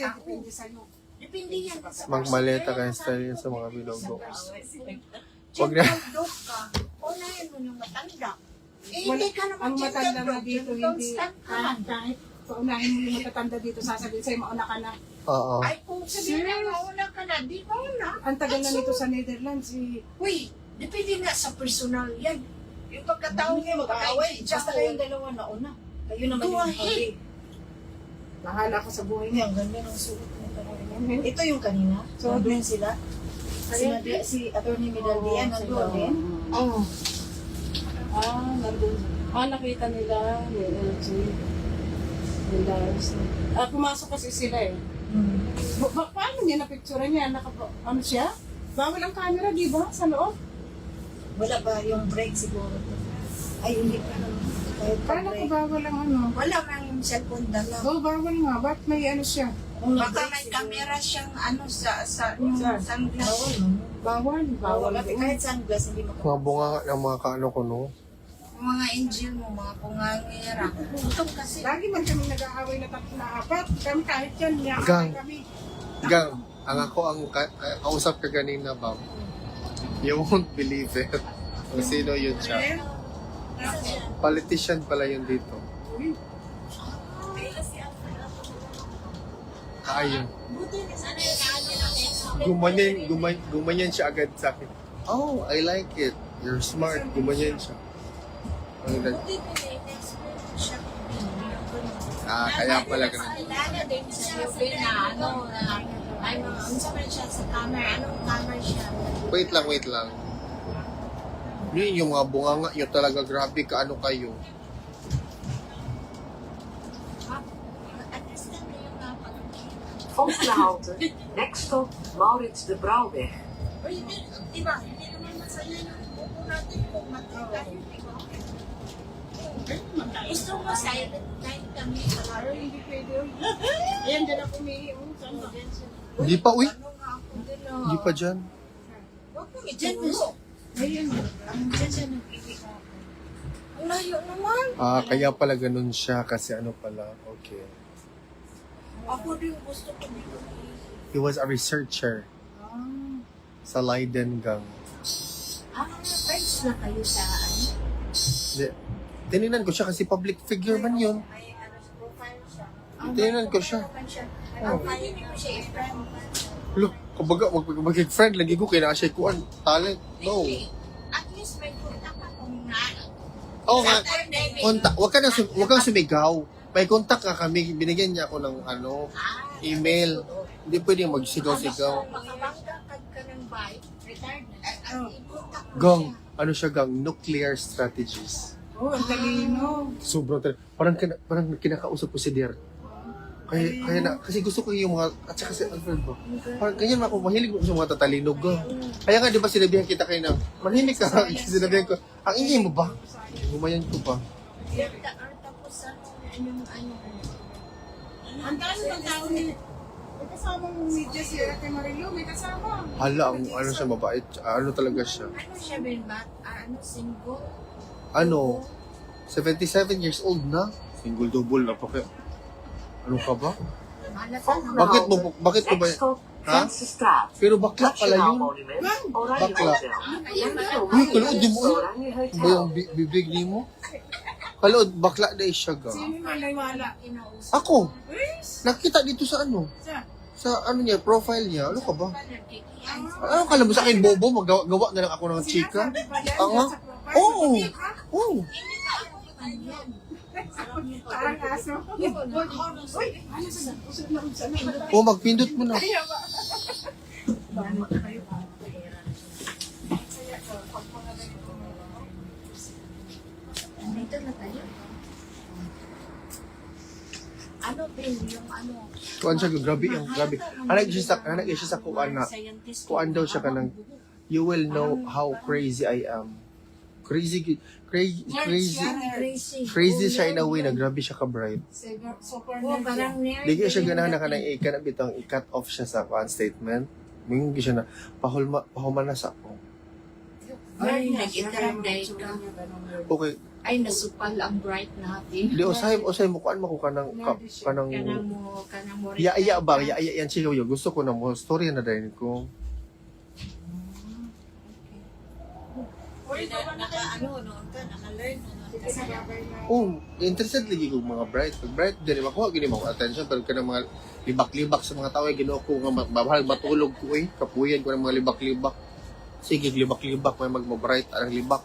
sa'yo.
Depende yan.
Magmaleta kayo style yun sa mga bilogbo.
Huwag na. Unahin mo yung matanda. Hindi ka naman
ang matanda na dito, hindi.
Kahit
paunahin mo yung matatanda dito, sasabihin sa'yo, mauna ka na.
Oo.
Ay, kung sabihin na mauna ka na, di mauna.
Ang tagal na nito sa Netherlands,
Uy, depende nga sa personal yan. Yung pagkatao niya, mag-aaway.
Basta kayong dalawa na una. Kayo naman yung huli.
Bahala ko sa buhay niya.
Ang ganda ng sulit mo kanina. Ito yung kanina. So, doon sila. Si Atty. Midaldian nandun din.
Oo.
Nandun. Nakita nila.
Pumasok kasi sila eh. Paano niya na-picture niya? Ano siya? Bawal ang camera, di ba? Sa loob?
Wala ba yung break siguro? Ay, hindi pa naman.
Paano ko bawal ang ano?
Wala man yung cellphone dala.
Bawal nga. Ba't may ano siya?
Baka may camera siyang sa sunglass.
Bawal.
Kahit sunglass, hindi
Mga bunga ng mga kaano ko, no?
Mga angel mo, mga pungangera. Itong kasi.
Lagi man kami nag-aaway na tatlo na apat. Kami kahit yan,
Gang.
kami.
Gang, ang kausap ka kanina, Bob. You won't believe it. Kung sino yun siya. Politician pala yun dito. Ayun. Gumanyan siya agad sa akin. Oh, I like it. You're smart. Gumanyan siya. Kaya pala ganun.
Lala din sa UP na Ay, mga unsa man siya sa camera. Anong camera siya?
Wait lang. Yun yung mga bunganga nyo talaga, grabe ka, ano kayo.
Volgende halte, next stop, Maurits de Brouwweg.
Uy, di ba? Hindi naman masaya yung buko natin kung makita yun, di ba? Gusto mo silent night kami sa laro? Hindi pwede. Ayan, dyan ako may
Hindi pa, uy. Hindi pa dyan.
Huwag mo ituro. Ayun, dyan siya nagpili ko. Ang layo naman.
Kaya pala ganun siya, kasi ano pala, okay.
Ako din gusto ko dito.
He was a researcher sa Leiden gang.
Friends na kayo sa ano?
Tininan ko siya kasi public figure man yun. Tininan ko siya.
Ang pwede mo siya i-friend.
Look, kumbaga, mag-friend lagi ko, kaya siya kuan talent. No.
At least may contact ka kung na.
Oo nga. Wag kang sumigaw. May contact ka kami, binigyan niya ako ng email. Hindi pwede magsigaw-sigaw.
Makabangga ka ng bike, retired na.
Gang, ano siya gang? Nuclear strategies.
Oh, ang talino.
Sobrang talino. Parang kinakausap ko si Dear. Kasi gusto ko yung mga, at saka si Alfred ba? Parang ganyan ako, mahilig ko sa mga tatalino ga. Kaya nga, di ba sinabihan kita kayo na, manhimik ka, sinabihan ko, ang ingay mo ba? Gumayan ko pa.
Tapos
Ang dami ng tao ni... May kasamang media si Ate Marilo, may kasama.
Hala, ano siya, mabait. Ano talaga siya?
Ano siya, Benbat? Single?
77 years old na. Single double na pa kaya. Ano ka ba? Bakit mo ba? Ha? Pero bakla pala yun. Bakla. Uy, kalood di mo. Ba yung bibig ni mo? Kalood, bakla na siya ga.
Sino maniwala?
Ako. Nakita dito sa ano? Sa ano niya, profile niya. Ano ka ba? Ano kala mo sa akin, bobo? Magawa na lang ako ng chika? Tanga? Oo. Oo.
Parang aso.
Magpindot mo na.
Dito na tayo. Ano din yung ano?
Kuan siya, grabe. Anak siya sa kuan na. Kuan daw siya ka ng, you will know how crazy I am. Crazy siya in a way na grabe siya ka-bright. Di kaya siya ganahan na ka ng i-cut off siya sa kuan statement. Mingi siya na, pahuman na sa ako.
Ay, nag-itaranday ka.
Okay.
Ay, nasupal ang bright natin.
Di, usay mo, kuan mo ko kanang iya ba? Iya yan siya yo. Gusto ko na mo, story na din ko. Interested lagi ko mga bright. Pag bright, dili makuha gini mo attention pero kanang mga libak-libak sa mga tao ginoo ko nga babahal matulog ko kapuyan ko ng mga libak-libak. Sige, libak-libak may magmo-bright ang libak.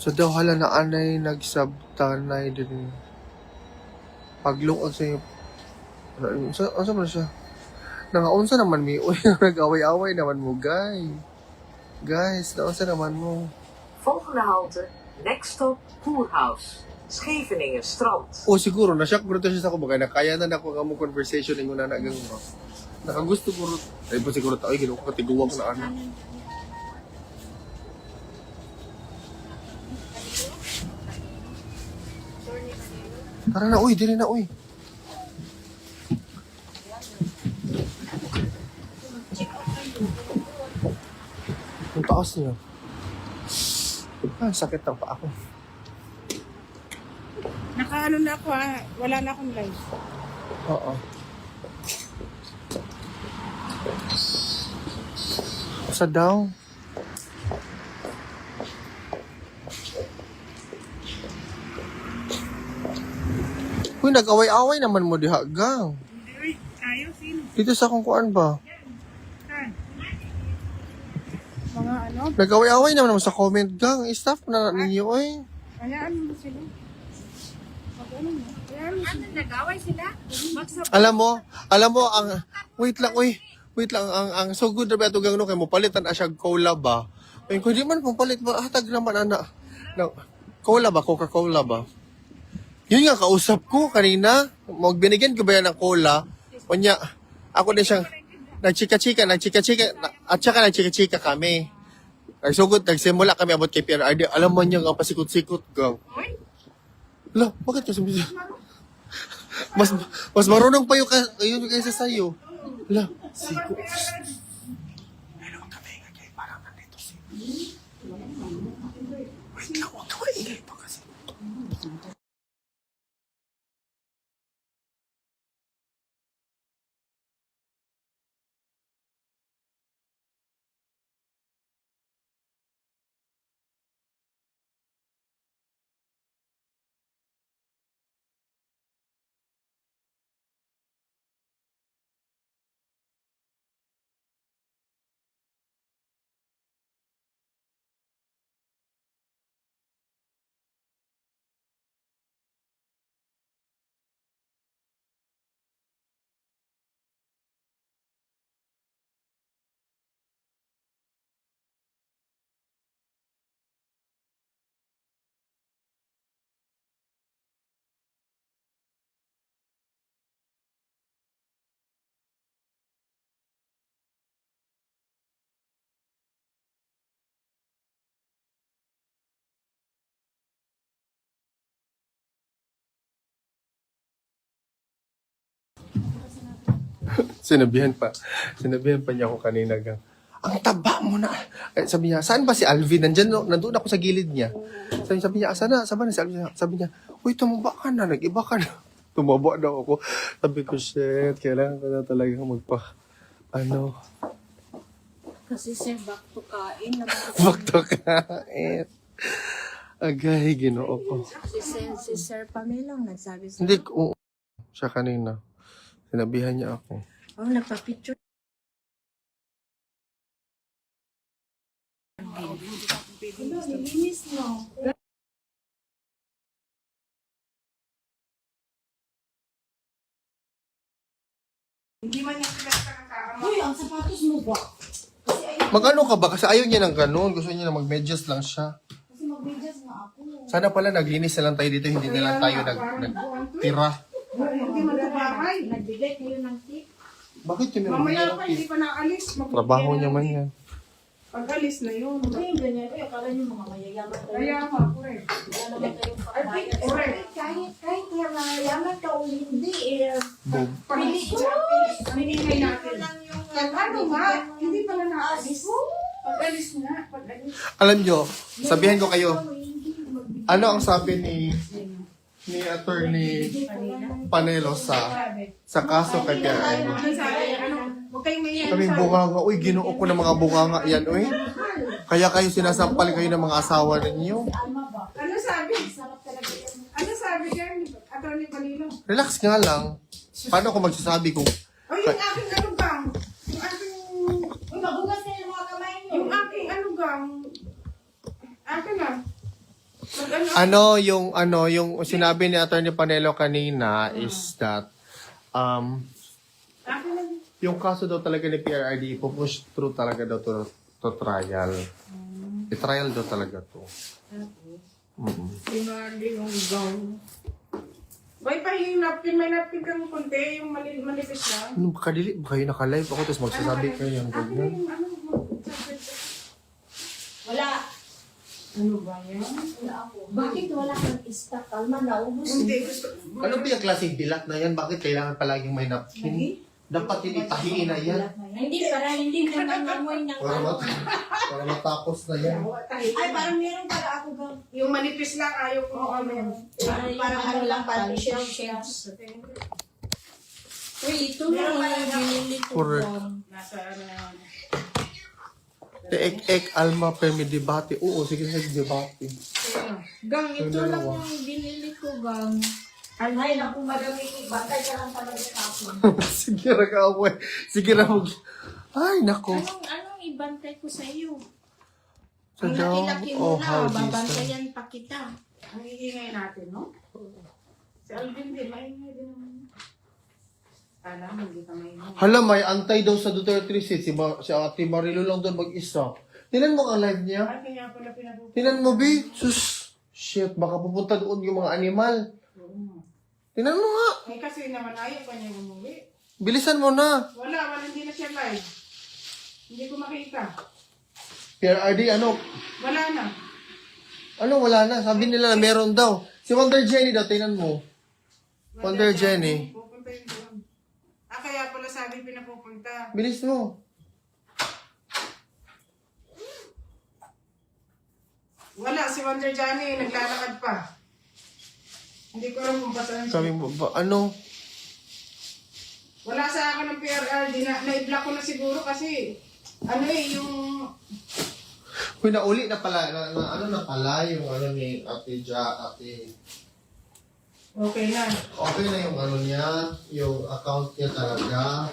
So daw hala na anay nagsabtanay din. Paglungod sa iyo. Ano man siya? Nangaunsa naman mi. Uy, nag-away-away naman mo, guys, naunsa naman mo.
Volgende halte, next stop, Poorhouse. Scheveningen strand.
Siguro, na-shock ko siya sa ko. Baka nakaya na ako ang among conversation ng una nagang mo. Nakagusto ko rin. Ay po siguro tao, ginawa ko katiguwag na ano. Tara na, dili na, Ang taas niya. Sakit ang paa ko.
Nakaano na ako wala na akong live.
Oo. Sa daw. Uy, nag-away-away naman mo diha, gang.
Hindi, ayaw sino.
Dito sa kung kuan ba?
Mga ano?
Nag-away-away naman sa comment, gang. I-stop na ninyo,
Hayaan mo sila.
Nag-away sila?
Alam mo, wait lang, ang so good na ba ito gano'n kay mo palitan asya cola ba? Ay, kung di man kung palit ba, hatag naman ana. No, cola ba? Coca-Cola ba? Yun nga, kausap ko kanina, magbinigyan ko ba yan ng cola? Kanya, ako din siyang, nagchika-chika, at saka nagchika-chika kami. Nagsugod, nagsimula kami abot kay Prrd. Alam mo niya nga, pasikot-sikot gang. Ala, bakit kasi mas marunong pa yung yun kaysa sa'yo. Ala, sikot. Hello, kami nga kayo, parang nandito si... Wait lang, huwag ka maingay pa kasi. Sinabihan pa niya ako kanina gang, ang taba mo na. Sabi niya, saan ba si Alvin? Nandun ako sa gilid niya. Sabi niya, saan na si Alvin? Sabi niya, uy, tumaba ka na, nag-iba ka na. Tumaba daw ako. Sabi ko, shit, kailangan ko na talaga
Kasi sir, back to kain.
Back to kain. Agay, ginoo ko.
Si Sir Pamela nagsabi sa...
Hindi, siya kanina. Sinabihan niya ako.
Oh, nagpa-picture. Nilinis mo.
Hindi man niya pinagkakakaroon.
Uy, ang sapatos mo ba?
Mag-ano ka ba? Kasi ayaw niya ng ganun. Gusto niya na mag-medyas lang siya.
Kasi mag-videos nga ako.
Sana pala naglinis na lang tayo dito. Hindi na lang tayo nagtira.
Hindi man ito bahay.
Nagbigay kayo ng tip.
Bakit yun?
Mamaya pa, hindi pa naalis.
Trabaho niya man yan.
Pag-alis na yun.
Ay, ganyan. Ay, akala niyo mga mayayaman tayo.
Kaya ako, correct.
Wala naman kayong pagbayan. Kahit kaya mayayaman ka o hindi,
Piningay natin. Ano nga? Hindi pala naalis. Pag-alis nga.
Alam nyo, sabihin ko kayo, ano ang sabi ni Attorney Panelo sa kaso kay Prrd?
Huwag kayong mayan.
Kaming bunganga, uy, ginoo ko ng mga bunganga yan, uy. Kaya kayo sinasampal kayo ng mga asawa ninyo.
Ano sabi? Ano sabi dyan? Attorney Panilo?
Relax nga lang. Paano ako magsasabi kung...
O yung aking anugang. Yung aking...
Uy, magugas kayo ng mga kamay niyo.
Yung aking anugang. Akin na.
Yung sinabi ni Attorney Panelo kanina is that yung kaso daw talaga ni Prrd ipupush through talaga daw to trial. I-trial daw talaga to.
Pinardi yung gown. Boy, pahingi napkin. May napkin kang kunti. Yung manipis lang.
Ano ba kadili? Ba kayo naka-live ako tapos magsasabi kayo yung ganyan?
Wala.
Ano ba yan?
Bakit wala kang stock? Kalma, naubos.
Hindi.
Ano ba yung klaseng bilat na yan? Bakit kailangan palaging may napkin? Dapat itahiin na yan.
Hindi, para hindi mo nangangamoy ng
Para matapos na yan.
Ay, parang meron para ako bang...
Yung manipis lang, ayaw ko.
Parang ano lang, parang shells. Uy, ito na yung binili ko.
Nasa ano yan.
Ek alma permi debate. Oo, sige sa debate.
Gang, ito lang yung binili ko, gang. Ay, naku, madami. Bantay ka lang talaga kapon.
Sige ra ka ako. Sige ra mo. Ay, nako.
Anong ibantay ko sa iyo?
Sa
Ang
daw.
laki-laki
Oh,
mo
how
na,
Jesus.
babantayan pa kita.
Ang iingay natin, no?
Si Alvin din, maingay din naman. Kala mo, hindi ka maingay.
Hala, may antay daw sa Duterte seat. Si Ate Marilo lang doon mag-isa. Tinan mo ang live niya.
Ay, kaya pala pinapupunta.
Tinan mo, B. Sus. Shit, baka pupunta doon yung mga animal. Tinan mo nga.
Eh, kasi naman ayaw pa niya umuwi.
Bilisan mo na.
Wala, hindi na siya live. Hindi ko makita.
PRRD, ano?
Wala na.
Ano, wala na. Sabi nila na meron daw. Si Wonder Jenny daw, tinan mo. Wonder Jenny.
Pupunta yun doon. Ah, kaya pala sabi pinapupunta.
Bilis mo.
Wala, si Wonder Johnny, naglalakad pa. Hindi ko alam kung pasan siya.
Sabi mo ba, ano?
Wala sa akin ng PRRD, na-block ko na siguro kasi, ano yung...
Uy, nauli na pala, ano na pala, yung ano ni Ate Ate.
Okay na.
Okay na yung ano niya, yung account niya talaga.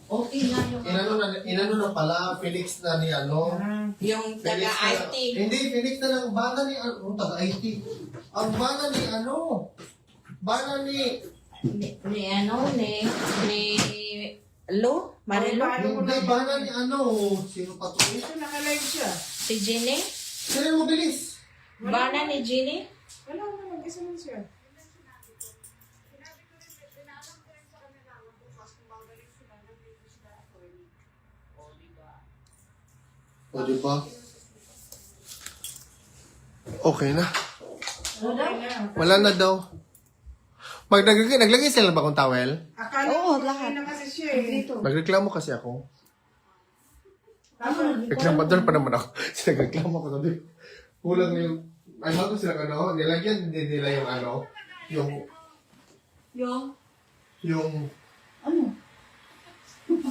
Okay na yung...
Inano na pala, Felix na ni ano.
Yung
Felix na-
taga-IT.
Hindi, Felix na ng bana ni ano, taga-IT. Ang bana ni ano, bana ni...
Ni Lo? Marilo?
Hindi, bana ni ano, sino pa to?
Ito, naka-live siya.
Si Jenny?
Sino mo bilis?
Bana ni Jenny?
Wala na, mag-isa lang siya.
O, diba? Okay na. Wala na daw. Naglagay sila ba akong towel?
Akala ko lahat na kasi siya eh.
Nagreklamo kasi ako. Reklamador pa naman ako. Nagreklamo ako. Sabi, kulang yung... Ay, bago sila ano, nilagyan din nila yung ano, yung
Ano?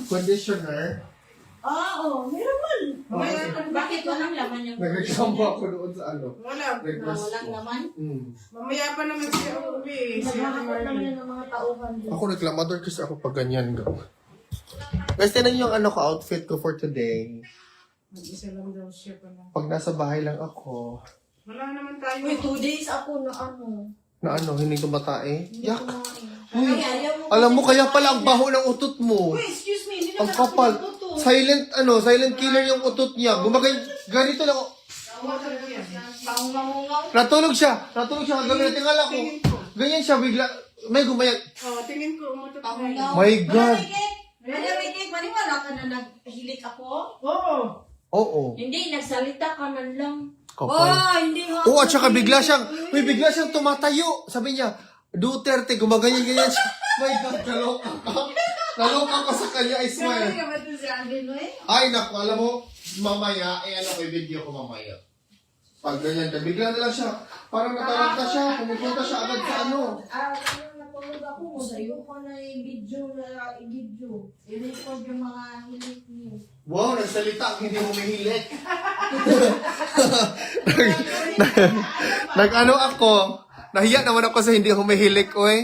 conditioner.
Oo, meron man. Bakit walang laman yung...
Nagreklamo ako doon sa ano.
Wala.
Walang laman?
Mamaya pa naman siya uwi.
Naghahanap naman yun ng mga tauhan din.
Ako reklamador kasi ako pag ganyan. Guys, tinan yung ano ko, outfit ko for today.
Mag-isa lang daw siya pa na.
Pag nasa bahay lang ako,
Wala naman tayo.
Uy, 2 days ako na ano.
na ano, hindi tumatae.
Hindi
Yak!
kumain.
Uy,
Ayaw mo
alam mo,
kasi
kaya pala ang baho ng utot mo.
Uy, excuse me, hindi
Ang
naman
kapal.
ako natuto.
Silent killer yung utot niya. Ganito lang.
Pangungaw.
Natulog siya hanggang natingala ko. Ganyan siya, bigla, may gumayag.
Tingin ko, umutot na.
My God.
Manarigit, maniwala ka na naghilik ako?
Oo.
Hindi, nagsalita ka na lang.
Kapal.
Hindi nga.
Oo, at saka bigla siyang tumatayo. Sabi niya, Duterte, gumaganyan-ganyan siya. My God, kaloka ka. Kaloka ka sa kanya, I swear.
Sabi ka ba ito si Alvin, eh?
Ay, naku, alam mo, mamaya, ano ko, video ko mamaya. Pag ganyan ka, bigla na lang siya. Parang nataranta siya, pumupunta siya agad sa ano.
Natulog ako, sa'yo ko na i-video. I-record yung mga hilik niyo.
Wow, nagsalita, hindi mo mahilik. Nag-ano ako, nahiya naman ako sa hindi humihilik, oy.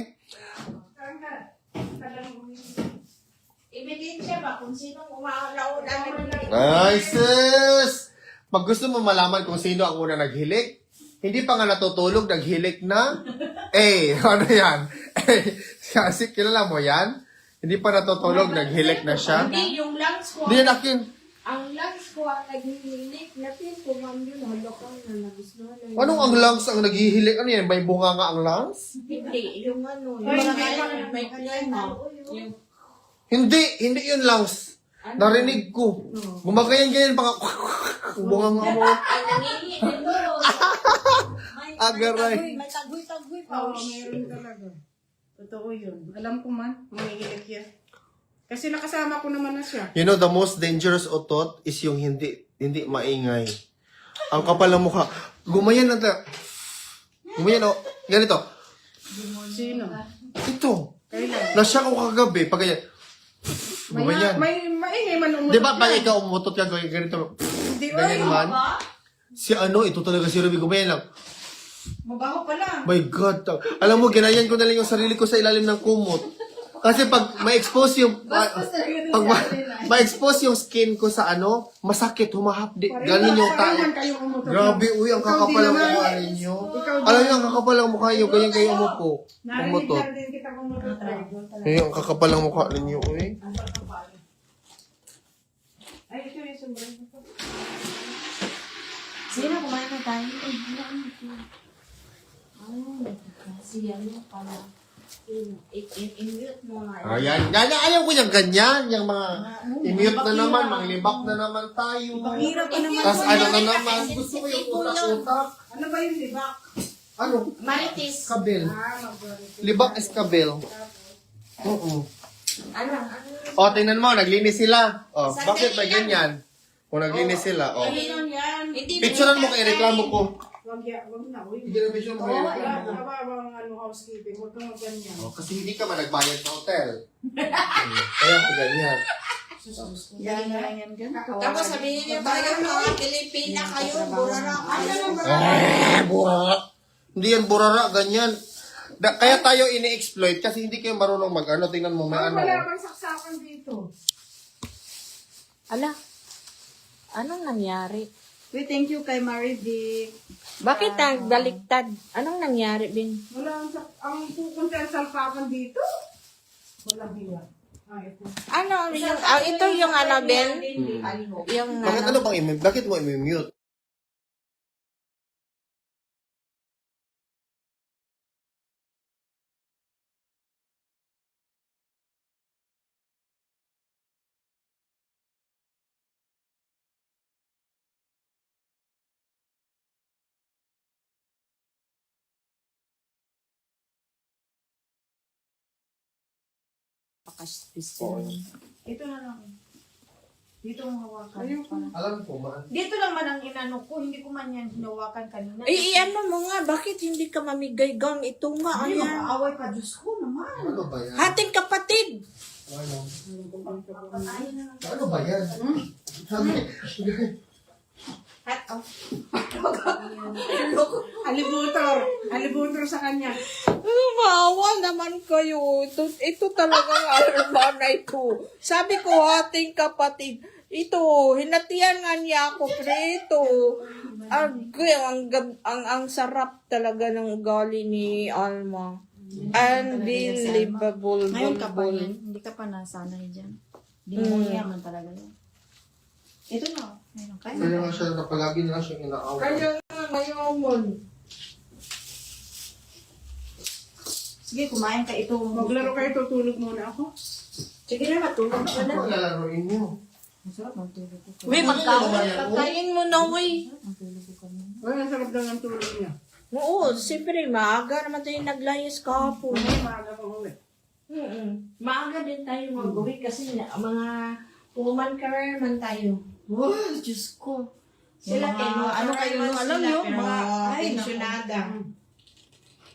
Ebidensya ba kung sinong umalaon namin?
Ay, sis! Pag gusto mo malaman kung sino ang una naghilik, hindi pa nga natutulog, naghilik na. Ano yan? Kasi kilala mo yan? Hindi pa natutulog, naghilik na siya.
Hindi, yung lungs ko.
Hindi yan akin.
Ang lungs ko ang naghihilik. Napin ko man yun. Halokang na nabis na.
Anong ang lungs ang naghihilik? Ano yan? May bunga nga ang lungs?
Hindi, yung ano.
Ay,
Yung
hindi.
may klima. Yung
Hindi yun lungs. Narinig ko. Gumagayan-gayan pa nga. Bunga nga mo.
ang nangihi.
Agaray.
May tagoy-tagoy pa.
Oo, meron talaga. Totoo yun. Alam ko man, mangihilik yan. Kasi nakasama ko naman na siya.
You know, the most dangerous otot is yung hindi maingay. Ang kapal ng mukha. Gumayan na ta. Gumayan o. Ganito.
Sino?
Ito.
Kailan?
Nasya ko kagabi. Pag ganyan. Gumayan.
May maingay man umutot.
Di ba pag ikaw umutot ka, ganito.
Hindi,
Ganyan man. Si ano, ito talaga si Ruby. Gumayan lang.
Mabaho pala.
My God. Alam mo, ginayan ko na lang yung sarili ko sa ilalim ng kumot. Kasi pag ma-expose yung ma-expose yung skin ko sa ano, masakit, humahapdi. Ganun yung tayo. Grabe, uy, ang kakapal ang mukha ninyo. Alam niyo, ang kakapal ang mukha niyo, ganyan kayo umupo. Umutot. Ay, ang kakapal ang mukha ninyo, uy.
Ay, ito yung sobrang.
Sino kumain na tayo? Kasi ano pala. I-mute mo nga.
Ayan, ayaw ko yung ganyan, yung mga i-mute na naman, manglibak na naman tayo. Tapos ano na naman, gusto ko yung utak-utak.
Ano ba yung libak?
Ano?
Marites.
Kabel. Libak is kabel. Oo.
Ano?
O, tingnan mo, naglinis sila. O, bakit ba ganyan? Kung naglinis sila, o. Picturean mo kay reklamo ko.
Wag na, uy.
Hindi na picture mo kay reklamo ko.
Kababang housekeeping, huwag kang ganyan.
O, kasi hindi ka man nagbayad sa hotel. Kaya ko ganyan.
Tapos sabihin niyo tayo mga Pilipina kayo, burara kayo.
Burara. Hindi yan burara, ganyan. Kaya tayo ini-exploit kasi hindi kayo marunong mag-ano. Tingnan mo, may ano.
Wala kang saksakan dito.
Ala, anong nangyari?
We thank you kay Marivic.
Bakit ang baliktad? Anong nangyari, Bin?
Wala ang pupunta ang salpakan dito. Walang hiya.
Ano, yung, ito yung ano, Ben? Yung
Bakit ano bang bakit mo i-mute?
Ito na lang. Dito ang hawakan.
Alam ko man.
Dito lang man ang inano ko, hindi ko man yan hinawakan kanina. Ano mo nga, bakit hindi ka mamigay gang? Ito nga,
Ay,
ayan.
away pa, Diyos ko naman.
Ano ba yan?
Hating kapatid.
Ano? Ano ba yan? Sabi,
Hat off.
Alibutor sa kanya.
Maawa naman kayo. Ito talagang alarma na ito. Sabi ko, hating kapatid. Ito, hinatian nga niya ako, pre. Ito. Ang sarap talaga ng ugali ni Alma. Unbelievable.
Ngayon ka pa yan. Hindi ka pa nasanay dyan. Hindi mo yaman talaga yan. Ito na.
kaya nga siya napalagi na lang siya inaawa.
Kaya nga, mayaman.
Sige, kumain ka ito.
Maglaro kayo, tutulog muna ako.
Sige na, matulog ka na.
Ano lalaroin niyo?
Masarap ang tulog ko.
Uy, pagkain mo na, uy.
Ay, ang sarap lang ang tulog niya.
Oo, siyempre, maaga naman tayo naglayas kahapon.
Maaga pa uwi.
Maaga din tayo mag-uwi kasi mga woman career man tayo.
Wow, Diyos ko.
Sila
Ano kayo, alam nyo, mga
pensionada.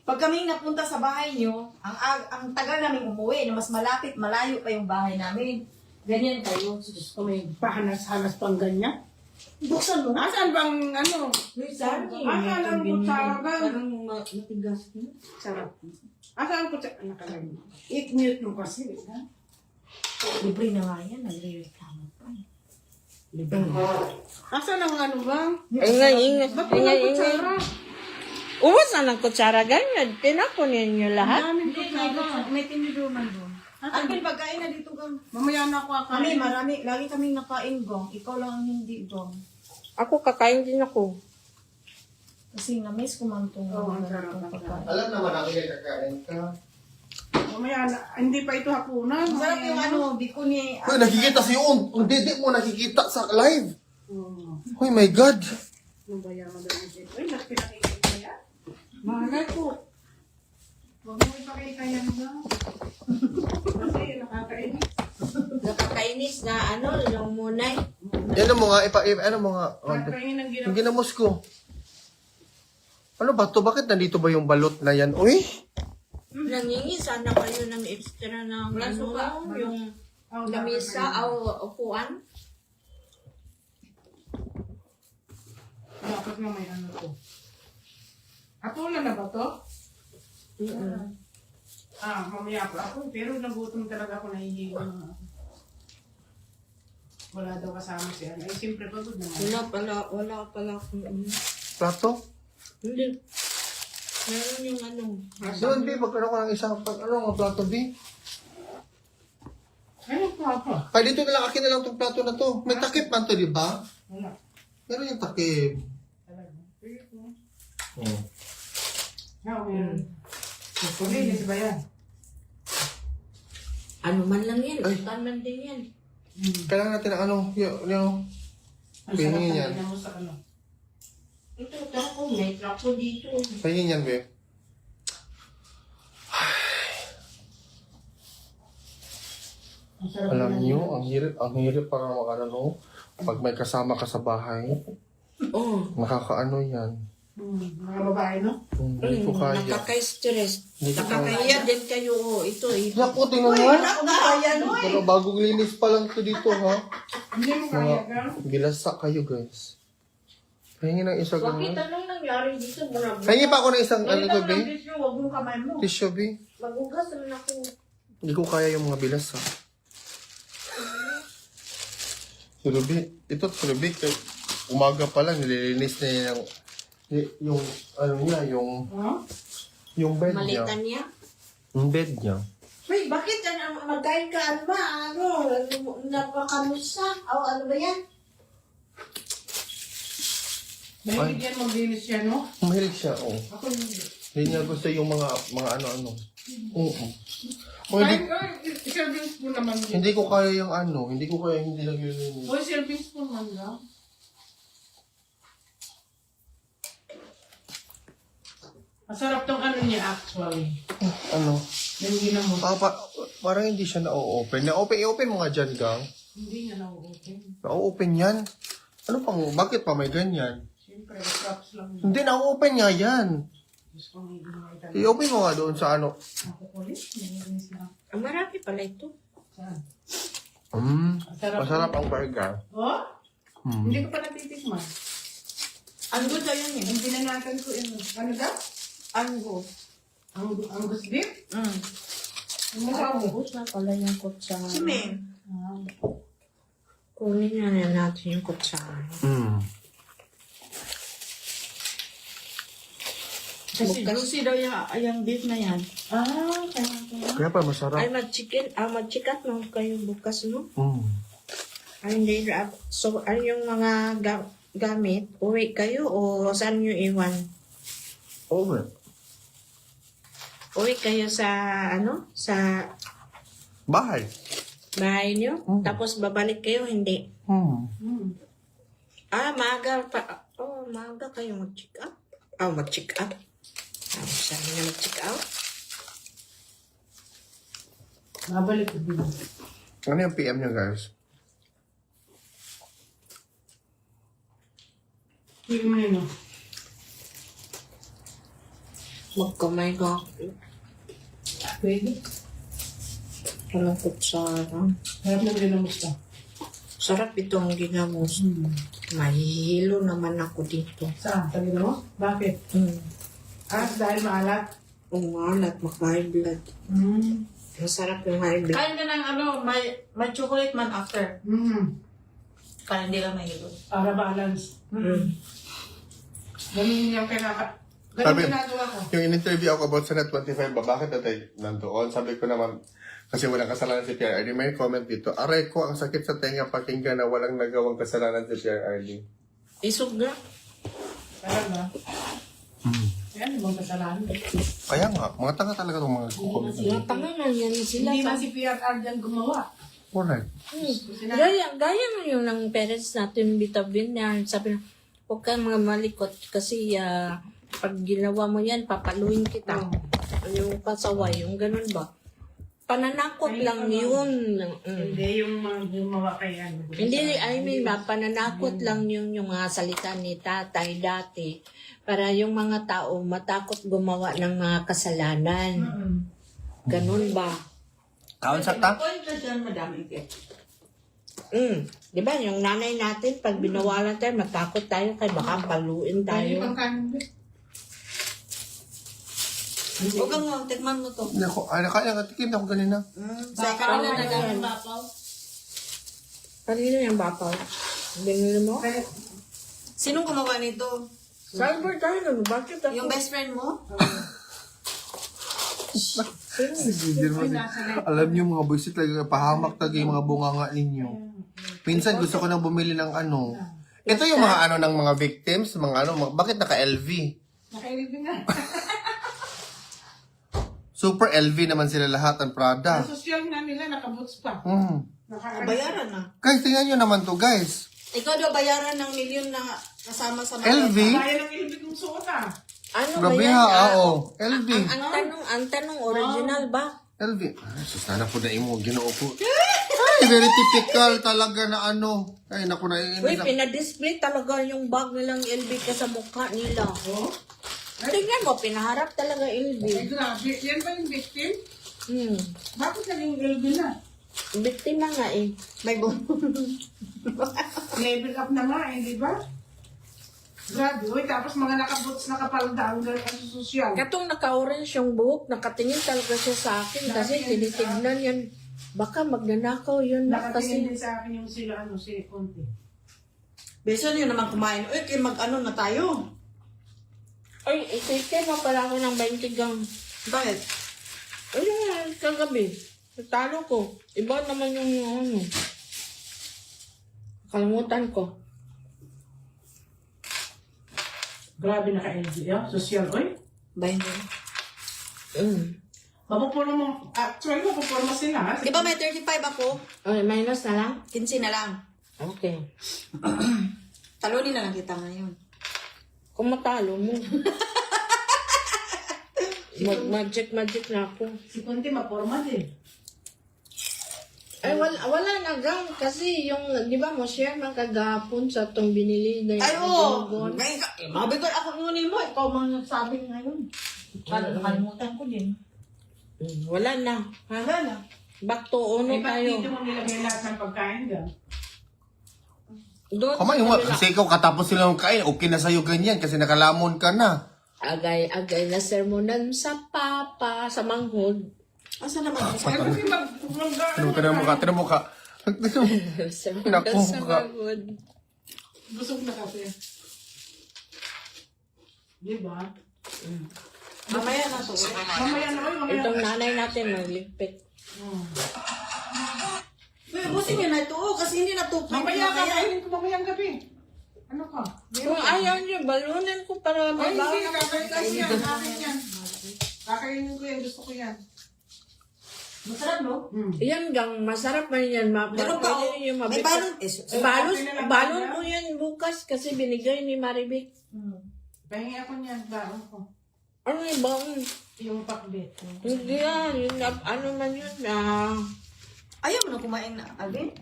Pag kami napunta sa bahay nyo, ang tagal namin umuwi, na mas malapit, malayo pa yung bahay namin. Ganyan kayo.
Diyos ko, may pahanas-hanas pang ganyan.
Buksan mo.
Asan bang ano?
Saan
Asan ang kutsara?
Parang matigas.
Sarap. Asan ang kutsara? Nakalagay. I-mute mo kasi.
Libre na nga yan, nagre-reklamo pa.
Asan ang ano ba?
Ingay.
Ba't walang kutsara?
Uwasan ang kutsara, ganyan. Tinapon ninyo lahat.
Daming kutsara.
May tinidor man doon. Alvin, pagkain na dito, Gong.
Mamaya na ako
Kami,
kakain.
lagi kami nakain, Gong. Ikaw lang ang hindi, Gong.
Ako, kakain din ako.
Kasi na-miss ko man itong
Oo, ang sarap ng
pagkain.
Alam naman ako yung kakain ka.
Mamaya na. Hindi pa ito hapunan.
Sarap yung ano, biko ni...
Uy, nakikita si Yung. Ang dede mo nakikita sa live. Oh my God.
Ano ba yan? Uy, pinakikita mo yan? Mahalay ko. Huwag mo ipakita yan ba? Kasi nakakainis.
Nakakainis na yung munay.
Yan ang mga, ano mga,
Kakain ng
yung ginamos ko. Ano ba to? Bakit nandito ba yung balot na yan? Uy!
Nangingi sana kayo ng extra ng yung lamisa o upuan.
Dapat nga may ano to. Hapunan na ba to? Mamaya pa ako. Pero nagutom talaga ako, nahihigo na ako. Wala daw kasama siya. Ay, siyempre pagod naman.
Wala pala akong
Plato?
Hindi. Meron yung ano.
Doon, B, magkaroon ko ng isang ang plato, B.
Ano pa?
Ay, dito na lang, akin na lang itong plato na to. May takip man to, di ba?
Wala.
Meron yung takip. Oh.
Meron. Kulinis ba yan?
Ano man lang yan. Utan man din yan.
Kailangan natin ng ano, yung pahingin yan.
Ito, ako. May trako dito.
Pahingin yan, be. Alam niyo, ang hirap para makano, pag may kasama ka sa bahay, nakakaano yan.
Mga babae, no?
Hindi ko kaya.
Nakaka-stress.
Hindi ko
Nakakaya din kayo. Ito.
Naku, tingnan mo. Pero bagong linis pa lang to dito, ha?
Hindi mo kaya, girl?
Bilasa kayo, guys. Pahingin ng isa
Bakit
ganun.
anong nangyari dito?
Pahingin pa ako ng isang ano to, be?
Huwag mong kamay mo.
Tissue, be?
Magugas naman ako.
Hindi ko kaya yung mga bilas, ha? Si Ruby, ito si Ruby, umaga pa lang, nililinis na yung ano niya, yung bed niya.
Malitan niya?
Yung bed niya.
Wait, bakit? Magkain ka? Ano ba? Napakamusta? O ano ba yan?
Mahilig yan maglinis siya, no?
Mahilig siya, oh.
Ako hindi.
Hindi niya gusto yung mga ano-ano. Oo. O,
Serving spoon naman din.
hindi ko kaya yung ano, hindi ko kaya hindi naglilinis.
O, serving spoon man lang. Masarap tong ano niya actually.
Ano?
Yung ginamot.
Parang hindi siya na-open. I-open mo nga dyan, gang.
Hindi niya na-open.
Na-open yan. Ano pang, bakit pa may ganyan?
Siyempre, props lang.
Hindi, na-open nga yan.
Diyos ko, may ginamit talaga.
I-open mo nga doon sa ano.
Nakukulit. Nilinis na.
Marami pala ito.
Saan?
Masarap ang burger.
Oh? Hindi ko pa natitikman.
Anggo daw yan eh.
Yung binanatan ko yun. Ano daw?
Anggo.
Angus beef?
Anggus na pala yung kutsara.
Si Ming.
Kunin na natin yung kutsara.
Kasi juicy daw yung beef na yan.
Kaya pa masarap.
Ay, mag-chikat no kayo bukas, no? Ay, hindi. So, ano yung mga gamit? Uwi kayo o saan nyo iwan? Uwi kayo sa, sa
bahay.
Bahay nyo? Tapos babalik kayo, hindi? Maaga pa. Maaga kayo mag-check up? Mag-check up? Saan nyo mag-check out?
Mabalik ko din.
Ano yung PM nyo, guys?
Hindi mo yun, no?
Magkamay ka.
Pwede.
Walang kutsara.
Sarap ng ginamos ka.
Sarap itong ginamos. Mahihilo naman ako dito.
Saan? Sa ginamos? Bakit? Dahil maalat?
Maalat, maka-high blood. Masarap yung high blood.
Kain ka ng may chocolate man after. Para hindi ka mahilo.
Para balance. Ganun yung
Sabi,
ginagawa ko.
yung in-interview ako about sa Net 25 ba, bakit natin nandoon? Sabi ko naman, kasi walang kasalanan si PRRD, may comment dito, aray ko, ang sakit sa tenga pakinggan na walang nagawang kasalanan si PRRD.
Isog na.
Talaga? Yan, ibang kasalanan.
Kaya nga, mga tanga talaga itong mga comment.
Mga tanga na yan sila.
Hindi na si PRR dyan gumawa.
Correct.
Gaya na yun ng parents natin, bitabin na. Sabi na, huwag kang mga malikot kasi pag ginawa mo yan, papaluin kita. Yung pasaway, yung ganun ba? Pananakot lang yun.
Hindi yung mga gumawa kay ano.
Hindi, pananakot lang yun yung mga salita ni tatay dati para yung mga tao matakot gumawa ng mga kasalanan. Ganun ba?
Kaon sa ta?
Point na dyan, madaming kit.
Di ba, yung nanay natin, pag binawalan tayo, matakot tayo kaya baka paluin tayo. Huwag kang tikman mo to.
Hindi ako, kaya nga, tikim na ako ganina.
Sa kanila na ganun.
Kanina yung bapaw. Binili mo?
Sinong gumawa nito?
Cyber tayo na, bakit ako?
Yung best friend mo?
Sige, alam niyo mga boys, talaga pahamak talaga yung mga bunganga ninyo. Minsan gusto ko nang bumili ng ano. Ito yung mga ano ng mga victims, mga ano, bakit naka-LV?
Naka-LV nga.
Super LV naman sila lahat ang Prada.
Ang social na nila, nakaboots pa.
Bayaran na.
Guys, tingnan nyo naman to, guys.
Ikaw daw bayaran ng milyon na kasama sa mga...
LV?
Bayan ng LV kung suot ah.
Ano ba
Grabe
yan?
ha, oo. LV.
Ang tanong, original ba?
LV. Ay, sana po na imo, ginoo ko. Ay, very typical talaga na ano. Ay, naku na.
Uy, pinadisplay talaga yung bag nilang LV ka sa mukha nila. Tingnan mo, pinaharap talaga LV.
Ay, grabe. Yan ba yung victim? Bakit naging LV na?
Biktima nga eh.
May
Level up na nga eh, di ba? Grabe. Uy, tapos mga nakaboots, nakapalda, ang social.
Katong naka-orange yung buhok, nakatingin talaga siya sa akin kasi tinitignan yan. Baka magnanakaw yun na kasi.
Nakatingin din sa akin yung sila, si Conte.
Beso nyo naman kumain. Uy, kaya mag-ano na tayo.
Ay, isipin mo pala ako ng 20 gang.
Bakit?
Ay, kagabi. Natalo ko. Iba naman yung ano. Kalimutan ko.
Grabe naka-LV yun. Social, uy.
Bayan mo.
Mapupuro mo, actually mapupuro mo sila. Ha?
Di ba may 35 ako?
Ay, minus na lang?
15 na lang.
Okay.
Talunin na lang kita ngayon.
Kung matalo mo. Magic na ako.
Si Conte maporma din.
Ay, wala na gang. Kasi yung, di ba mo share man kagapon sa itong binili na yung
Ay, oo. Mabigal ako ngunin mo. Ikaw mga nagsabi ngayon. Nakalimutan ko din.
Wala na. Ha?
Wala na.
Back to ono
Eh, ba't
tayo.
dito mo nilagay lahat ng pagkain dyan?
Doon
Kama yung kasi ikaw katapos sila ng kain, okay na sa'yo ganyan kasi nakalamon ka na.
Agay na sermonan sa papa, sa manghod.
Asa naman?
Tinong mo ka.
Sermonan
Naku,
sa
ka.
manghod.
Busog na kasi. Di ba?
Mamaya na to.
Mamaya na kayo, mamaya
Itong
na.
nanay natin naglipit.
Uy, ubusin nyo na ito. Kasi hindi na to.
Mamaya ka, kainin ko mamayang gabi. Ano ka?
Kung ayaw niyo, balunan ko para
Ay,
mabawa.
hindi. Kakainin yan. Akin yan. Kakainin ko yan. Gusto ko yan.
Masarap, no?
Yan gang, masarap man yan.
Pero pa, may balon.
Balon mo yan bukas kasi binigay ni Maribik.
Pahingi ako niyan. Baon ko.
Ano yung baon?
Yung pakbet.
Hindi yan. Yung, ano man yun.
Ayaw mo na kumain na, Alvin?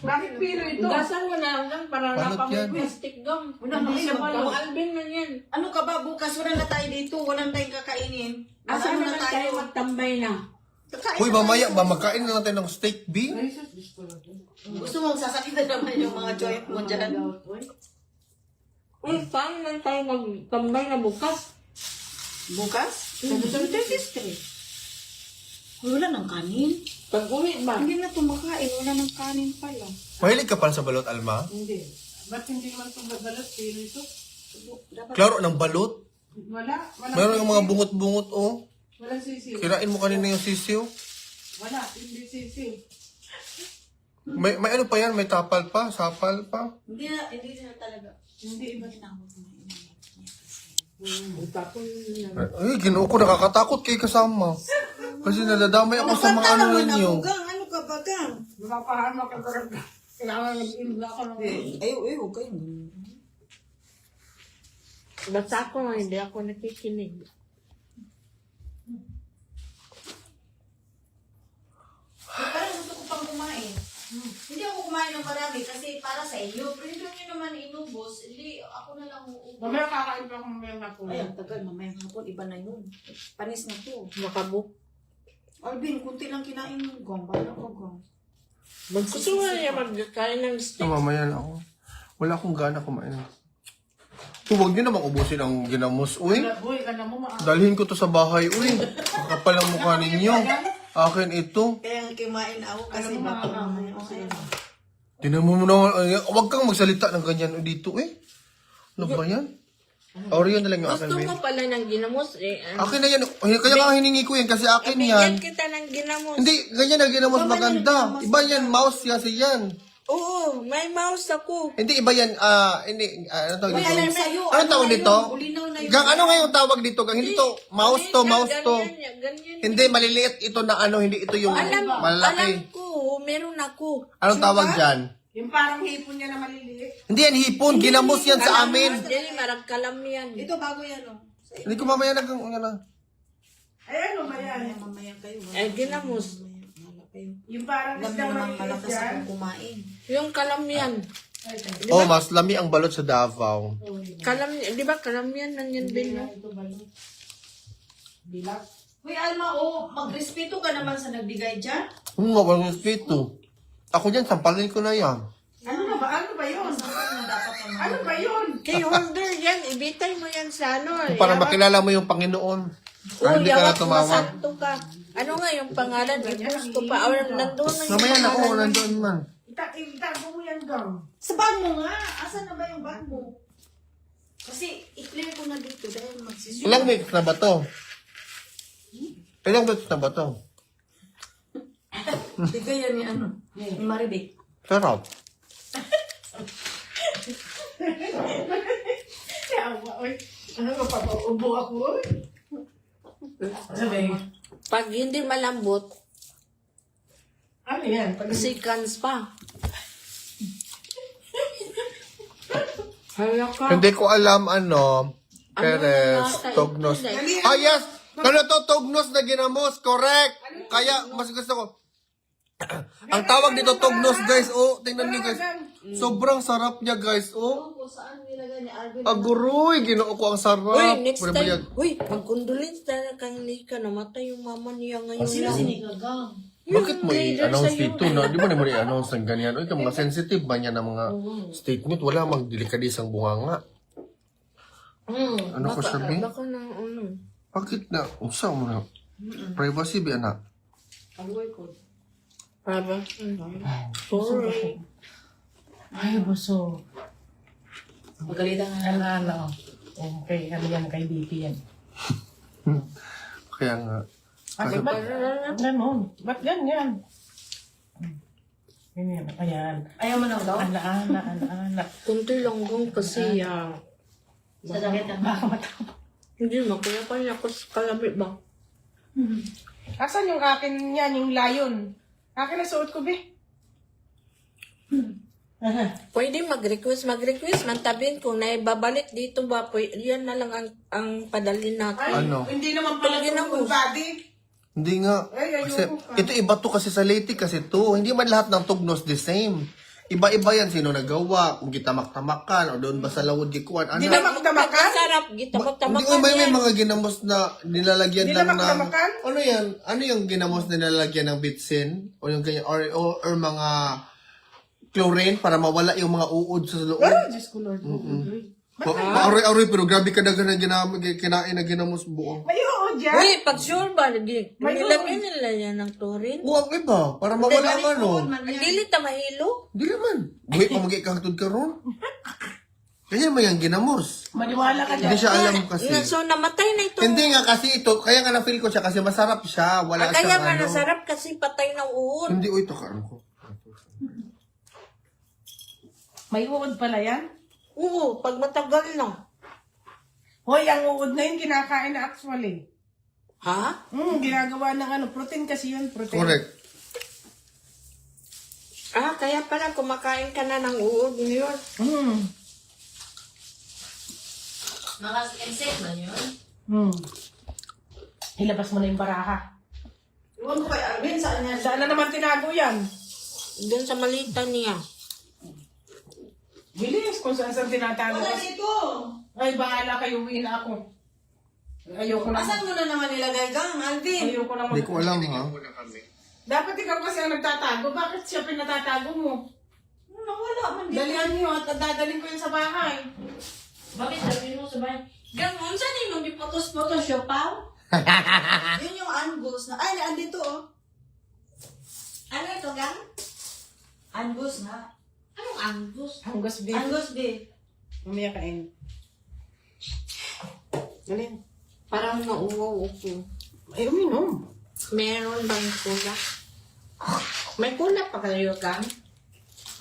Bakit pilo ito?
Gasan mo na lang para
Balot yan.
napag-plastic gang.
Wala
Hindi
na
siya
balot.
Alvin man yan.
Ano ka ba? Bukas wala na tayo dito. Walang tayong kakainin.
Asa
Ano
naman tayo magtambay na?
Kakain
Uy,
na
mamaya
tayo.
ba magkain na natin ng steak B?
Gusto mong sasakitan naman yung mga joint mo dyan.
Uy, saan man tayo magtambay na bukas?
Bukas? Sa dentistry. Wala ng kanin.
Pag-uwi ba?
Hindi na tumakain. Wala ng kanin pala.
Mahilig ka pala sa balot, Alma?
Hindi. Ba't hindi naman itong babalot? Pilo ito?
Klaro ng balot?
Wala.
Meron yung mga bungot-bungot, oh.
Walang sisiw.
Kirain mo kanina yung sisiw.
Wala. Hindi sisiw.
May ano pa yan? May tapal pa? Sapal pa?
Hindi na talaga.
Hindi iba.
Ay, ginoo ko, nakakatakot kayo kasama. Kasi nadadamay ako sa mga ano ninyo.
Ano ka ba, Gang?
Mapapahama ka talaga. Kailangan nag-inla ako ng...
Ay, huwag kayo.
Basta ako, hindi ako nakikinig.
Parang gusto ko pang kumain. Hindi ako kumain ng marami kasi para sa inyo. Pero hindi nyo naman inubos. Hindi, ako na lang uubos.
Mamaya kakain pa ako mamayang hapon.
Ay, ang tagal. Mamayang hapon. Iba na yun. Panis na to.
Makabuk.
Alvin, kunti lang kinain mo. Gang, bahala ko, Gang.
Gusto mo niya magkain ng steak.
Mamaya na ako. Wala akong gana kumain. Huwag niyo namang ubusin ang ginamos, uy.
Uy, ano mo
Dalhin ko to sa bahay, uy. Kapal ang mukha ninyo. Akin ito.
Kaya kimain ako kasi baka mamaya okay.
Tinan mo na, huwag kang magsalita ng ganyan dito, eh. Ano ba yan? Oreo na lang yung akin,
Gusto
babe.
mo pala ng ginamos eh.
Akin na yan. Kaya nga hiningi ko yan kasi akin yan.
Bigyan kita ng ginamos.
Hindi, ganyan na ginamos maganda. Iba yan, mouse kasi yan.
Oo, may mouse ako.
Hindi, iba yan. Hindi, ano tawag dito?
alam sa'yo,
Ano
ano
tawag
na
dito?
yun? Ulinaw na yun.
Gang, ano nga yung tawag dito? Gang, hindi to. Mouse to, mouse to.
Ganyan.
Hindi, maliliit ito na ano, hindi ito yung
Alam
malaki.
ko, meron ako.
Anong tawag dyan?
Yung parang hipon niya na maliliit.
Hindi yan hipon, ginamos yan sa amin.
Dili, marag kalam yan.
Ito bago yan, oh.
Hindi ko mamaya ano.
Ay, ano ba yan? Mamaya kayo.
Eh, ginamos.
Yung parang isdang maliliit yan.
kumain. Yung kalam yan.
Oh, mas lami ang balot sa Davao.
Kalam, di ba kalam yan nanyan din mo?
Uy, Alma, oh, magrespeto ka naman sa nagbigay dyan.
Nga, walang respeto. Ako dyan, sampalin ko na yan.
Ano na ba? Ano ba yun? Ano ba yun?
Kay holder yan, ibitay mo yan sa ano.
Para makilala mo yung Panginoon. Para hindi ka na
yawat mo,
tumawag.
santo ka. Ano nga yung pangalan? I-post ko pa. Or nandun na yung
Mamaya na,
pangalan.
nandun man.
Itago mo yan, gang. Sa bag mo nga. Asan na ba yung bag mo? Kasi i-clear ko na dito dahil magsisuyo.
Ilang weeks na ba to? Ilang weeks na ba to?
Bigay yan ni ano? Ni Maribik.
Sarap.
Yawa, oy. Ano ba, papaubo ako, oy? Sabi,
Pag hindi malambot,
ano yan?
seconds pa. Hala ka.
Hindi ko alam Perez,
nasa
Tognos.
ito?
Ah, yes! Ano to? Tognos na ginamos. Correct! Kaya, mas gusto ko. Ang tawag dito, Tognos, guys. Oh, tingnan niyo, guys. Sobrang sarap niya, guys. Oh.
Saan nilagay ni Alvin?
Aguroy, ginoo ko ang sarap.
Uy, next
Pwede ba yan?
time. Uy, mag-condolence na kang Nika. Namatay yung mama niya ngayon.
Sino
lang.
sinigagang?
Bakit mo
leader
i-announce
sa'yo.
dito na? Di ba naman i-announce ng ganyan? Uy, mga sensitive ba niya ng mga statement? Wala mang delikadisang bunganga. Ano ko sabi?
Baka na, ano.
Bakit na? Usa mo na. Privacy ba, anak?
Agoy ko.
Aba. Sorry.
Ay, buso. Magalitan nga. Ano. Okay, ano yan, kay BP yan.
Kaya nga.
Ay, ba't ganon? Ba't ganyan? Ganyan, ayan. Ayaw mo na daw? Ana.
Kunti lang kung kasi,
Sa sakit ang baka matapos.
hindi mo, kaya pa niya ako sa kalabit ba?
Asan yung akin yan, yung lion? Akin na suot ko, be.
Pwede mag-request, mantabin kung naibabalik dito ba, yan na lang ang padalin natin.
Ano?
Hindi naman pala full body.
Hindi nga.
Ay, ayoko
Kasi,
ka.
ito iba to kasi sa Leyte kasi to. Hindi man lahat ng Tognos the same. Iba-iba yan. Sino nagawa? Kung gitamak-tamakan o doon ba sa lawod gikuan. Ano?
Di na magtamakan?
Sarap,
Hindi
gitamak-tamakan
ko may
yan.
mga ginamos na nilalagyan
Di
lang
na
ng...
magtamakan?
Ano yan? Ano yung ginamos na nilalagyan ng bitsin? O yung ganyan? Or mga chlorine para mawala yung mga uod sa loob?
Oh, Diyos ko, Lord.
Aroy, pero grabe ka na kinain na ginamos buo.
May oo dyan.
Uy, pag sure ba,
May
nilagyan nila yan ng turin?
Huwag iba, para mawala ang ano.
Ang dili ta mahilo?
Di naman. Buhay pa magkakatod ka ron. Kaya mo yung ginamos.
Maniwala ka dyan.
Hindi siya alam kasi.
So, namatay na ito.
Hindi nga kasi ito, kaya nga na-feel ko siya kasi masarap siya. Wala
Kaya
siyang
nga
ano.
nasarap kasi patay na uod.
Hindi, ito ka ko.
May uod pala yan?
Oo, pag matagal na.
Hoy, ang uod na yun, kinakain na actually.
Ha?
Ginagawa ng ano, protein kasi yun, protein.
Correct.
Kaya pala kumakain ka na ng uod ngayon.
Naka-insect na yun? Ilabas mo na yung baraha. Iwan ko kay Arvin, saan yan? Saan na naman tinago yan?
Doon sa malita niya.
Bilis, kung saan tinatago.
Wala dito.
Ay, bahala kayo, uwi na ako. Ayoko na.
Asan mo na naman nilagay, Gang, Alvin?
Ayoko na.
Hindi ko alam ha.
Dapat ikaw kasi ang nagtatago. Bakit siya pinatatago mo?
Nawala man dito.
Dalihan niyo at dadalhin ko yun sa bahay.
Bakit sabi mo sabay? Ganon, saan yung bipotos-potos siya, pao?
Yun yung Angus na, ay, andito oh.
Ano ito, gang?
Angus nga.
Anong Angus?
Angus beef.
Angus beef.
Mamaya kain. Alin?
Parang nauwaw ako.
Ay, uminom.
Meron bang kula? May kula pa kayo, gang?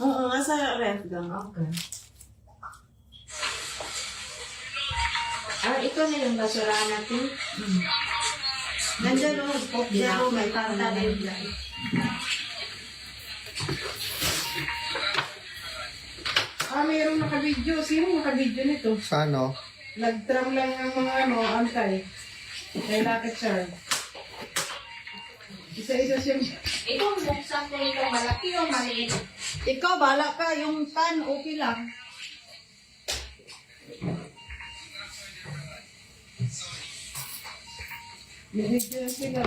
Oo, nasa ref gang.
Okay. Ah, ito na yung basura natin.
Nandiyan o, Coke Zero, may tartarin.
Mayroong naka-video. Sino naka-video nito?
Sa ano?
Nag-tram lang ang mga antay. May rocket charge. Isa-isa siya.
Itong buksan ko ito, malaki o maliit?
Ikaw, bala ka. Yung pan, okay lang.
May video na sila.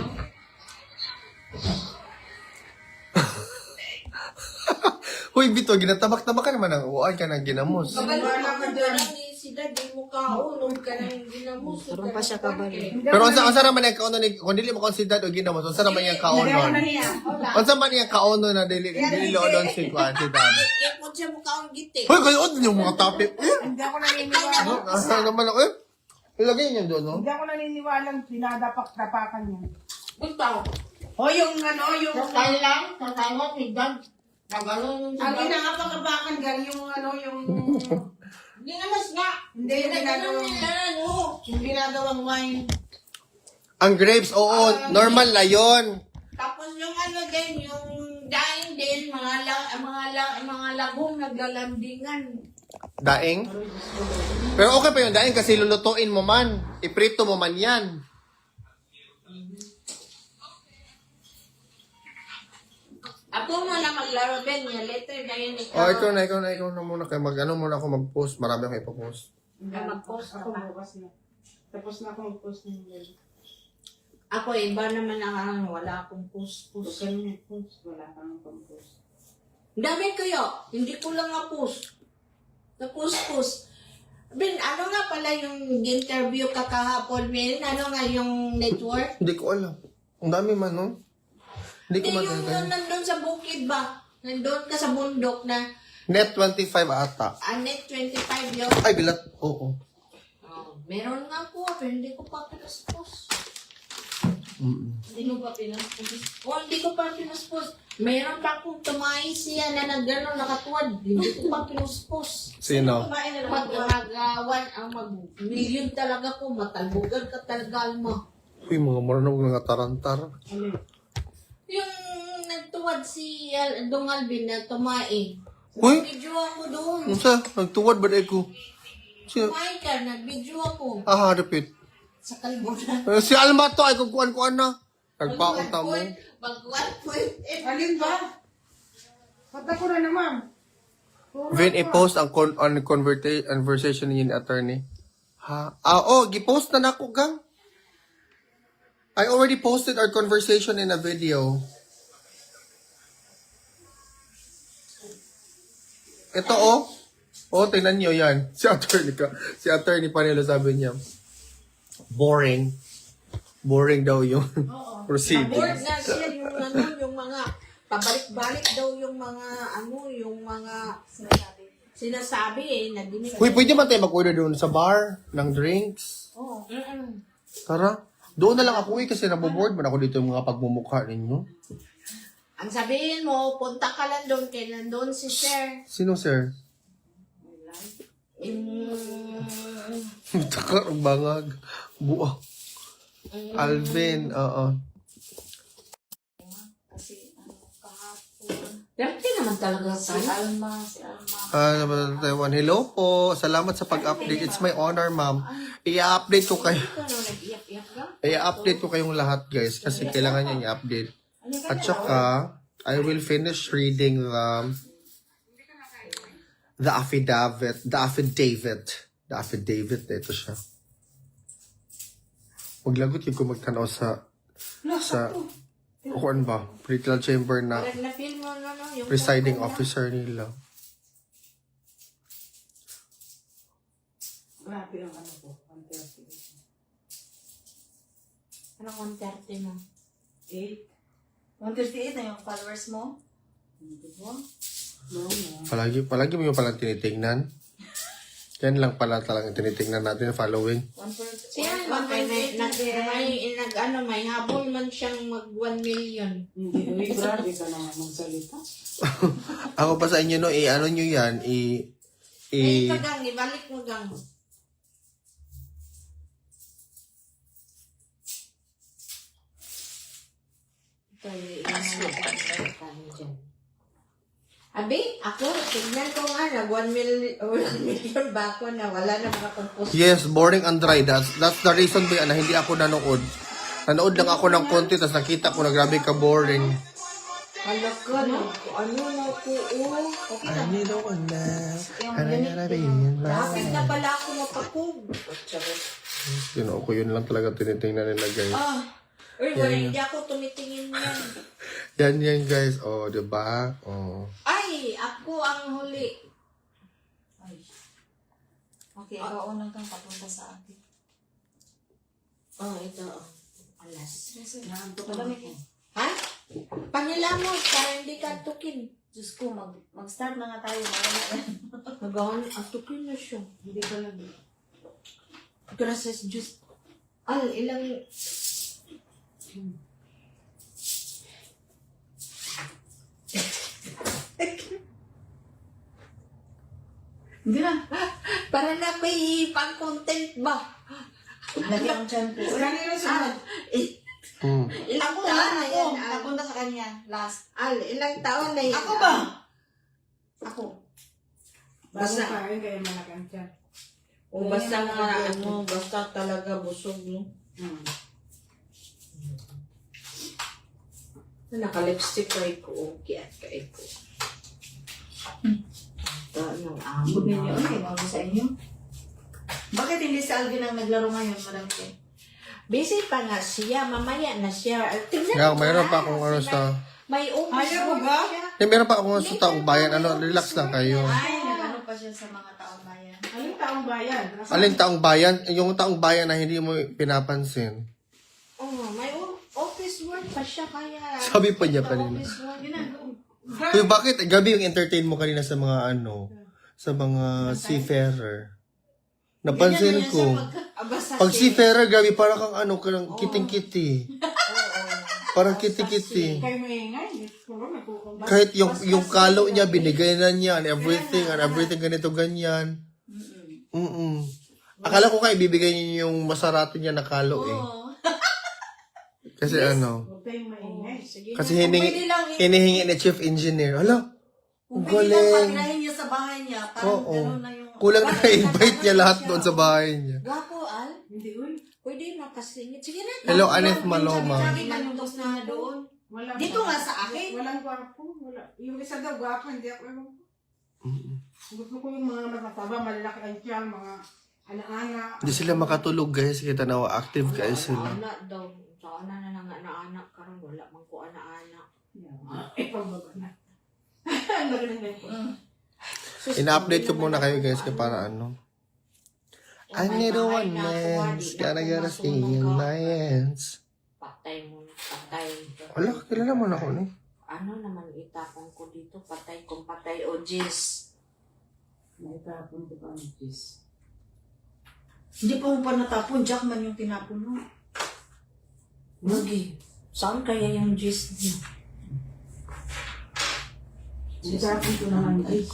Huy, Bito, ginatabak-tabak ka naman ang uwan ka ng ginamos.
Kabalo ka dyan ni si Daddy mo kaunod ka ng ginamos.
Karoon pa siya kabalo.
Pero unsa naman yung kauno ni kung dili mo konsider o ginamos, unsa naman yung kauno? Unsa man yung kauno na dili loodon si Kwan si Dad?
Kung siya mo kaon giti.
Hoy, kayo yung mga topic.
Hindi ako naniniwala.
Asa naman ako? Ilagay niyo doon, no?
Hindi ako naniniwalang pinadapak-dapakan niya.
Punta.
O yung ano, yung...
Sakay lang, sakay mo, tigdan. Nagano yung
Ang ginagapak-dapakan gan yung ano, yung...
Ginamas nga.
Hindi, yung ginagawang... Yung ginagawang wine.
Ang grapes, oo, normal na yun.
Tapos yung ano din, yung daing din, mga lagong naglalandingan.
Daing? Pero okay pa yung daing kasi lulutuin mo man. Iprito mo man yan.
Ako mo na maglaro din, yung letter dahil ikaw.
Oh, ikaw na muna. Kaya mag-ano muna ako mag-post. Marami akong ipopost.
Mag-post
Ako
ka pa.
bukas na. Tapos na ako mag-post ng mail.
Ako, iba naman ang wala akong post.
Huwag ka nung mag-post. Wala kang mag-post.
Dami kayo, hindi ko lang na-post. Na-post. Ben, ano nga pala yung interview kakahapon, Ben? Ano nga yung network?
Hindi ko alam. Ang dami man, no? Hindi ko
Hindi,
man
yung nandun sa bukid ba? Nandun ka sa bundok na
Net 25 ata.
net 25 yun.
Ay, gilat. Oo.
Meron nga po, pero hindi ko pa pinaspos. Hindi mo pa pinaspos? Hindi ko pa pinaspos. Meron pa akong tumahin siya na nagano nakatuwad. Hindi ko pa pinaspos.
Sino?
Mag-million talaga po. Matalbugan ka talaga mo.
Uy, mga marunong nga tarantar.
Yung nagtuwad si Dong Alvin na tumain.
Uy?
Nag-video ako doon.
Unsa? Nagtuwad ba ko?
Tumain ka, nag-video ako.
Harapit.
Sa kalbunan.
Si Alma to, ay kukuan-kuan na. Nagpaunta mo.
Alin ba? Pata ko na naman.
Vin, i-post ang conversation niyo ni attorney. Ha? Gipost na nako gang. I already posted our conversation in a video. Ito tingnan niyo yan. Si attorney Panelo sabi niya. Boring. Boring daw yung proceedings.
Bored na siya yung mga pabalik-balik daw yung mga sinasabi na dinig.
Uy, pwede man tayo mag-order doon sa bar ng drinks.
Oo.
Tara. Doon na lang ako kasi naboboard man ako dito yung mga pagmumukha ninyo.
Ang sabihin mo, punta ka lang doon kay nandun si Sir.
Sino, sir? Takar ang bangag. Buo. Alvin,
Dati naman talaga si Alma.
Taiwan. Hello po. Salamat sa pag-update. It's my honor, ma'am. I-update ko kayo. I-update ko kayong lahat, guys. Kasi kailangan niya i-update. At saka, I will finish reading the affidavit. The affidavit. Ito siya. Maglagot yung kung magtanaw sa kuan ba? Political chamber na presiding officer nila.
Grabe ang ano ko, 130.
Anong 130 mo?
8?
138 na yung followers mo?
Hindi po. No.
Palagi mo yung palang tinitingnan. Yan lang pala talagang tinitingnan natin yung following.
Siya, may habol man siyang mag 1 million.
Hindi, uy, grabe ka naman magsalita.
Ako pa sa inyo, no, ano nyo yan,
Ito gang, ibalik mo gang. Ito, ilan dyan. Abi, ako, tignan ko nga, nag 1 million ba ako na wala na makakompost.
Yes, boring and dry. That's the reason ba na hindi ako nanood. Nanood lang ako ng konti, tapos nakita ko na grabe ka boring.
Hala ka, no? Ano na ko, okay na.
I don't
Dapat na pala ako mapakog.
Yun, ako yun lang talaga tinitingnan nila, guys.
Wala, hindi ako tumitingin yan.
Yan, guys. Oh, diba? Oh.
Ay, ako ang huli.
Okay, ikaw unang kang papunta sa akin.
Ito. Alas.
Malamig eh.
Ha? Pangilamot, para hindi ka tukin.
Diyos ko, mag-start na nga tayo.
Magawan, tukin na siya.
Hindi ka lang.
Gracias, Diyos. Ilang...
Hindi na.
Para na may pang-content ba?
Lagi ang chan po.
Kanina sunod.
Ilang taon na yan?
Napunta sa kanya. Last.
Ilang taon na yan?
Ako ba?
Ako.
Basta kain kayo malaking chan.
O basta nga, basta talaga busog, no? Naka-lipstick ko, kaya kaya ko. Anong amo
Ninyo, okay, bago sa inyo. Bakit hindi si Alvin ang naglaro ngayon, Madam Ken?
Busy pa nga siya, mamaya na siya. Tingnan
Nga, mayroon pa akong ano sa...
May umas siya.
Meron pa akong sa taong bayan. Ano, relax lang kayo.
Ay, nagano pa siya sa mga taong bayan.
Anong taong bayan?
Alin taong bayan? Yung taong bayan na hindi mo pinapansin.
May office work pa siya kaya.
Sabi pa niya kanina.
Office work.
Kuya, bakit gabi yung entertain mo kanina sa mga sa mga seafarer? Napansin ko. Pag seafarer, gabi parang kang kang kiting-kiti. Parang kiti-kiti.
Kayo maingay.
Kahit yung kalo niya, binigay na niya, and everything ganito, ganyan. Akala ko kayo, ibibigay niyo yung masarati niya na kalo eh. Kasi
Huwag kayong maingay.
kasi hinihingi ni chief engineer. Hala, ang
Pwede lang
galing.
pagkinahin niya sa bahay niya. Parang gano'n na yung...
Kulang na invite niya lahat doon sa bahay niya.
Gwapo, Al.
Hindi, uy.
Pwede makasingit. Sige na.
Hello, Aneth Maloma.
Sabi ka nung gusto niya doon. Dito nga sa akin.
Walang gwapo. Wala. Yung isa daw gwapo, hindi ako ewan ko. Gusto ko yung mga nakataba, malalaki ang tiyan, mga anak-anak.
Hindi sila makatulog guys. Kita na active guys sila.
Anak daw. Saan na nga anak-anak. Karang wala man ko anak-anak.
Pagbaga na.
Ina-update ko muna kayo guys kaya para ano. I need a one man's gotta see in my hands.
Patay mo. Patay.
Wala, kilala mo na ako ni.
Ano naman itapon ko dito? Patay kung patay o jis.
Naitapon ko pa ang cheese.
Hindi pa mo pa natapon. Jackman yung tinapon mo.
Lagi. Saan kaya yung jis niya?
Naitapon ko naman cheese.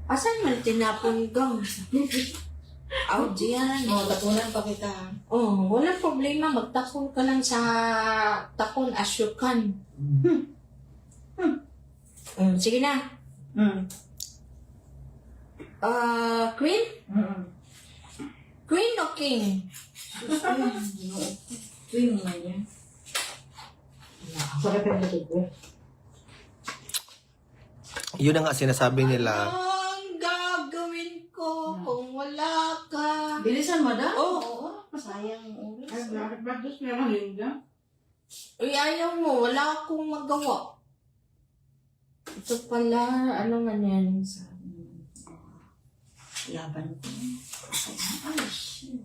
Asan man tinapon gang? Out diyan.
Tapunan pa kita.
Walang problema. Magtakon ka lang sa takon asyukan. Sige na. Queen? Queen o king?
Queen naman yan.
Sakit ang likod ko.
Yun na nga sinasabi nila.
Ang gagawin ko kung wala ka?
Bilisan mo da?
Oo.
Sayang ang oras.
Ay, bakit ba? Diyos, meron Linda?
Uy, ayaw mo. Wala akong magawa. Ito pala, ano man yan? Laban ko. Ay, shit.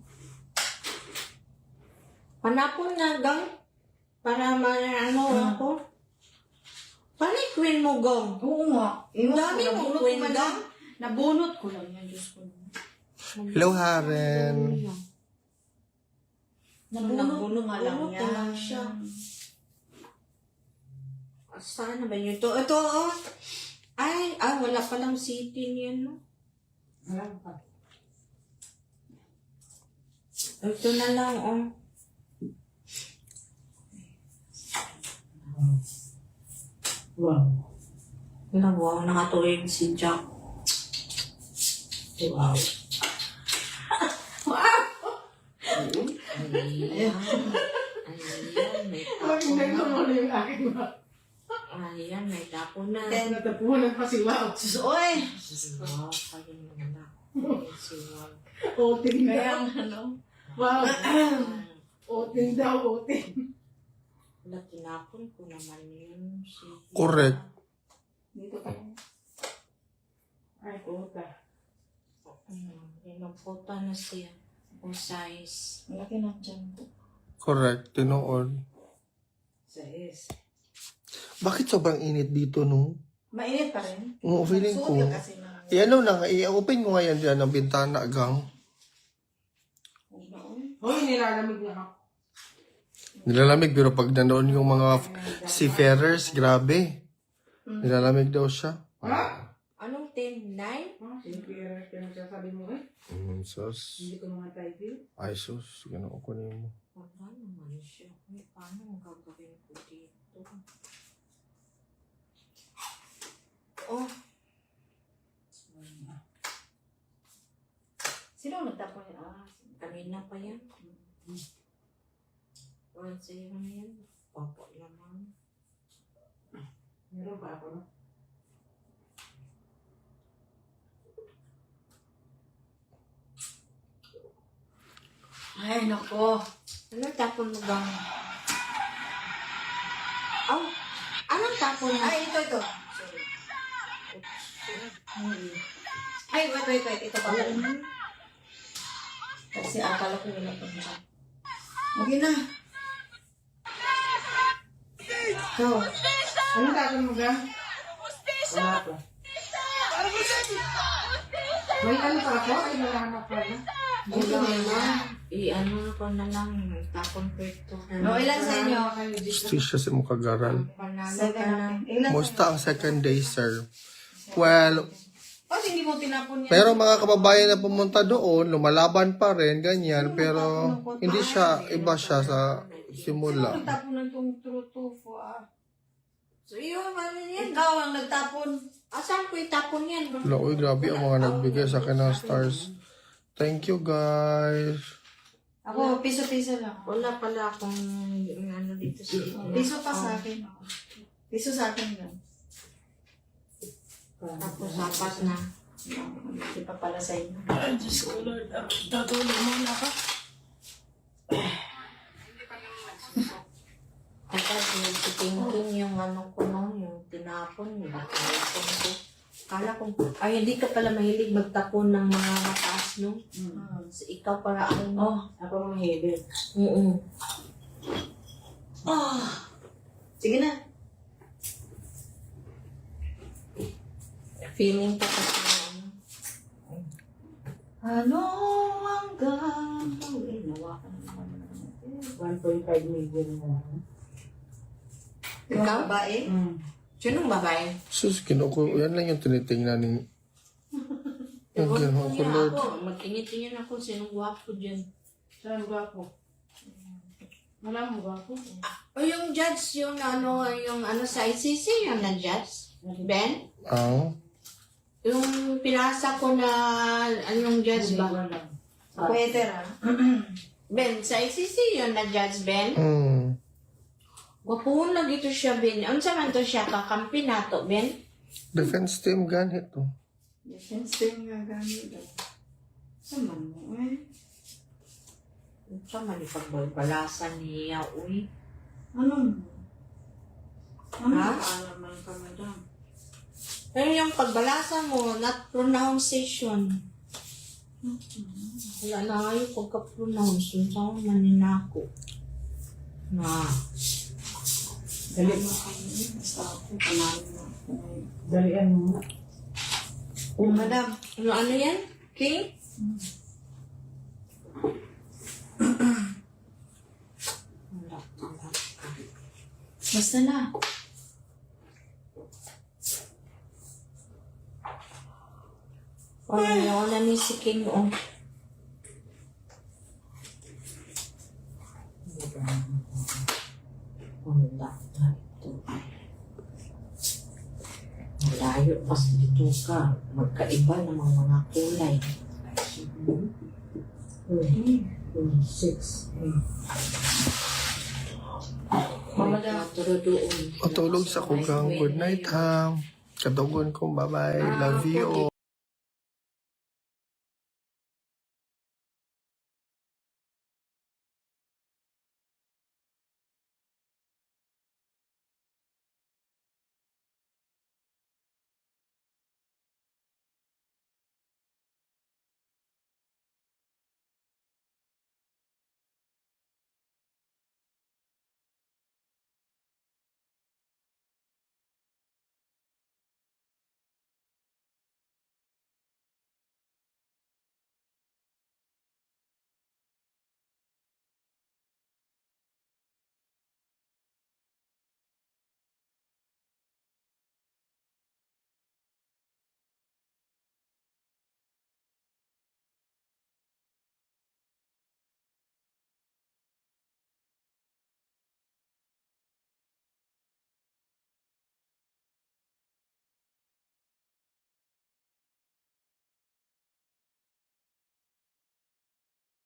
Panapon na, gang. Para ano ako. Panay queen mo, gang.
Oo nga.
Ang dami mong queen, gang.
Nabunot ko lang yan, Diyos ko.
Hello, Haren.
Nabunot nga lang yan. Siya. Saan na ba yun? Ito, oh. Ay, wala palang city niyan, no? Ito na lang, oh.
Wow.
Wow, nakatuwing si Jack.
Wow.
Wow! Ayan, may tapon na. Ayan, may tapon na.
Natapunan pa si Wow.
Oy! Wow, kayo naman ako.
Oting
Kaya
daw.
ano?
Wow. Oting daw, oting.
Wala, tinapon ko naman yun.
Correct.
Dito ka. Ay, puta.
Pinagputa na siya. O size.
Malaki na dyan.
Correct. Tinoon.
Size.
Bakit sobrang init dito, no?
Mainit pa rin.
Oo, feeling ko. Ano na, i-open ko ngayon dyan ang bintana, gang.
Hoy, nilalamig na ako.
Nilalamig, pero pag nandoon yung mga seafarers, grabe. Nilalamig daw siya.
Ha?
Anong 10? 9?
Siyempre, pinagsasabi mo eh.
Sus.
Hindi ko mga type yun.
Ay, sus. Ganun ko kunin mo.
Wala naman siya. Ay, paano ang gagawin ko dito? Oh.
Sino nagtapon yan?
Kanina pa yan. Wala sa'yo na yan. Papa naman.
Meron pa ako, no?
Ay, nako. Anong tapon mo ba? Oh, anong tapon mo?
Ay, ito. Ay, wait. Ito pa. Kasi akala ko nila pa nila. Okay na. So, anong tapon mo ba? Wala pa. May ano pa ako? Ay, wala na pala.
Ano ko na lang. Tapon ko ito.
No, ilan sa inyo?
Justisya sa mukagaran.
Panalo ka na.
Musta ang second day, sir? Well,
Kasi hindi mo tinapon yan.
pero mga kababayan na pumunta doon, lumalaban pa rin, ganyan. Pero hindi siya, iba siya sa simula.
Ang tapunan tong trutufo
So, yun, ano yan?
Ikaw ang nagtapon.
Asan ko itapon yan?
Uy, grabe ang mga nagbigay sa akin ng stars. Thank you, guys.
Ako, piso-piso lang.
Wala pala akong ano dito sa
Piso pa sa akin. Piso sa akin lang.
Tapos apat na.
Hindi pa pala sa inyo.
Ay, Diyos ko, Lord. Tatulog muna ka. Tapos thinking yung ano ko no, yung tinapon, yung tinapon ko. Kala ko, ay hindi ka pala mahilig magtapon ng mga mataas, no? So, ikaw para ang...
Ako mahilig. Sige na.
Feeling pa kasi ano ang gagawin? Nawa ka naman.
1.5 million na.
Ikaw?
Babae?
Sinong babae?
Sus, yan lang yung tinitingnan ni... Ang gano'n ko, Lord.
Magtingin-tingin ako sinong gwapo dyan.
Saan gwapo? Wala mo gwapo?
O yung judge, yung ano sa ICC, yung na-judge? Ben? Yung pinasa ko na anong judge ba?
Pwede
Ben, sa ICC yun na-judge, Ben? Gwapoon na dito siya, Ben. Ano sa man to siya? Kakampi na to, Ben?
Defense team ganit to.
Defense team nga gamit. Saman mo eh.
Sa man ipagbalasan niya, uy.
Ano?
Ha?
Alaman ka, madam.
Pero yung pagbalasa mo, not pronunciation. Wala na kayo pagka-pronounce yung saan manina ako. Na, dali mo kayo. Basta ako, panalo na ako. Dalian mo. Oh, madam. Ano yan? King? Basta na. Ayaw na ni si King, oh. Malayo pas dito ka. Magkaiba ng mga kulay. 6.
Matulog sa kugang. Good night, ha. Kadugon ko. Bye-bye. Love you.